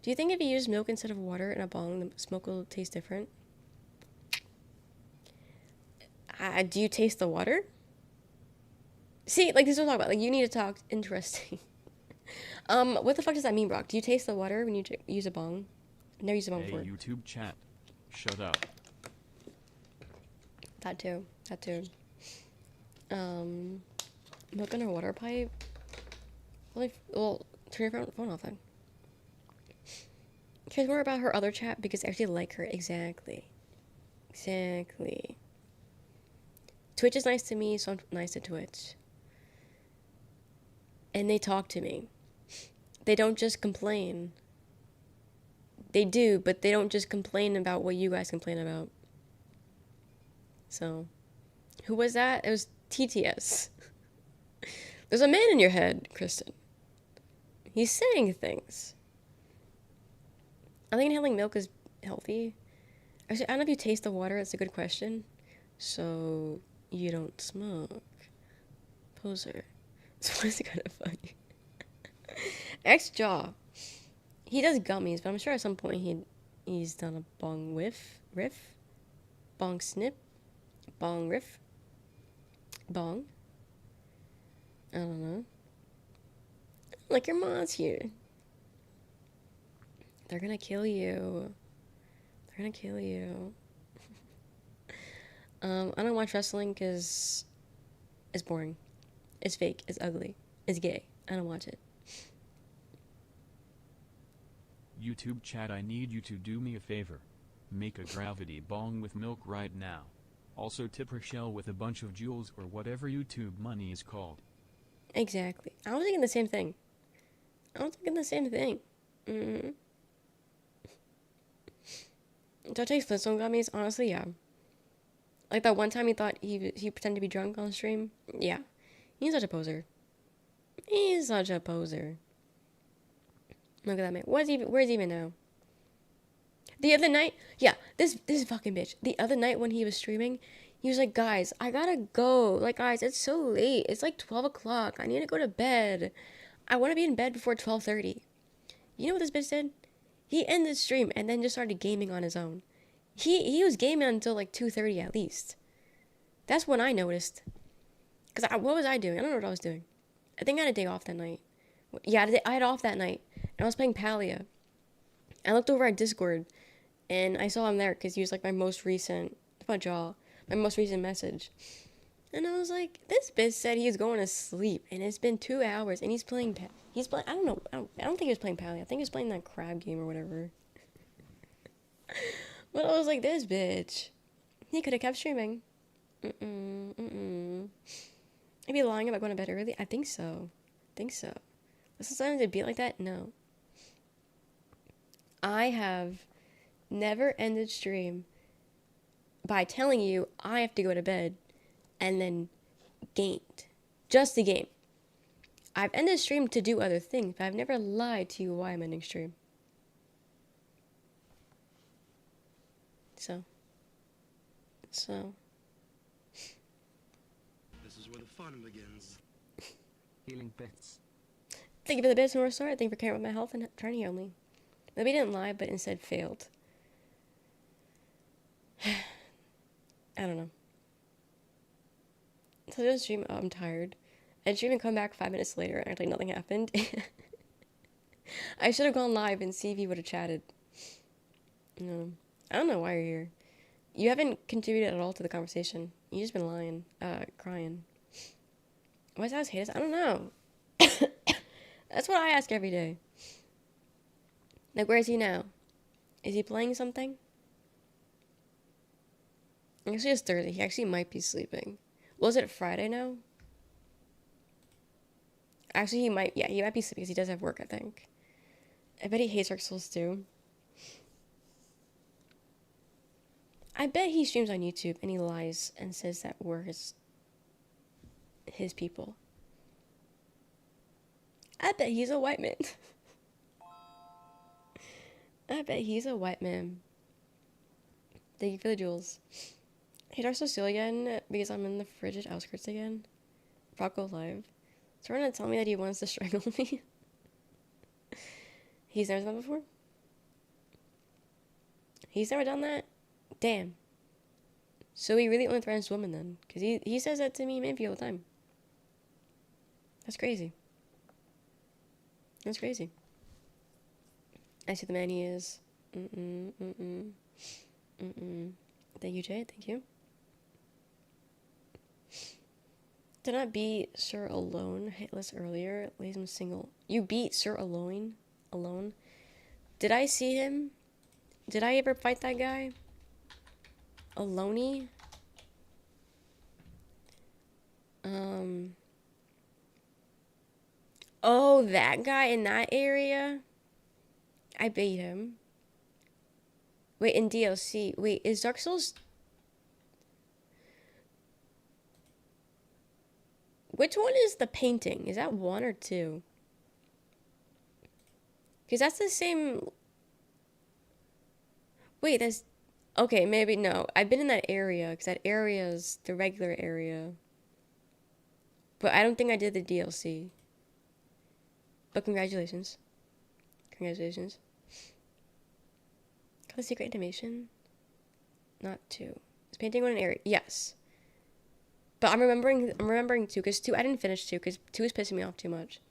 Do you think if you use milk instead of water in a bong, the smoke will taste different? Do you taste the water? See, like, this is what I'm talking about. Like, you need to talk interesting. What the fuck does that mean, Brock? Do you taste the water when you use a bong? I've never used a bong before. Hey, YouTube chat. Shut up. That too. Milk in a water pipe? Well, turn your phone off then. Cares more about her other chat because I actually like her. Exactly. Twitch is nice to me, so I'm nice to Twitch. And they talk to me. They don't just complain. They do, but they don't just complain about what you guys complain about. So, who was that? It was TTS. There's a man in your head, Kristen. He's saying things. I think inhaling milk is healthy. Actually, I don't know if you taste the water. That's a good question. So, you don't smoke. Poser. So, it's kind of funny. X-Jaw. He does gummies, but I'm sure at some point he's done a bong riff, bong snip, bong riff, bong. I don't know. Like your mom's here. They're gonna kill you. I don't watch wrestling because it's boring. It's fake. It's ugly. It's gay. I don't watch it. YouTube chat, I need you to do me a favor. Make a gravity bong with milk right now. Also tip Rochelle with a bunch of jewels or whatever YouTube money is called. Exactly. I was thinking the same thing. Do I take Flintstone gummies? Honestly, yeah. Like that one time he thought he pretended to be drunk on stream. Yeah. He's such a poser. Look at that man. Where's he even now? The other night, yeah, this fucking bitch. The other night when he was streaming, he was like, guys, I gotta go. Like, guys, it's so late. It's like 12 o'clock. I need to go to bed. I want to be in bed before 12:30. You know what this bitch did? He ended the stream and then just started gaming on his own. He was gaming until like 2:30 at least. That's when I noticed. Because what was I doing? I don't know what I was doing. I think I had a day off that night. Yeah, I had off that night. And I was playing Palia. I looked over at Discord. And I saw him there because he was like my most recent, my jaw, my most recent message. And I was like, this bitch said he was going to sleep. And it's been 2 hours. And he's playing, I don't know. I don't think he was playing Palia. I think he was playing that crab game or whatever. But I was like, this bitch. He could have kept streaming. I'd be lying about going to bed early? I think so. But sometimes it'd be like that? No. I have never ended stream by telling you I have to go to bed and then gamed. Just the game. I've ended stream to do other things, but I've never lied to you why I'm ending stream. So. This is where the fun begins. Healing bits. Thank you for the bits, North Star. Thank you for caring about my health and trying to heal me. Maybe didn't lie, but instead failed. I don't know. So I just stream, oh, I'm tired. I stream and come back 5 minutes later and act like nothing happened. I should have gone live and see if he would have chatted. No. I don't know why you're here. You haven't contributed at all to the conversation. You just been lying, crying. Why does Alex hate us? I don't know. That's what I ask every day. Like, where is he now? Is he playing something? Actually, it's Thursday. He actually might be sleeping. Was it Friday now? Actually, he might be sleeping because he does have work, I think. I bet he hates Dark Souls too. I bet he streams on YouTube and he lies and says that we're his people. I bet he's a white man. I bet he's a white man. Thank you for the jewels. Hey, Dark Souls again because I'm in the frigid outskirts again. Rocco live. Trying to tell me that he wants to strangle me. He's never done that before? He's never done that? Damn. So he really only threatens women then? Because he says that to me and Manfi all the time. That's crazy. That's crazy. I see the man he is. Thank you, Jay. Thank you. Did not beat Sir Alone hitless earlier. Leaves him single. You beat Sir Alone? Alone? Did I see him? Did I ever fight that guy? Alone? Oh, that guy in that area? I beat him. Wait, in DLC. Wait, is Dark Souls... Which one is the painting? Is that 1 or 2? Because that's the same... Wait, that's... Okay, maybe no. I've been in that area, because that area is the regular area. But I don't think I did the DLC. But congratulations. Congratulations. Color secret animation? Not 2. Is painting one an area? Yes. But I'm remembering 2, because 2, I didn't finish 2, because 2 was pissing me off too much.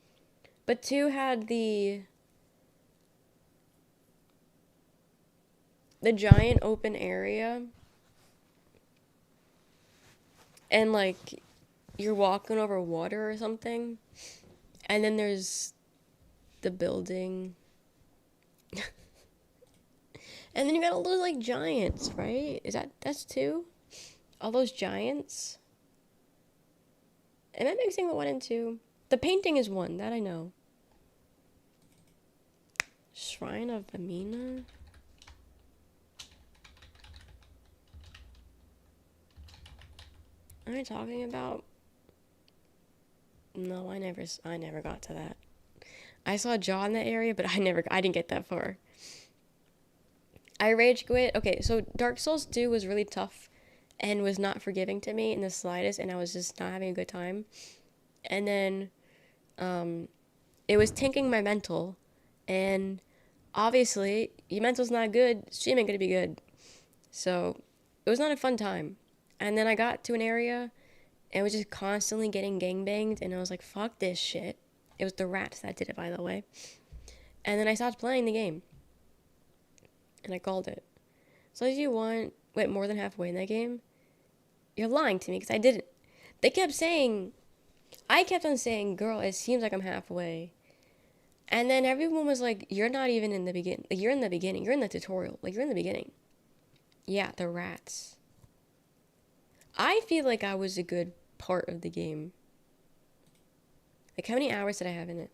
But 2 had the giant open area. And, like, you're walking over water or something. And then there's the building. And then you got all those, like, giants, right? That's 2? All those giants? Am I mixing with 1 and 2? The painting is 1, that I know. Shrine of Amina? What am I talking about? No, I never got to that. I saw Jaw in that area, but I didn't get that far. I rage quit. Okay, so Dark Souls 2 was really tough and was not forgiving to me in the slightest, and I was just not having a good time. And then it was tanking my mental, and obviously your mental's not good, stream ain't gonna be good. So it was not a fun time. And then I got to an area and was just constantly getting gangbanged, and I was like, fuck this shit. It was the rats that did it, by the way. And then I stopped playing the game. And I called it. So if you went more than halfway in that game, you're lying to me, because I didn't. I kept on saying, girl, it seems like I'm halfway. And then everyone was like, you're not even in the beginning. Like, you're in the beginning. You're in the tutorial. Like, you're in the beginning. Yeah, the rats. I feel like I was a good part of the game. Like, how many hours did I have in it?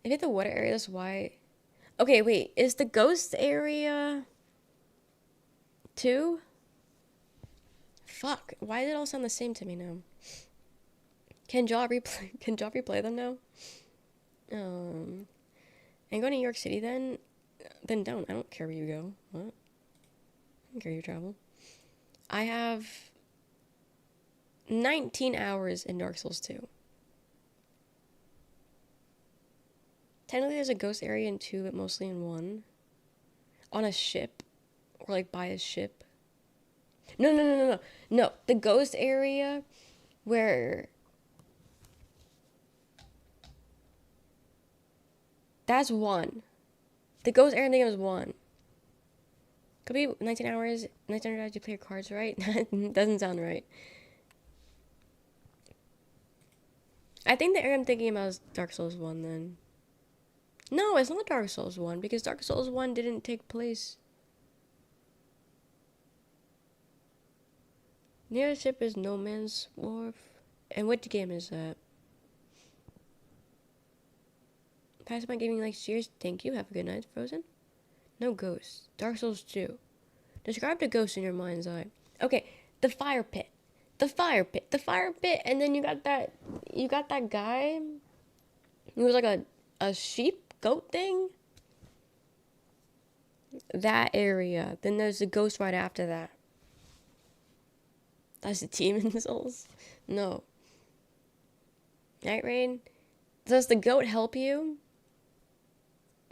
I hit the water area, that's why. Okay, wait, is the ghost area 2? Fuck, why did it all sound the same to me now? Can Jaw replay them now? And go to New York City then? Then don't. I don't care where you go. What? I don't care you travel. I have 19 hours in Dark Souls 2. Technically there's a ghost area in 2, but mostly in 1. On a ship. Or like by a ship. No. The ghost area where... That's 1. The ghost area in the game is 1. Could be 19 hours. 19 hours you play your cards right? Doesn't sound right. I think the area I'm thinking about is Dark Souls 1 then. No, it's not Dark Souls 1, because Dark Souls 1 didn't take place. Nearest ship is No Man's Wharf. And what game is that? Pass my gaming like cheers. Thank you. Have a good night, Frozen. No ghosts. Dark Souls 2. Describe the ghost in your mind's eye. Okay, the fire pit. The fire pit, and then you got that guy. He was like a sheep goat thing. That area. Then there's a ghost right after that. That's the demon souls? No. Night Rain? Does the goat help you?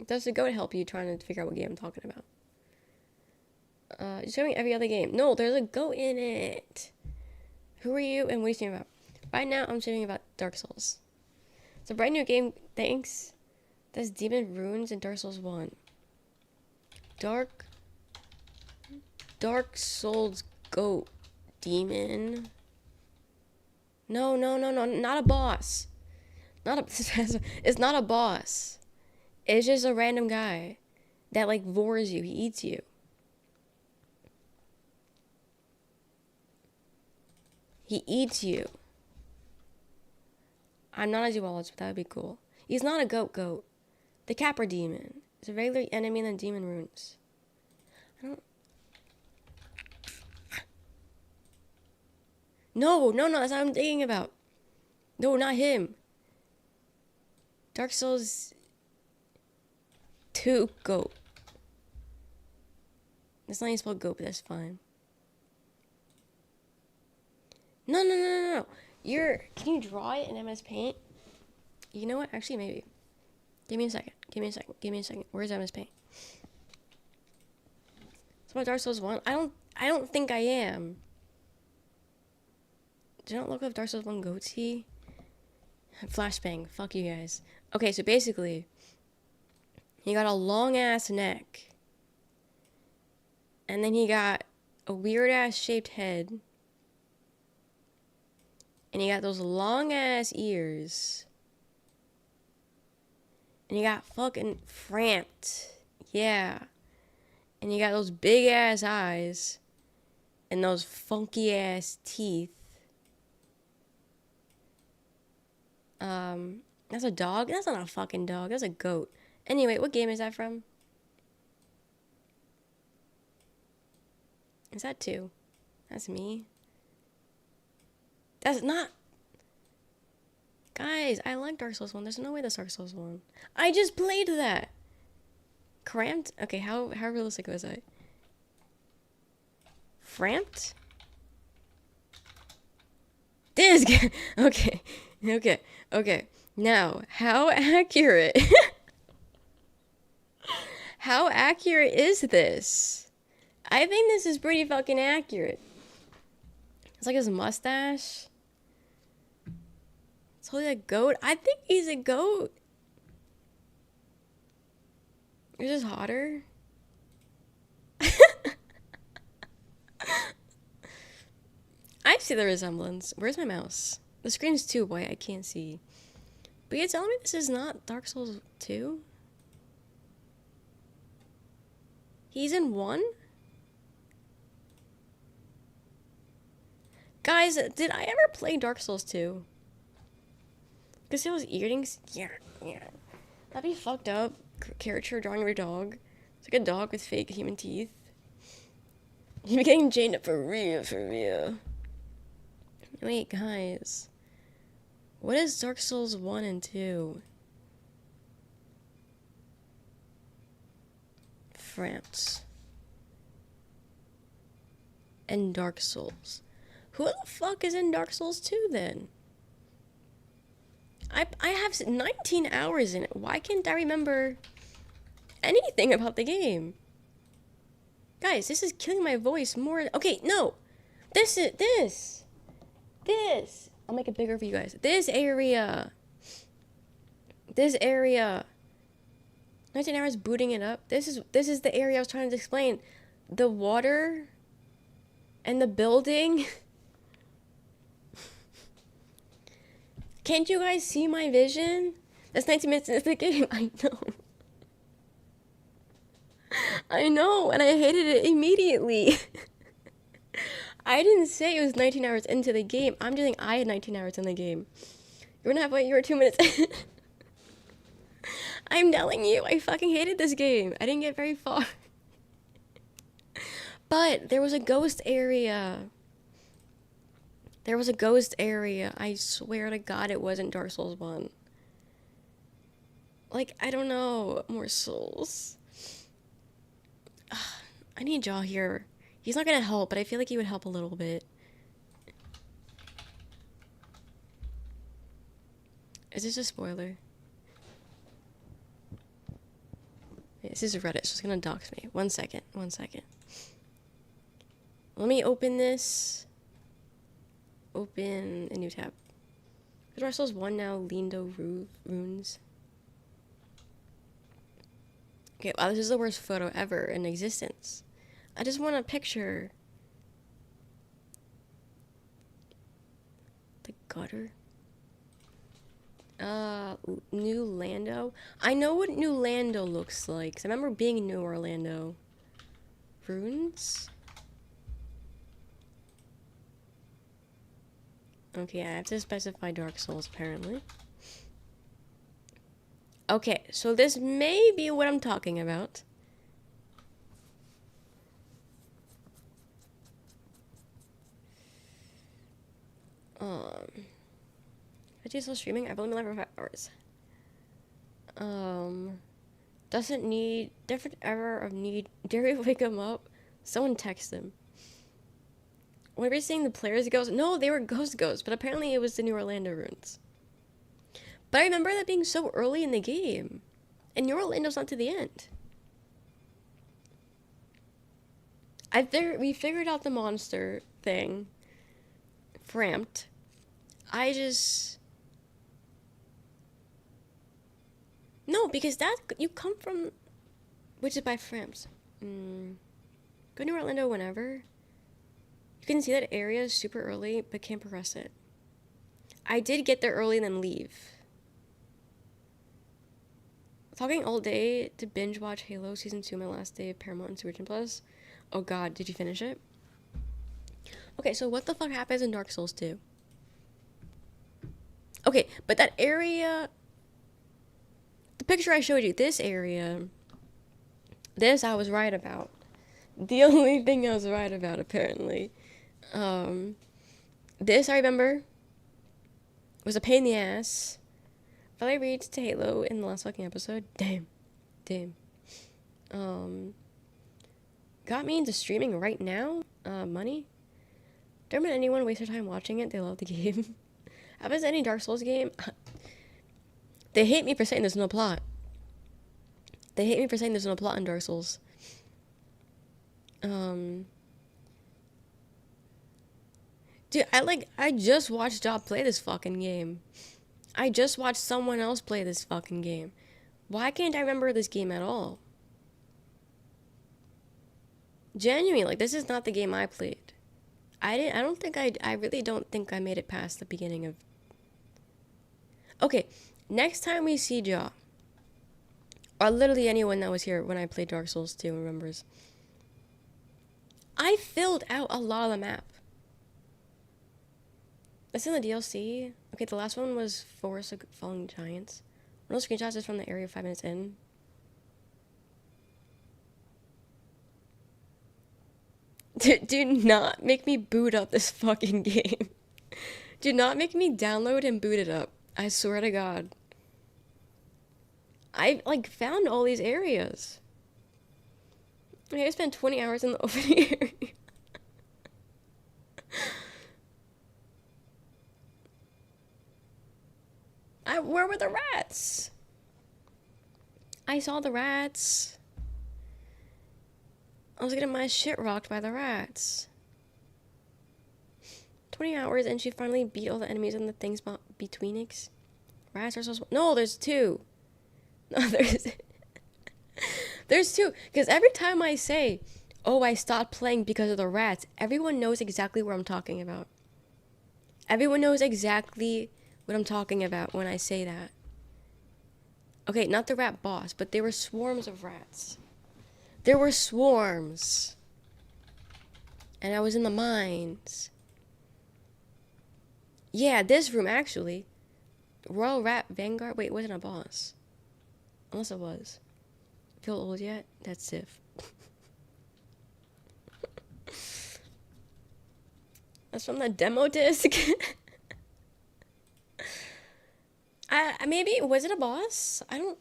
Does the goat help you trying to figure out what game I'm talking about? You're showing every other game. No, there's a goat in it. Who are you and what are you saying about? Right now, I'm saying about Dark Souls. It's a brand new game, thanks. That's Demon Runes in Dark Souls 1. Dark Souls Goat Demon. No, not a boss. It's not a boss. It's just a random guy that like vores you. He eats you. He eats you. I'm not a duologist, but that would be cool. He's not a goat. The Capra Demon is a regular enemy in the Demon Runes. No, that's what I'm thinking about. No, not him. Dark Souls 2 goat. That's not even spelled goat, but that's fine. No. Can you draw it in MS Paint? You know what? Actually, maybe. Give me a second. Where's MS Paint? It's about Dark Souls 1. I don't think I am. Do not look up Dark Souls 1 goatee. Flashbang. Fuck you guys. Okay, so basically, he got a long ass neck. And then he got a weird ass shaped head. And he got those long ass ears. And he got fucking framped. Yeah. And he got those big ass eyes. And those funky ass teeth. That's a dog? That's not a fucking dog. That's a goat. Anyway, what game is that from? Is that 2? That's me. That's not... Guys, I like Dark Souls 1. There's no way that's Dark Souls 1. I just played that! Cramped? Okay, how realistic was I? Framped? This guy... Okay. Now, how accurate... How accurate is this? I think this is pretty fucking accurate. It's like his mustache. It's totally a goat. I think he's a goat. You're just hotter. I see the resemblance. Where's my mouse? The screen's too white. I can't see. But you're telling me this is not Dark Souls 2? He's in 1? Guys, did I ever play Dark Souls 2? Because it was eating... Yeah. That'd be fucked up. Character drawing your dog. It's like a dog with fake human teeth. You're getting chained up for real. Wait, guys. What is Dark Souls 1 and 2? France. And Dark Souls. Who the fuck is in Dark Souls 2 then? I have 19 hours in it. Why can't I remember anything about the game? Guys, this is killing my voice more. Okay, no. This. I'll make it bigger for you guys. This area. 19 hours booting it up. This is the area I was trying to explain. The water and the building. Can't you guys see my vision? That's 19 minutes into the game. I know, and I hated it immediately. I didn't say it was 19 hours into the game. I'm just saying I had 19 hours in the game. You're not halfway, you were 2 minutes in. I'm telling you, I fucking hated this game. I didn't get very far. But there was a ghost area. I swear to God it wasn't Dark Souls 1. Like, I don't know. More souls. Ugh, I need Jaw here. He's not gonna help, but I feel like he would help a little bit. Is this a spoiler? This is Reddit, so it's gonna dox me. One second. Let me open this. Open a new tab. Dark Souls 1 now, Lindo runes. Okay, wow, this is the worst photo ever in existence. I just want a picture. The gutter. New Lando. I know what New Lando looks like. 'Cause I remember being in New Orlando. Runes? Okay, I have to specify Dark Souls, apparently. Okay, so this may be what I'm talking about. Is he still streaming? I've only been live for 5 hours. Doesn't need... Different error of need... Dare we wake him up? Someone text him. When we were seeing the players' ghosts... No, they were ghosts, but apparently it was the New Orlando runes. But I remember that being so early in the game. And New Orlando's not to the end. We figured out the monster thing. Framped. No, because you come from... Which is by Framped. Go to New Orlando whenever. You can see that area is super early, but can't progress it. I did get there early and then leave. Talking all day to binge watch Halo Season 2 my last day of Paramount and Super Plus. Oh god, did you finish it? Okay, so what the fuck happens in Dark Souls 2? Okay, but that area... The picture I showed you, this area... This I was right about. The only thing I was right about, apparently. This, I remember, was a pain in the ass. But I reached to Halo in the last fucking episode. Damn. Got me into streaming right now. Money. Don't let anyone waste their time watching it. They love the game. How about any Dark Souls game? They hate me for saying there's no plot. In Dark Souls. Um, dude, I just watched Job play this fucking game. I just watched someone else play this fucking game. Why can't I remember this game at all? Genuinely, like, this is not the game I played. I really don't think I made it past the beginning of... Okay, next time we see Jaw, or literally anyone that was here when I played Dark Souls 2 remembers, I filled out a lot of the map. That's in the DLC. Okay, the last one was Forest of Fallen Giants. One of those screenshots is from the area 5 minutes in. Do not make me boot up this fucking game. Do not make me download and boot it up. I swear to God. I, like, found all these areas. I spent 20 hours in the open area. Where were the rats? I saw the rats. I was getting my shit rocked by the rats. 20 hours and she finally beat all the enemies and the things between it. Rats are so small. No, there's two. No, there's two. Because every time I say, oh, I stopped playing because of the rats, everyone knows exactly what I'm talking about. Everyone knows exactly what I'm talking about when I say that. Okay, not the rat boss, but there were swarms of rats. There were swarms. And I was in the mines. Yeah, this room, actually. Royal Rat Vanguard. Wait, it wasn't a boss. Unless it was. Feel old yet? That's Sif. That's from the demo disc. Maybe, was it a boss? I don't...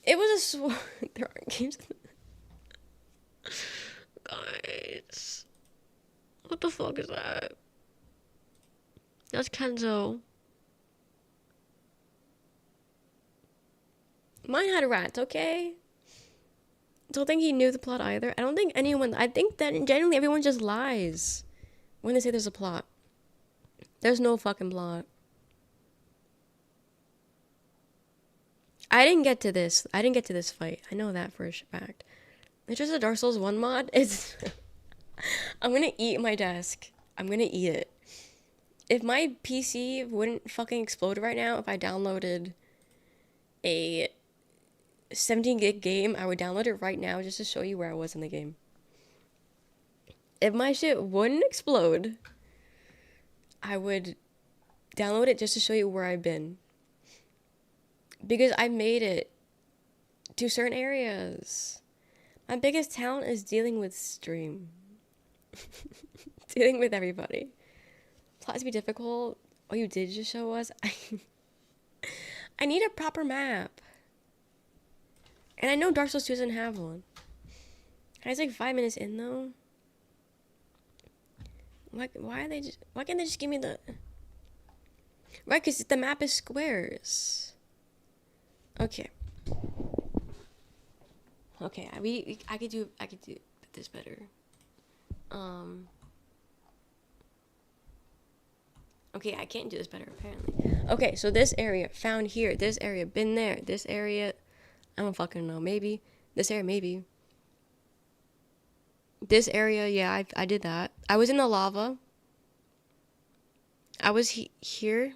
It was a swarm. There aren't games. Guys. What the fuck is that? That's Kenzo. Mine had rats, okay? Don't think he knew the plot either. I don't think anyone... I think that genuinely everyone just lies when they say there's a plot. There's no fucking plot. I didn't get to this. I didn't get to this fight. I know that for a fact. It's just a Dark Souls 1 mod. It's... I'm gonna eat my desk. I'm gonna eat it. If my PC wouldn't fucking explode right now, if I downloaded a 17 gig game, I would download it right now just to show you where I was in the game. If my shit wouldn't explode, I would download it just to show you where I've been. Because I made it to certain areas. My biggest talent is dealing with stream. Dealing with everybody. Plot to be difficult. Oh, you did just show us? I need a proper map. And I know Dark Souls 2 doesn't have one. It's like 5 minutes in though. Why can't they just give me the... Right, because the map is squares. Okay. Okay, I could do this better. Okay, I can't do this better apparently. Okay, so this area found here, this area been there, this area I don't fucking know, maybe this area, maybe this area. Yeah, I did that. I was in the lava. I was here.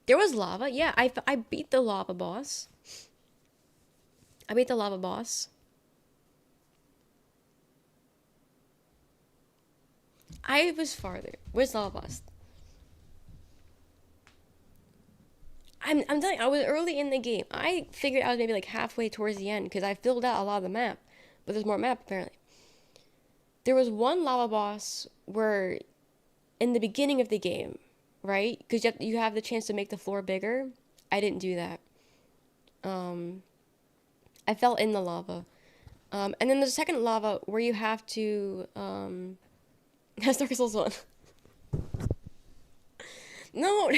There was lava. Yeah, I beat the lava boss. I beat the lava boss. I was farther. Where's the lava boss? I'm telling you, I was early in the game. I figured I was maybe like halfway towards the end because I filled out a lot of the map. But there's more map apparently. There was one lava boss where in the beginning of the game, right? Because you have the chance to make the floor bigger. I didn't do that. I fell in the lava. And then there's a second lava where you have to... That's Dark Souls 1. No!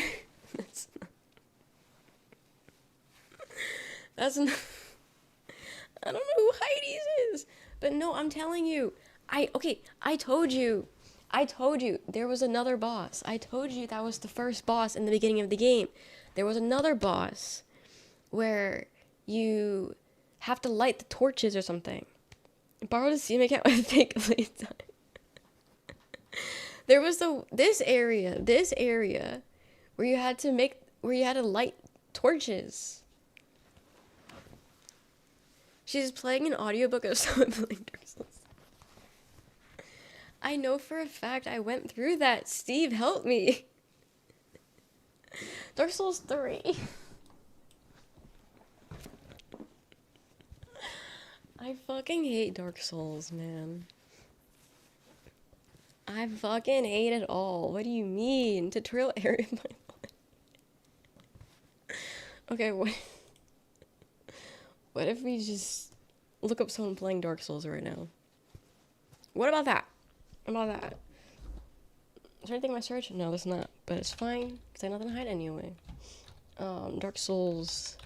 That's not... I don't know who Heidi's is. But no, I'm telling you. I told you. I told you there was another boss. I told you that was the first boss in the beginning of the game. There was another boss where you have to light the torches or something. Borrow the Steam account with fake lead time. There was this area where you had to light torches. She's playing an audiobook of someone playing Dark Souls. I know for a fact I went through that. Steve, help me. Dark Souls 3. I fucking hate Dark Souls, man. I fucking hate it all. What do you mean? Tutorial area of my life. Okay, what if we just look up someone playing Dark Souls right now? What about that? What about that? Is there anything in my search? No, there's not. But it's fine, because I have nothing to hide anyway. Dark Souls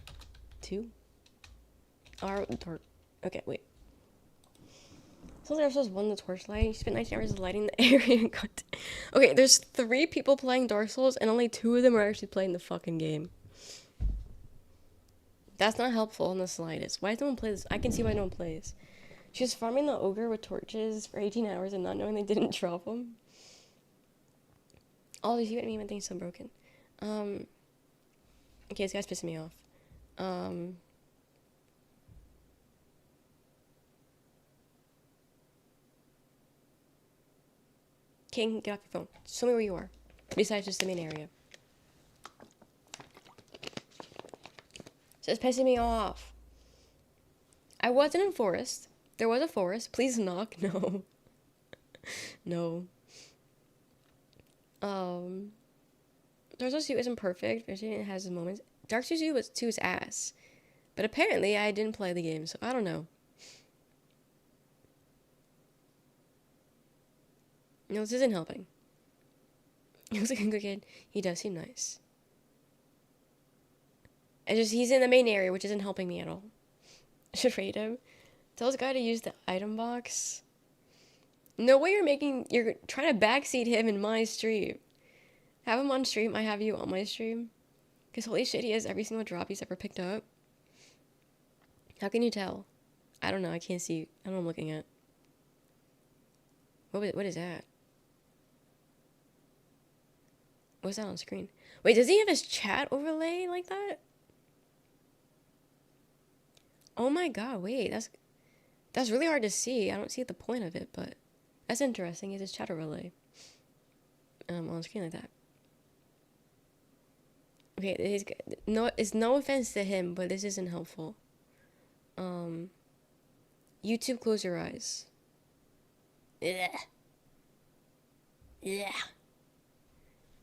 2? Okay, wait. So Dark Souls 1, the torchlight. You spent 19 hours lighting the area. Okay, there's 3 people playing Dark Souls, and only 2 of them are actually playing the fucking game. That's not helpful in the slightest. Why does no one play this? I can see why no one plays. She was farming the ogre with torches for 18 hours and not knowing they didn't drop them. All these people and things so broken. Okay, this guy's pissing me off. King, get off your phone. Show me where you are. Besides just the main area. So it's pissing me off. I wasn't in forest. There was a forest. Please knock. No. No. Dark Souls 2 isn't perfect. It has its moments. Dark Souls 2 is ass. But apparently I didn't play the game, so I don't know. No, this isn't helping. He looks like a good kid. He does seem nice. It's just he's in the main area, which isn't helping me at all. I should rate him. Tell this guy to use the item box. No way you're trying to backseat him in my stream. Have him on stream, I have you on my stream. Because holy shit, he has every single drop he's ever picked up. How can you tell? I don't know, I can't see. I don't know what I'm looking at. What is that? What's that on screen? Wait, does he have his chat overlay like that? Oh my god, wait, that's really hard to see. I don't see the point of it, but that's interesting. Is his chat overlay on screen like that? Okay, it's no offense to him, but this isn't helpful. YouTube, close your eyes. Yeah. Yeah.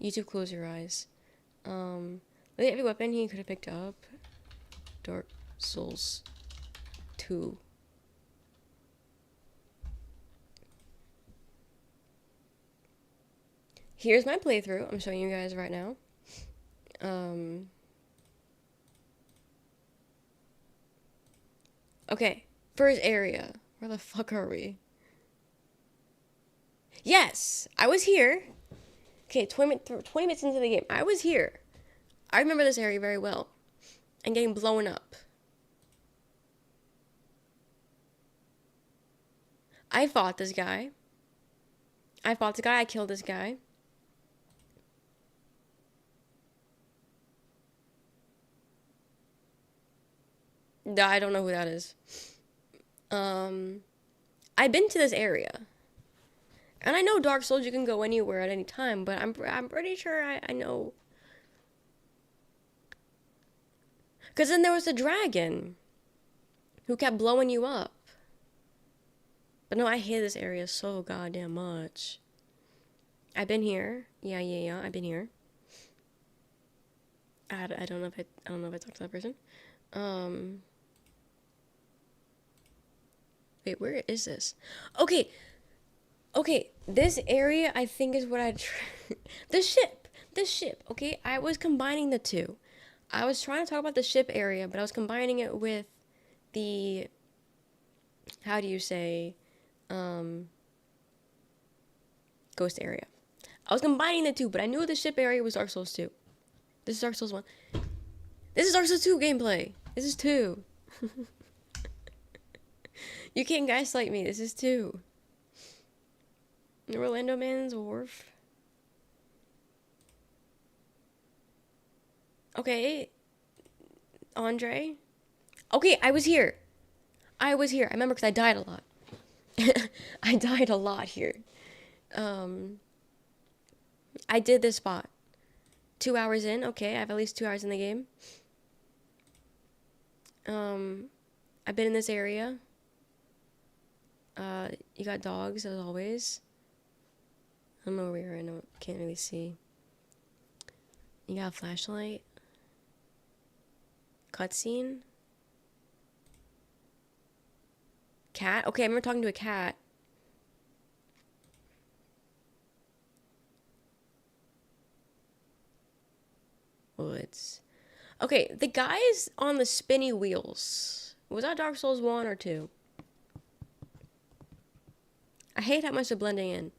YouTube, close your eyes. Look at every weapon he could have picked up. Dark Souls 2. Here's my playthrough. I'm showing you guys right now. Okay, first area. Where the fuck are we? Yes, I was here. Okay, 20 minutes into the game. I was here. I remember this area very well. And getting blown up. I fought this guy. I killed this guy. I don't know who that is. I've been to this area. And I know Dark Souls, you can go anywhere at any time, but I'm pretty sure I know. Because then there was a dragon who kept blowing you up. But no, I hate this area so goddamn much. I've been here. Yeah, I've been here. I don't know if I talked to that person. Wait, where is this? Okay, this area I think is what the ship, okay? I was combining the two. I was trying to talk about the ship area, but I was combining it with the how do you say, ghost area. I was combining the two, but I knew the ship area was Dark Souls 2. This is Dark Souls 1. This is Dark Souls 2 gameplay. This is 2. You can't gaslight me. This is 2. The Orlando Man's Wharf. Okay. Andre. Okay, I was here. I remember because I died a lot. I died a lot here. I did this spot. 2 hours in. Okay, I have at least 2 hours in the game. I've been in this area. You got dogs, as always. I'm over here, I can't really see. You got a flashlight. Cutscene. Cat? Okay, I remember talking to a cat. Woods. Okay, the guys on the spinny wheels. Was that Dark Souls 1 or 2? I hate how much they're blending in.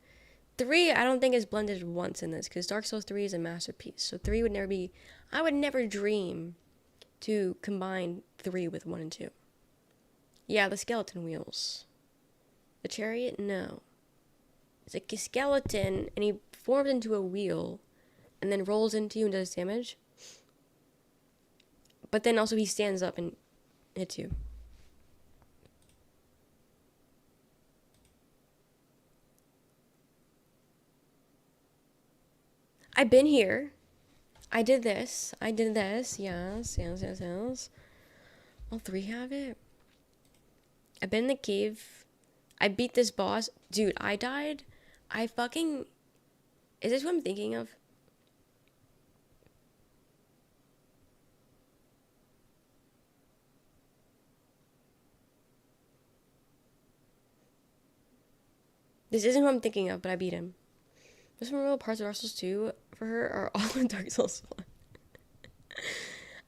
3, I don't think is blended once in this, because Dark Souls 3 is a masterpiece. So 3 would never be... I would never dream to combine 3 with 1 and 2. Yeah, the skeleton wheels. The chariot? No. It's like a skeleton, and he forms into a wheel, and then rolls into you and does damage. But then also he stands up and hits you. I've been here. I did this. I did this. Yes. All 3 have it. I've been in the cave. I beat this boss. Dude, I died. I fucking... Is this what I'm thinking of? This isn't what I'm thinking of, but I beat him. There's some real parts of Dark Souls 2 for her are all in Dark Souls 1.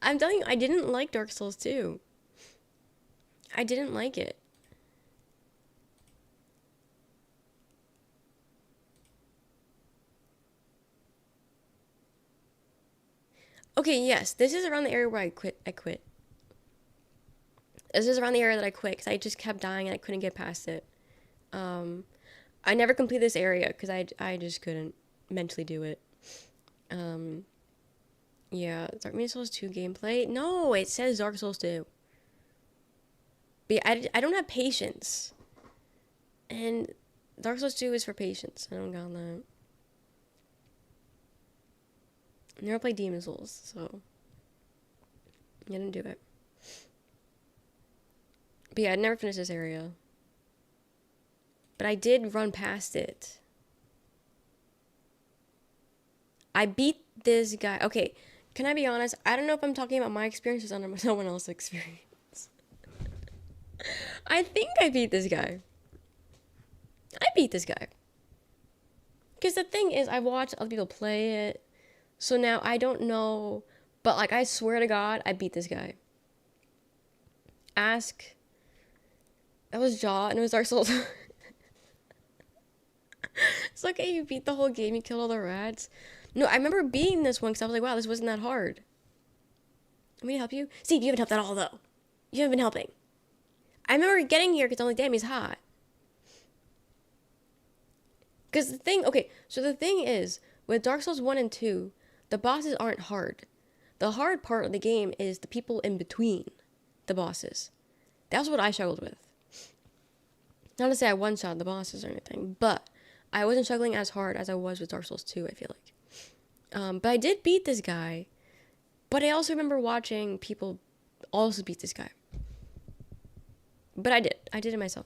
I'm telling you, I didn't like Dark Souls 2. I didn't like it. Okay, yes, this is around the area where I quit. This is around the area that I quit because I just kept dying and I couldn't get past it. I never completed this area because I just couldn't mentally do it. Yeah, Dark Souls 2 gameplay. No, it says Dark Souls 2. But yeah, I don't have patience. And Dark Souls 2 is for patience. I don't got that. I never played Demon Souls, so I didn't do it. But yeah, I'd never finished this area. But I did run past it. I beat this guy. Okay, can I be honest? I don't know if I'm talking about my experience or someone else's experience. I think I beat this guy. Because the thing is, I've watched other people play it. So now I don't know. But like, I swear to God, I beat this guy. Ask. That was Jaw and it was Dark Souls. It's like, hey, you beat the whole game, you killed all the rats. No, I remember beating this one because I was like, wow, this wasn't that hard. Want me to help you? See, you haven't helped at all, though. You haven't been helping. I remember getting here because I'm like, damn, he's hot. Because the thing, okay, so the thing is, with Dark Souls 1 and 2, the bosses aren't hard. The hard part of the game is the people in between the bosses. That's what I struggled with. Not to say I one-shot the bosses or anything, but I wasn't struggling as hard as I was with Dark Souls 2, I feel like. But I did beat this guy. But I also remember watching people also beat this guy. But I did. I did it myself.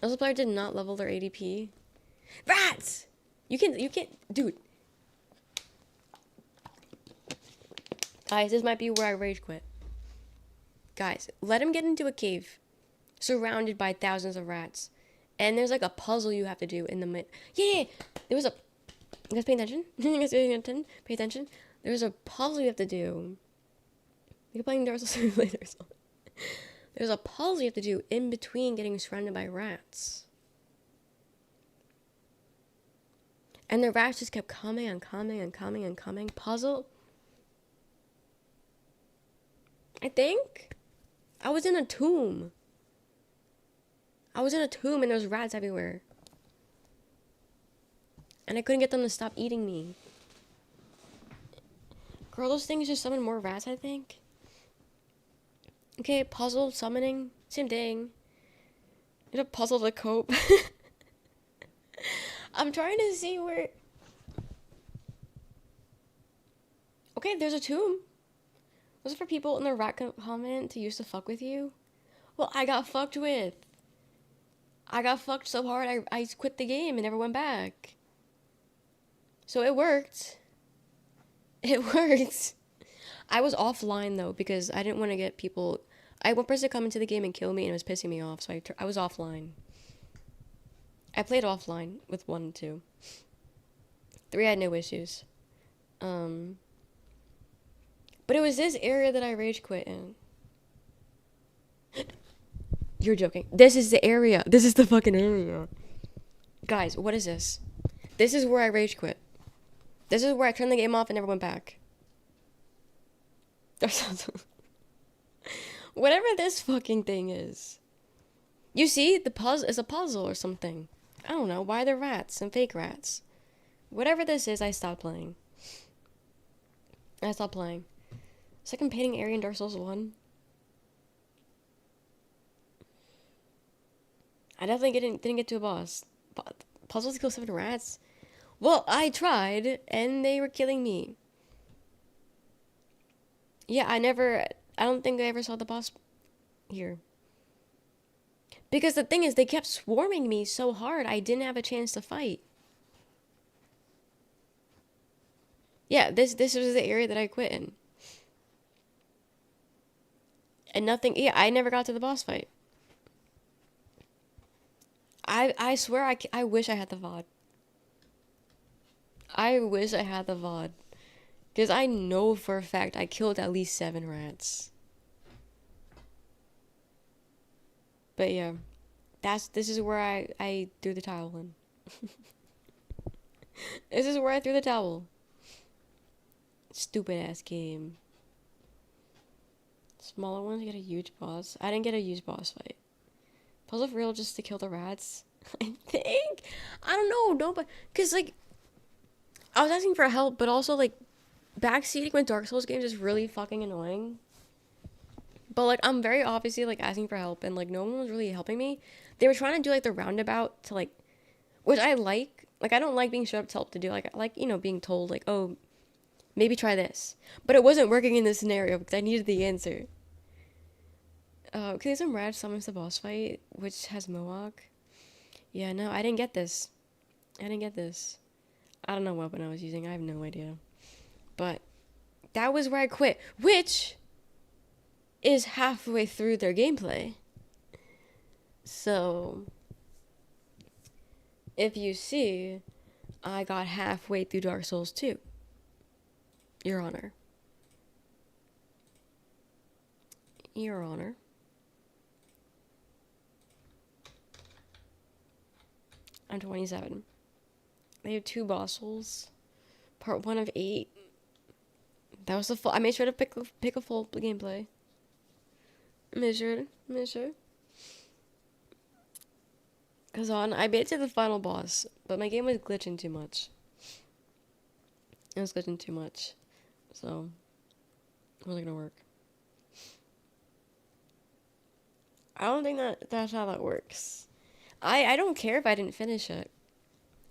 Also, player did not level their ADP. Rats! You can't, dude. Guys, this might be where I rage quit. Guys, let him get into a cave surrounded by thousands of rats. And there's like a puzzle you have to do in the mid. Yeah! There was a... You guys pay attention? You guys pay attention? Pay attention? There's a puzzle you have to do. You're playing Dark Souls later. There's a puzzle you have to do in between getting surrounded by rats. And the rats just kept coming and coming and coming and coming. Puzzle. I think I was in a tomb. I was in a tomb and there was rats everywhere. And I couldn't get them to stop eating me. Girl, those things just summon more rats, I think. Okay, puzzle, summoning, same thing. It's a puzzle to cope. I'm trying to see where... Okay, there's a tomb. Those are for people in the rat comment to use to fuck with you. Well, I got fucked with. I got fucked so hard, I quit the game and never went back. So it worked. It worked. I was offline, though, because I didn't want to get people... I had one person come into the game and kill me, and it was pissing me off, so I was offline. I played offline with 1 and 2. 3, I had no issues. But it was this area that I rage quit in. You're joking. This is the area. This is the fucking area. Guys, what is this? This is where I rage quit. This is where I turned the game off and never went back. Whatever this fucking thing is. You see? The puzzle is a puzzle or something. I don't know. Why are there rats and fake rats? Whatever this is, I stopped playing. I stopped playing. It's like I'm painting area in Dark Souls 1. I definitely didn't get to a boss. Puzzles to kill 7 rats? Well, I tried, and they were killing me. Yeah, I don't think I ever saw the boss here. Because the thing is, they kept swarming me so hard, I didn't have a chance to fight. Yeah, this was the area that I quit in. And nothing, yeah, I never got to the boss fight. I swear, I wish I had the VOD. I wish I had the VOD. Because I know for a fact I killed at least 7 rats. But yeah, this is where I threw the towel in. This is where I threw the towel. Stupid ass game. Smaller ones get a huge boss. I didn't get a huge boss fight. Puzzle for real just to kill the rats. I think. I don't know. No, but because like I was asking for help, but also like backseating with Dark Souls games is really fucking annoying. But like I'm very obviously like asking for help, and like no one was really helping me. They were trying to do like the roundabout to like, which I like. Like I don't like being showed up to help to do. Like I like, you know, being told like, oh, maybe try this. But it wasn't working in this scenario because I needed the answer. Okay, some rad summons the boss fight, which has Mohawk. Yeah, no, I didn't get this. I didn't get this. I don't know what weapon I was using. I have no idea. But that was where I quit, which is halfway through their gameplay. So, if you see, I got halfway through Dark Souls 2. Your Honor. Your Honor. I'm 27. They have 2 boss souls. Part 1 of 8. That was the full. I made sure to pick a full gameplay. Made sure. Cause I made it to the final boss, but my game was glitching too much. It was glitching too much, so it wasn't gonna work. I don't think that's how that works. I don't care if I didn't finish it.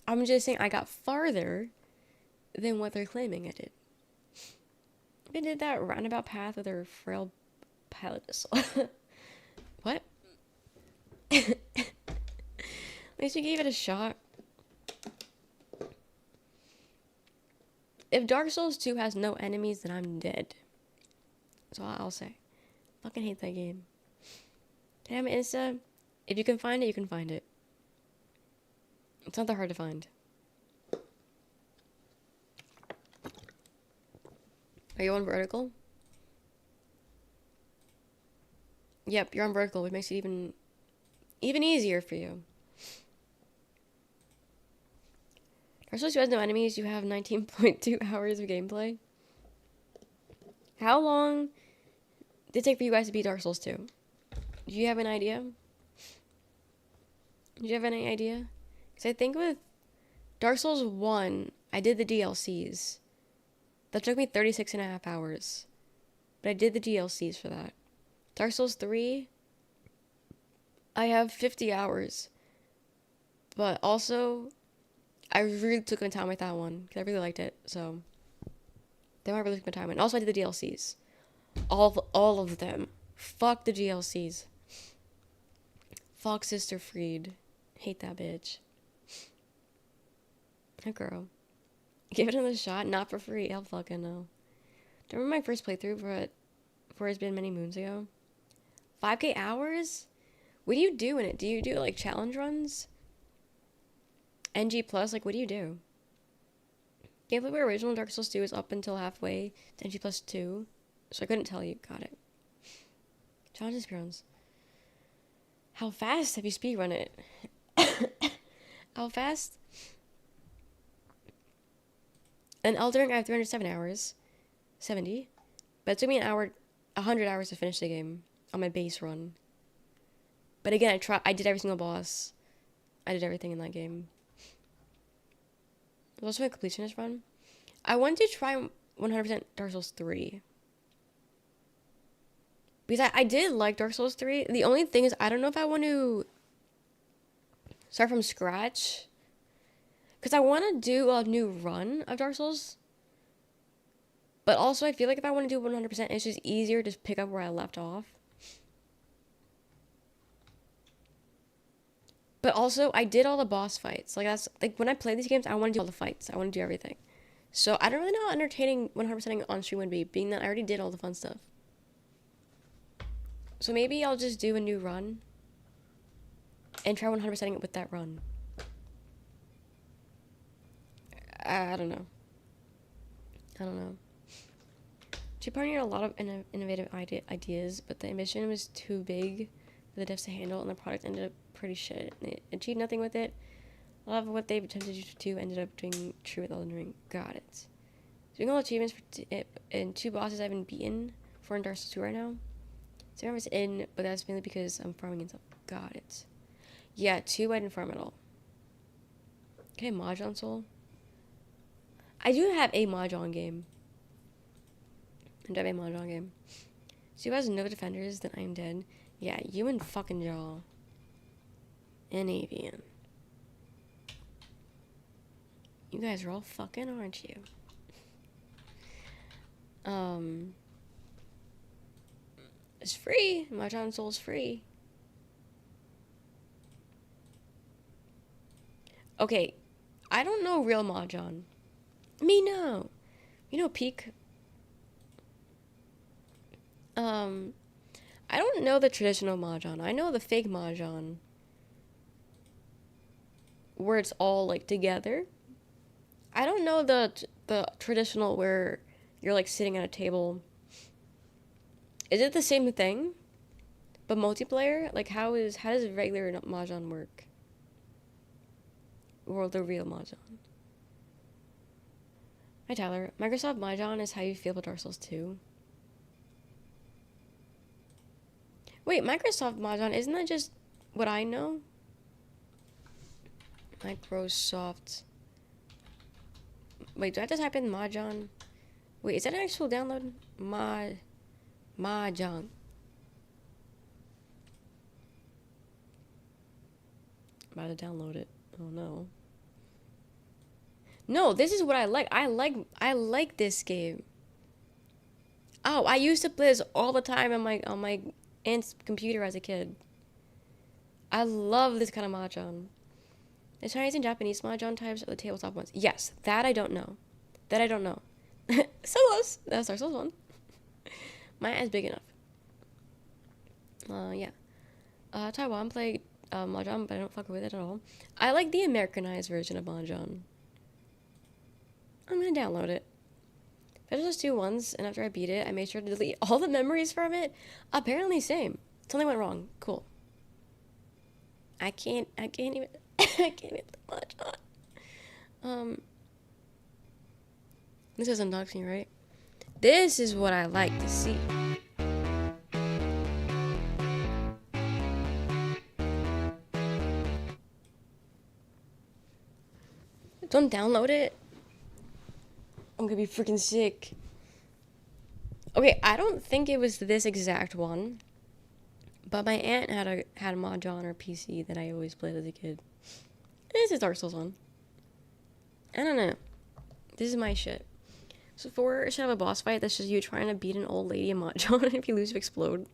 I'm just saying I got farther than what they're claiming I did. I did that roundabout path with her frail pilot. What? At least we gave it a shot. If Dark Souls 2 has no enemies, then I'm dead. That's all I'll say. Fucking hate that game. Damn it, Insta. If you can find it, you can find it. It's not that hard to find. Are you on vertical? Yep, you're on vertical, which makes it even easier for you. Dark Souls 2 has no enemies. You have 19.2 hours of gameplay. How long did it take for you guys to beat Dark Souls 2? Do you have an idea? Do you have any idea? Because I think with Dark Souls 1, I did the DLCs. That took me 36 and a half hours. But I did the DLCs for that. Dark Souls 3, I have 50 hours. But also, I really took my time with that one. Because I really liked it. So, that one I really took my time. And also I did the DLCs. All of them. Fuck the DLCs. Fuck Sister Freed. Hate that bitch. Oh, girl. Give it another shot. Not for free. Hell fucking no. Do you remember my first playthrough for It's Been Many Moons ago? 5k hours? What do you do in it? Do you do, like, challenge runs? NG+, like, what do you do? Gameplay where original Dark Souls 2 is up until halfway to NG+ 2. So I couldn't tell you. Got it. Challenge speedruns. How fast have you speedrun it? How fast? In Elden Ring, I have 307 hours. 70. But it took me 100 hours to finish the game on my base run. But again, I did every single boss. I did everything in that game. It was also a completionist run. I wanted to try 100% Dark Souls 3. Because I did like Dark Souls 3. The only thing is, I don't know if I want to start from scratch. Because I want to do a new run of Dark Souls. But also, I feel like if I want to do 100%, it's just easier to pick up where I left off. But also, I did all the boss fights. Like, that's, like, when I play these games, I want to do all the fights. I want to do everything. So, I don't really know how entertaining 100%ing on stream would be, being that I already did all the fun stuff. So, maybe I'll just do a new run. And try 100%ing it with that run. I don't know. I don't know. She pioneered a lot of innovative ideas, but the ambition was too big for the devs to handle, and the product ended up pretty shit. They achieved nothing with it. A lot of what they've attempted to do ended up doing true with Elden Ring. Got it. Doing all achievements for and 2 bosses I've been beaten for in Dark Souls 2 right now. So I was in, but that's mainly because I'm farming and stuff. Got it. Yeah, 2 I didn't farm at all. Okay, Mahjong Soul. I do have a Mahjong game. I do have a Mahjong game. So who has no defenders, then I am dead. Yeah, you and fucking Jaw. And Avian. You guys are all fucking, aren't you? It's free. Mahjong Soul's free. Okay, I don't know real Mahjong. Me no. You know Peak? I don't know the traditional Mahjong. I know the fake Mahjong. Where it's all, like, together. I don't know the traditional where you're, like, sitting at a table. Is it the same thing? But multiplayer? Like, how does regular Mahjong work? Or the real Mahjong? Hi, Tyler. Microsoft Mahjong is how you feel about Dark Souls 2. Wait, Microsoft Mahjong, isn't that just what I know? Microsoft. Wait, do I have to type in Mahjong? Wait, is that an actual download? Mahjong. I'm about to download it. Oh no. No, this is what I like. I like this game. Oh, I used to play this all the time on my aunt's computer as a kid. I love this kind of Mahjong. The Chinese and Japanese Mahjong types are the tabletop ones. Yes, that I don't know. That I don't know. So close. That's our Souls one. My aunt's big enough. Yeah. Taiwan play Mahjong, but I don't fuck with it at all. I like the Americanized version of Mahjong. I'm gonna download it. I just do once, and after I beat it, I made sure to delete all the memories from it. Apparently same. Something went wrong. Cool. I can't even, I can't even put much on. This is unboxing, right? This is what I like to see. Don't download it. I'm gonna be freaking sick. Okay, I don't think it was this exact one, but my aunt had a Mahjong on her PC that I always played as a kid. This is Dark Souls 1. I don't know. This is my shit. So 4 should have a boss fight that's just you trying to beat an old lady in Mahjong, and if you lose, you explode.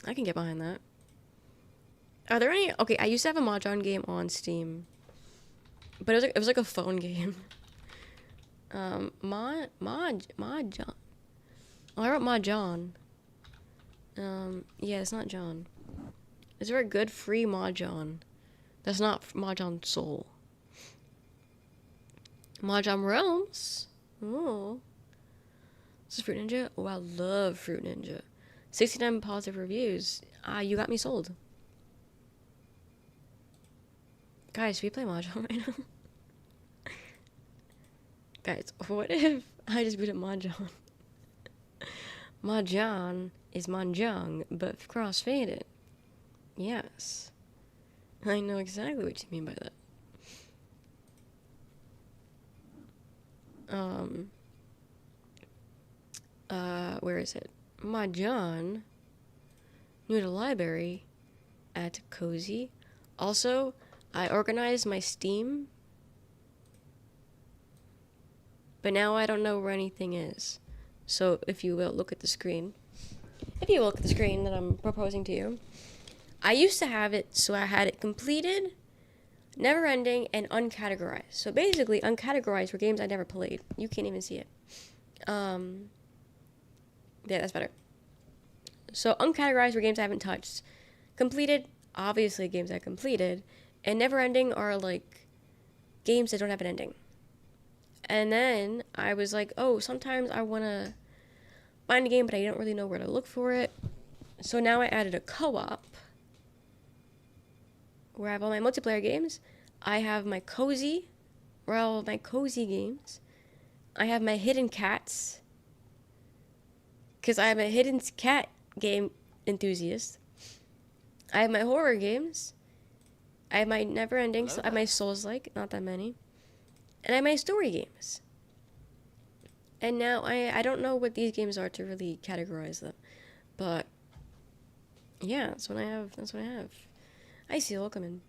I can get behind that. Are there any... Okay, I used to have a Mahjong game on Steam, but it was like a phone game. Mahjong. Oh, I wrote Mahjong. Yeah, it's not John. Is there a good free Mahjong? That's not Mahjong Soul. Mahjong Realms. Oh. This is Fruit Ninja? Oh, I love Fruit Ninja. 69 positive reviews. You got me sold. Guys, we play Mahjong right now? Guys, what if I just beat up Mahjong? Mahjong is Mahjong, but crossfaded. Yes. I know exactly what you mean by that. Where is it? Mahjong. New to library. At Cozy. Also, I organized my Steam. But now I don't know where anything is. So, if you will, look at the screen. If you look at the screen that I'm proposing to you. I used to have it, so I had it completed, never ending, and uncategorized. So basically, uncategorized were games I never played. You can't even see it. Yeah, that's better. So uncategorized were games I haven't touched. Completed, obviously games I completed. And never ending are like games that don't have an ending. And then I was like, oh, sometimes I want to find a game, but I don't really know where to look for it. So now I added a co-op where I have all my multiplayer games. I have my cozy, where all of my cozy games. I have my hidden cats, because I am a hidden cat game enthusiast. I have my horror games. I have my never ending, so I have my Souls-like, not that many. And I have my story games. And now I don't know what these games are to really categorize them. But yeah, that's what I have. I see, welcome in.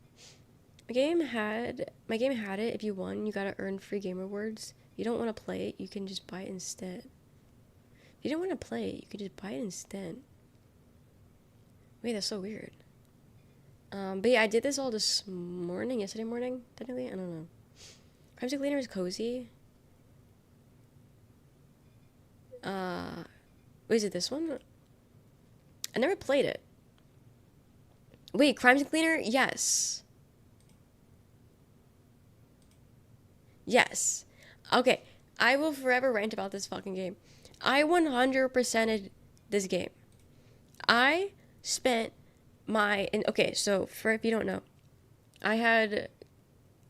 My game had it. If you won, you gotta earn free game rewards. If you don't want to play it, you can just buy it instead. If you don't want to play it, you can just buy it instead. Wait, that's so weird. But yeah, I did this all this morning, yesterday morning, technically. I don't know. Crimes and Cleaner is cozy. Wait, is it this one? I never played it. Wait, Crimes and Cleaner? Yes. Yes. Okay, I will forever rant about this fucking game. I 100%ed this game. I spent my... okay, so for if you don't know, I had...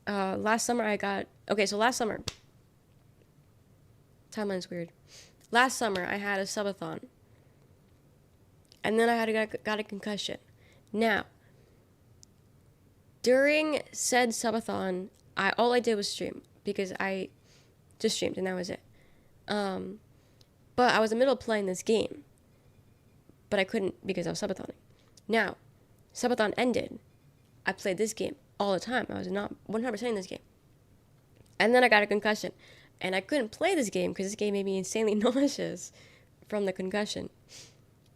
last summer I got... okay, so last summer... timeline's weird. Last summer I had a subathon. And then I got a concussion. Now, during said subathon, all I did was stream. Because I just streamed and that was it. But I was in the middle of playing this game. But I couldn't because I was subathoning. Now, subathon ended. I played this game all the time. I was not 100% in this game. And then I got a concussion. And I couldn't play this game because this game made me insanely nauseous from the concussion.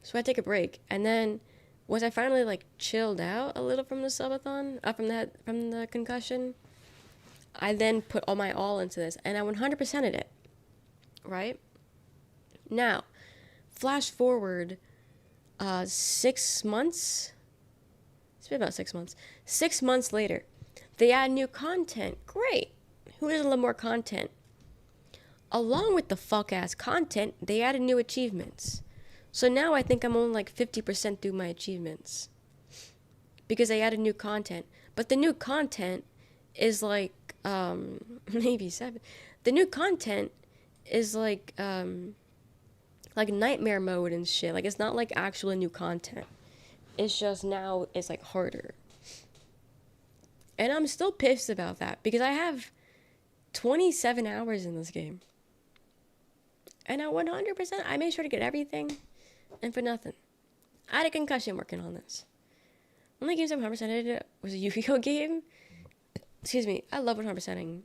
So I take a break. And then once I finally like chilled out a little from the subathon, from the concussion, I then put all my all into this, and I 100%ed it, right? Now, flash forward 6 months. It's been about 6 months. 6 months later, they add new content. Great. Who doesn't love more content? Along with the fuck-ass content, they added new achievements. So now I think I'm only like 50% through my achievements because I added new content. But the new content is like maybe 7. The new content is like nightmare mode and shit. Like it's not like actual new content. It's just now it's like harder. And I'm still pissed about that because I have 27 hours in this game. And I 100% I made sure to get everything and for nothing. I had a concussion working on this. One of the games I 100%ed was a Yu-Gi-Oh game. Excuse me, I love 100%ing.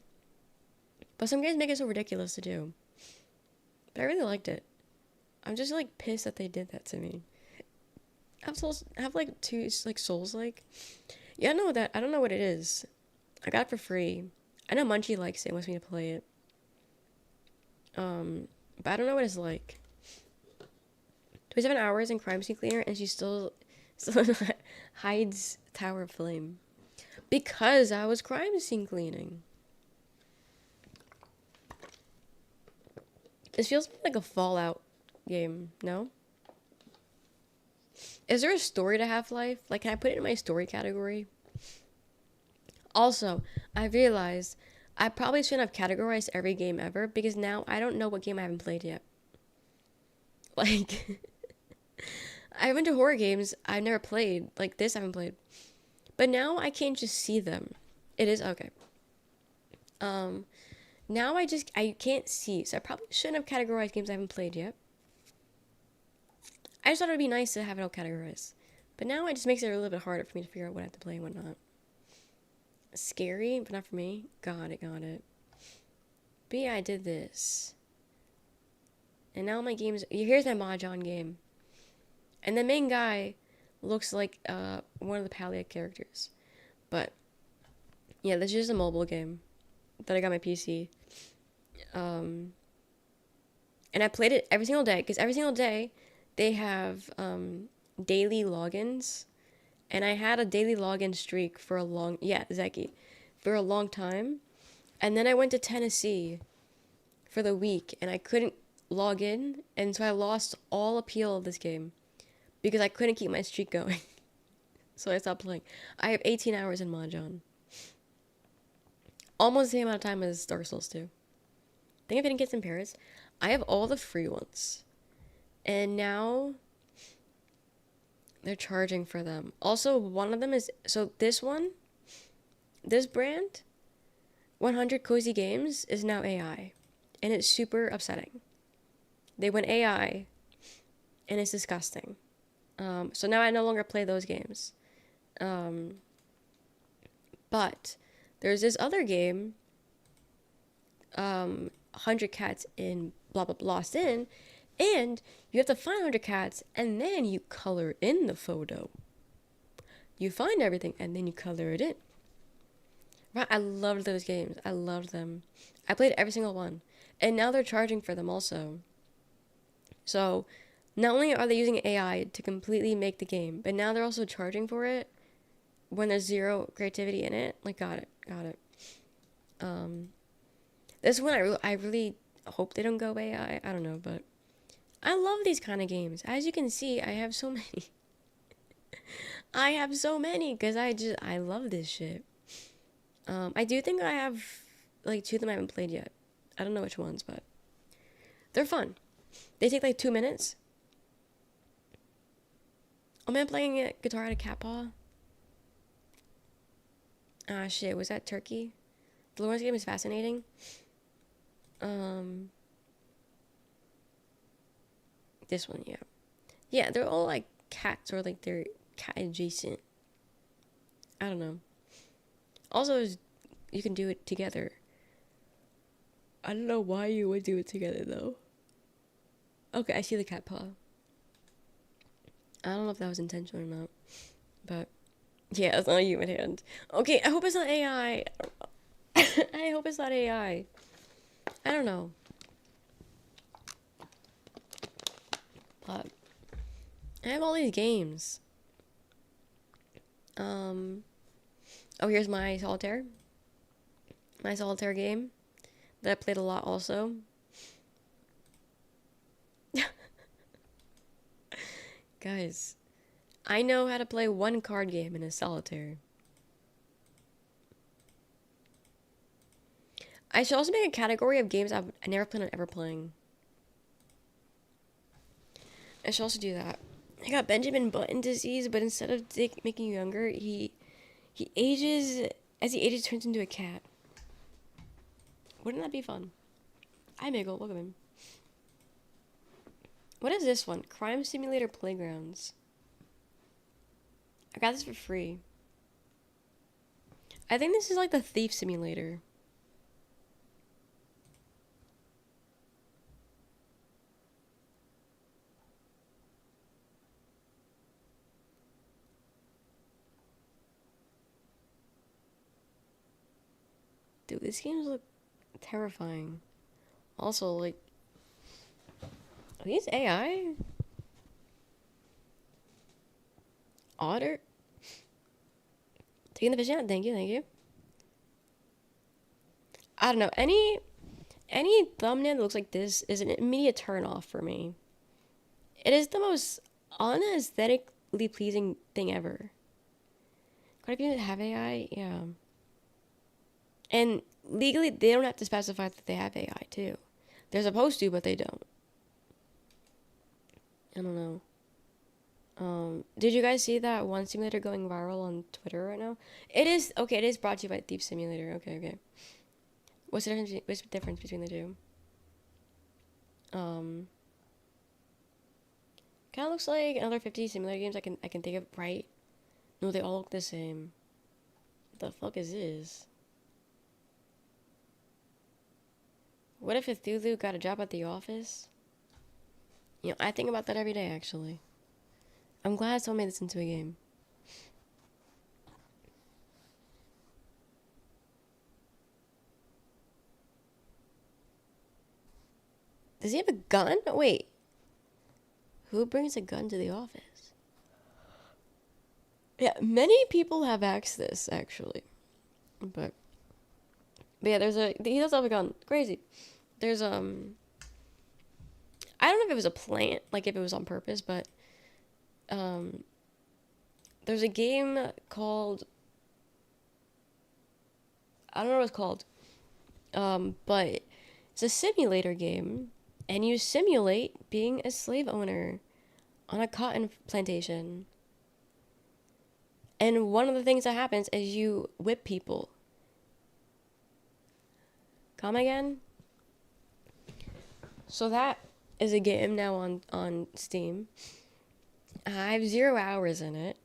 But some games make it so ridiculous to do. But I really liked it. I'm just like pissed that they did that to me. I have like 2 like souls like. Yeah, I know that. I don't know what it is. I got it for free. I know Munchie likes it, wants me to play it. But I don't know what it's like. 27 hours in crime scene cleaner and she still hides Tower of Flame. Because I was crime scene cleaning. This feels like a Fallout game, no? Is there a story to Half-Life? Like, can I put it in my story category? Also, I realized I probably shouldn't have categorized every game ever because now I don't know what game I haven't played yet. Like, I've been to horror games I've never played. Like this I haven't played. But now I can't just see them. It is okay. Now I can't see. So I probably shouldn't have categorized games I haven't played yet. I just thought it would be nice to have it all categorized. But now it just makes it a little bit harder for me to figure out what I have to play and what not. Scary, but not for me. Got it. But yeah, I did this. And now my games... Here's my Mahjong game. And the main guy looks like one of the Palia characters. But, yeah, this is just a mobile game that I got on my PC. And I played it every single day, because every single day they have daily logins. And I had a daily login streak for a long... Yeah, Zeki. For a long time. And then I went to Tennessee for the week, and I couldn't log in. And so I lost all appeal of this game. Because I couldn't keep my streak going. So I stopped playing. I have 18 hours in Mahjong. Almost the same amount of time as Dark Souls 2. Think of Hidden Kids in Paris. I have all the free ones. And now they're charging for them. Also, one of them is... So this one, this brand, 100 Cozy Games, is now AI. And it's super upsetting. They went AI. And it's disgusting. So now I no longer play those games. But there's this other game, 100 Cats in blah blah blah Lost In, and you have to find 100 cats and then you color in the photo. You find everything and then you color it in. Right, I loved those games. I loved them. I played every single one. And now they're charging for them also. So not only are they using AI to completely make the game, but now they're also charging for it when there's zero creativity in it. Like, got it. This one I really hope they don't go AI. I don't know, but I love these kind of games. As you can see, I have so many. I have so many because I love this shit. I do think I have like 2 of them I haven't played yet. I don't know which ones, but they're fun. They take like 2 minutes. Oh man, playing a guitar at a cat paw. Ah shit, was that Turkey? The Lawrence game is fascinating. This one, yeah. Yeah, they're all like cats or like they're cat adjacent. I don't know. Also, you can do it together. I don't know why you would do it together though. Okay, I see the cat paw. I don't know if that was intentional or not. But yeah, it's not a human hand. Okay, I hope it's not AI. I hope it's not AI. I don't know. But I have all these games. Oh, here's my solitaire. My solitaire game that I played a lot also. Guys, I know how to play one card game in a solitaire. I should also make a category of games I never plan on ever playing. I should also do that. I got Benjamin Button disease, but instead of making you younger, he ages, as he ages, turns into a cat. Wouldn't that be fun? Hi, Miguel. Look at him. What is this one? Crime Simulator Playgrounds. I got this for free. I think this is like the Thief Simulator. Dude, these games look terrifying. Also, like, are these AI? Otter? Taking the fish out. Thank you, thank you. I don't know. Any thumbnail that looks like this is an immediate turn off for me. It is the most unaesthetically pleasing thing ever. Quite a few that have AI, yeah. And legally, they don't have to specify that they have AI too. They're supposed to, but they don't. I don't know. Did you guys see that one simulator going viral on Twitter right now? It is brought to you by Thief Simulator. Okay. What's the difference between the two? Kind of looks like another 50 simulator games I can think of, right? No, they all look the same. What the fuck is this? What if Cthulhu got a job at the office? You know, I think about that every day, actually. I'm glad someone made this into a game. Does he have a gun? Wait. Who brings a gun to the office? Yeah, many people have asked this, actually. But yeah, he does have a gun. Crazy. There's, I don't know if it was a plant, like if it was on purpose, but, there's a game called, I don't know what it's called, but it's a simulator game, and you simulate being a slave owner on a cotton plantation. And one of the things that happens is you whip people. Come again? So that is a game now on Steam. I have 0 hours in it,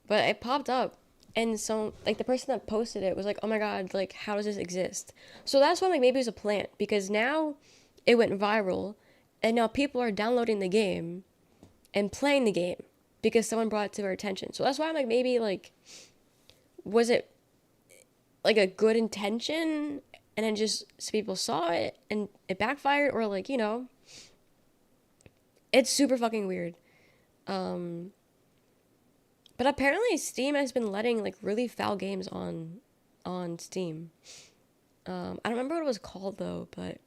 but it popped up, and so like the person that posted it was like, "Oh my god, like how does this exist?" So that's why, like, maybe it was a plant, because now it went viral, and now people are downloading the game and playing the game because someone brought it to their attention. So that's why I'm like, maybe like, was it like a good intention and then just people saw it and it backfired, or like, you know, it's super fucking weird. But apparently Steam has been letting like really foul games on Steam. I don't remember what it was called though, but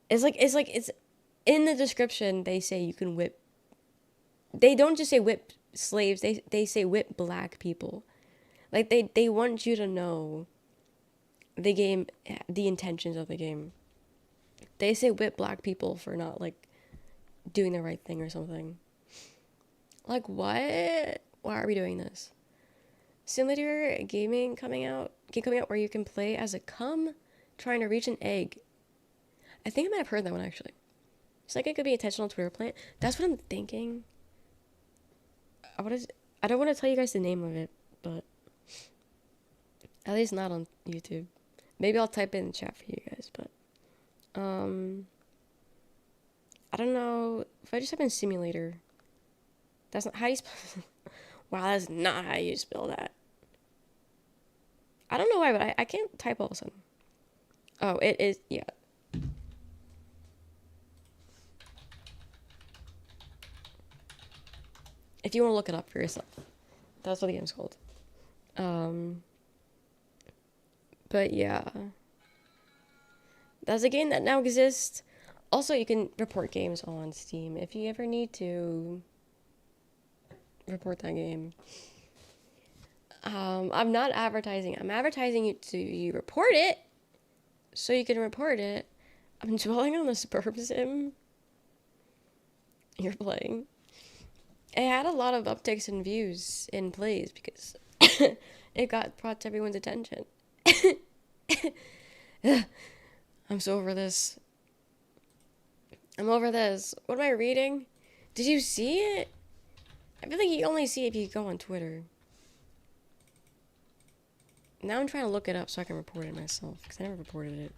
it's in the description. They say you can whip. They don't just say whip slaves. They say whip black people. Like they want you to know the game, the intentions of the game. They say whip black people for not like doing the right thing or something. Like, what? Why are we doing this? Simulator game coming out where you can play as a cum trying to reach an egg. I think I might have heard that one, actually. It's like it could be intentional Twitter plant. That's what I'm thinking. I don't want to tell you guys the name of it, but at least not on YouTube. Maybe I'll type it in the chat for you guys, but I don't know if I just type in simulator. That's not how you spell. Wow, that's not how you spell that. I don't know why, but I can't type all of a sudden. Oh, it is, yeah. If you want to look it up for yourself. That's what the game's called. But yeah. That's a game that now exists Also, you can report games on Steam if you ever need to report that game. I'm not advertising. I'm advertising you to you report it so you can report it. I'm dwelling on the sperm sim you're playing. It had a lot of upticks in views in plays because it got brought to everyone's attention. I'm so over this. I'm over this. What am I reading? Did you see it? I feel like you only see it if you go on Twitter. Now I'm trying to look it up so I can report it myself because I never reported it.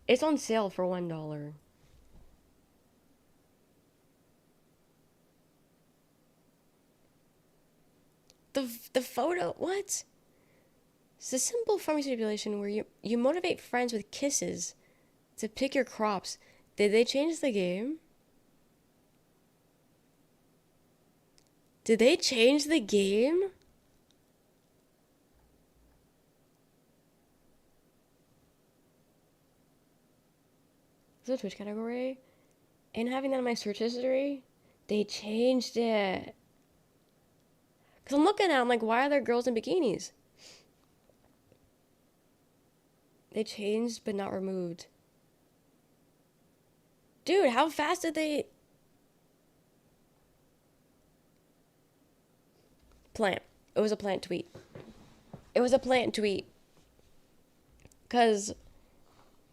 It's on sale for $1. The photo, what? It's a simple farming simulation where you motivate friends with kisses to pick your crops. Did they change the game? Did they change the game? Is it a Twitch category? And having that in my search history, they changed it. Because I'm looking at it, I'm like, why are there girls in bikinis? They changed but not removed. Dude, how fast did they... Plant. It was a plant tweet. It was a plant tweet. Because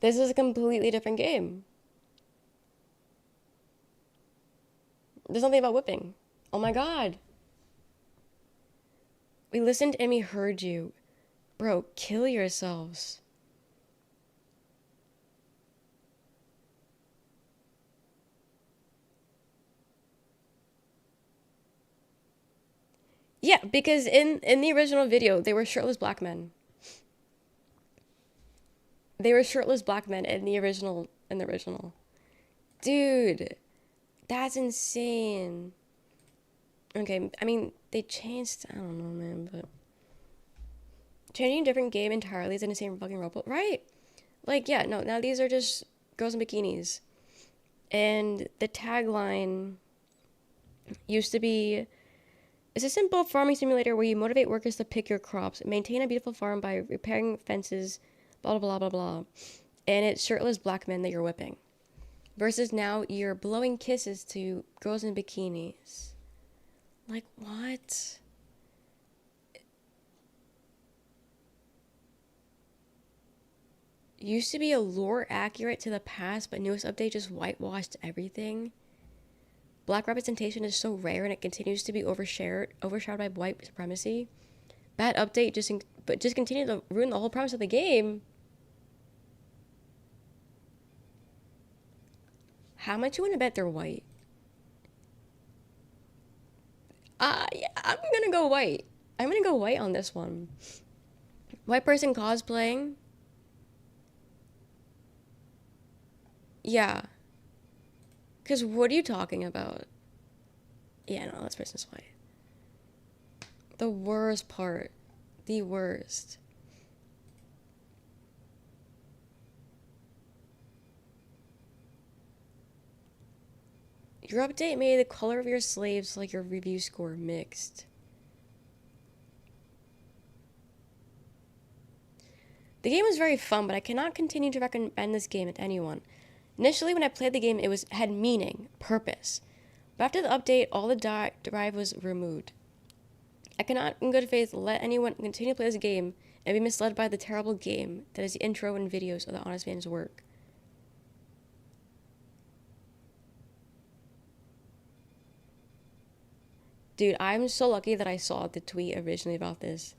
this is a completely different game. There's something about whipping. Oh my god. We listened and we heard you. Bro, kill yourselves. Yeah, because in the original video, they were shirtless black men. They were shirtless black men in the original. Dude, that's insane. Okay, I mean, they changed, I don't know, man, but... Changing a different game entirely is in the same fucking role, right? Like, yeah, no, now these are just girls in bikinis. And the tagline used to be... It's a simple farming simulator where you motivate workers to pick your crops, maintain a beautiful farm by repairing fences, blah, blah, blah, blah, blah. And it's shirtless black men that you're whipping. Versus now, you're blowing kisses to girls in bikinis. Like, what? Used to be a lore accurate to the past, but newest update just whitewashed everything. Black representation is so rare and it continues to be overshadowed by white supremacy. Bad update just continued to ruin the whole premise of the game. How much you want to bet they're white? Yeah, I'm gonna go white. I'm gonna go white on this one. White person cosplaying. Yeah. Because what are you talking about? Yeah, no, this person's white. The worst part. The worst. Your update made the color of your slaves like your review score mixed. The game was very fun, but I cannot continue to recommend this game to anyone. Initially, when I played the game, it had meaning, purpose. But after the update, all the drive was removed. I cannot, in good faith, let anyone continue to play this game and be misled by the terrible game that is the intro and videos of the honest man's work. Dude, I'm so lucky that I saw the tweet originally about this.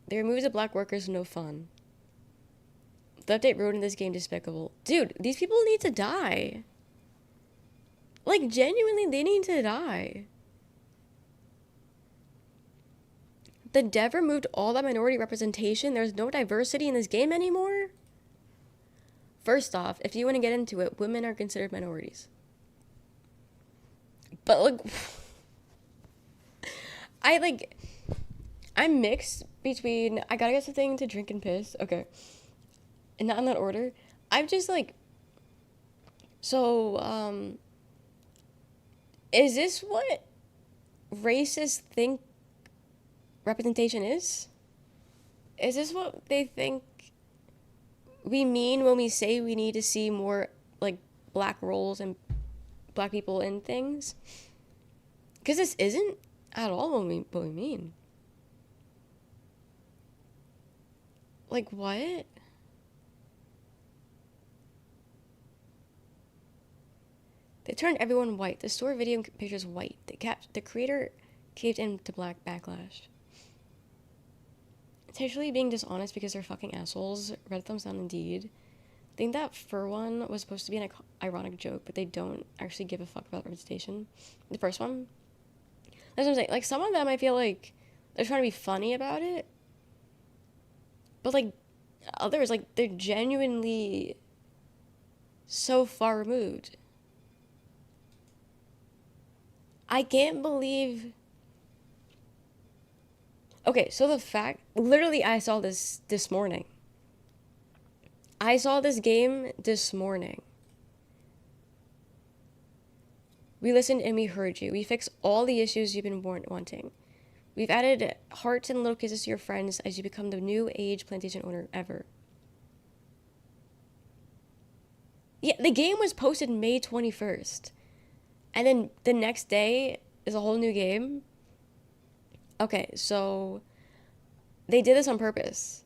They removed the black workers, no fun. The update ruined this game, despicable. Dude, these people need to die. Like, genuinely, they need to die. The dev removed all that minority representation. There's no diversity in this game anymore. First off, if you want to get into it, women are considered minorities. But, like... I'm mixed between... I gotta get something to drink and piss. Okay. not in that order. I've just like, so, is this what racists think representation is? Is this what they think we mean when we say we need to see more, like, black roles and black people in things? Because this isn't at all what we mean. Like, what? They turned everyone white. The store video pictures white. The creator caved into black backlash. Intentionally being dishonest because they're fucking assholes. Red thumbs down indeed. I think that fur one was supposed to be an ironic joke, but they don't actually give a fuck about representation. The first one. That's what I'm saying. Like, some of them I feel like they're trying to be funny about it. But, like, others, like, they're genuinely so far removed. I can't believe... Okay, so the fact... Literally, I saw this morning. I saw this game this morning. We listened and we heard you. We fixed all the issues you've been wanting. We've added hearts and little kisses to your friends as you become the new age plantation owner ever. Yeah, the game was posted May 21st. And then the next day is a whole new game. Okay, so they did this on purpose.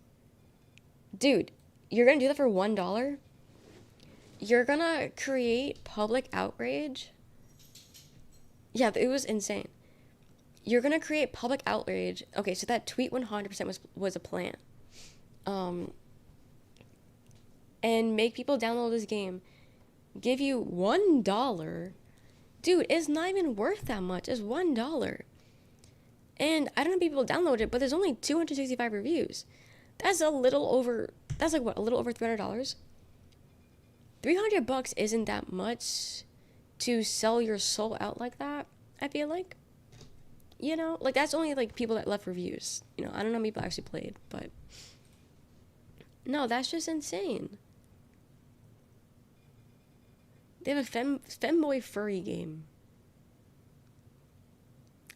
Dude, you're gonna do that for $1? You're gonna create public outrage? Yeah, it was insane. You're gonna create public outrage. Okay, so that tweet 100% was a plan. And make people download this game. Give you $1. Dude, it's not even worth that much. It's $1. And I don't know if people download it, but there's only 265 reviews. That's a little over... That's like, what, a little over $300? $300 isn't that much to sell your soul out like that, I feel like. You know? Like, that's only, like, people that left reviews. You know, I don't know how many people actually played, but... No, that's just insane. They have a femboy furry game.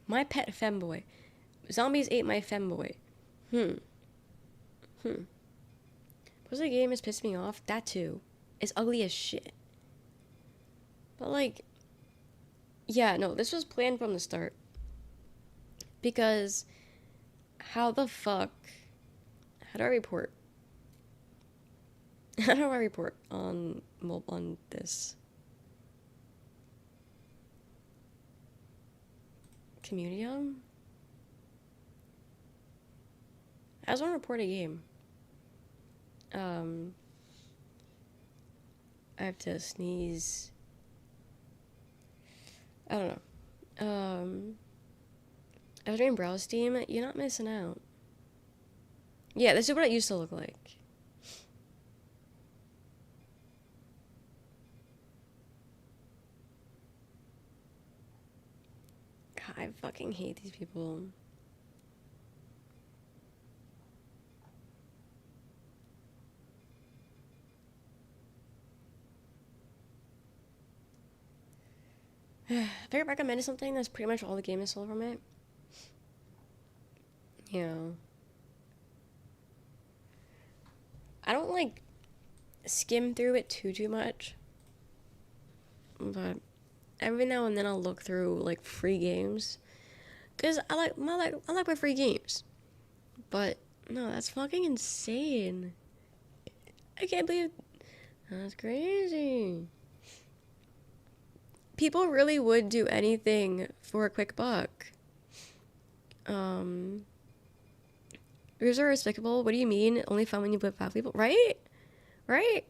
My pet femboy. Zombies ate my femboy. What's the game is pissing me off? That too. It's ugly as shit. But like, yeah, no, this was planned from the start. Because how the fuck, how do I report? How do I report on this? Communium? I just want to report a game. I have to sneeze. I don't know. I was doing browse Steam. You're not missing out. Yeah, this is what it used to look like. God, I fucking hate these people. If I recommended something, that's pretty much all the game is sold from it. Yeah. I don't, like, skim through it too much. But every now and then I'll look through, like, free games. Because I like my free games. But, no, that's fucking insane. I can't believe... That's crazy. People really would do anything for a quick buck. Reviews are despicable. What do you mean? Only fun when you put five people? Right? Right?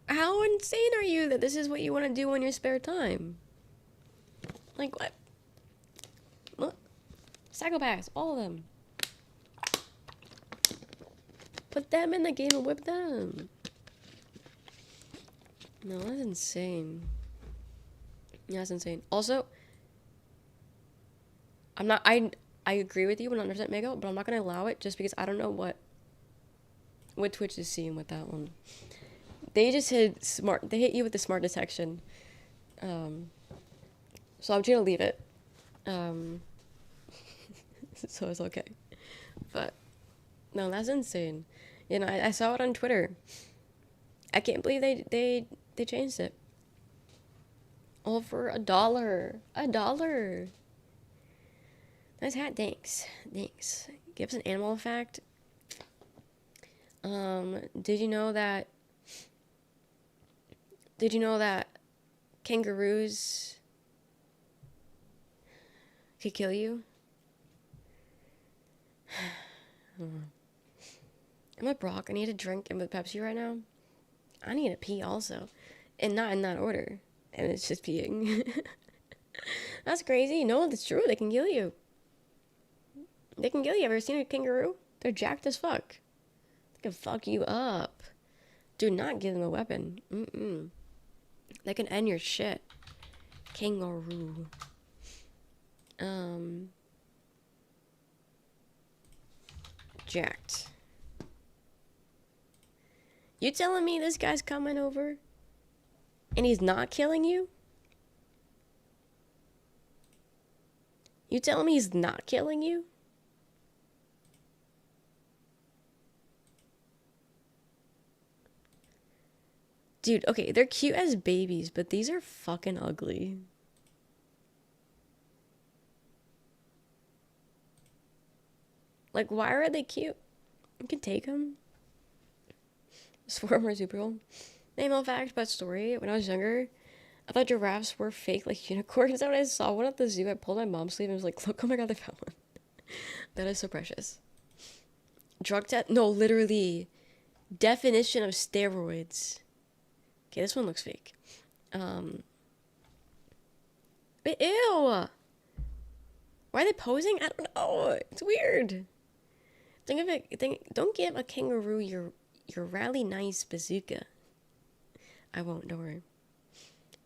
How insane are you that this is what you want to do in your spare time? Like, what? Look. Psychopaths. All of them. Put them in the game and whip them. No, that's insane. Yeah, that's insane. Also, I agree with you 100% Mego, but I'm not going to allow it just because I don't know what what Twitch is seeing with that one. They just hit smart. They hit you with the smart detection. So I'm trying to leave it. So it's okay. But no, that's insane. You know, I saw it on Twitter. I can't believe they changed it. All for $1. $1. Nice hat. Thanks. Give us an animal fact. Did you know that kangaroos could kill you? I'm a Brock. I need a drink and with Pepsi right now. I need to pee also. And not in that order. And it's just peeing. That's crazy. No, that's true. They can kill you. They can kill you. Ever seen a kangaroo? They're jacked as fuck. They can fuck you up. Do not give them a weapon. They can end your shit. Kangaroo. Jacked. You telling me this guy's coming over and he's not killing you? You telling me he's not killing you? Dude, okay, they're cute as babies, but these are fucking ugly. Like, why are they cute? You can take them. Swarm marsupial. Animal fact about story. When I was younger, I thought giraffes were fake, like unicorns. And when I saw one at the zoo, I pulled my mom's sleeve and was like, look, oh my god, they found one. That is so precious. Drug test? No, literally. Definition of steroids. Okay, this one looks fake. Ew! Why are they posing? I don't know. It's weird. Don't give a kangaroo your really nice bazooka. I won't, don't worry.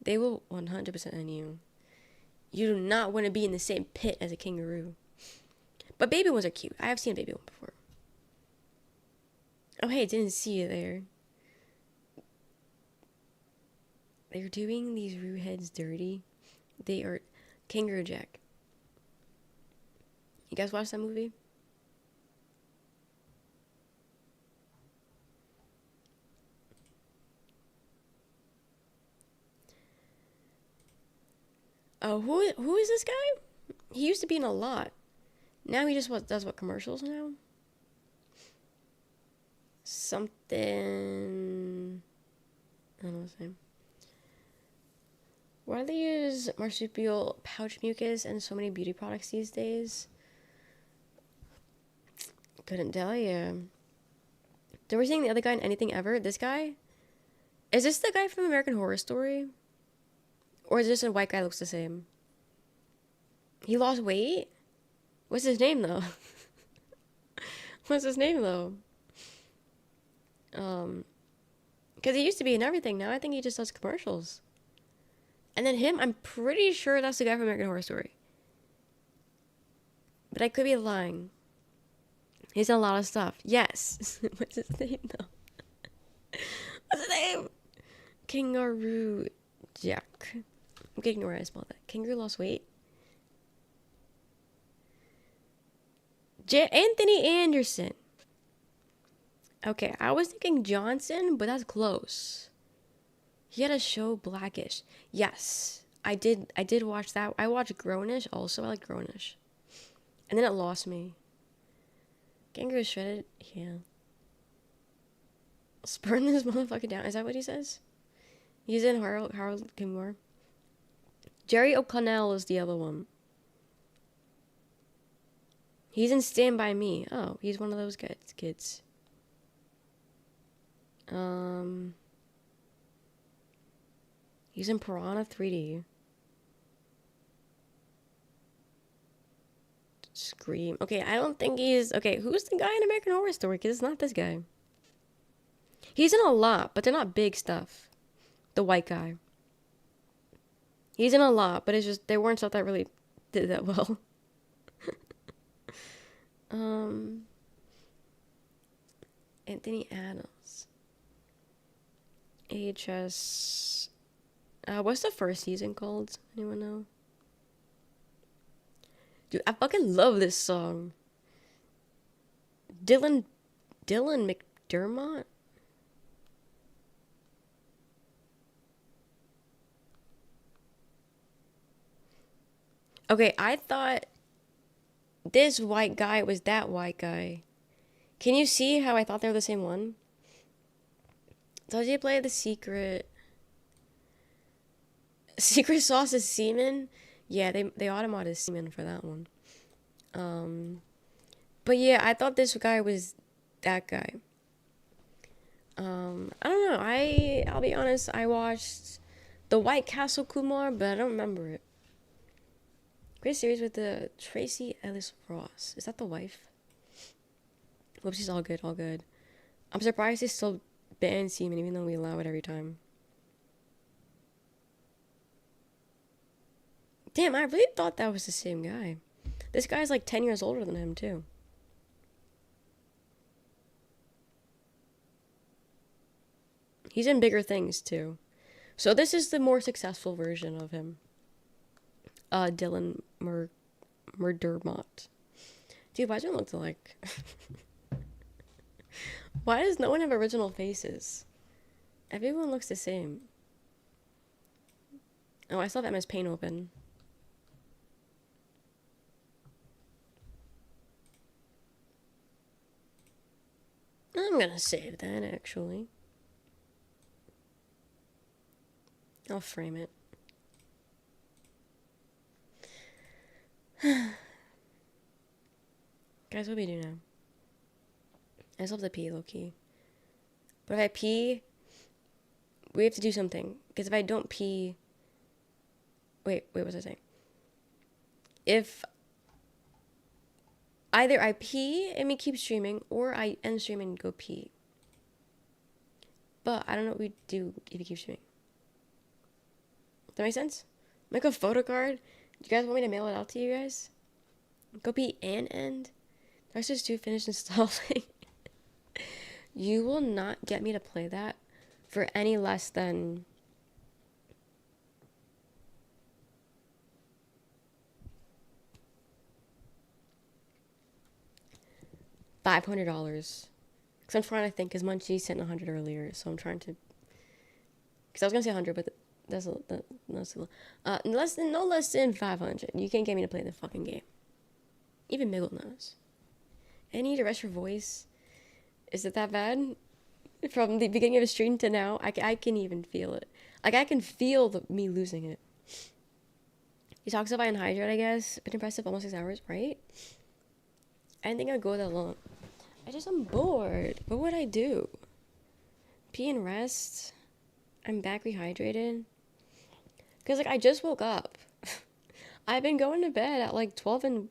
They will 100% end you. You do not want to be in the same pit as a kangaroo. But baby ones are cute. I have seen a baby one before. Oh, hey, didn't see you there. They're doing these roo heads dirty. They are Kangaroo Jack. You guys watch that movie? Oh, who is this guy? He used to be in a lot. Now he just does what commercials now? Something. I don't know his name. Why do they use marsupial pouch mucus and so many beauty products these days? Couldn't tell you. Did we seeing the other guy in Anything Ever? This guy? Is this the guy from American Horror Story? Or is this a white guy looks the same? He lost weight? What's his name though? What's his name though? Because he used to be in everything. Now I think he just does commercials. And then him, I'm pretty sure that's the guy from American Horror Story. But I could be lying. He's in a lot of stuff. Yes. What's his name though? What's his name? Kangaroo Jack. I'm getting where I spelled that. Kangaroo lost weight. Anthony Anderson. Okay, I was thinking Johnson, but that's close. He had a show Blackish. Yes, I did watch that. I watched Grownish also. I like Grownish. And then it lost me. Kangaroo shredded. Yeah. Spurn this motherfucker down. Is that what he says? He's in Harold Kimura. Jerry O'Connell is the other one. He's in Stand By Me. Oh, he's one of those kids. He's in Piranha 3D. Scream. Okay, I don't think he's... Okay, who's the guy in American Horror Story? Because it's not this guy. He's in a lot, but they're not big stuff. The white guy. He's in a lot, but it's just... They weren't stuff that really did that well. Anthony Adams. AHS. What's the first season called? Anyone know? Dude, I fucking love this song. Dylan McDermott? Okay, I thought this white guy was that white guy. Can you see how I thought they were the same one? Does he play the secret sauce is semen? Yeah, they automated semen for that one. But yeah, I thought this guy was that guy. I don't know. I'll be honest, I watched The White Castle Kumar, but I don't remember it. Great series with the Tracy Ellis Ross. Is that the wife? Whoopsies, all good, all good. I'm surprised they still ban semen even though we allow it every time. Damn, I really thought that was the same guy. This guy's like 10 years older than him, too. He's in bigger things, too. So this is the more successful version of him. Dylan McDermott. Dude, why do it look like? Why does no one have original faces? Everyone looks the same. Oh, I still have MS Paint open. I'm gonna save that, actually. I'll frame it. Guys, what do we do now? I still have to pee, low-key. But if I pee, we have to do something. Because if I don't pee... Wait, what was I saying? If either I pee and we keep streaming, or I end streaming and go pee. But I don't know what we do if you keep streaming. Does that make sense? Make a photo card? Do you guys want me to mail it out to you guys? Go pee and end? That's just too finished installing. You will not get me to play that for any less than... $500. Because I'm trying to think, because Munchie sent 100 earlier, so I'm trying to... Because I was going to say 100, but that's no less than 500. You can't get me to play the fucking game. Even Miggle knows. I need to rest your voice. Is it that bad? From the beginning of the stream to now, I can even feel it. Like, I can feel me losing it. He talks about Unhydrate, I guess. Been impressive, almost 6 hours, right? I didn't think I'd go that long. I'm bored. What would I do? Pee and rest? I'm back rehydrated? Because, like, I just woke up. I've been going to bed at, like, 12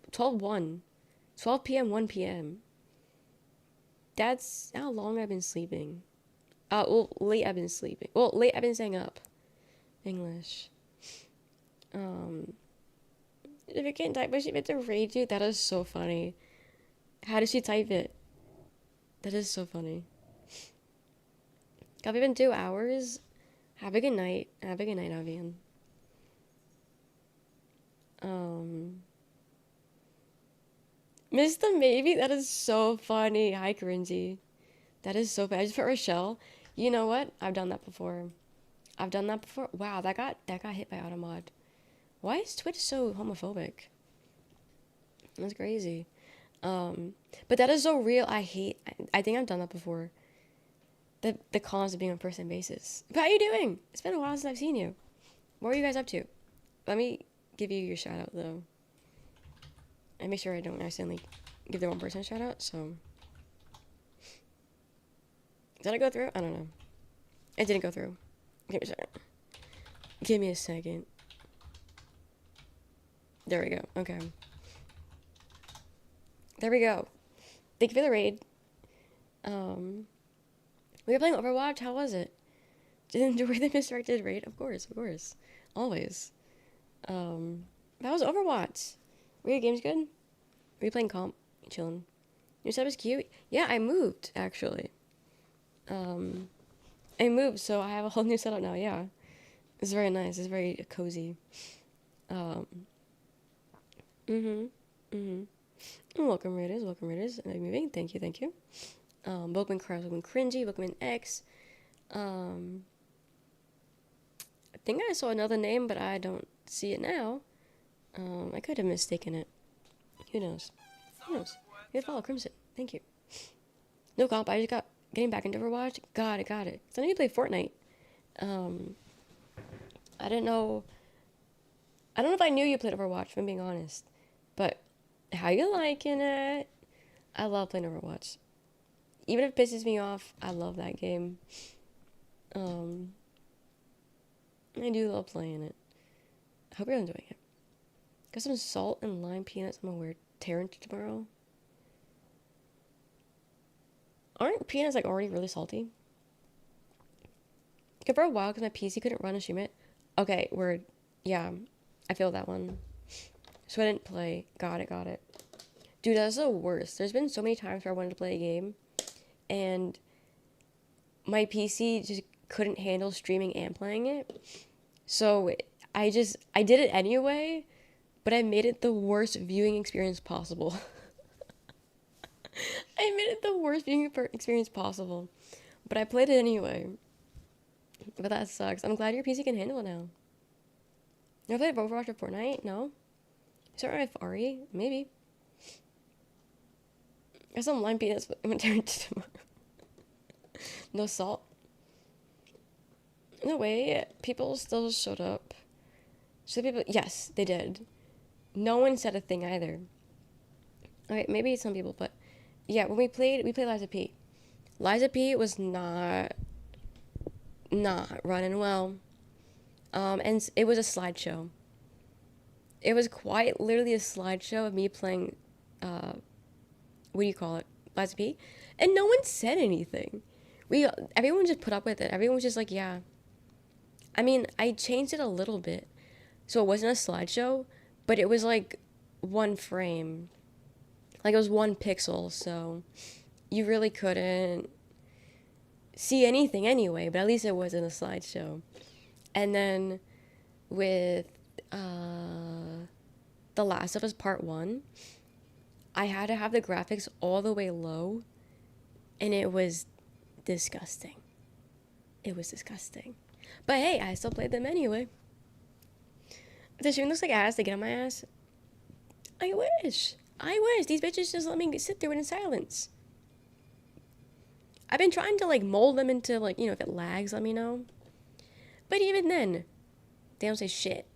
p.m., 1 p.m. That's how long I've been sleeping. Late I've been sleeping. Well, late I've been staying up. English. If you can't type, but she meant to rage you. That is so funny. How did she type it? That is so funny. Have you been 2 hours? Have a good night. Have a good night, Avian. Missed the maybe? That is so funny. Hi, cringy. That is so bad. I just put Rochelle. You know what? I've done that before. Wow, that got hit by Automod. Why is Twitch so homophobic? That's crazy. But that is so real. I think I've done that before. The cons of being on first name basis. But how are you doing? It's been a while since I've seen you. What are you guys up to? Let me give you your shout out though. And make sure I don't accidentally give the wrong person a shout out, so. Did I go through? I don't know. It didn't go through. Give me a second. Give me a second. There we go. Okay. There we go. Thank you for the raid. We were playing Overwatch. How was it? Did you enjoy the misdirected raid? Of course. Always. How was Overwatch? Were your games good? Were you playing comp? Chilling. Your set was cute? Yeah, I moved, actually. I moved, so I have a whole new setup now. Yeah, it's very nice. It's very cozy. Um, mhm, mhm. Welcome, readers. Welcome, readers. And I'm moving. Thank you, thank you. Welcome, Cars. Welcome, Cringy. Welcome, X. Um, I think I saw another name, but I don't see it now. I could have mistaken it. Who knows? Who knows? You follow Crimson. Thank you. No comp. I just got getting back into Overwatch. Got it. Got it. So I need to play Fortnite. Um, I didn't know. I don't know if I knew you played Overwatch. If I'm being honest, but how you liking it? I love playing Overwatch. Even if it pisses me off, I love that game. Um, I do love playing it. I hope you're enjoying it. Got some salt and lime peanuts. I'm gonna wear Terrence tomorrow. Aren't peanuts like already really salty? Okay, for a while, because my PC couldn't run a stream it. Okay, word. Yeah, I feel that one. So I didn't play. Got it, got it. Dude, that's the worst. There's been so many times where I wanted to play a game, and my PC just couldn't handle streaming and playing it. So I did it anyway, but I made it the worst viewing experience possible. I made it the worst viewing experience possible, but I played it anyway. But that sucks. I'm glad your PC can handle it now. You ever played Overwatch or Fortnite? No? Start with Ari? Maybe. There's some lime peanuts, but I'm gonna turn it to tomorrow. No salt. No way. People still showed up. So people, yes, they did. No one said a thing either. Okay, maybe some people, but yeah, when we played Liza P. Liza P was not running well. And it was a slideshow. It was quite literally a slideshow of me playing, what do you call it? Liza P. And no one said anything. Everyone just put up with it. Everyone was just like, yeah. I mean, I changed it a little bit. So it wasn't a slideshow, but it was like one frame. Like it was one pixel, so you really couldn't see anything anyway, but at least it wasn't a slideshow. And then with The Last of Us Part 1, I had to have the graphics all the way low, and it was disgusting. It was disgusting. But hey, I still played them anyway. If the stream looks like ass, they get on my ass. I wish. These bitches just let me sit through it in silence. I've been trying to, like, mold them into, like, you know, if it lags, let me know. But even then, they don't say shit.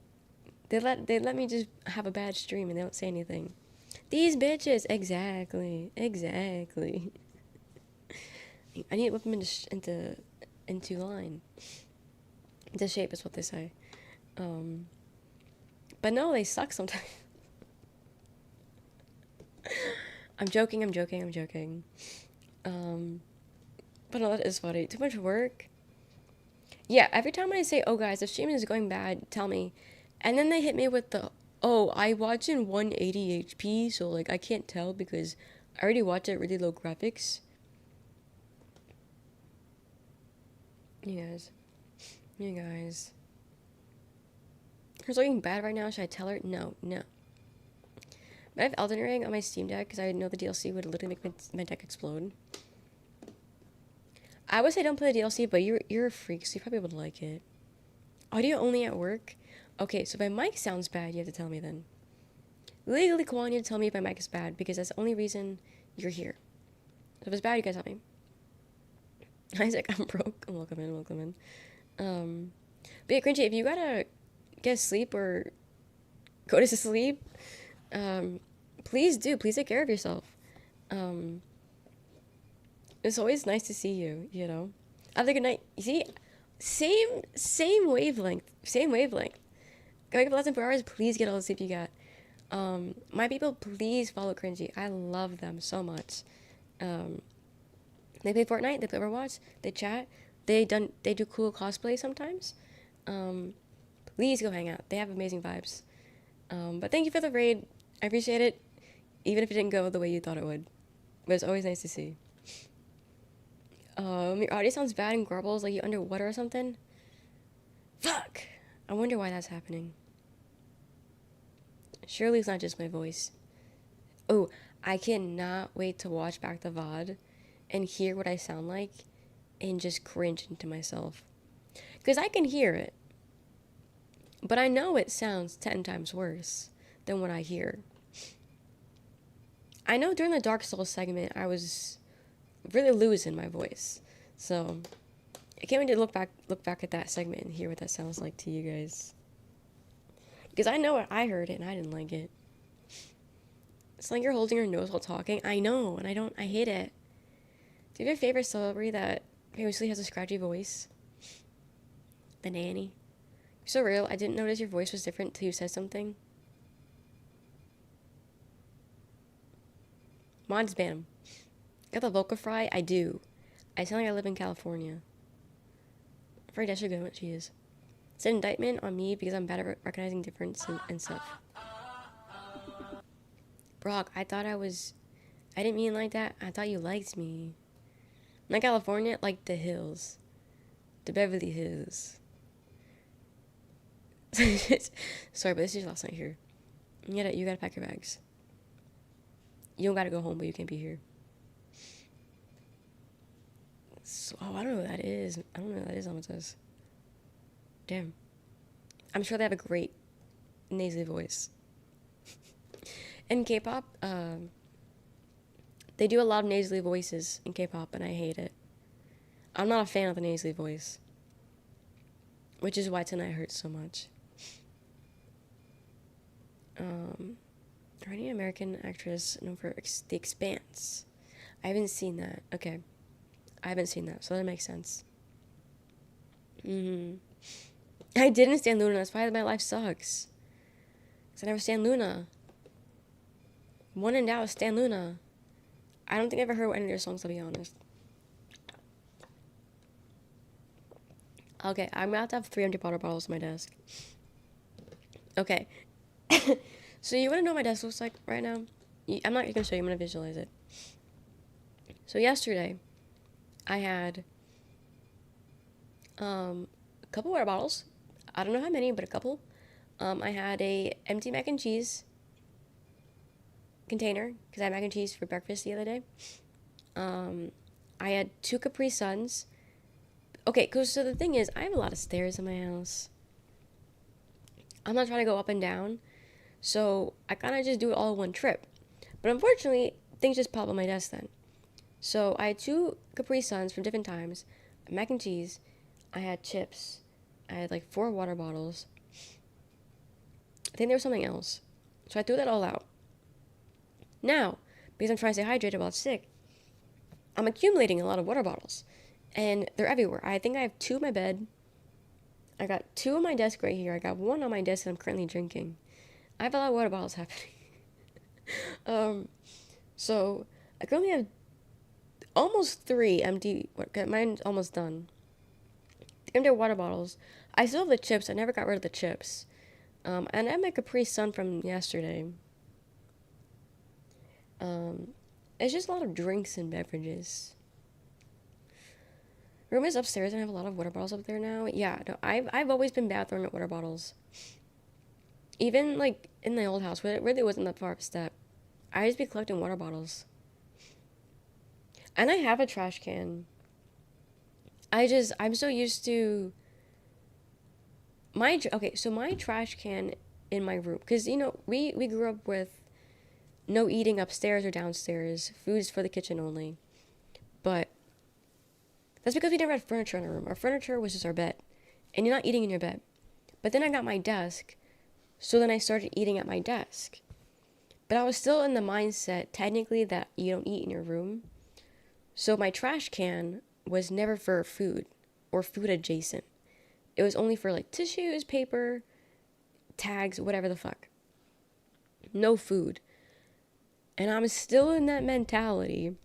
They let me just have a bad stream and they don't say anything. These bitches, exactly. I need to whip them into line. Into shape is what they say. But no, they suck sometimes. I'm joking. But no, that is funny. Too much work. Yeah, every time I say, oh guys, the stream is going bad, tell me. And then they hit me with the, oh, I watch in 180 HP, so like I can't tell because I already watch it at really low graphics. You guys. Her's looking bad right now, should I tell her? No. But I have Elden Ring on my Steam Deck because I know the DLC would literally make my deck explode. I would say don't play the DLC, but you're a freak, so you probably would like it. Audio only at work? Okay, so if my mic sounds bad, you have to tell me then. Legally, Kwan, you have to tell me if my mic is bad, because that's the only reason you're here. So if it's bad, you guys tell me. Isaac, I'm broke. Welcome in. But yeah, Cringy, if you gotta get sleep or go to sleep, please do. Please take care of yourself. It's always nice to see you, you know? Have a good night. You see, same wavelength. Go wake up less than 4 hours, please get all the sleep you got. My people, please follow Cringy. I love them so much. They play Fortnite, they play Overwatch, they chat, they do cool cosplay sometimes. Please go hang out. They have amazing vibes. But thank you for the raid. I appreciate it, even if it didn't go the way you thought it would. But it's always nice to see. Your audio sounds bad and garbles like you underwater or something. Fuck! I wonder why that's happening. Surely it's not just my voice. Oh, I cannot wait to watch back the VOD and hear what I sound like and just cringe into myself. Because I can hear it. But I know it sounds 10 times worse than what I hear. I know during the Dark Souls segment I was really losing my voice. So I can't wait to look back at that segment and hear what that sounds like to you guys. Because I know I heard it and I didn't like it. It's like you're holding your nose while talking. I know, and I hate it. Do you have a favorite celebrity that famously has a scratchy voice? The nanny. You're so real. I didn't notice your voice was different till you said something. Mods ban him. Got the vocal fry? I do. I sound like I live in California. I'm afraid I should go what she is. It's an indictment on me because I'm bad at recognizing difference and stuff. Brock, I didn't mean like that. I thought you liked me. Not California, like the hills. The Beverly Hills. Sorry, but this is your last night here. You gotta pack your bags. You don't gotta go home, but you can't be here. So, I don't know what that is. I don't know what that is on what it says. Damn. I'm sure they have a great nasally voice. In K-pop, they do a lot of nasally voices in K-pop, and I hate it. I'm not a fan of the nasally voice. Which is why tonight hurts so much. Or any American actress known for The Expanse. I haven't seen that. Okay. I haven't seen that, so that makes sense. I didn't stand Luna, that's why my life sucks. Because I never stand Luna. One in doubt, Stan Luna. I don't think I ever heard any of their songs, to be honest. Okay, I'm about to have 300 water bottles on my desk. Okay. So you want to know what my desk looks like right now? I'm not going to show you, I'm going to visualize it. So yesterday, I had a couple water bottles. I don't know how many, but a couple. I had a empty mac and cheese container, because I had mac and cheese for breakfast the other day. I had 2 Capri Suns. Okay, so the thing is, I have a lot of stairs in my house. I'm not trying to go up and down, so I kind of just do it all in one trip. But unfortunately, things just pop on my desk then. So I had 2 Capri Suns from different times, mac and cheese, I had chips, I had like 4 water bottles. I think there was something else. So I threw that all out. Now, because I'm trying to stay hydrated while I'm sick, I'm accumulating a lot of water bottles. And they're everywhere. I think I have 2 in my bed. I got 2 on my desk right here. I got 1 on my desk that I'm currently drinking. I have a lot of water bottles happening. So I currently have almost 3 empty. Mine's almost done. Empty water bottles. I still have the chips. I never got rid of the chips. And I have my Capri Sun from yesterday. It's just a lot of drinks and beverages. Room is upstairs and I have a lot of water bottles up there now. Yeah, no, I've always been bad throwing out water bottles. Even like in the old house, where it really wasn't that far of a step. I just be collecting water bottles. And I have a trash can. I'm so used to my trash can in my room, because we grew up with no eating upstairs or downstairs. Food's for the kitchen only. But that's because we never had furniture in our room. Our furniture was just our bed. And you're not eating in your bed. But then I got my desk. So then I started eating at my desk. But I was still in the mindset, technically, that you don't eat in your room. So my trash can was never for food or food adjacent. It was only for like tissues, paper, tags, whatever the fuck. No food. And I'm still in that mentality.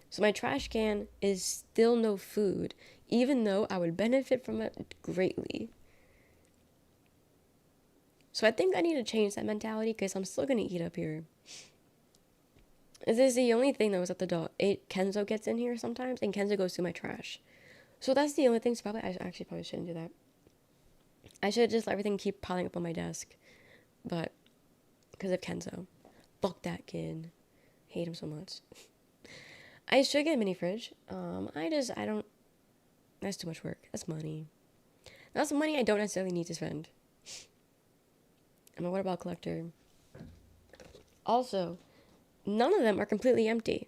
So my trash can is still no food, even though I would benefit from it greatly. So I think I need to change that mentality, because I'm still going to eat up here. This is the only thing that was at the dog. Kenzo gets in here sometimes, and Kenzo goes through my trash. So that's the only thing. So probably, I actually probably shouldn't do that. I should just let everything keep piling up on my desk. But, because of Kenzo. Fuck that kid. Hate him so much. I should get a mini fridge. I don't, that's too much work. That's money. That's money I don't necessarily need to spend. I'm a water bottle collector. Also, none of them are completely empty.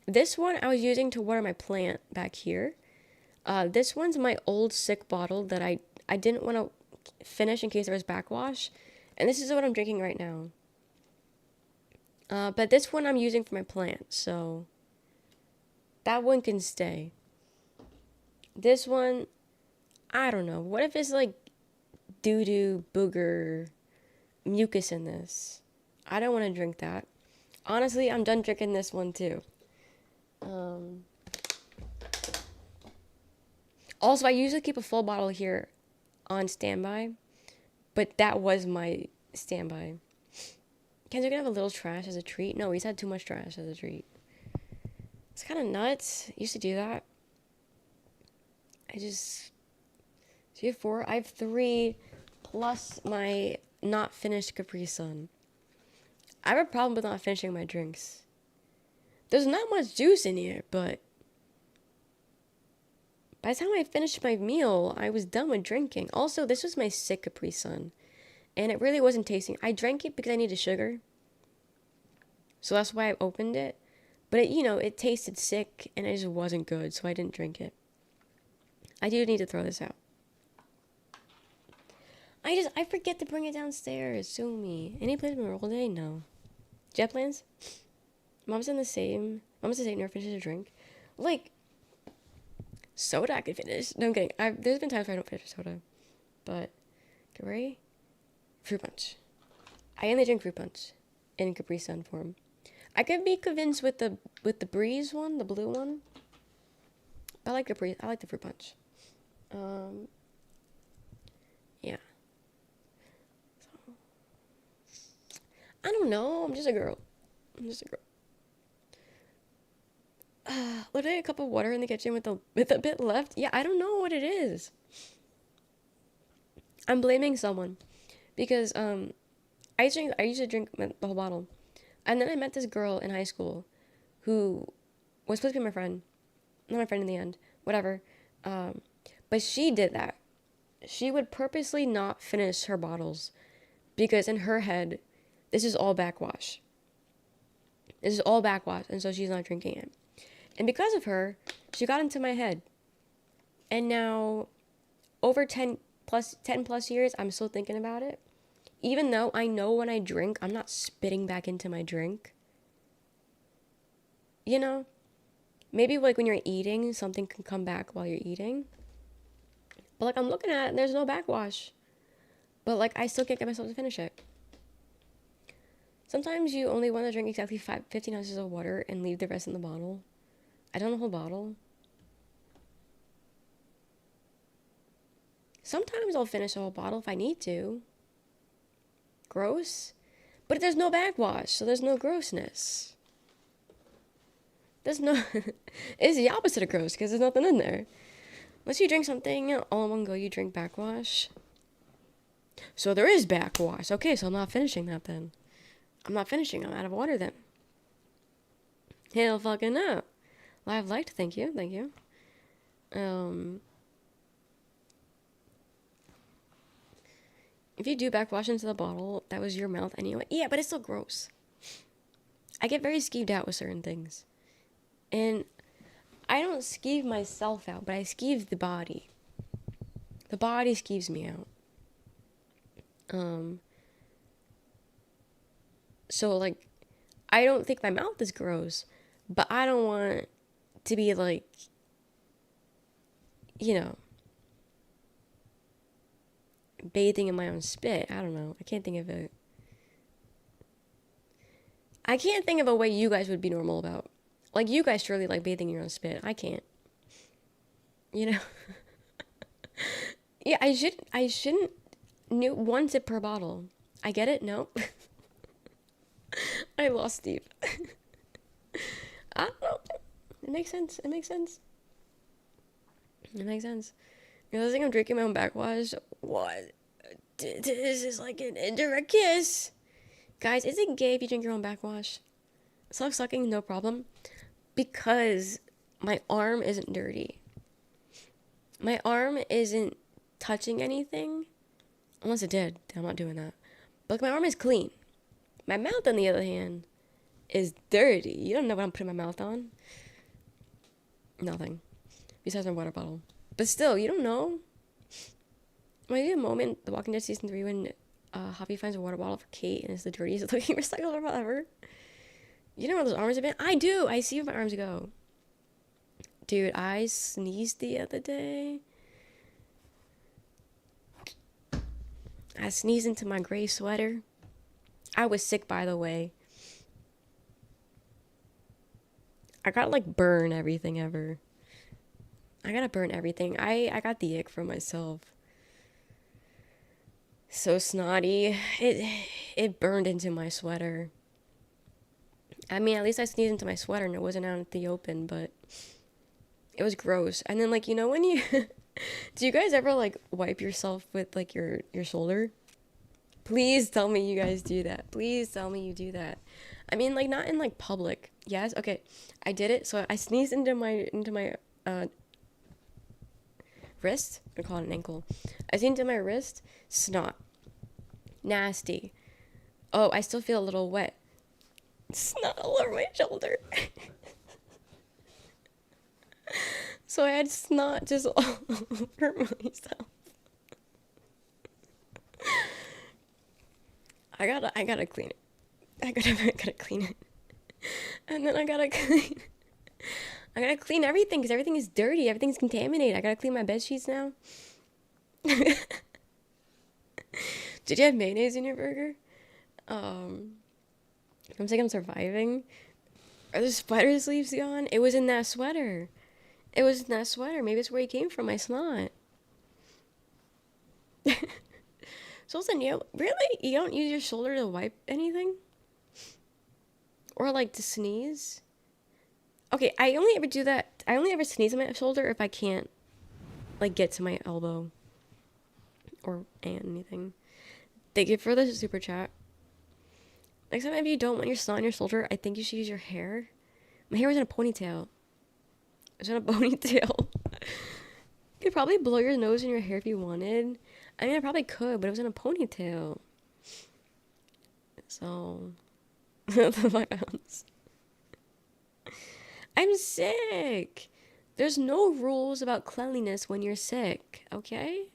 This one I was using to water my plant back here. This one's my old sick bottle that I didn't want to finish in case there was backwash. And this is what I'm drinking right now. But this one I'm using for my plant, so that one can stay. This one, I don't know. What if it's like doo-doo, booger, mucus in this? I don't want to drink that. Honestly, I'm done drinking this one too. Also, I usually keep a full bottle here on standby, but that was my standby. Ken's gonna have a little trash as a treat? No, he's had too much trash as a treat. It's kind of nuts. I used to do that. So you have 4? I have 3 plus my not finished Capri Sun. I have a problem with not finishing my drinks. There's not much juice in here, but by the time I finished my meal, I was done with drinking. Also, this was my sick Capri Sun, and it really wasn't tasting. I drank it because I needed sugar, so that's why I opened it. But it tasted sick, and it just wasn't good, so I didn't drink it. I do need to throw this out. I forget to bring it downstairs. Sue me. Any plans for Memorial Day? No. Jet plans? Mom's the same. Never finishes a drink. Like, soda I could finish. No, I'm kidding. There's been times where I don't finish soda. But, Capri? Fruit punch. I only drink fruit punch in Capri Sun form. I could be convinced with the Breeze one, the blue one. I like Capri. I like the fruit punch. Yeah. So, I don't know. I'm just a girl. Literally a cup of water in the kitchen with a bit left. Yeah, I don't know what it is. I'm blaming someone because I used to drink the whole bottle, and then I met this girl in high school who was supposed to be my friend, not my friend in the end. Whatever. But she did that. She would purposely not finish her bottles because in her head, this is all backwash. And so she's not drinking it. And because of her, she got into my head. And now, over 10 plus years, I'm still thinking about it. Even though I know when I drink, I'm not spitting back into my drink. Maybe like when you're eating, something can come back while you're eating. But like I'm looking at it and there's no backwash. But like I still can't get myself to finish it. Sometimes you only want to drink exactly 15 ounces of water and leave the rest in the bottle. I don't know the whole bottle. Sometimes I'll finish a whole bottle if I need to. Gross. But there's no backwash, so there's no grossness. It's the opposite of gross because there's nothing in there. Unless you drink something all in one go, you drink backwash. So there is backwash. Okay, so I'm not finishing that then. I'm out of water then. Hell fucking no. Live light, thank you. If you do backwash into the bottle, that was your mouth anyway. Yeah, but it's still gross. I get very skeeved out with certain things. And I don't skeeve myself out, but I skeeve the body. The body skeeves me out. So, like, I don't think my mouth is gross, but I don't want to be, like, bathing in my own spit. I don't know. I can't think of it. I can't think of a way you guys would be normal about. Like, you guys surely like bathing in your own spit. I can't. Yeah, I shouldn't one sip per bottle. I get it? No. I lost Steve. I don't know. It makes sense. It makes sense. It makes sense. Realizing I'm drinking my own backwash. What? This is like an indirect kiss. Guys, is it gay if you drink your own backwash? Self sucking, no problem. Because my arm isn't dirty. My arm isn't touching anything. Unless it did. I'm not doing that. But like, my arm is clean. My mouth, on the other hand, is dirty. You don't know what I'm putting my mouth on. Nothing. Besides my water bottle. But still, you don't know. Might be a moment, The Walking Dead Season 3, when Javi finds a water bottle for Kate and it's the dirtiest looking recycler ever. You know where those arms have been? I do! I see where my arms go. Dude, I sneezed the other day. I sneezed into my gray sweater. I was sick, by the way. I got like burn everything ever. I gotta burn everything. I got the ick for myself. So snotty. It burned into my sweater. I mean, at least I sneezed into my sweater and it wasn't out in the open, but it was gross. And then, like, you know when you... Do you guys ever, like, wipe yourself with, like, your shoulder? Please tell me you guys do that. Please tell me you do that. I mean, like, not in, like, public. Yes? Okay. I did it. So I sneezed into my wrist. I'm gonna call it an ankle. I sneezed into my wrist. Snot. Nasty. Oh, I still feel a little wet. Snot all over my shoulder. So I had snot just all over myself. I gotta clean it. I gotta clean it. And then I gotta clean everything because everything is dirty. Everything's contaminated. I gotta clean my bed sheets now. Did you have mayonnaise in your burger? I'm saying I'm surviving. Are the spider sleeves gone? It was in that sweater. It was in that sweater. Maybe it's where he came from. My snot. So listen, you really? You don't use your shoulder to wipe anything? Or like to sneeze? Okay, I only ever do that. I only ever sneeze on my shoulder if I can't like get to my elbow. Or anything. Thank you for the super chat. Next time if you don't want your snot on your shoulder, I think you should use your hair. My hair was in a ponytail. It was in a ponytail. You could probably blow your nose in your hair if you wanted. I mean, I probably could, but it was in a ponytail. So, my bounce. I'm sick. There's no rules about cleanliness when you're sick, okay?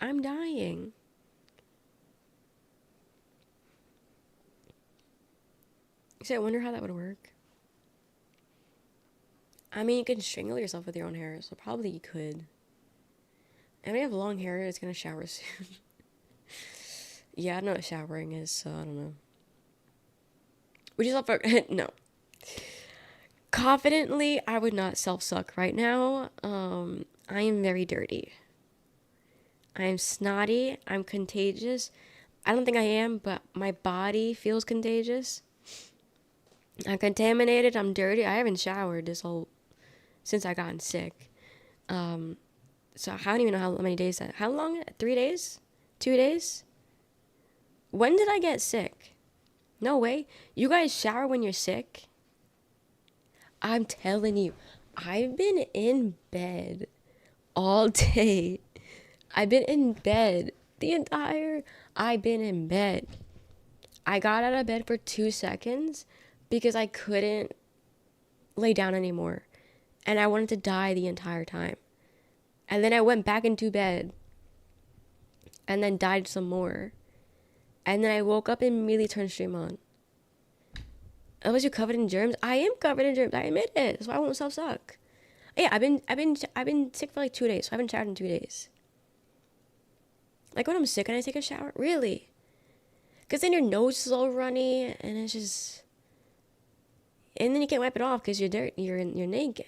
I'm dying. So I wonder how that would work. I mean, you can strangle yourself with your own hair, so probably you could. And I have long hair, it's gonna shower soon. Yeah, I don't know what showering is, so I don't know. Would you self no. Confidently, I would not self-suck right now. I am very dirty. I am snotty. I'm contagious. I don't think I am, but my body feels contagious. I'm contaminated. I'm dirty. I haven't showered since I gotten sick. So I don't even know how many days that. How long? 3 days? 2 days? When did I get sick? No way. You guys shower when you're sick? I'm telling you, I've been in bed all day. I've been in bed I've been in bed. I got out of bed for 2 seconds because I couldn't lay down anymore. And I wanted to die the entire time. And then I went back into bed. And then died some more. And then I woke up and immediately turned stream on. Was you covered in germs? I am covered in germs. I admit it. That's why I won't self-suck. Yeah, I've been sick for like 2 days. So I haven't showered in 2 days. Like when I'm sick and I take a shower? Really? Because then your nose is all runny and it's just... And then you can't wipe it off because you're dirty. You're naked.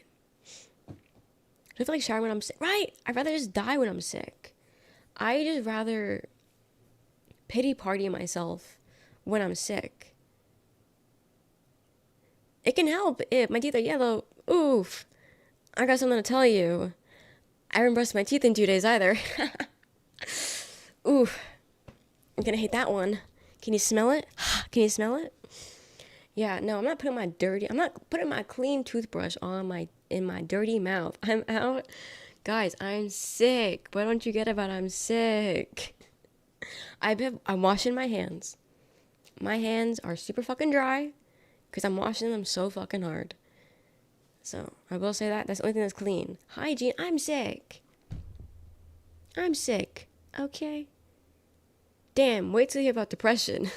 I feel like showering when I'm sick. Right! I'd rather just die when I'm sick. I just rather pity party myself when I'm sick. It can help if my teeth are yellow. Oof. I got something to tell you. I haven't brushed my teeth in 2 days either. Oof. I'm gonna hate that one. Can you smell it? Can you smell it? Yeah, no, I'm not putting my clean toothbrush in my dirty mouth. I'm out. Guys, I'm sick. Why don't you get it about I'm sick? I'm washing my hands. My hands are super fucking dry because I'm washing them so fucking hard. So, I will say that. That's the only thing that's clean. Hygiene, I'm sick. I'm sick. Okay? Damn, wait till you hear about depression.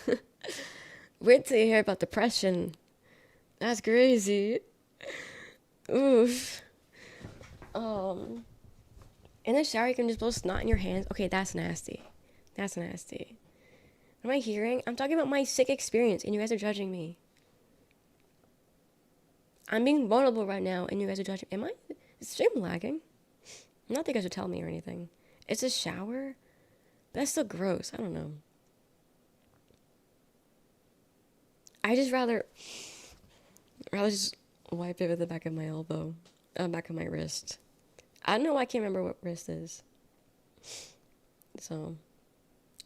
Wait till you hear about depression. That's crazy. Oof. In the shower, you can just blow snot in your hands. Okay, that's nasty. That's nasty. What am I hearing? I'm talking about my sick experience, and you guys are judging me. I'm being vulnerable right now, and you guys are judging. Am I? Is the stream lagging? Not that you guys would tell me or anything. It's a shower? But that's still gross. I don't know. I just rather just wipe it with the back of my elbow. Back of my wrist. I don't know why I can't remember what wrist is. So,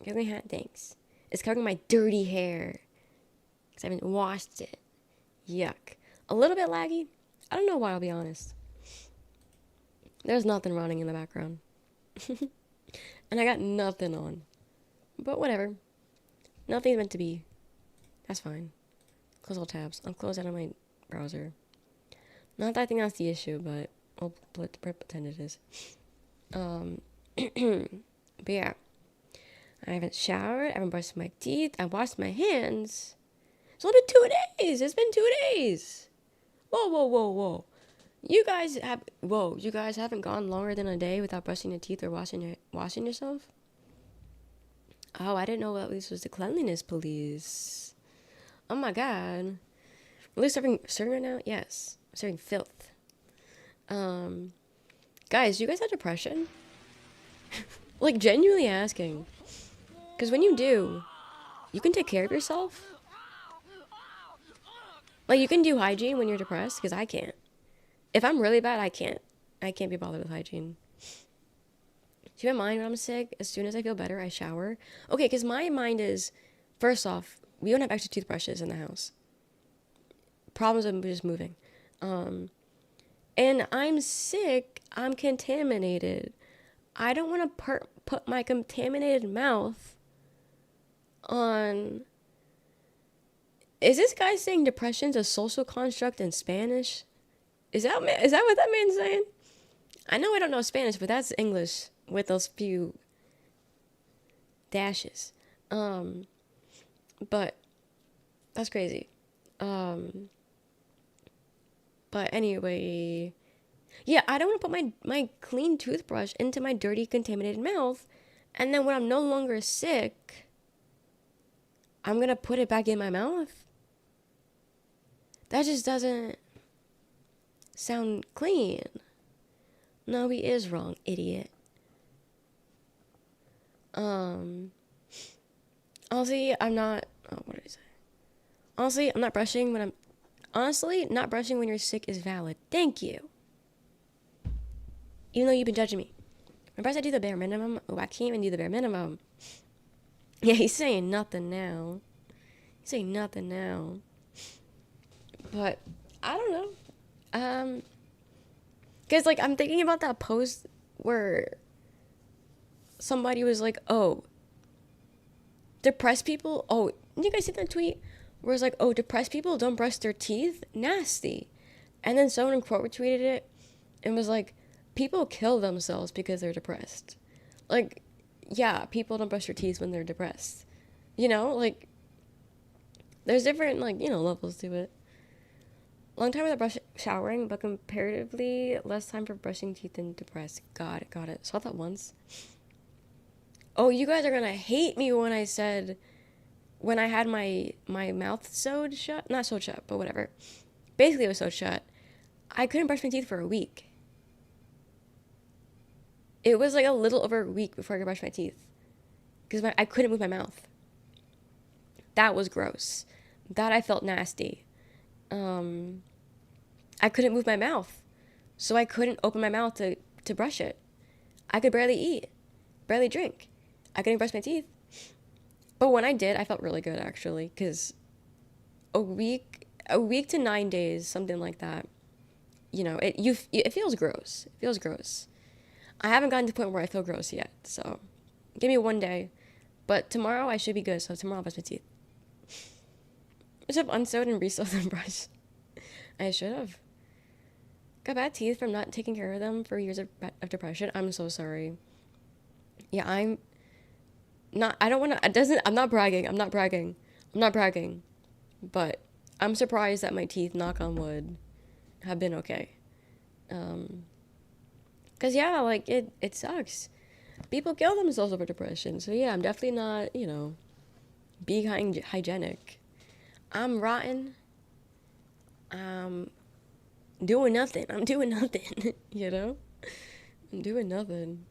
give me a hat, thanks. It's covering my dirty hair. Because I haven't washed it. Yuck. A little bit laggy. I don't know why, I'll be honest. There's nothing running in the background. And I got nothing on. But whatever. Nothing's meant to be. That's fine. Close all tabs. I'll close out of my browser. Not that I think that's the issue, but I'll pretend it is. But yeah. I haven't showered. I haven't brushed my teeth. I washed my hands. It's only been 2 days. It's been 2 days. Whoa, whoa, whoa, whoa. You guys haven't gone longer than a day without brushing your teeth or washing yourself? Oh, I didn't know that this was the cleanliness police. Oh my god. Are they serving right now? Yes. I'm serving filth. Guys, do you guys have depression? Like, genuinely asking. Because when you do, you can take care of yourself. Like, you can do hygiene when you're depressed, because I can't. If I'm really bad, I can't be bothered with hygiene. Keep in mind when I'm sick, as soon as I feel better, I shower. Okay, because my mind is, first off, we don't have extra toothbrushes in the house. Problems with just moving. And I'm sick, I'm contaminated. I don't want to put my contaminated mouth on... Is this guy saying depression's a social construct in Spanish? Is that what that man's saying? I know I don't know Spanish, but that's English with those few dashes. But that's crazy. But anyway, yeah, I don't want to put my clean toothbrush into my dirty, contaminated mouth, and then when I'm no longer sick, I'm going to put it back in my mouth? That just doesn't sound clean. No, he is wrong, idiot. Honestly, I'm not... Oh, what did I say? Honestly, I'm not brushing when I'm... Honestly, not brushing when you're sick is valid. Thank you. Even though you've been judging me. Remember I do the bare minimum? Oh, I can't even do the bare minimum. Yeah, he's saying nothing now. He's saying nothing now. But, I don't know. Because, like, I'm thinking about that post where somebody was like, oh, depressed people... Oh, did you guys see that tweet? Where it's like, oh, depressed people don't brush their teeth? Nasty. And then someone quote retweeted it and was like, people kill themselves because they're depressed. Like, yeah, people don't brush their teeth when they're depressed. You know, like, there's different, like, you know, levels to it. Long time without showering, but comparatively less time for brushing teeth than depressed. Got it. Saw that once. Oh, you guys are gonna hate me when I said... When I had my mouth sewed shut, not sewed shut, but whatever. Basically, it was sewed shut. I couldn't brush my teeth for a week. It was like a little over a week before I could brush my teeth. Because I couldn't move my mouth. That was gross. That I felt nasty. I couldn't move my mouth, so I couldn't open my mouth to brush it. I could barely eat, barely drink. I couldn't brush my teeth. But when I did, I felt really good actually, because a week to 9 days, something like that. You know, it feels gross. It feels gross. I haven't gotten to the point where I feel gross yet, so give me one day. But tomorrow I should be good, so tomorrow I'll brush my teeth. I should have unsewed and resewed the brush. I should have. Got bad teeth from not taking care of them for years of depression. I'm so sorry. Yeah, I'm not, I don't want to, it doesn't, I'm not bragging. I'm not bragging. I'm not bragging. But I'm surprised that my teeth, knock on wood, have been okay. Cause yeah, like it sucks. People kill themselves over depression. So yeah, I'm definitely not, you know, being hygienic. I'm rotten. Doing nothing. I'm doing nothing, you know? I'm doing nothing.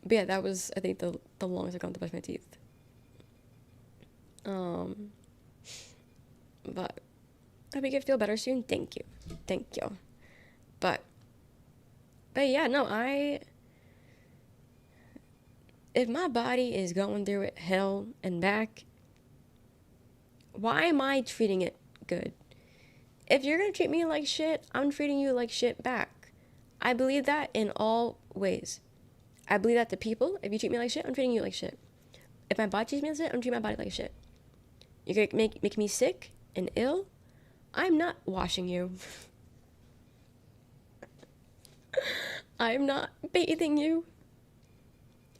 But yeah, that was, I think, the longest I've gone to brush my teeth. But I hope you feel better soon. Thank you. Thank you. But yeah, no, if my body is going through it hell and back, why am I treating it good? If you're gonna treat me like shit, I'm treating you like shit back. I believe that in all ways. I believe that to people. If you treat me like shit, I'm treating you like shit. If my body treats me like shit, I'm treating my body like shit. You're gonna make me sick and ill, I'm not washing you. I'm not bathing you.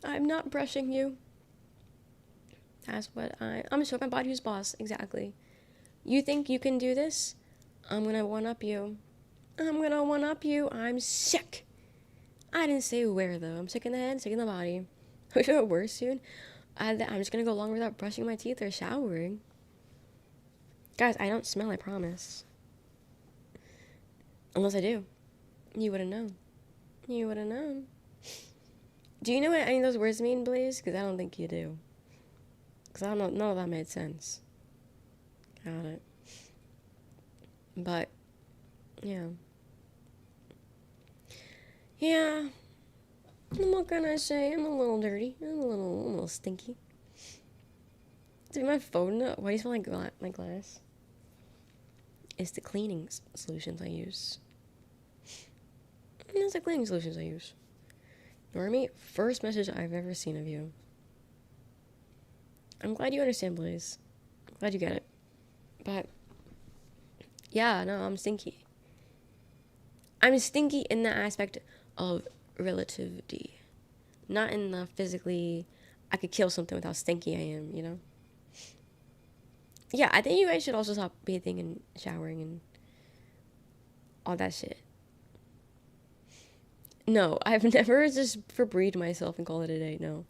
I'm not brushing you. That's what I'm showing my body who's boss. Exactly. You think you can do this? I'm gonna one-up you. I'm gonna one-up you. I'm sick. I didn't say where, though. I'm sick in the head, sick in the body. We feel worse soon. I'm just gonna go long without brushing my teeth or showering. Guys, I don't smell, I promise. Unless I do. You wouldn't know. You wouldn't know. Do you know what any of those words mean, Blaze? Because I don't think you do. Because I don't know, none of that made sense. Got it. But, yeah. Yeah. What can I say? I'm a little dirty. I'm a little stinky. Dude, my phone, why do you smell like my glass? It's the cleaning solutions I use. It's the cleaning solutions I use. Normie, first message I've ever seen of you. I'm glad you understand, Blaze. I'm glad you get it. But, yeah, no, I'm stinky. I'm stinky in the aspect of relativity. Not in the physically, I could kill something with how stinky I am, you know? Yeah, I think you guys should also stop bathing and showering and all that shit. No, I've never just Febrezed myself and called it a day. No.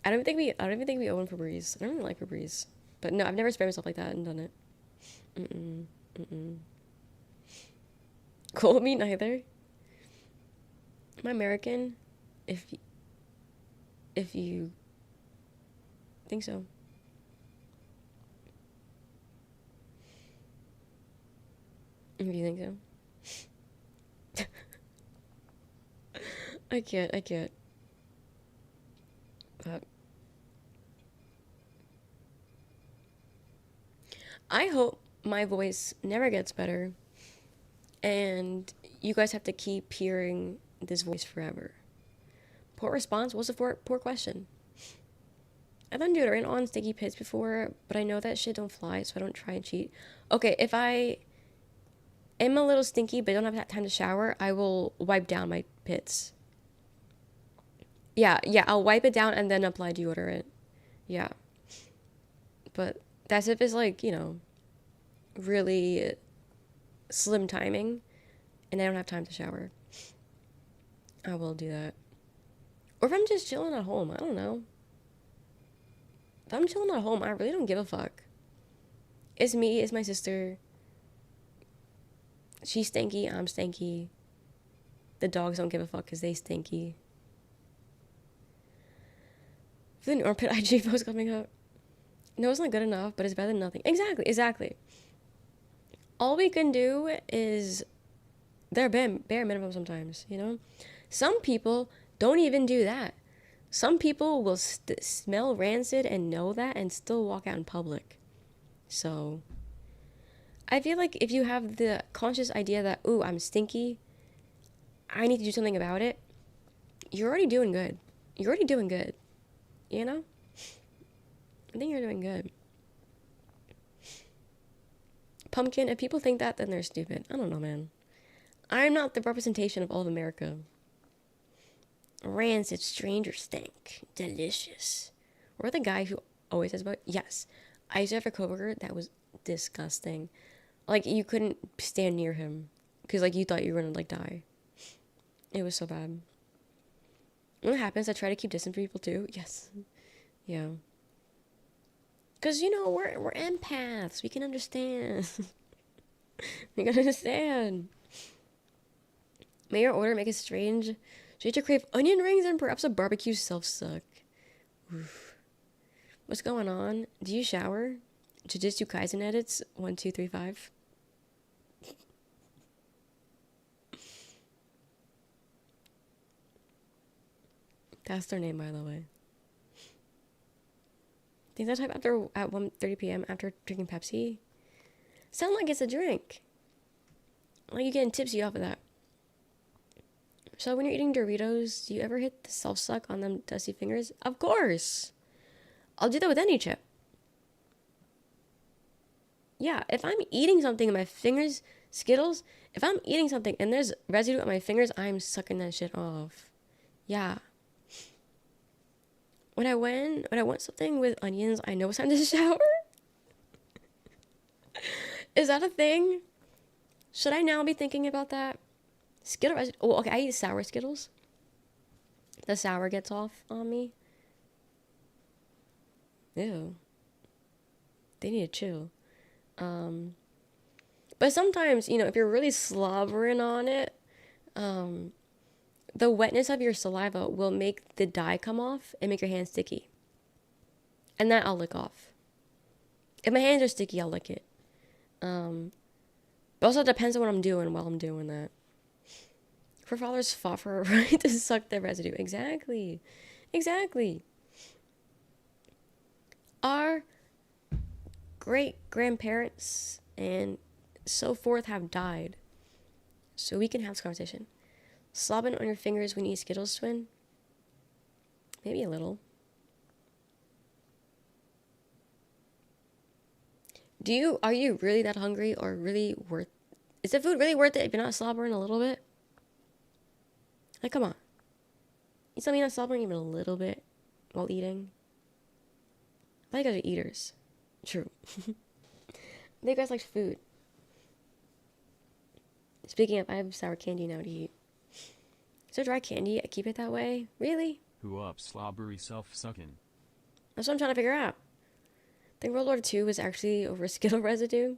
I don't even think we own Febreze. I don't really like Febreze. But no, I've never sprayed myself like that and done it. Cool, me neither. I'm American. If you think so. If you think so. I can't. But I hope my voice never gets better and you guys have to keep hearing this voice forever. Poor response? What's the poor question? I've done deodorant on sticky pits before, but I know that shit don't fly, so I don't try and cheat. Okay, if I am a little stinky but don't have that time to shower, I will wipe down my pits. Yeah, I'll wipe it down and then apply deodorant. Yeah. But that's if it's like, you know, really slim timing and I don't have time to shower. I will do that. Or if I'm just chilling at home, I don't know. If I'm chilling at home, I really don't give a fuck. It's me, it's my sister. She's stinky, I'm stinky. The dogs don't give a fuck because they stinky. If an armpit IG post coming out. No, it's not good enough, but it's better than nothing. Exactly. All we can do is bare minimum sometimes, you know? Some people don't even do that. Some people will smell rancid and know that and still walk out in public. So, I feel like if you have the conscious idea that, ooh, I'm stinky, I need to do something about it, you're already doing good. You know? I think you're doing good. Pumpkin, if people think that, then they're stupid. I don't know, man. I'm not the representation of all of America. Rancid, stranger stink. Delicious. Or the guy who always says about, yes. I used to have a coworker that was disgusting. Like, you couldn't stand near him. Because, like, you thought you were gonna, like, die. It was so bad. When it happens, I try to keep distance from people, too. Yes. Yeah. Because, you know, we're empaths. We can understand. We can understand. May your order make it strange. Should you crave onion rings and perhaps a barbecue self-suck? Oof. What's going on? Do you shower? Jujutsu Kaisen edits? 1, 2, 3, 5. That's their name, by the way. Things I type after at 1:30 p.m. after drinking Pepsi sound like it's a drink. Like you're getting tipsy off of that. So when you're eating Doritos, do you ever hit the self-suck on them dusty fingers? Of course. I'll do that with any chip. Yeah, if I'm eating something and my fingers, Skittles, if I'm eating something and there's residue on my fingers, I'm sucking that shit off. Yeah. When I want something with onions, I know it's time to shower. Is that a thing? Should I now be thinking about that? Skittle residue. Oh, okay, I eat sour Skittles. The sour gets off on me. Ew. They need to chill. But sometimes, you know, if you're really slobbering on it, the wetness of your saliva will make the dye come off and make your hands sticky. And that I'll lick off. If my hands are sticky, I'll lick it. But also it depends on what I'm doing while I'm doing that. Forefathers fought for a right to suck the residue. Exactly. Our great-grandparents and so forth have died. So we can have this conversation. Slobbing on your fingers when you eat Skittles, twin? Maybe a little. Are you really that hungry or really is the food really worth it if you're not slobbering a little bit? Like, come on. You tell me you're not slobbering even a little bit while eating? I thought you guys are eaters. True. I think you guys like food. Speaking of, I have sour candy now to eat. So dry candy, I keep it that way? Really? Who up slobbery self-sucking? That's what I'm trying to figure out. I think World War II was actually over Skittle residue.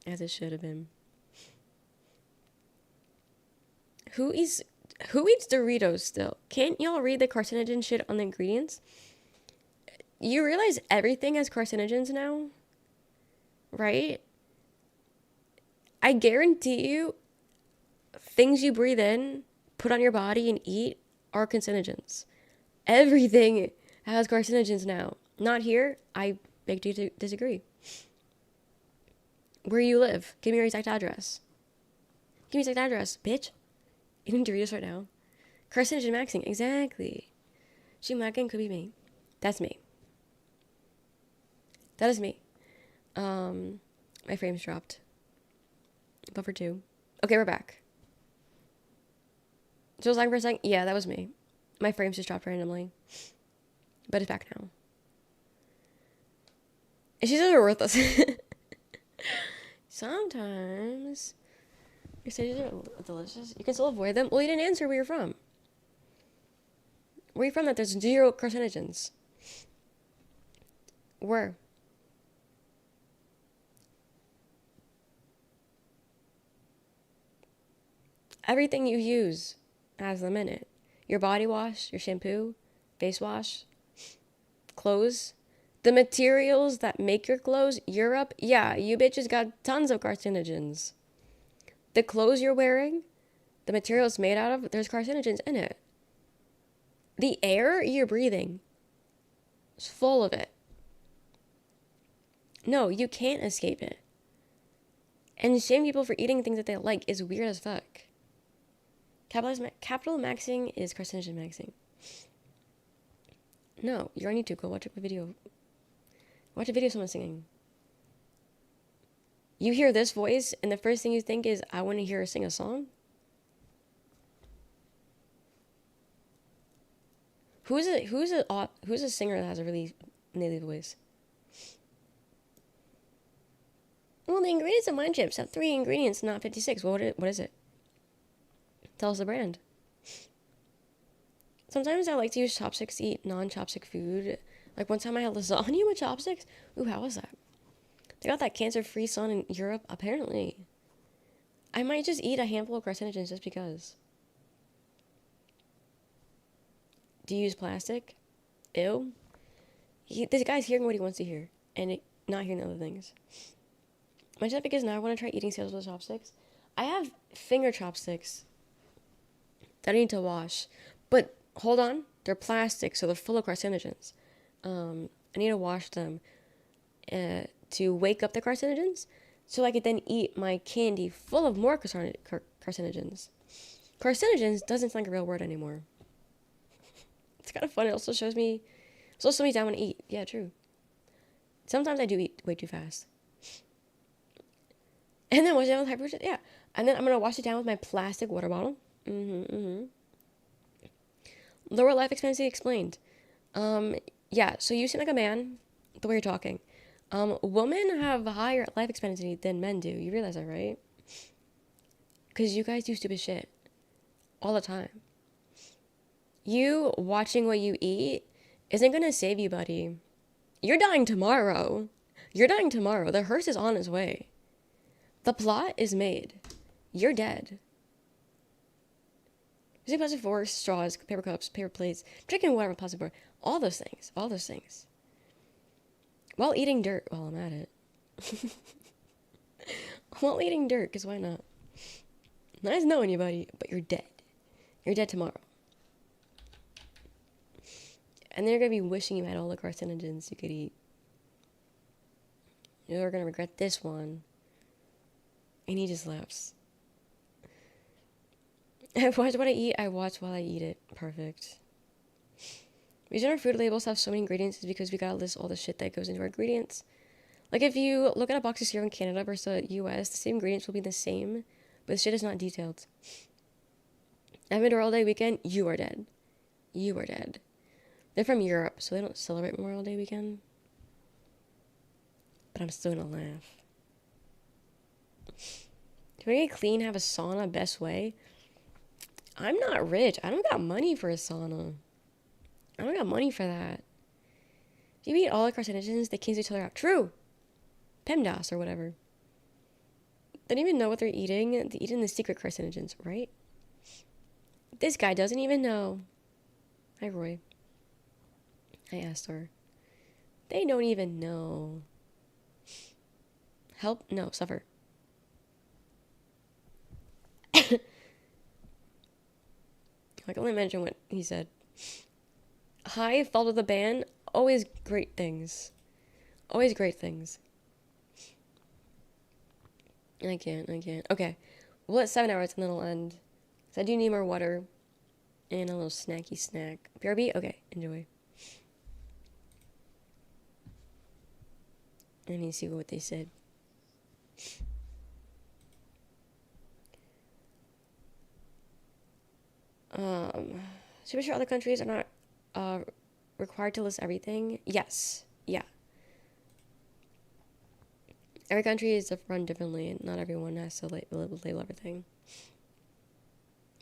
As it should have been. Who eats Doritos still? Can't y'all read the carcinogen shit on the ingredients? You realize everything has carcinogens now? Right? I guarantee you, things you breathe in, put on your body, and eat are carcinogens. Everything has carcinogens now. Not here. I beg to disagree. Where you live? Give me your exact address. Give me your exact address, bitch. Eating Doritos right now. Carcinogen maxing. Exactly. Shumakin could be me. That's me. That is me. My frame's dropped. Buffer 2. Okay, we're back. So I was lying for a second. Yeah, that was me. My frame's just dropped randomly. But it's back now. And she says we're worthless. Sometimes your stages are delicious. You can still avoid them. Well, you didn't answer where you're from. Where are you from that there's 0 carcinogens? Where? Everything you use has them in it. Your body wash, your shampoo, face wash. clothes, the materials that make your clothes, Europe, yeah, you bitches got tons of carcinogens. The clothes you're wearing, the materials made out of, there's carcinogens in it. The air you're breathing is full of it. No, you can't escape it. And shaming people for eating things that they like is weird as fuck. Capital maxing is carcinogen maxing. No, you're on YouTube. Go watch a video. Watch a video of someone singing. You hear this voice, and the first thing you think is, I want to hear her sing a song? Who's a singer that has a really nasally voice? Well, the ingredients of mine chips have 3 ingredients, not 56. Well, what is it? Tell us the brand. Sometimes I like to use chopsticks to eat non-chopstick food. Like one time I had lasagna with chopsticks. Ooh, how was that? They got that cancer-free sun in Europe, apparently. I might just eat a handful of carcinogens just because. Do you use plastic? Ew. This guy's hearing what he wants to hear, and not hearing the other things. Might just because now I want to try eating scales with chopsticks. I have finger chopsticks that I need to wash. But hold on, they're plastic, so they're full of carcinogens. I need to wash them to wake up the carcinogens, so I could then eat my candy full of more carcinogens. Carcinogens doesn't sound like a real word anymore. It's kind of fun. It also slows me down when I eat. Yeah, true. Sometimes I do eat way too fast. And then wash it down with hypertension. Yeah. And then I'm going to wash it down with my plastic water bottle. Lower life expectancy explained. Yeah, so you seem like a man, the way you're talking. Women have a higher life expectancy than men do. You realize that, right? Because you guys do stupid shit all the time. You watching what you eat isn't going to save you, buddy. You're dying tomorrow. You're dying tomorrow. The hearse is on its way. The plot is made. You're dead. Using plastic forks, straws, paper cups, paper plates, drinking water with plastic water. All those things. All those things. While eating dirt. While I'm at it. While eating dirt, because why not? Nice knowing you, buddy, but you're dead. You're dead tomorrow. And then you're going to be wishing you had all the carcinogens you could eat. You're going to regret this one. And he just laughs. I watch what I eat. I watch while I eat it. Perfect. The reason our food labels have so many ingredients is because we gotta list all the shit that goes into our ingredients. Like if you look at a box of cereal in Canada versus the US, the same ingredients will be the same, but the shit is not detailed. I've been to Memorial Day weekend. You are dead. You are dead. They're from Europe, so they don't celebrate Memorial Day weekend. But I'm still gonna laugh. Do I get clean, have a sauna, best way? I'm not rich. I don't got money for a sauna. I don't got money for that. If you eat all the carcinogens, they cancel each other out. True. PEMDAS or whatever. They don't even know what they're eating. They're eating the secret carcinogens, right? This guy doesn't even know. Hi, Roy. I asked her. They don't even know. Help? No, suffer. I can only mention what he said. Hi, follow the band. Always great things. Always great things. I can't. Okay. We'll let 7 hours and then I'll end. So I do need more water. And a little snacky snack. BRB? Okay, enjoy. Let me see what they said. So pretty sure other countries are not required to list everything. Yes. Yeah. Every country is run differently, and not everyone has to label everything.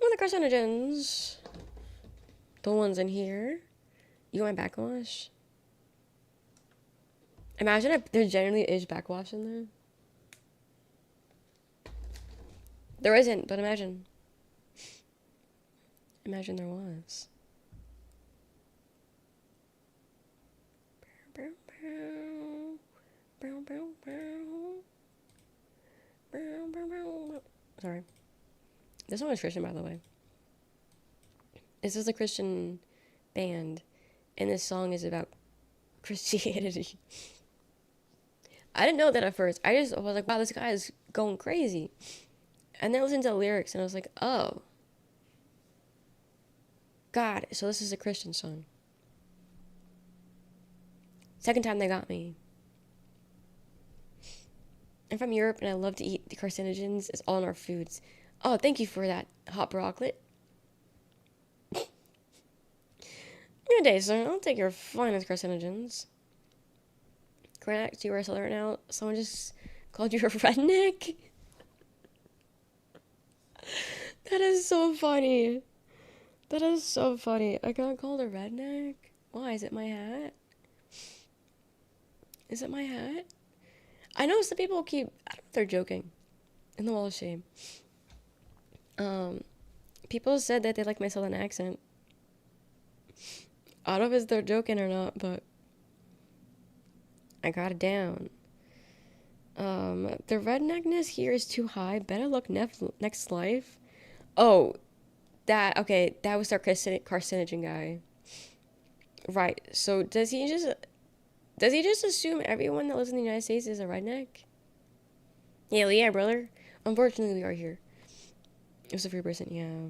Well, the carcinogens. The ones in here. You want my backwash? Imagine if there genuinely is backwash in there. There isn't, but imagine. Imagine there was. Sorry. This one was Christian, by the way. This is a Christian band, and this song is about Christianity. I didn't know that at first. I was like, wow, this guy is going crazy. And then I listened to the lyrics, and I was like, oh. God, so this is a Christian song. Second time they got me. I'm from Europe, and I love to eat the carcinogens. It's all in our foods. Oh, thank you for that, hot broccoli. Good day, sir. I'll take your finest carcinogens. Correct, you are a southern now. Someone just called you a redneck? That is so funny. That is so funny. I got called a redneck? Why? Is it my hat? Is it my hat? I know some people keep... I don't know if they're joking. In the wall of shame. People said that they like my southern accent. I don't know if they're joking or not, but... I got it down. The redneckness here is too high. Better luck next life. Oh, that was our carcinogen guy. Right. So does he just assume everyone that lives in the United States is a redneck? Yeah, brother. Unfortunately, we are here. It was a free person, yeah.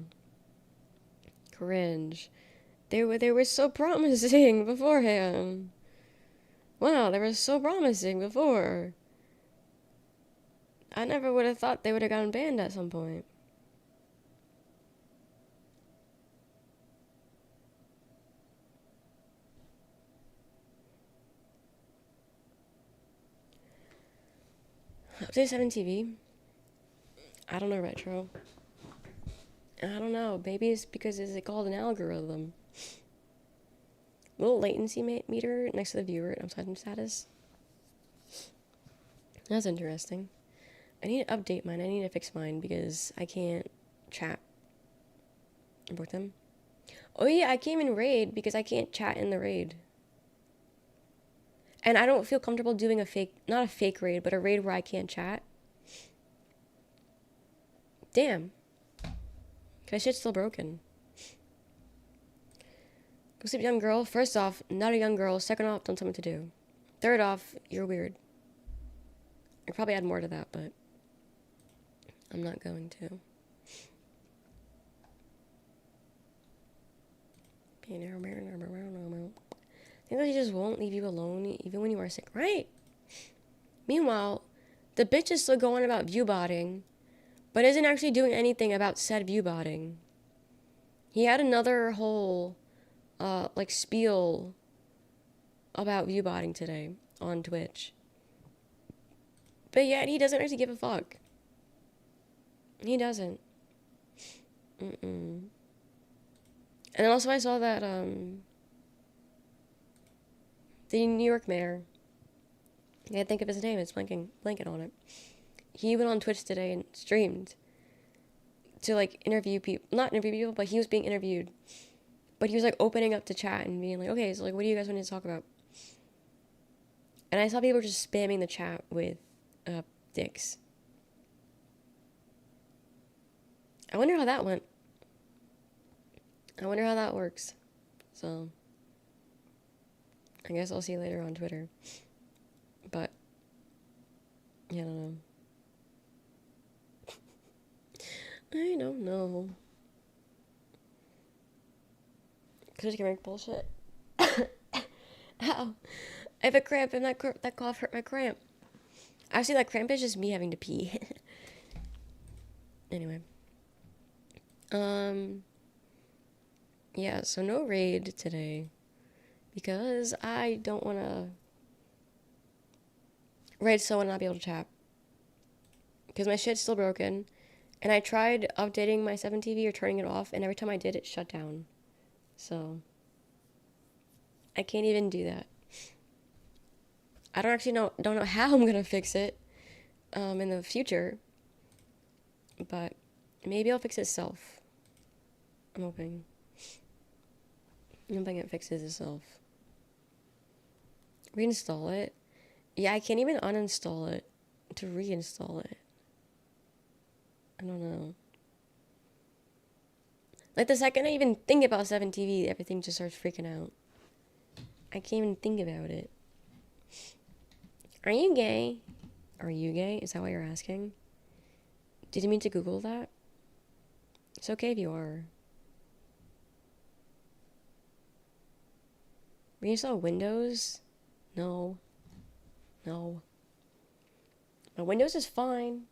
Cringe. They were so promising beforehand. Wow, they were so promising before. I never would have thought they would have gotten banned at some point. Update 7 TV. I don't know, retro. I don't know. Maybe it's because it's called an algorithm. Little latency meter next to the viewer and time status. That's interesting. I need to update mine. I need to fix mine because I can't chat. Import them. Oh yeah, I came in raid because I can't chat in the raid. And I don't feel comfortable doing not a fake raid, but a raid where I can't chat. Damn. My shit's still broken. Go sleep, young girl. First off, not a young girl. Second off, don't tell me what to do. Third off, you're weird. I could probably add more to that, but I'm not going to. I think that he just won't leave you alone, even when you are sick, right? Meanwhile, the bitch is still going about viewbotting, but isn't actually doing anything about said viewbotting. He had another whole, spiel about viewbotting today on Twitch. But yet, he doesn't actually give a fuck. He doesn't. And then also I saw that, the New York mayor, I can't think of his name, it's blanking on it. He went on Twitch today and streamed to, interview people, not interview people, but he was being interviewed. But he was, opening up to chat and being like, okay, so, what do you guys want to talk about? And I saw people just spamming the chat with, dicks. I wonder how that went. I wonder how that works. So, I guess I'll see you later on Twitter. But, yeah, I don't know. I don't know. Cause you make bullshit. Ow. I have a cramp and that cough hurt my cramp. Actually, that cramp is just me having to pee. Anyway. Yeah, so no raid today. Because I don't want to raid someone and not be able to chat. Because my shit's still broken. And I tried updating my 7TV or turning it off, and every time I did, it shut down. So, I can't even do that. I don't know how I'm gonna fix it, in the future. But, maybe I'll fix it itself. I'm hoping it fixes itself. Reinstall it? Yeah, I can't even uninstall it to reinstall it. I don't know. Like, the second I even think about 7TV, everything just starts freaking out. I can't even think about it. Are you gay? Are you gay? Is that what you're asking? Did you mean to Google that? It's okay if you are. Reinstall Windows? No. No. My Windows is fine.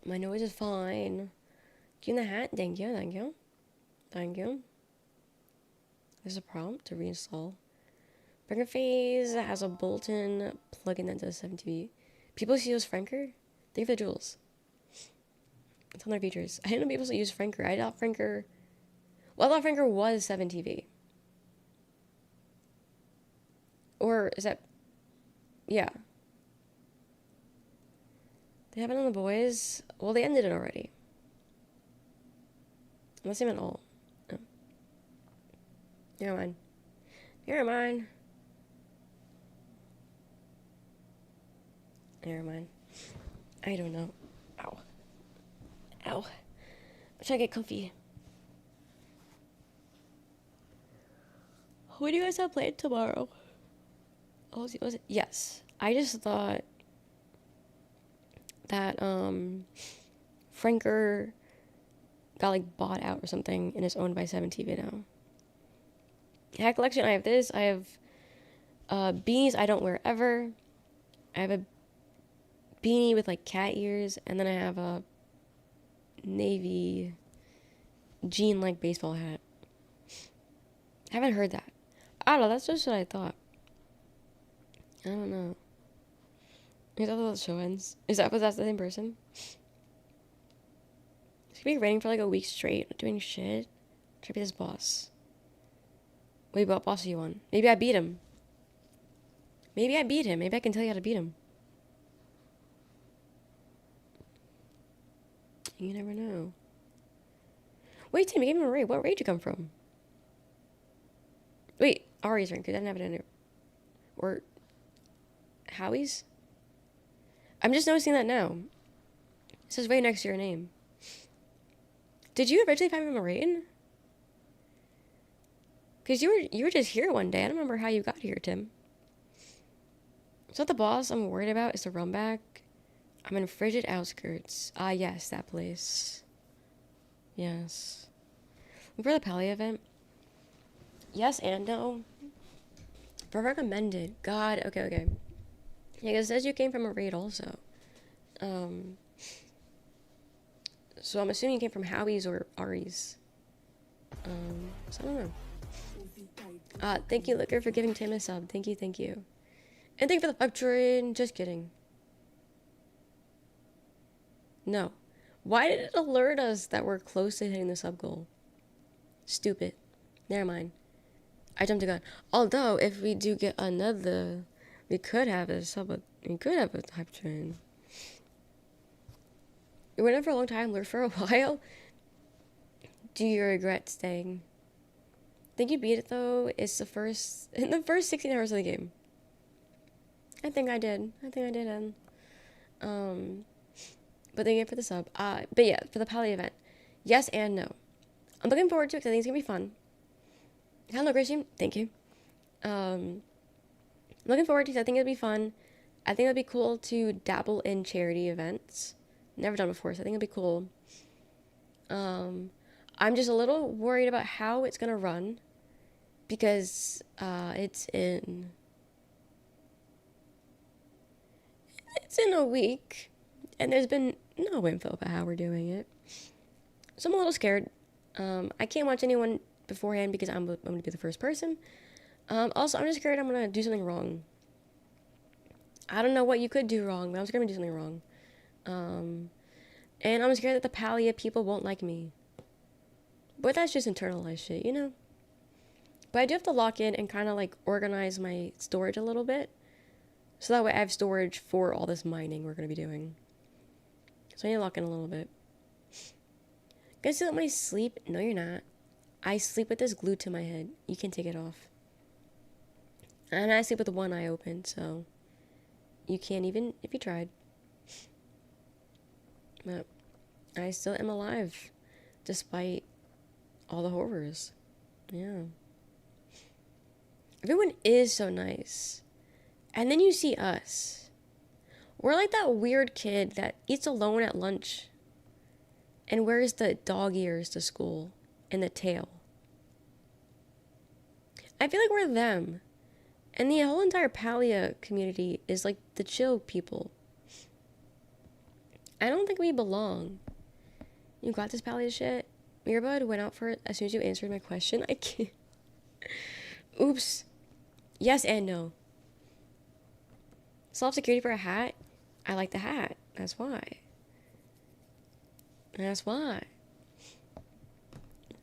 My nose is fine. Give me the hat. Thank you, thank you. Thank you. There's a prompt to reinstall. Burger Phase has a bolt-in plugin that does 7TV. People use Franker? Thank you for the jewels. It's on their features. I didn't know people use Franker. I thought Franker... Well, I thought Franker was 7TV. Or is that... Yeah. They have it on the boys? Well, they ended it already. Unless they meant all. No. Never mind. Never mind. Never mind. I don't know. Ow. Ow. I'm trying to get comfy. What do you guys have planned tomorrow? Oh, was it? Yes. I just thought that Franker got like bought out or something and is owned by 7TV now. Hat collection, I have this. I have beanies I don't wear ever. I have a beanie with like cat ears, and then I have a navy jean-like baseball hat. Haven't heard that. I don't know, that's just what I thought. I don't know. Is that how the show ends? Was that the same person? It's gonna be raining for like a week straight, not doing shit. Try to be this boss. Wait, what boss are you on? Maybe I beat him. Maybe I beat him. Maybe I can tell you how to beat him. You never know. Wait, Tim, you gave him a raid. What raid did you come from? Wait, Ari's rank, because I didn't have it in there. Or Howie's? I'm just noticing that now. It says right next to your name. Did you originally find him a raid? Because you were just here one day. I don't remember how you got here, Tim. It's not the boss I'm worried about. It's the run back. I'm in frigid outskirts. Ah, yes, that place. Yes. For the Pally event. Yes and no. For recommended. God, okay. Yeah, because it says you came from a raid also. So I'm assuming you came from Howie's or Ari's. So I don't know. Thank you, Liquor, for giving Tim a sub. Thank you. And thank you for the 5 train. Just kidding. No. Why did it alert us that we're close to hitting the sub goal? Stupid. Never mind. I jumped the gun. Although, if we do get another, we could have a sub. We could have a hype train. You were in for a long time, lurked for a while. Do you regret staying? Think you beat it though? It's in the first 16 hours of the game. I think I did. And but thank you for the sub. But yeah, for the Pally event, yes and no. I'm looking forward to it because I think it's gonna be fun. Hello, Gracie. Thank you. Looking forward to it. I think it'll be fun. I think it'll be cool to dabble in charity events. Never done before, so I think it'll be cool. I'm just a little worried about how it's gonna run because it's in a week and there's been no info about how we're doing it. So I'm a little scared. I can't watch anyone beforehand because I'm going to be the first person. Also, I'm just scared I'm going to do something wrong. I don't know what you could do wrong, but I'm scared I'm going to do something wrong. And I'm scared that the Palia people won't like me. But that's just internalized shit, you know? But I do have to lock in and kind of like organize my storage a little bit. So that way I have storage for all this mining we're going to be doing. So I need to lock in a little bit. Guys, see that my sleep? No, you're not. I sleep with this glued to my head. You can take it off. And I sleep with one eye open, so you can't even if you tried. But I still am alive, despite all the horrors. Yeah. Everyone is so nice. And then you see us. We're like that weird kid that eats alone at lunch and wears the dog ears to school and the tail. I feel like we're them. And the whole entire Palia community is like the chill people. I don't think we belong. You got this Palia shit? Mirabud went out for it as soon as you answered my question. I can't. Oops. Yes and no. Self-security for a hat? I like the hat. That's why. That's why.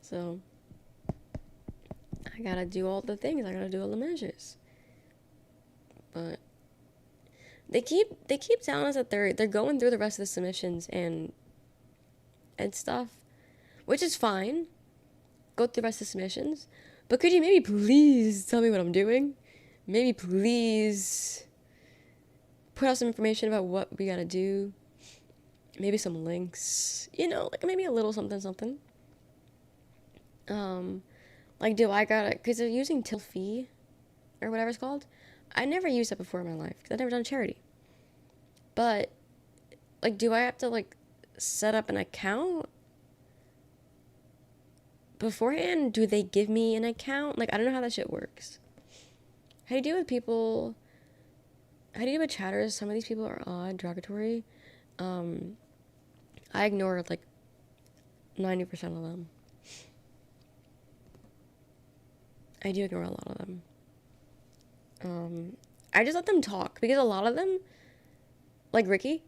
So, I gotta do all the things. I gotta do all the measures. But they keep telling us that they're going through the rest of the submissions and stuff, which is fine. Go through the rest of the submissions, but could you maybe please tell me what I'm doing? Maybe please put out some information about what we gotta do. Maybe some links, you know, like maybe a little something something. Like, do I gotta, because they're using Tilfee or whatever it's called. I never used that before in my life because I've never done charity. But, like, do I have to, like, set up an account beforehand? Do they give me an account? Like, I don't know how that shit works. How do you deal with people? How do you deal with chatters? Some of these people are odd, derogatory. I ignore, like, 90% of them. I do ignore a lot of them. I just let them talk because a lot of them, like Ricky,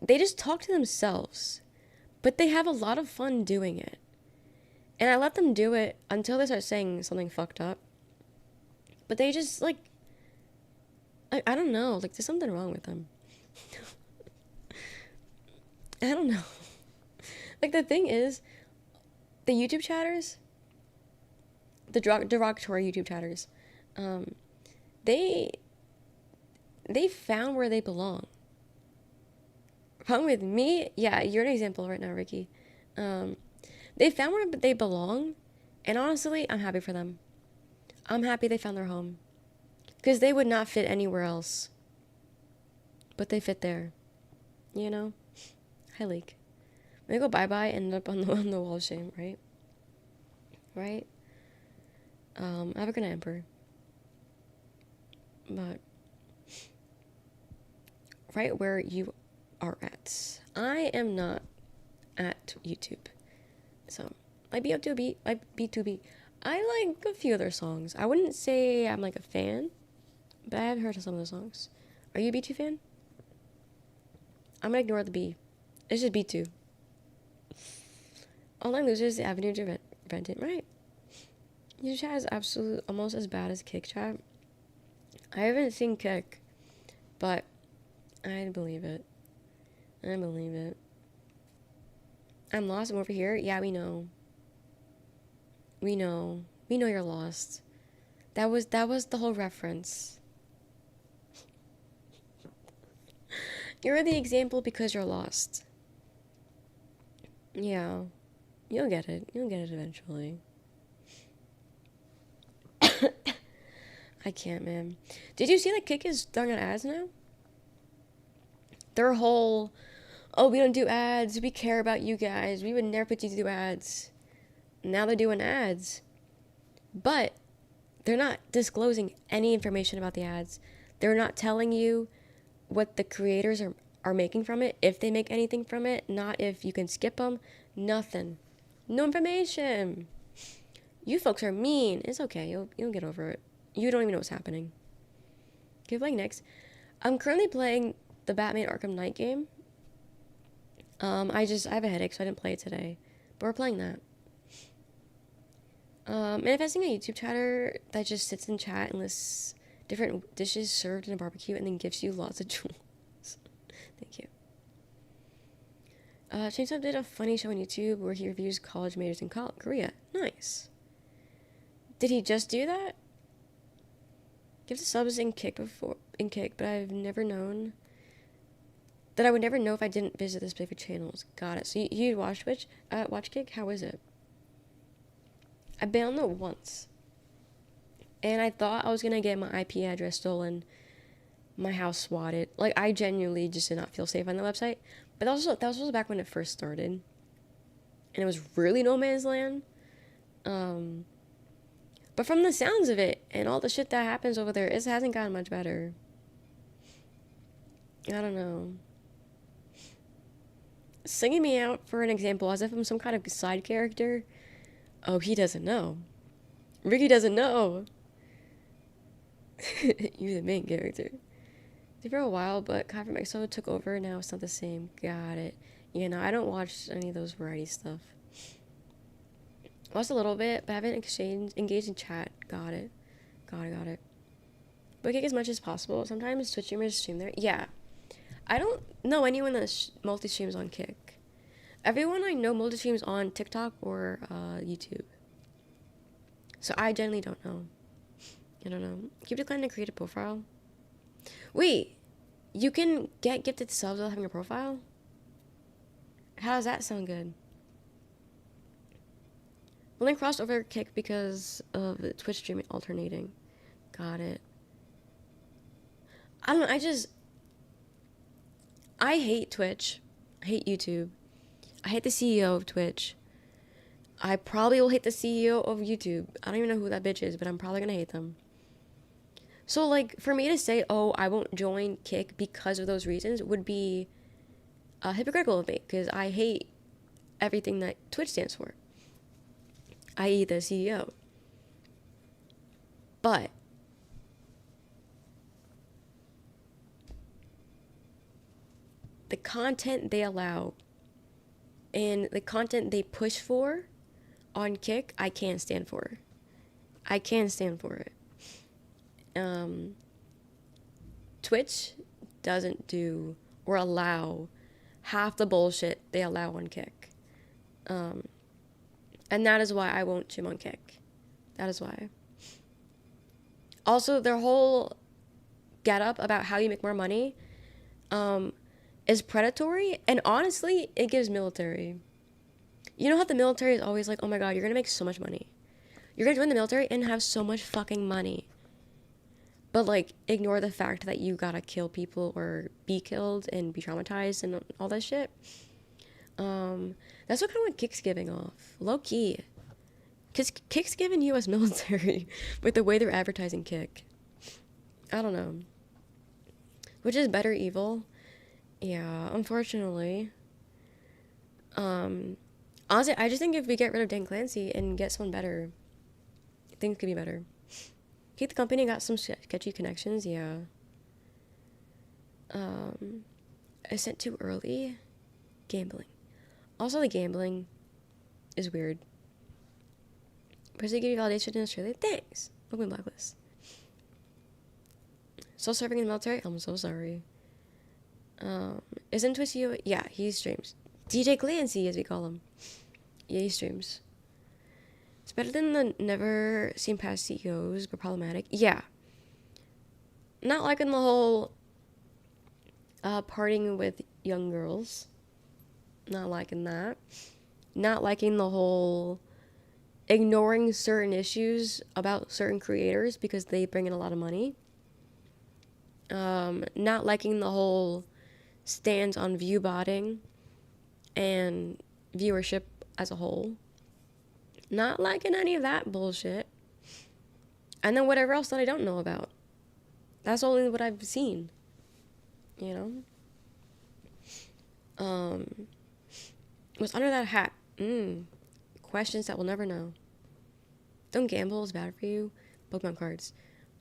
they just talk to themselves, but they have a lot of fun doing it. And I let them do it until they start saying something fucked up. But they just, like, I don't know, like, there's something wrong with them. I don't know. Like, the thing is, the YouTube chatters, the derogatory YouTube chatters, they found where they belong. Problem with me, yeah, you're an example right now, Ricky. They found where they belong, and honestly, I'm happy for them. I'm happy they found their home. Because they would not fit anywhere else. But they fit there. You know? Hi, Leak. When they go bye-bye and end up on the wall of shame, right? Right? Have a good night, Emperor. But right where you are at. I am not at YouTube. So, like B2B, like B2B. I like a few of their songs. I wouldn't say I'm like a fan, but I have heard of some of the songs. Are you a B2 fan? I'm gonna ignore the B. It's just B2. Online losers, the avenue to rent it, right? YouTube chat is absolutely almost as bad as Kick chat. I haven't seen Kick, but I believe it. I believe it. I'm lost. I'm over here. Yeah, we know. We know. We know you're lost. That was the whole reference. You're the example because you're lost. Yeah. You'll get it. You'll get it eventually. I can't, man. Did you see that Kick is throwing out ads now? Their whole, oh, we don't do ads. We care about you guys. We would never put you to do ads. Now they're doing ads. But they're not disclosing any information about the ads. They're not telling you what the creators are making from it, if they make anything from it, not if you can skip them, nothing. No information. You folks are mean. It's okay. You'll get over it. You don't even know what's happening. Okay, playing next. I'm currently playing the Batman Arkham Knight game. I have a headache, so I didn't play it today. But we're playing that. Manifesting a YouTube chatter that just sits in chat and lists different dishes served in a barbecue and then gives you lots of jewels. Thank you. Chainsaw did a funny show on YouTube where he reviews college majors in Korea. Nice. Did he just do that? Give the subs in Kick, but I've never known that I would never know if I didn't visit the specific channels. Got it. So you'd watch Twitch? Watch Kick? How is it? I've been on it once. And I thought I was gonna get my IP address stolen, my house swatted. Like, I genuinely just did not feel safe on the website. But that was also back when it first started. And it was really no man's land. But from the sounds of it, and all the shit that happens over there, it hasn't gotten much better. I don't know. Singing me out for an example as if I'm some kind of side character. Oh, he doesn't know. Ricky doesn't know. You're the main character. Did for a while, but Coffee Mixo took over. Now it's not the same. Got it. You know, I don't watch any of those variety stuff. Watched a little bit, but haven't engaged in chat. Got it. Got it. But Kick as much as possible. Sometimes Twitch streamers stream there. Yeah. I don't know anyone that multi-streams on Kick. Everyone I know multi-streams on TikTok or YouTube. So I generally don't know. I don't know. Keep declining to create a profile. Wait, you can get gifted subs without having a profile? How does that sound good? Well, then crossed over Kick because of the Twitch streaming alternating. Got it. I don't know, I hate Twitch. I hate YouTube. I hate the CEO of Twitch. I probably will hate the CEO of YouTube. I don't even know who that bitch is, but I'm probably gonna hate them. So, like, for me to say, oh, I won't join Kick because of those reasons would be hypocritical of me, because I hate everything that Twitch stands for, i.e. the CEO. But the content they allow and the content they push for on Kick, I can't stand for. I can't stand for it. Twitch doesn't do or allow half the bullshit they allow on Kick. And that is why I won't stream on Kick. That is why. Also, their whole get up about how you make more money is predatory, and honestly, it gives military. You know how the military is always like, oh my god, you're gonna make so much money. You're gonna join the military and have so much fucking money. But, like, ignore the fact that you gotta kill people or be killed and be traumatized and all that shit. That's what kind of what Kick's giving off. Low key. Because Kick's giving US military with the way they're advertising Kick. I don't know. Which is better evil? Yeah, unfortunately. Honestly, I just think if we get rid of Dan Clancy and get someone better, things could be better. Keep the company got some sketchy connections, yeah. I sent too early. Gambling. Also, the gambling is weird. Because they give you validation in Australia. Thanks. Welcome Blacklist. Still serving in the military? I'm so sorry. Isn't Twitch you? Yeah, he streams. DJ Clancy, as we call him. Yeah, he streams. It's better than the never seen past CEOs, but problematic. Yeah. Not liking the whole partying with young girls. Not liking that. Not liking the whole ignoring certain issues about certain creators because they bring in a lot of money. Not liking the whole stance on view botting and viewership as a whole. Not liking any of that bullshit. And then whatever else that I don't know about. That's only what I've seen. You know? What's under that hat? Questions that we'll never know. Don't gamble is bad for you. Pokemon cards.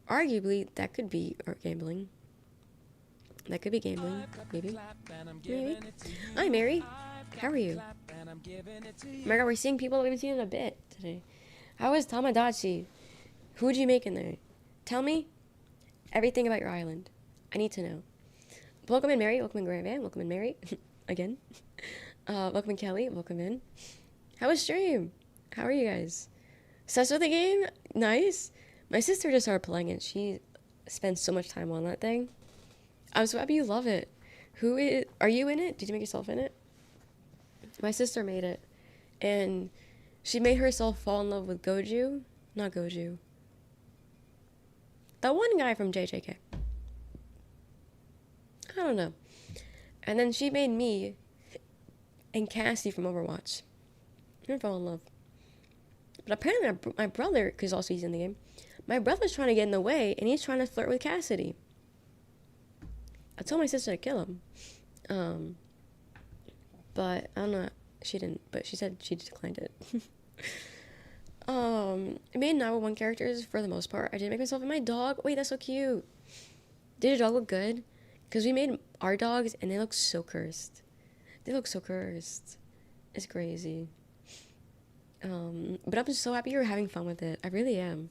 Arguably, that could be gambling. That could be gambling. Maybe. Maybe. Hi, Mary. How are you? Oh my god, we're seeing people that we haven't seen in a bit today. How is Tamagotchi? Who would you make in there? Tell me everything about your island. I need to know. Welcome in, Mary. Welcome in, Grandvan. Welcome in, Mary. Again. Welcome in, Kelly. Welcome in. How was stream? How are you guys? Obsessed with the game? Nice. My sister just started playing it. She spend so much time on that thing. I'm so happy you love it. Are you in it? Did you make yourself in it? My sister made it. And she made herself fall in love with Goju. Not Goju. That one guy from JJK. I don't know. And then she made me and Cassie from Overwatch. I fell in love. But apparently my brother, because also he's in the game, my brother's trying to get in the way, and he's trying to flirt with Cassidy. I told my sister to kill him. But I don't know. She didn't, but she said she declined it. I made number one characters for the most part. I didn't make myself and my dog. Wait, that's so cute. Did your dog look good? Because we made our dogs, and they look so cursed. They look so cursed. It's crazy. But I'm just so happy you're having fun with it. I really am.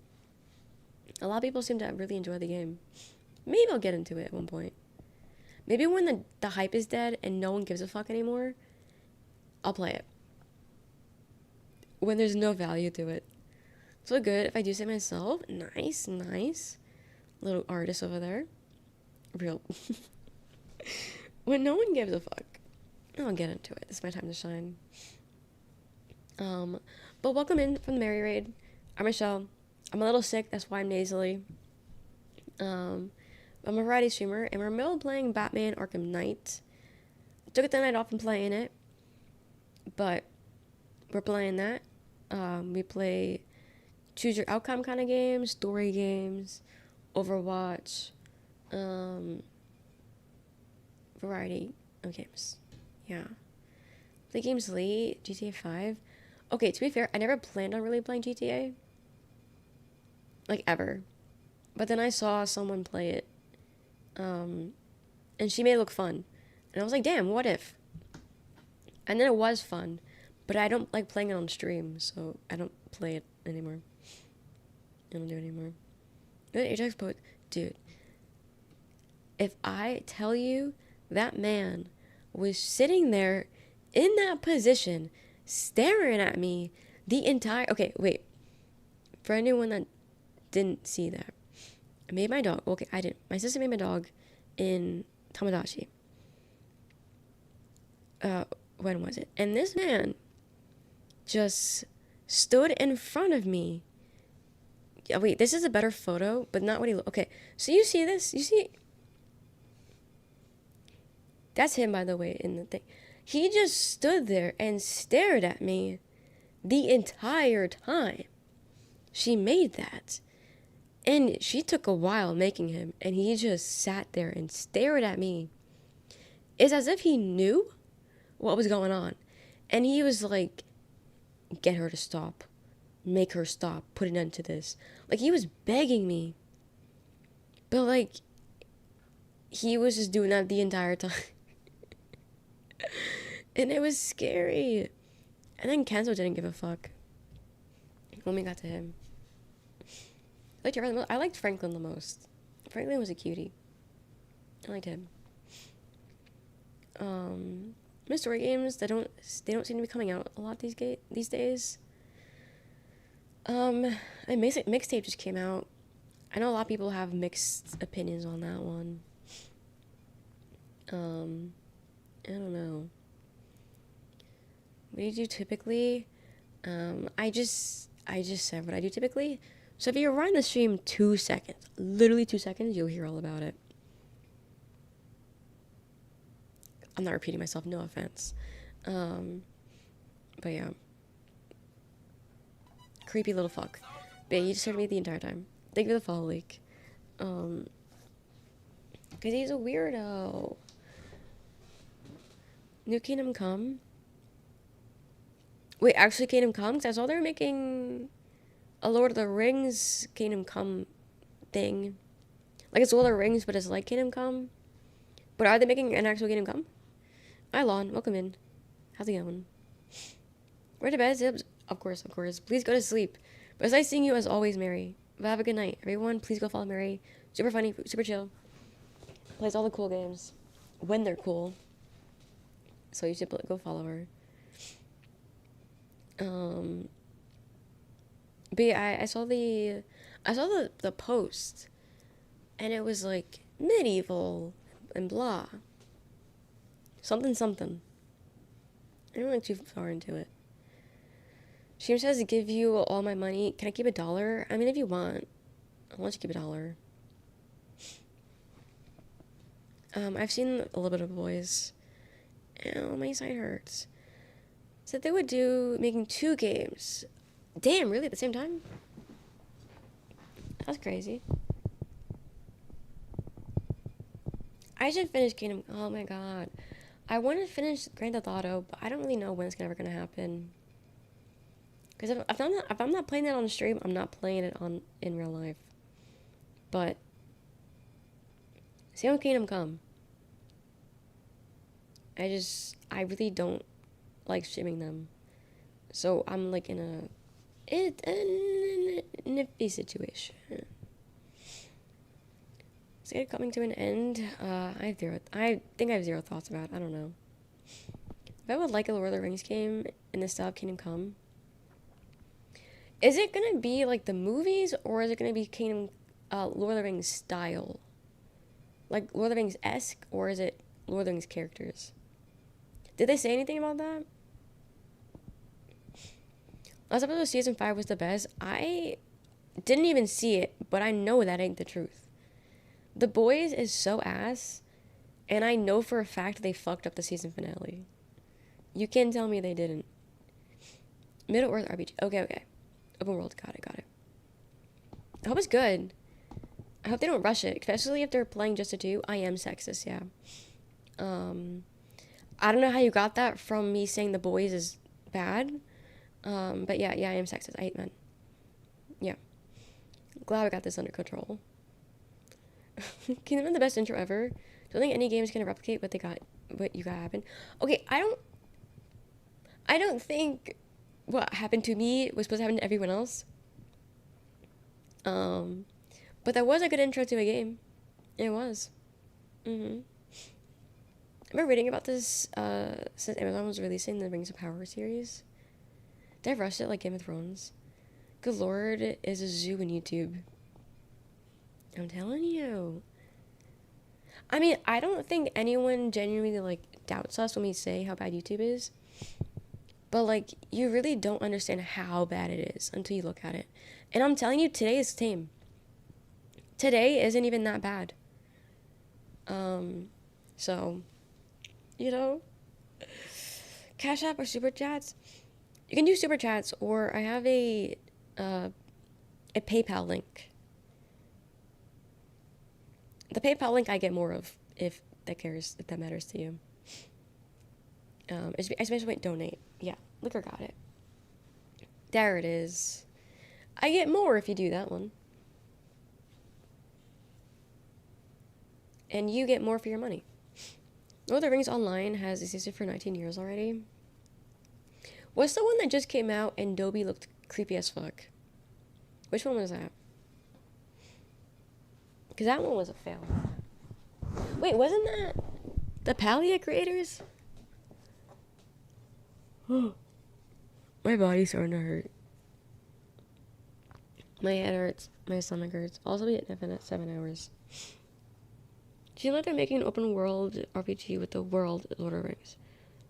A lot of people seem to really enjoy the game. Maybe I'll get into it at one point. Maybe when the hype is dead and no one gives a fuck anymore, I'll play it. When there's no value to it. So good if I do say myself. Nice, nice. Little artist over there. Real. When no one gives a fuck, I'll get into it. It's my time to shine. But welcome in from the Mary Raid. I'm Michelle. I'm a little sick, that's why I'm nasally. I'm a variety streamer, and we're in the middle of playing Batman Arkham Knight. I took the night off from playing it, but we're playing that. We play choose your outcome kind of games, story games, Overwatch, variety of games. Yeah. Play games late, GTA 5. Okay, to be fair, I never planned on really playing GTA. Like, ever. But then I saw someone play it. And she made it look fun. And I was like, damn, what if? And then it was fun. But I don't like playing it on stream, so I don't play it anymore. I don't do it anymore. Ajax Poet, dude. If I tell you that man was sitting there in that position, staring at me the entire... Okay, wait. For anyone that didn't see that, I made my dog... Okay, I didn't. My sister made my dog in Tamagotchi. When was it? And this man just stood in front of me. Yeah, wait, this is a better photo, but not what he... Okay, so you see this? You see... That's him, by the way, in the thing. He just stood there and stared at me the entire time she made that. And she took a while making him, and he just sat there and stared at me. It's as if he knew what was going on. And he was like, get her to stop. Make her stop. Put an end to this. Like, he was begging me. But, like, he was just doing that the entire time. And it was scary. And then Kenzo didn't give a fuck when we got to him. I liked Franklin the most. Franklin was a cutie. I liked him. My story games, they don't seem to be coming out a lot these days. A mixtape just came out. I know a lot of people have mixed opinions on that one. I don't know. What do you do typically? I just said what I do typically. So if you rewind the stream 2 seconds, literally 2 seconds, you'll hear all about it. I'm not repeating myself, no offense. But yeah. Creepy little fuck. But you just heard me the entire time. Thank you for the follow leak. Because he's a weirdo. New Kingdom Come? Wait, actually Kingdom Come? Because I saw they were making a Lord of the Rings Kingdom Come thing. Like, it's Lord of the Rings, but it's like Kingdom Come. But are they making an actual Kingdom Come? Hi, Lon. Welcome in. How's it going? We're to bed, Zibs? Of course, of course. Please go to sleep. But it's nice seeing you as always, Mary. But have a good night. Everyone, please go follow Mary. Super funny, super chill. Plays all the cool games. When they're cool. So you should go follow her. But yeah, I saw the post and it was like medieval and blah. Something something. I don't went too far into it. She says, give you all my money. Can I keep $1? I mean, if you want. I'll let you keep $1. I've seen a little bit of Boys. Ow, my side hurts. Said they would do making 2 games. Damn, really? At the same time? That's crazy. I should finish Kingdom... Oh my god. I want to finish Grand Theft Auto, but I don't really know when it's ever going to happen. Because if I'm not playing that on the stream, I'm not playing it in real life. But see how Kingdom Come. I really don't like streaming them. So I'm like in a nifty situation. Is it coming to an end? I think I have 0 thoughts about it. I don't know. If I would like a Lord of the Rings game in the style of Kingdom Come, is it gonna be like the movies, or is it gonna be Lord of the Rings style? Like Lord of the Rings-esque, or is it Lord of the Rings characters? Did they say anything about that? Last episode of season 5 was the best. I didn't even see it, but I know that ain't the truth. The Boys is so ass, and I know for a fact they fucked up the season finale. You can't tell me they didn't. Middle-earth RPG. Okay. Open world. Got it. I hope it's good. I hope they don't rush it, especially if they're playing just a 2. I am sexist, yeah. I don't know how you got that from me saying The Boys is bad. But yeah, I am sexist. I hate men. Yeah. Glad we got this under control. Kingdom of the best intro ever. Don't think any game is gonna replicate what you got happen. Okay, I don't think what happened to me was supposed to happen to everyone else. But that was a good intro to a game. It was. I've been reading about this since Amazon was releasing the Rings of Power series. Did I rush it like Game of Thrones? Good lord, is a zoo in YouTube. I'm telling you. I mean, I don't think anyone genuinely, like, doubts us when we say how bad YouTube is. But, like, you really don't understand how bad it is until you look at it. And I'm telling you, today is tame. Today isn't even that bad. So, you know, Cash App or Super Chats. You can do Super Chats, or I have a PayPal link. The PayPal link I get more of, if that matters to you. Especially when donate. Yeah, Liquor got it. There it is. I get more if you do that one. And you get more for your money. Lord of the Rings Online has existed for 19 years already. What's the one that just came out and Dobby looked creepy as fuck? Which one was that? Because that one was a fail. Wait, wasn't that the Palia creators? My body's starting to hurt. My head hurts. My stomach hurts. Also, be at Nevin at 7 hours. Do you know they're making an open world RPG with the world Lord of the Rings?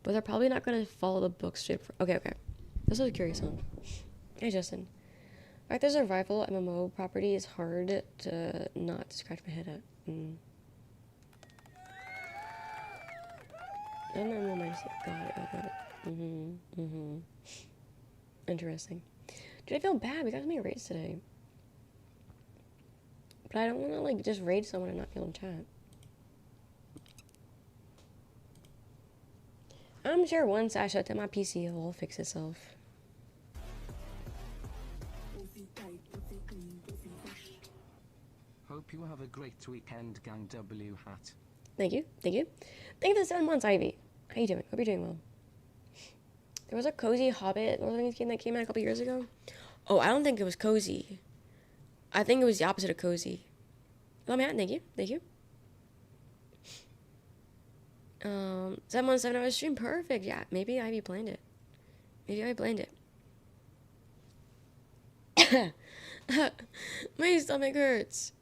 But they're probably not going to follow the book straight. Okay. This was curious on. Hey, Justin. Like, there's a rival MMO property. It's hard to not scratch my head at. I don't know my got it. Interesting. Dude, I feel bad. We got so many raids today. But I don't want to, like, just raid someone and not feel in chat. I'm sure once I shut down my PC, it'll all fix itself. Hope you have a great weekend, Gang W Hat. Thank you. Thank you for the 7 months, Ivy. How you doing? Hope you're doing well. There was a cozy Hobbit Lord of the Rings game that came out a couple years ago. Oh, I don't think it was cozy. I think it was the opposite of cozy. Oh, man, thank you. 7 months, 7 hours stream, perfect. Yeah, maybe Ivy planned it. My stomach hurts.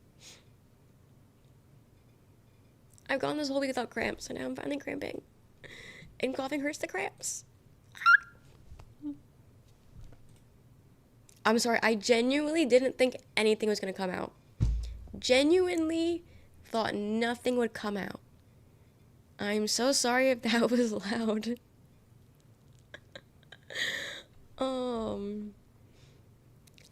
I've gone this whole week without cramps, and now I'm finally cramping. And coughing hurts the cramps. I'm sorry, I genuinely didn't think anything was gonna come out. Genuinely thought nothing would come out. I'm so sorry if that was loud.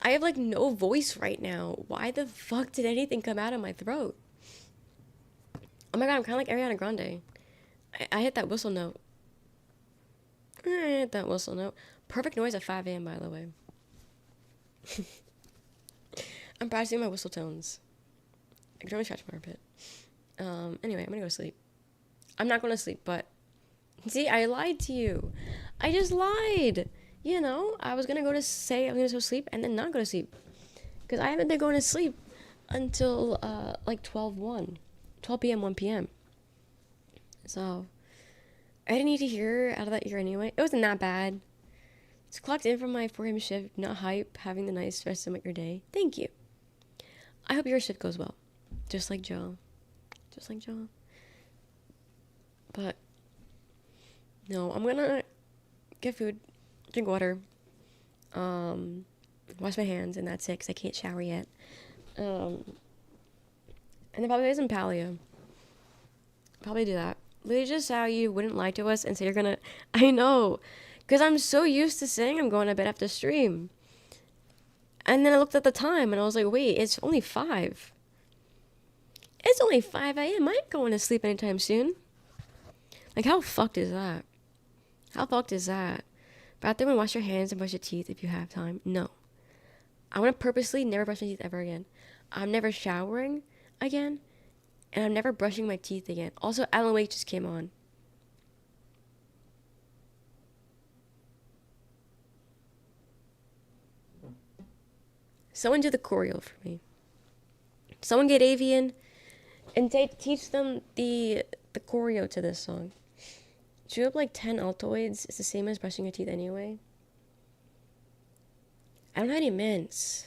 I have like no voice right now. Why the fuck did anything come out of my throat? Oh my god, I'm kind of like Ariana Grande. I hit that whistle note. I hit that whistle note. Perfect noise at 5 a.m. by the way. I'm practicing my whistle tones. I can only scratch my armpit. Anyway, I'm gonna go to sleep. I'm not going to sleep, but see, I lied to you. I just lied. You know, I was gonna go to say I'm gonna go to sleep and then not go to sleep, because I haven't been going to sleep until like 12 p.m. 1 p.m. So I didn't need to hear out of that ear anyway. It wasn't that bad. It's clocked in from my 4 a.m. shift. Not hype. Having the nice rest of your day. Thank you. I hope your shift goes well, just like Joe. Just like Joe. But no, I'm gonna get food, drink water, wash my hands, and that's it, because I can't shower yet. And then probably do some paleo. Probably do that. Literally just how you wouldn't lie to us and say you're gonna... I know, because I'm so used to saying I'm going to bed after stream. And then I looked at the time and I was like, wait, it's only 5. It's only 5 a.m. I ain't going to sleep anytime soon. Like, how fucked is that? How fucked is that? Bathroom and wash your hands and brush your teeth if you have time. No. I want to purposely never brush my teeth ever again. I'm never showering again. And I'm never brushing my teeth again. Also, Alan Wake just came on. Someone do the choreo for me. Someone get Avian and teach them the choreo to this song. Chew up like 10 Altoids. It's the same as brushing your teeth anyway. I don't have any mints.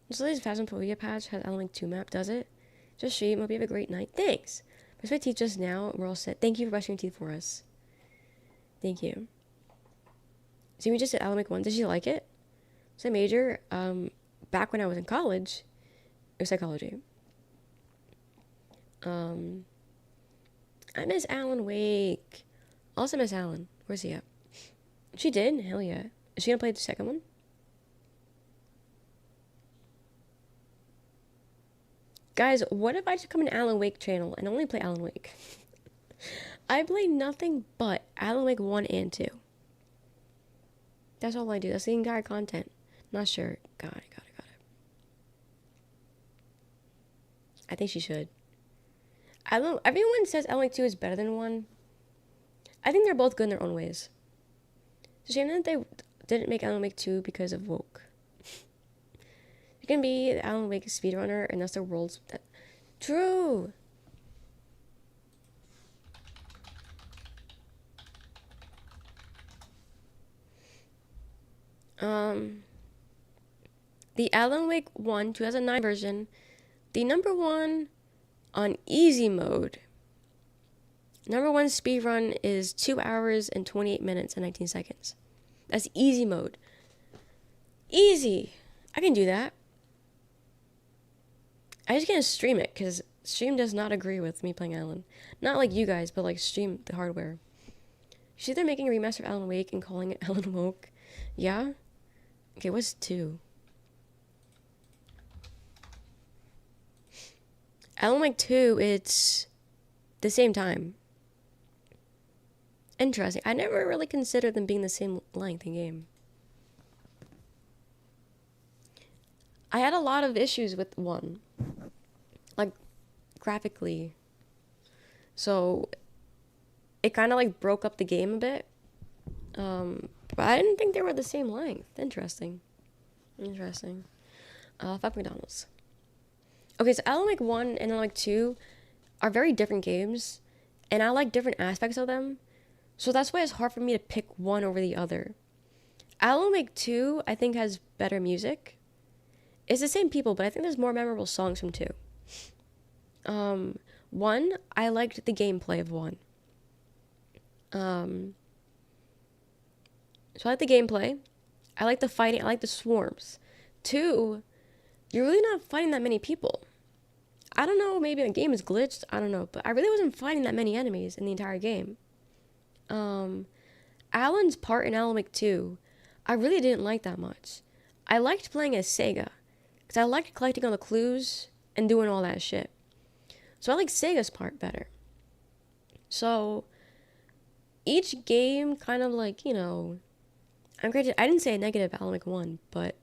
This latest Phasmophobia patch has Alan Wake 2 map, does it? Just stream. Hope you have a great night. Thanks. Brush my teeth just now. We're all set. Thank you for brushing your teeth for us. Thank you. So we just did Alan Wake 1. Did you like it? So I major, back when I was in college, it was psychology. I miss Alan Wake. Also miss Alan. Where's he at? She did? Hell yeah. Is she gonna play the second one? Guys, what if I just become an Alan Wake channel and only play Alan Wake? I play nothing but Alan Wake 1 and 2. That's all I do. That's the entire content. Not sure. Got it. I think she should. I don't know. Everyone says Alan Wake 2 is better than 1. I think they're both good in their own ways. It's a shame that they didn't make Alan Wake 2 because of woke. You can be the Alan Wake speedrunner and that's the world's... True! The Alan Wake 1 2009 version, the number 1 on easy mode. Number 1 speedrun is 2 hours and 28 minutes and 19 seconds. That's easy mode. Easy. I can do that. I just can't stream it because stream does not agree with me playing Alan. Not like you guys, but like stream the hardware. You see they're making a remaster of Alan Wake and calling it Alan Woke? Yeah? Okay, what's 2? Alan Wake 2, it's the same time. Interesting. I never really considered them being the same length in game. I had a lot of issues with 1. Like, graphically. So, it kind of like broke up the game a bit. But I didn't think they were the same length. Interesting. Fuck McDonald's. Okay, so Alan Wake 1 and Alan Wake 2 are very different games, and I like different aspects of them, so that's why it's hard for me to pick one over the other. Alan Wake 2, I think, has better music. It's the same people, but I think there's more memorable songs from 2. One, I liked the gameplay of one. So I like the gameplay. I like the fighting. I like the swarms. Two, you're really not fighting that many people. I don't know, maybe the game is glitched. I don't know. But I really wasn't fighting that many enemies in the entire game. Alan's part in Alan Wake 2, I really didn't like that much. I liked playing as Sega. Because I liked collecting all the clues and doing all that shit. So I like Sega's part better. So each game kind of like, you know, I didn't say a negative Alan Wake 1, but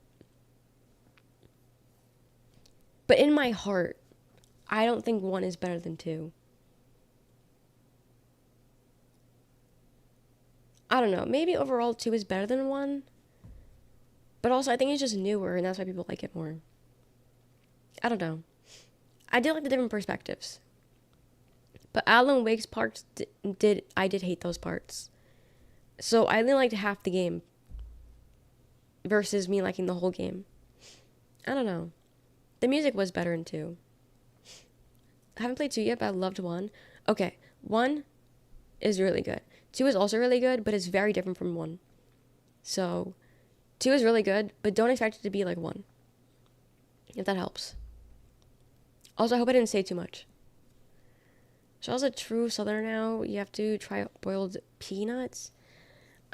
in my heart, I don't think 1 is better than 2. I don't know. Maybe overall 2 is better than 1. But also I think it's just newer and that's why people like it more. I don't know. I did like the different perspectives. But Alan Wake's parts I did hate those parts. So I only liked half the game versus me liking the whole game. I don't know. The music was better in 2. I haven't played 2 yet, but I loved 1. Okay, 1 is really good. 2 is also really good, but it's very different from 1. So, 2 is really good, but don't expect it to be like 1. If that helps. Also, I hope I didn't say too much. So as a true southerner now, you have to try boiled peanuts.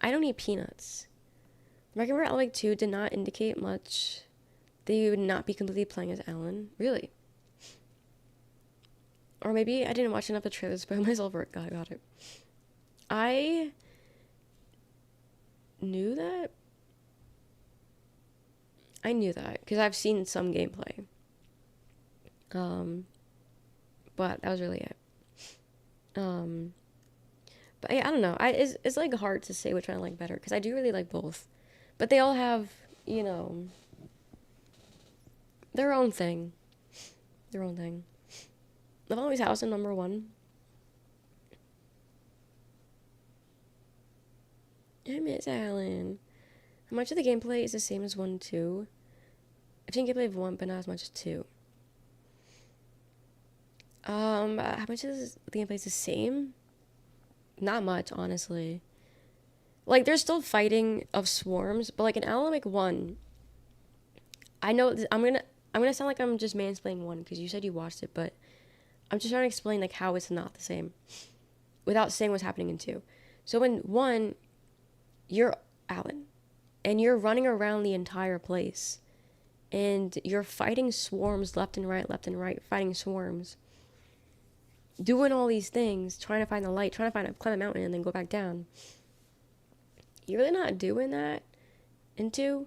I don't eat peanuts. The recommender Alan Wake 2 did not indicate much that you would not be completely playing as Alan. Really. Or maybe I didn't watch enough of the trailers, but myself got it. I knew that. I knew that because I've seen some gameplay. But that was really it. But yeah, I don't know. It's like hard to say which one I like better because I do really like both, but they all have, you know, their own thing. Their own thing. I've always house in number 1. I miss Alan. How much of the gameplay is the same as 1 and 2? I've seen gameplay of 1, but not as much as 2. How much is the gameplay is the same? Not much, honestly. Like, there's still fighting of swarms, but like in Alan Wake 1, I know I'm gonna sound like I'm just mansplaining 1 because you said you watched it, but I'm just trying to explain like how it's not the same without saying what's happening in 2. So in 1, you're Alan and you're running around the entire place and you're fighting swarms left and right, fighting swarms, doing all these things, trying to find the light, trying to climb a mountain and then go back down. You're really not doing that in 2.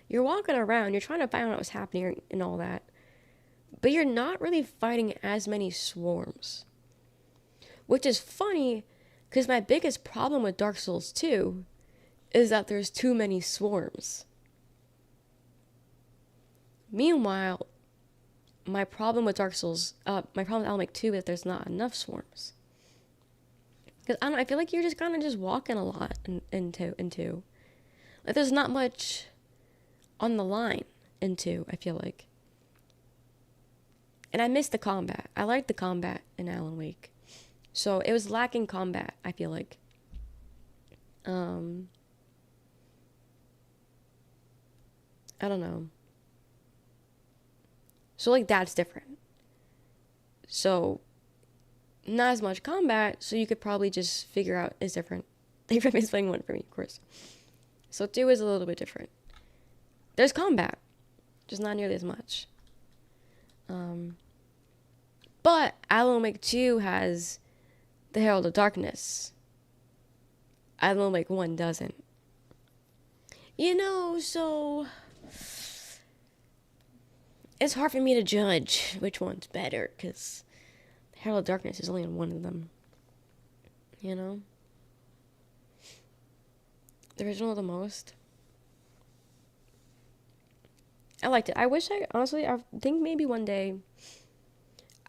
You're walking around, you're trying to find out what's happening and all that, but you're not really fighting as many swarms. Which is funny, because my biggest problem with Dark Souls 2 is that there's too many swarms. Meanwhile, my problem with Dark Souls, my problem with Alan Wake 2 is that there's not enough swarms. Because I don't know, I feel like you're just kind of just walking a lot in 2. Like there's not much on the line in 2, I feel like. And I miss the combat. I liked the combat in Alan Wake. So it was lacking combat, I feel like. I don't know. So like that's different. So not as much combat, so you could probably just figure out it's different. They are playing 1 for me, of course. So 2 is a little bit different. There's combat, just not nearly as much. But Alan Wake 2 has the Herald of Darkness. Alan Wake 1 doesn't. You know, so it's hard for me to judge which one's better, because the Herald of Darkness is only in 1 of them. You know? The original the most. I liked it. I think maybe one day,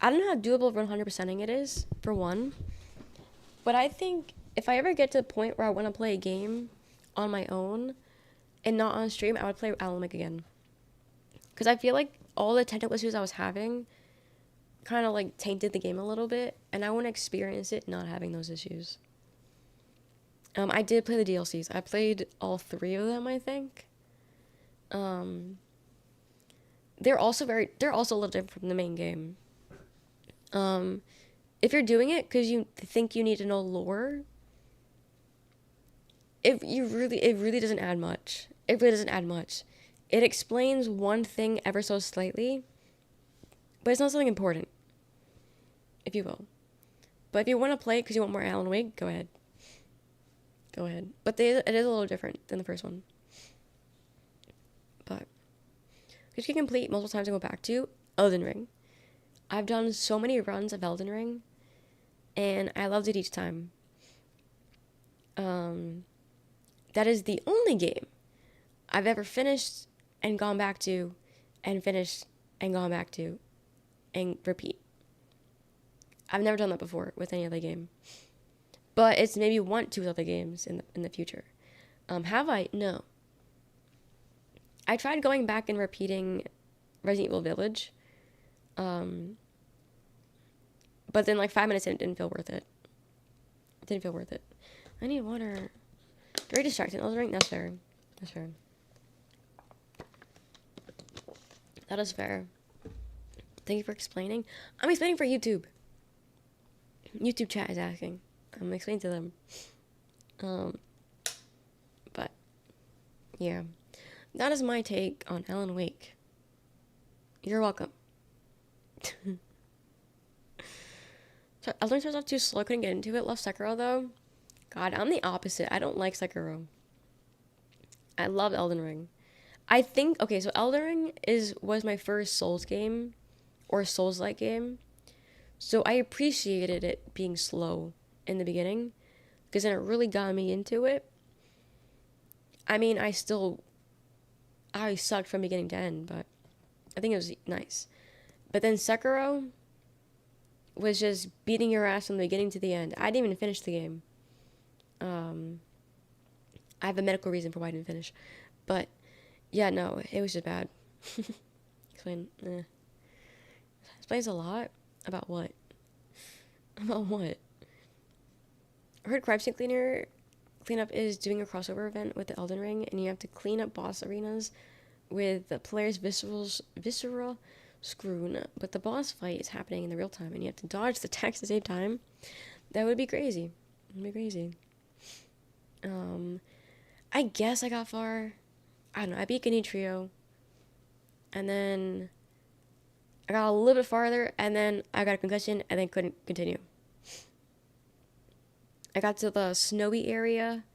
I don't know how doable 100%ing it is, for 1, but I think if I ever get to the point where I want to play a game on my own and not on stream, I would play Alan Wake again. Because I feel like all the technical issues I was having kind of like tainted the game a little bit, and I want to experience it not having those issues. I did play the DLCs. I played all 3 of them, I think. They're also they're also a little different from the main game. If you're doing it because you think you need to know lore, it really doesn't add much. It really doesn't add much. It explains one thing ever so slightly, but it's not something important, if you will. But if you want to play it because you want more Alan Wake, go ahead. Go ahead. But it is a little different than the first one. But which you can complete multiple times and go back to Elden Ring. I've done so many runs of Elden Ring, and I loved it each time. That is the only game I've ever finished and gone back to, and finished and gone back to, and repeat. I've never done that before with any other game, but it's maybe want to with other games in the future. Have I? No. I tried going back and repeating Resident Evil Village, but then like 5 minutes in, it didn't feel worth it. It didn't feel worth it. I need water. Very distracting. Elden Ring. That's fair. That's fair. That is fair. Thank you for explaining. I'm explaining for YouTube. YouTube chat is asking. I'm explaining to them. But yeah, that is my take on Alan Wake. You're welcome. So Elden Ring starts off too slow. I couldn't get into it. Love Sekiro though. God, I'm the opposite. I don't like Sekiro. I love Elden Ring. I think, okay, so Elden Ring was my first Souls game, or Souls-like game. So I appreciated it being slow in the beginning, because then it really got me into it. I mean, I sucked from beginning to end, but I think it was nice. But then Sekiro was just beating your ass from the beginning to the end. I didn't even finish the game. I have a medical reason for why I didn't finish. But, yeah, no, it was just bad. Explains a lot. About what? About what? I heard Crime Scene Cleanup is doing a crossover event with the Elden Ring, and you have to clean up boss arenas with the player's visceral screwn, but the boss fight is happening in the real time, and you have to dodge the attacks at the same time. That would be crazy. It would be crazy. I guess I got far. I don't know. I beat Guinea Trio, and then I got a little bit farther, and then I got a concussion, and then couldn't continue. I got to the snowy area,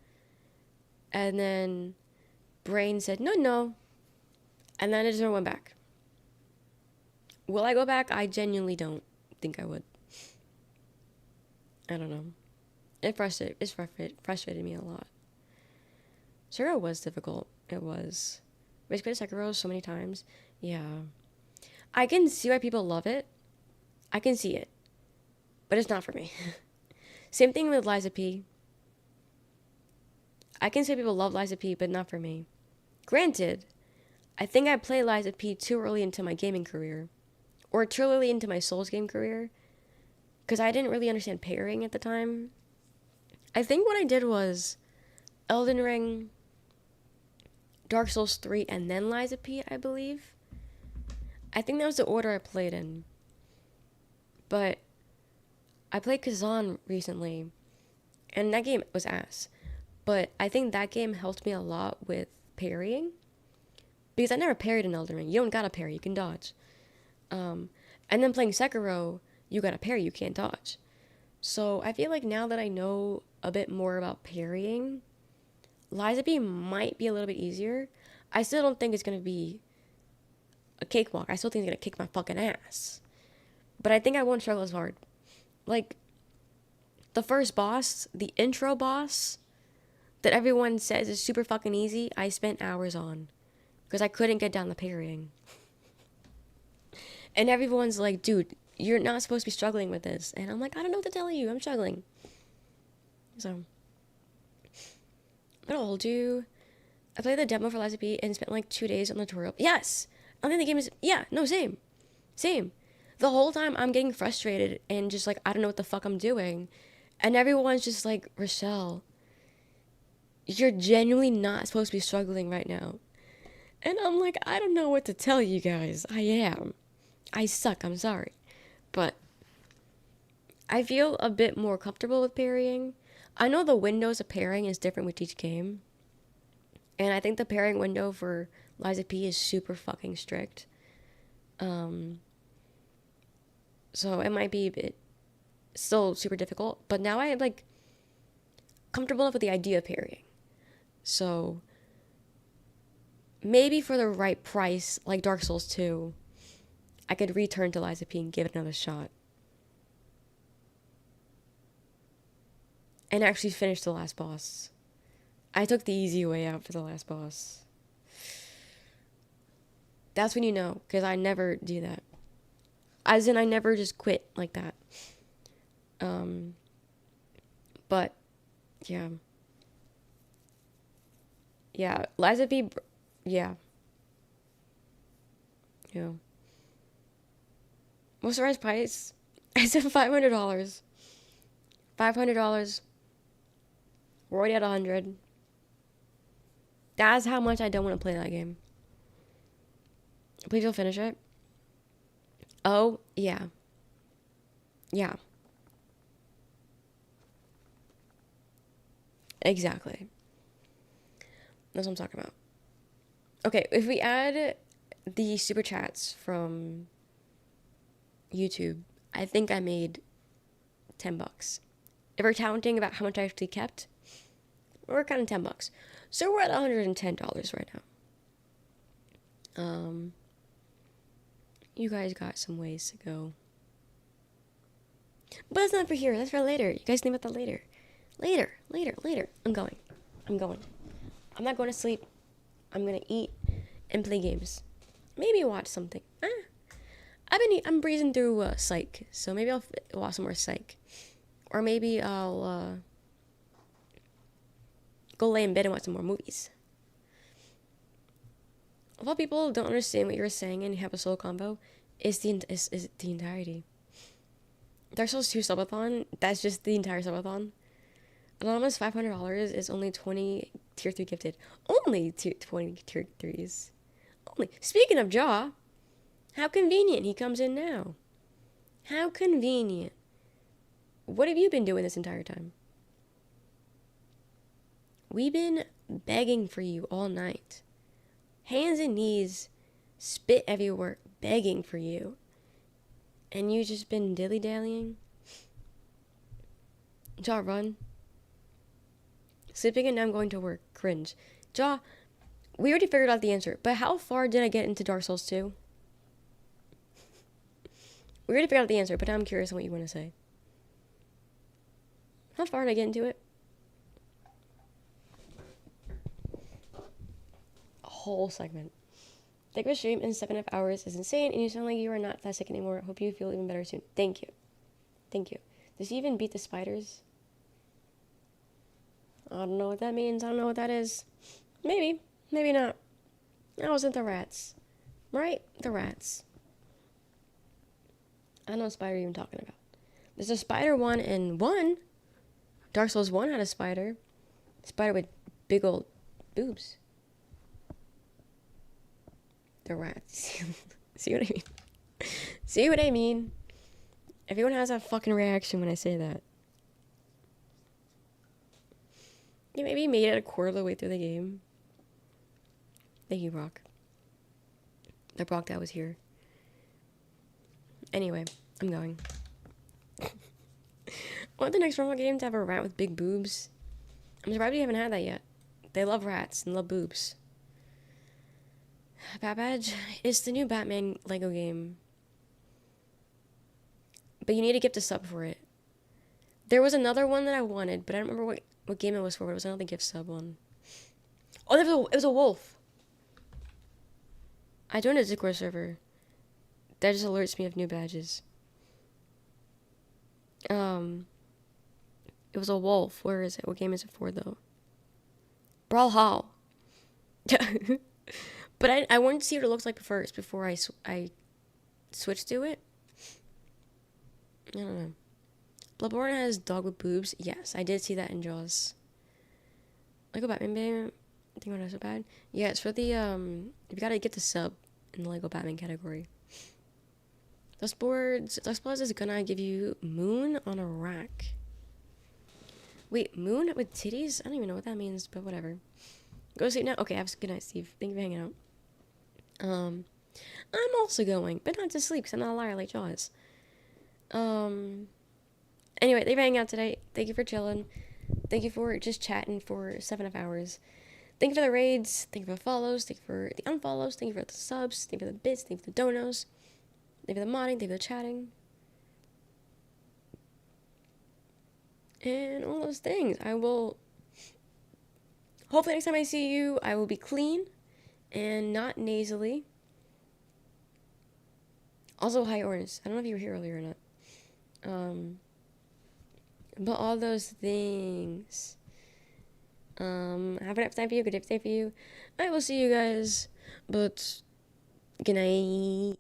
and then brain said, no, and then I just went back. Will I go back? I genuinely don't think I would. I don't know. It frustrated me a lot. Sekiro was difficult. It was. We played Sekiro so many times. Yeah. I can see why people love it. I can see it. But it's not for me. Same thing with Liza P. I can say people love Liza P, but not for me. Granted, I think I played Liza P too early into my gaming career. Or too early into my Souls game career. Because I didn't really understand pairing at the time. I think what I did was Elden Ring, Dark Souls 3, and then Liza P, I believe. I think that was the order I played in. But I played Kazan recently, and that game was ass. But I think that game helped me a lot with parrying. Because I never parried in Elden Ring. You don't gotta parry, you can dodge. And then playing Sekiro, you gotta parry, you can't dodge. So I feel like now that I know a bit more about parrying, Liza P might be a little bit easier. I still don't think it's gonna be a cakewalk. I still think it's gonna kick my fucking ass. But I think I won't struggle as hard. Like, the first boss, the intro boss, that everyone says is super fucking easy, I spent hours on. Because I couldn't get down the parrying. And everyone's like, dude, you're not supposed to be struggling with this. And I'm like, I don't know what to tell you. I'm struggling. So, I'm gonna hold you. I played the demo for Liza P and spent like 2 days on the tutorial. Yes! I don't think the game is... Yeah, no, same. Same. The whole time I'm getting frustrated and just like, I don't know what the fuck I'm doing. And everyone's just like, Rochelle, you're genuinely not supposed to be struggling right now. And I'm like, I don't know what to tell you guys. I am. I suck, I'm sorry. But I feel a bit more comfortable with parrying. I know the windows of pairing is different with each game. And I think the pairing window for Liza P is super fucking strict. So it might be a bit still super difficult. But now I am like comfortable enough with the idea of parrying. So maybe for the right price, like Dark Souls 2, I could return to Liza P and give it another shot. And actually finish the last boss. I took the easy way out for the last boss. That's when you know, because I never do that. As in, I never just quit like that. But, yeah. Yeah, Liza P, yeah. Yeah. What's the right price? I said $500. $500. We're already at 100. That's how much I don't want to play that game. Please don't finish it. Oh, yeah. Yeah. Exactly. That's what I'm talking about. Okay, if we add the super chats from YouTube, I think I made $10. If we're counting about how much I actually kept, we're counting $10. So we're at $110 right now. You guys got some ways to go. But that's not for here. That's for later. You guys think about that later. Later. I'm going. I'm not going to sleep. I'm going to eat and play games. Maybe watch something. I'm breezing through Psych. So maybe I'll watch some more Psych. Or maybe I'll go lay in bed and watch some more movies. A lot of people don't understand what you're saying and you have a solo combo. Is the entirety. Dark Souls 2 subathon, that's just the entire subathon. Anonymous $500 is only 20 tier 3 gifted. Only 20 tier 3s. Only. Speaking of Jaw, how convenient he comes in now. How convenient. What have you been doing this entire time? We've been begging for you all night. Hands and knees, spit everywhere, begging for you. And you just been dilly-dallying? Jaw, run. Sleeping and now I'm going to work. Cringe. Jaw, we already figured out the answer, but how far did I get into Dark Souls 2? We already figured out the answer, but now I'm curious on what you want to say. How far did I get into it? A whole segment. Think of a stream in 7.5 hours is insane, and you sound like you are not that sick anymore. Hope you feel even better soon. Thank you. Does he even beat the spiders? I don't know what that means. I don't know what that is. Maybe. Maybe not. That wasn't the rats. Right? The rats. I don't know what spider you're even talking about. There's a spider one in 1. Dark Souls 1 had a spider. Spider with big old boobs. The rats. See what I mean? See what I mean? Everyone has that fucking reaction when I say that. You maybe made it a quarter of the way through the game. Thank you, Brock. The Brock that was here. Anyway, I'm going. Want the next robot game to have a rat with big boobs? I'm surprised we haven't had that yet. They love rats and love boobs. Bat Badge is the new Batman Lego game. But you need to gift a sub for it. There was another one that I wanted, but I don't remember what game it was for, but it was another gift sub one. Oh, it was a wolf. I joined a Discord server. That just alerts me of new badges. It was a wolf. Where is it? What game is it for, though? Brawlhalla. But I wanted to see what it looks like first before I switched to it. I don't know. Bloodborne has dog with boobs. Yes, I did see that in Jaws. Lego Batman Bam. I think not so bad. Yeah, it's for the you gotta get the sub in the Lego Batman category. Dustboards is gonna give you moon on a rack. Wait, moon with titties? I don't even know what that means, but whatever. Go sleep now. Okay, have a good night, Steve. Thank you for hanging out. I'm also going, but not to sleep because I'm not a liar like Jaws. Anyway, thank you for hanging out today. Thank you for chilling. Thank you for just chatting for 7.5 hours. Thank you for the raids. Thank you for the follows. Thank you for the unfollows. Thank you for the subs. Thank you for the bits. Thank you for the donos. Thank you for the modding. Thank you for the chatting. And all those things. I will... Hopefully next time I see you, I will be clean and not nasally. Also, hi, Orange. I don't know if you were here earlier or not. But all those things. Have a nice time for you. Good day for you. I will see you guys. But good night.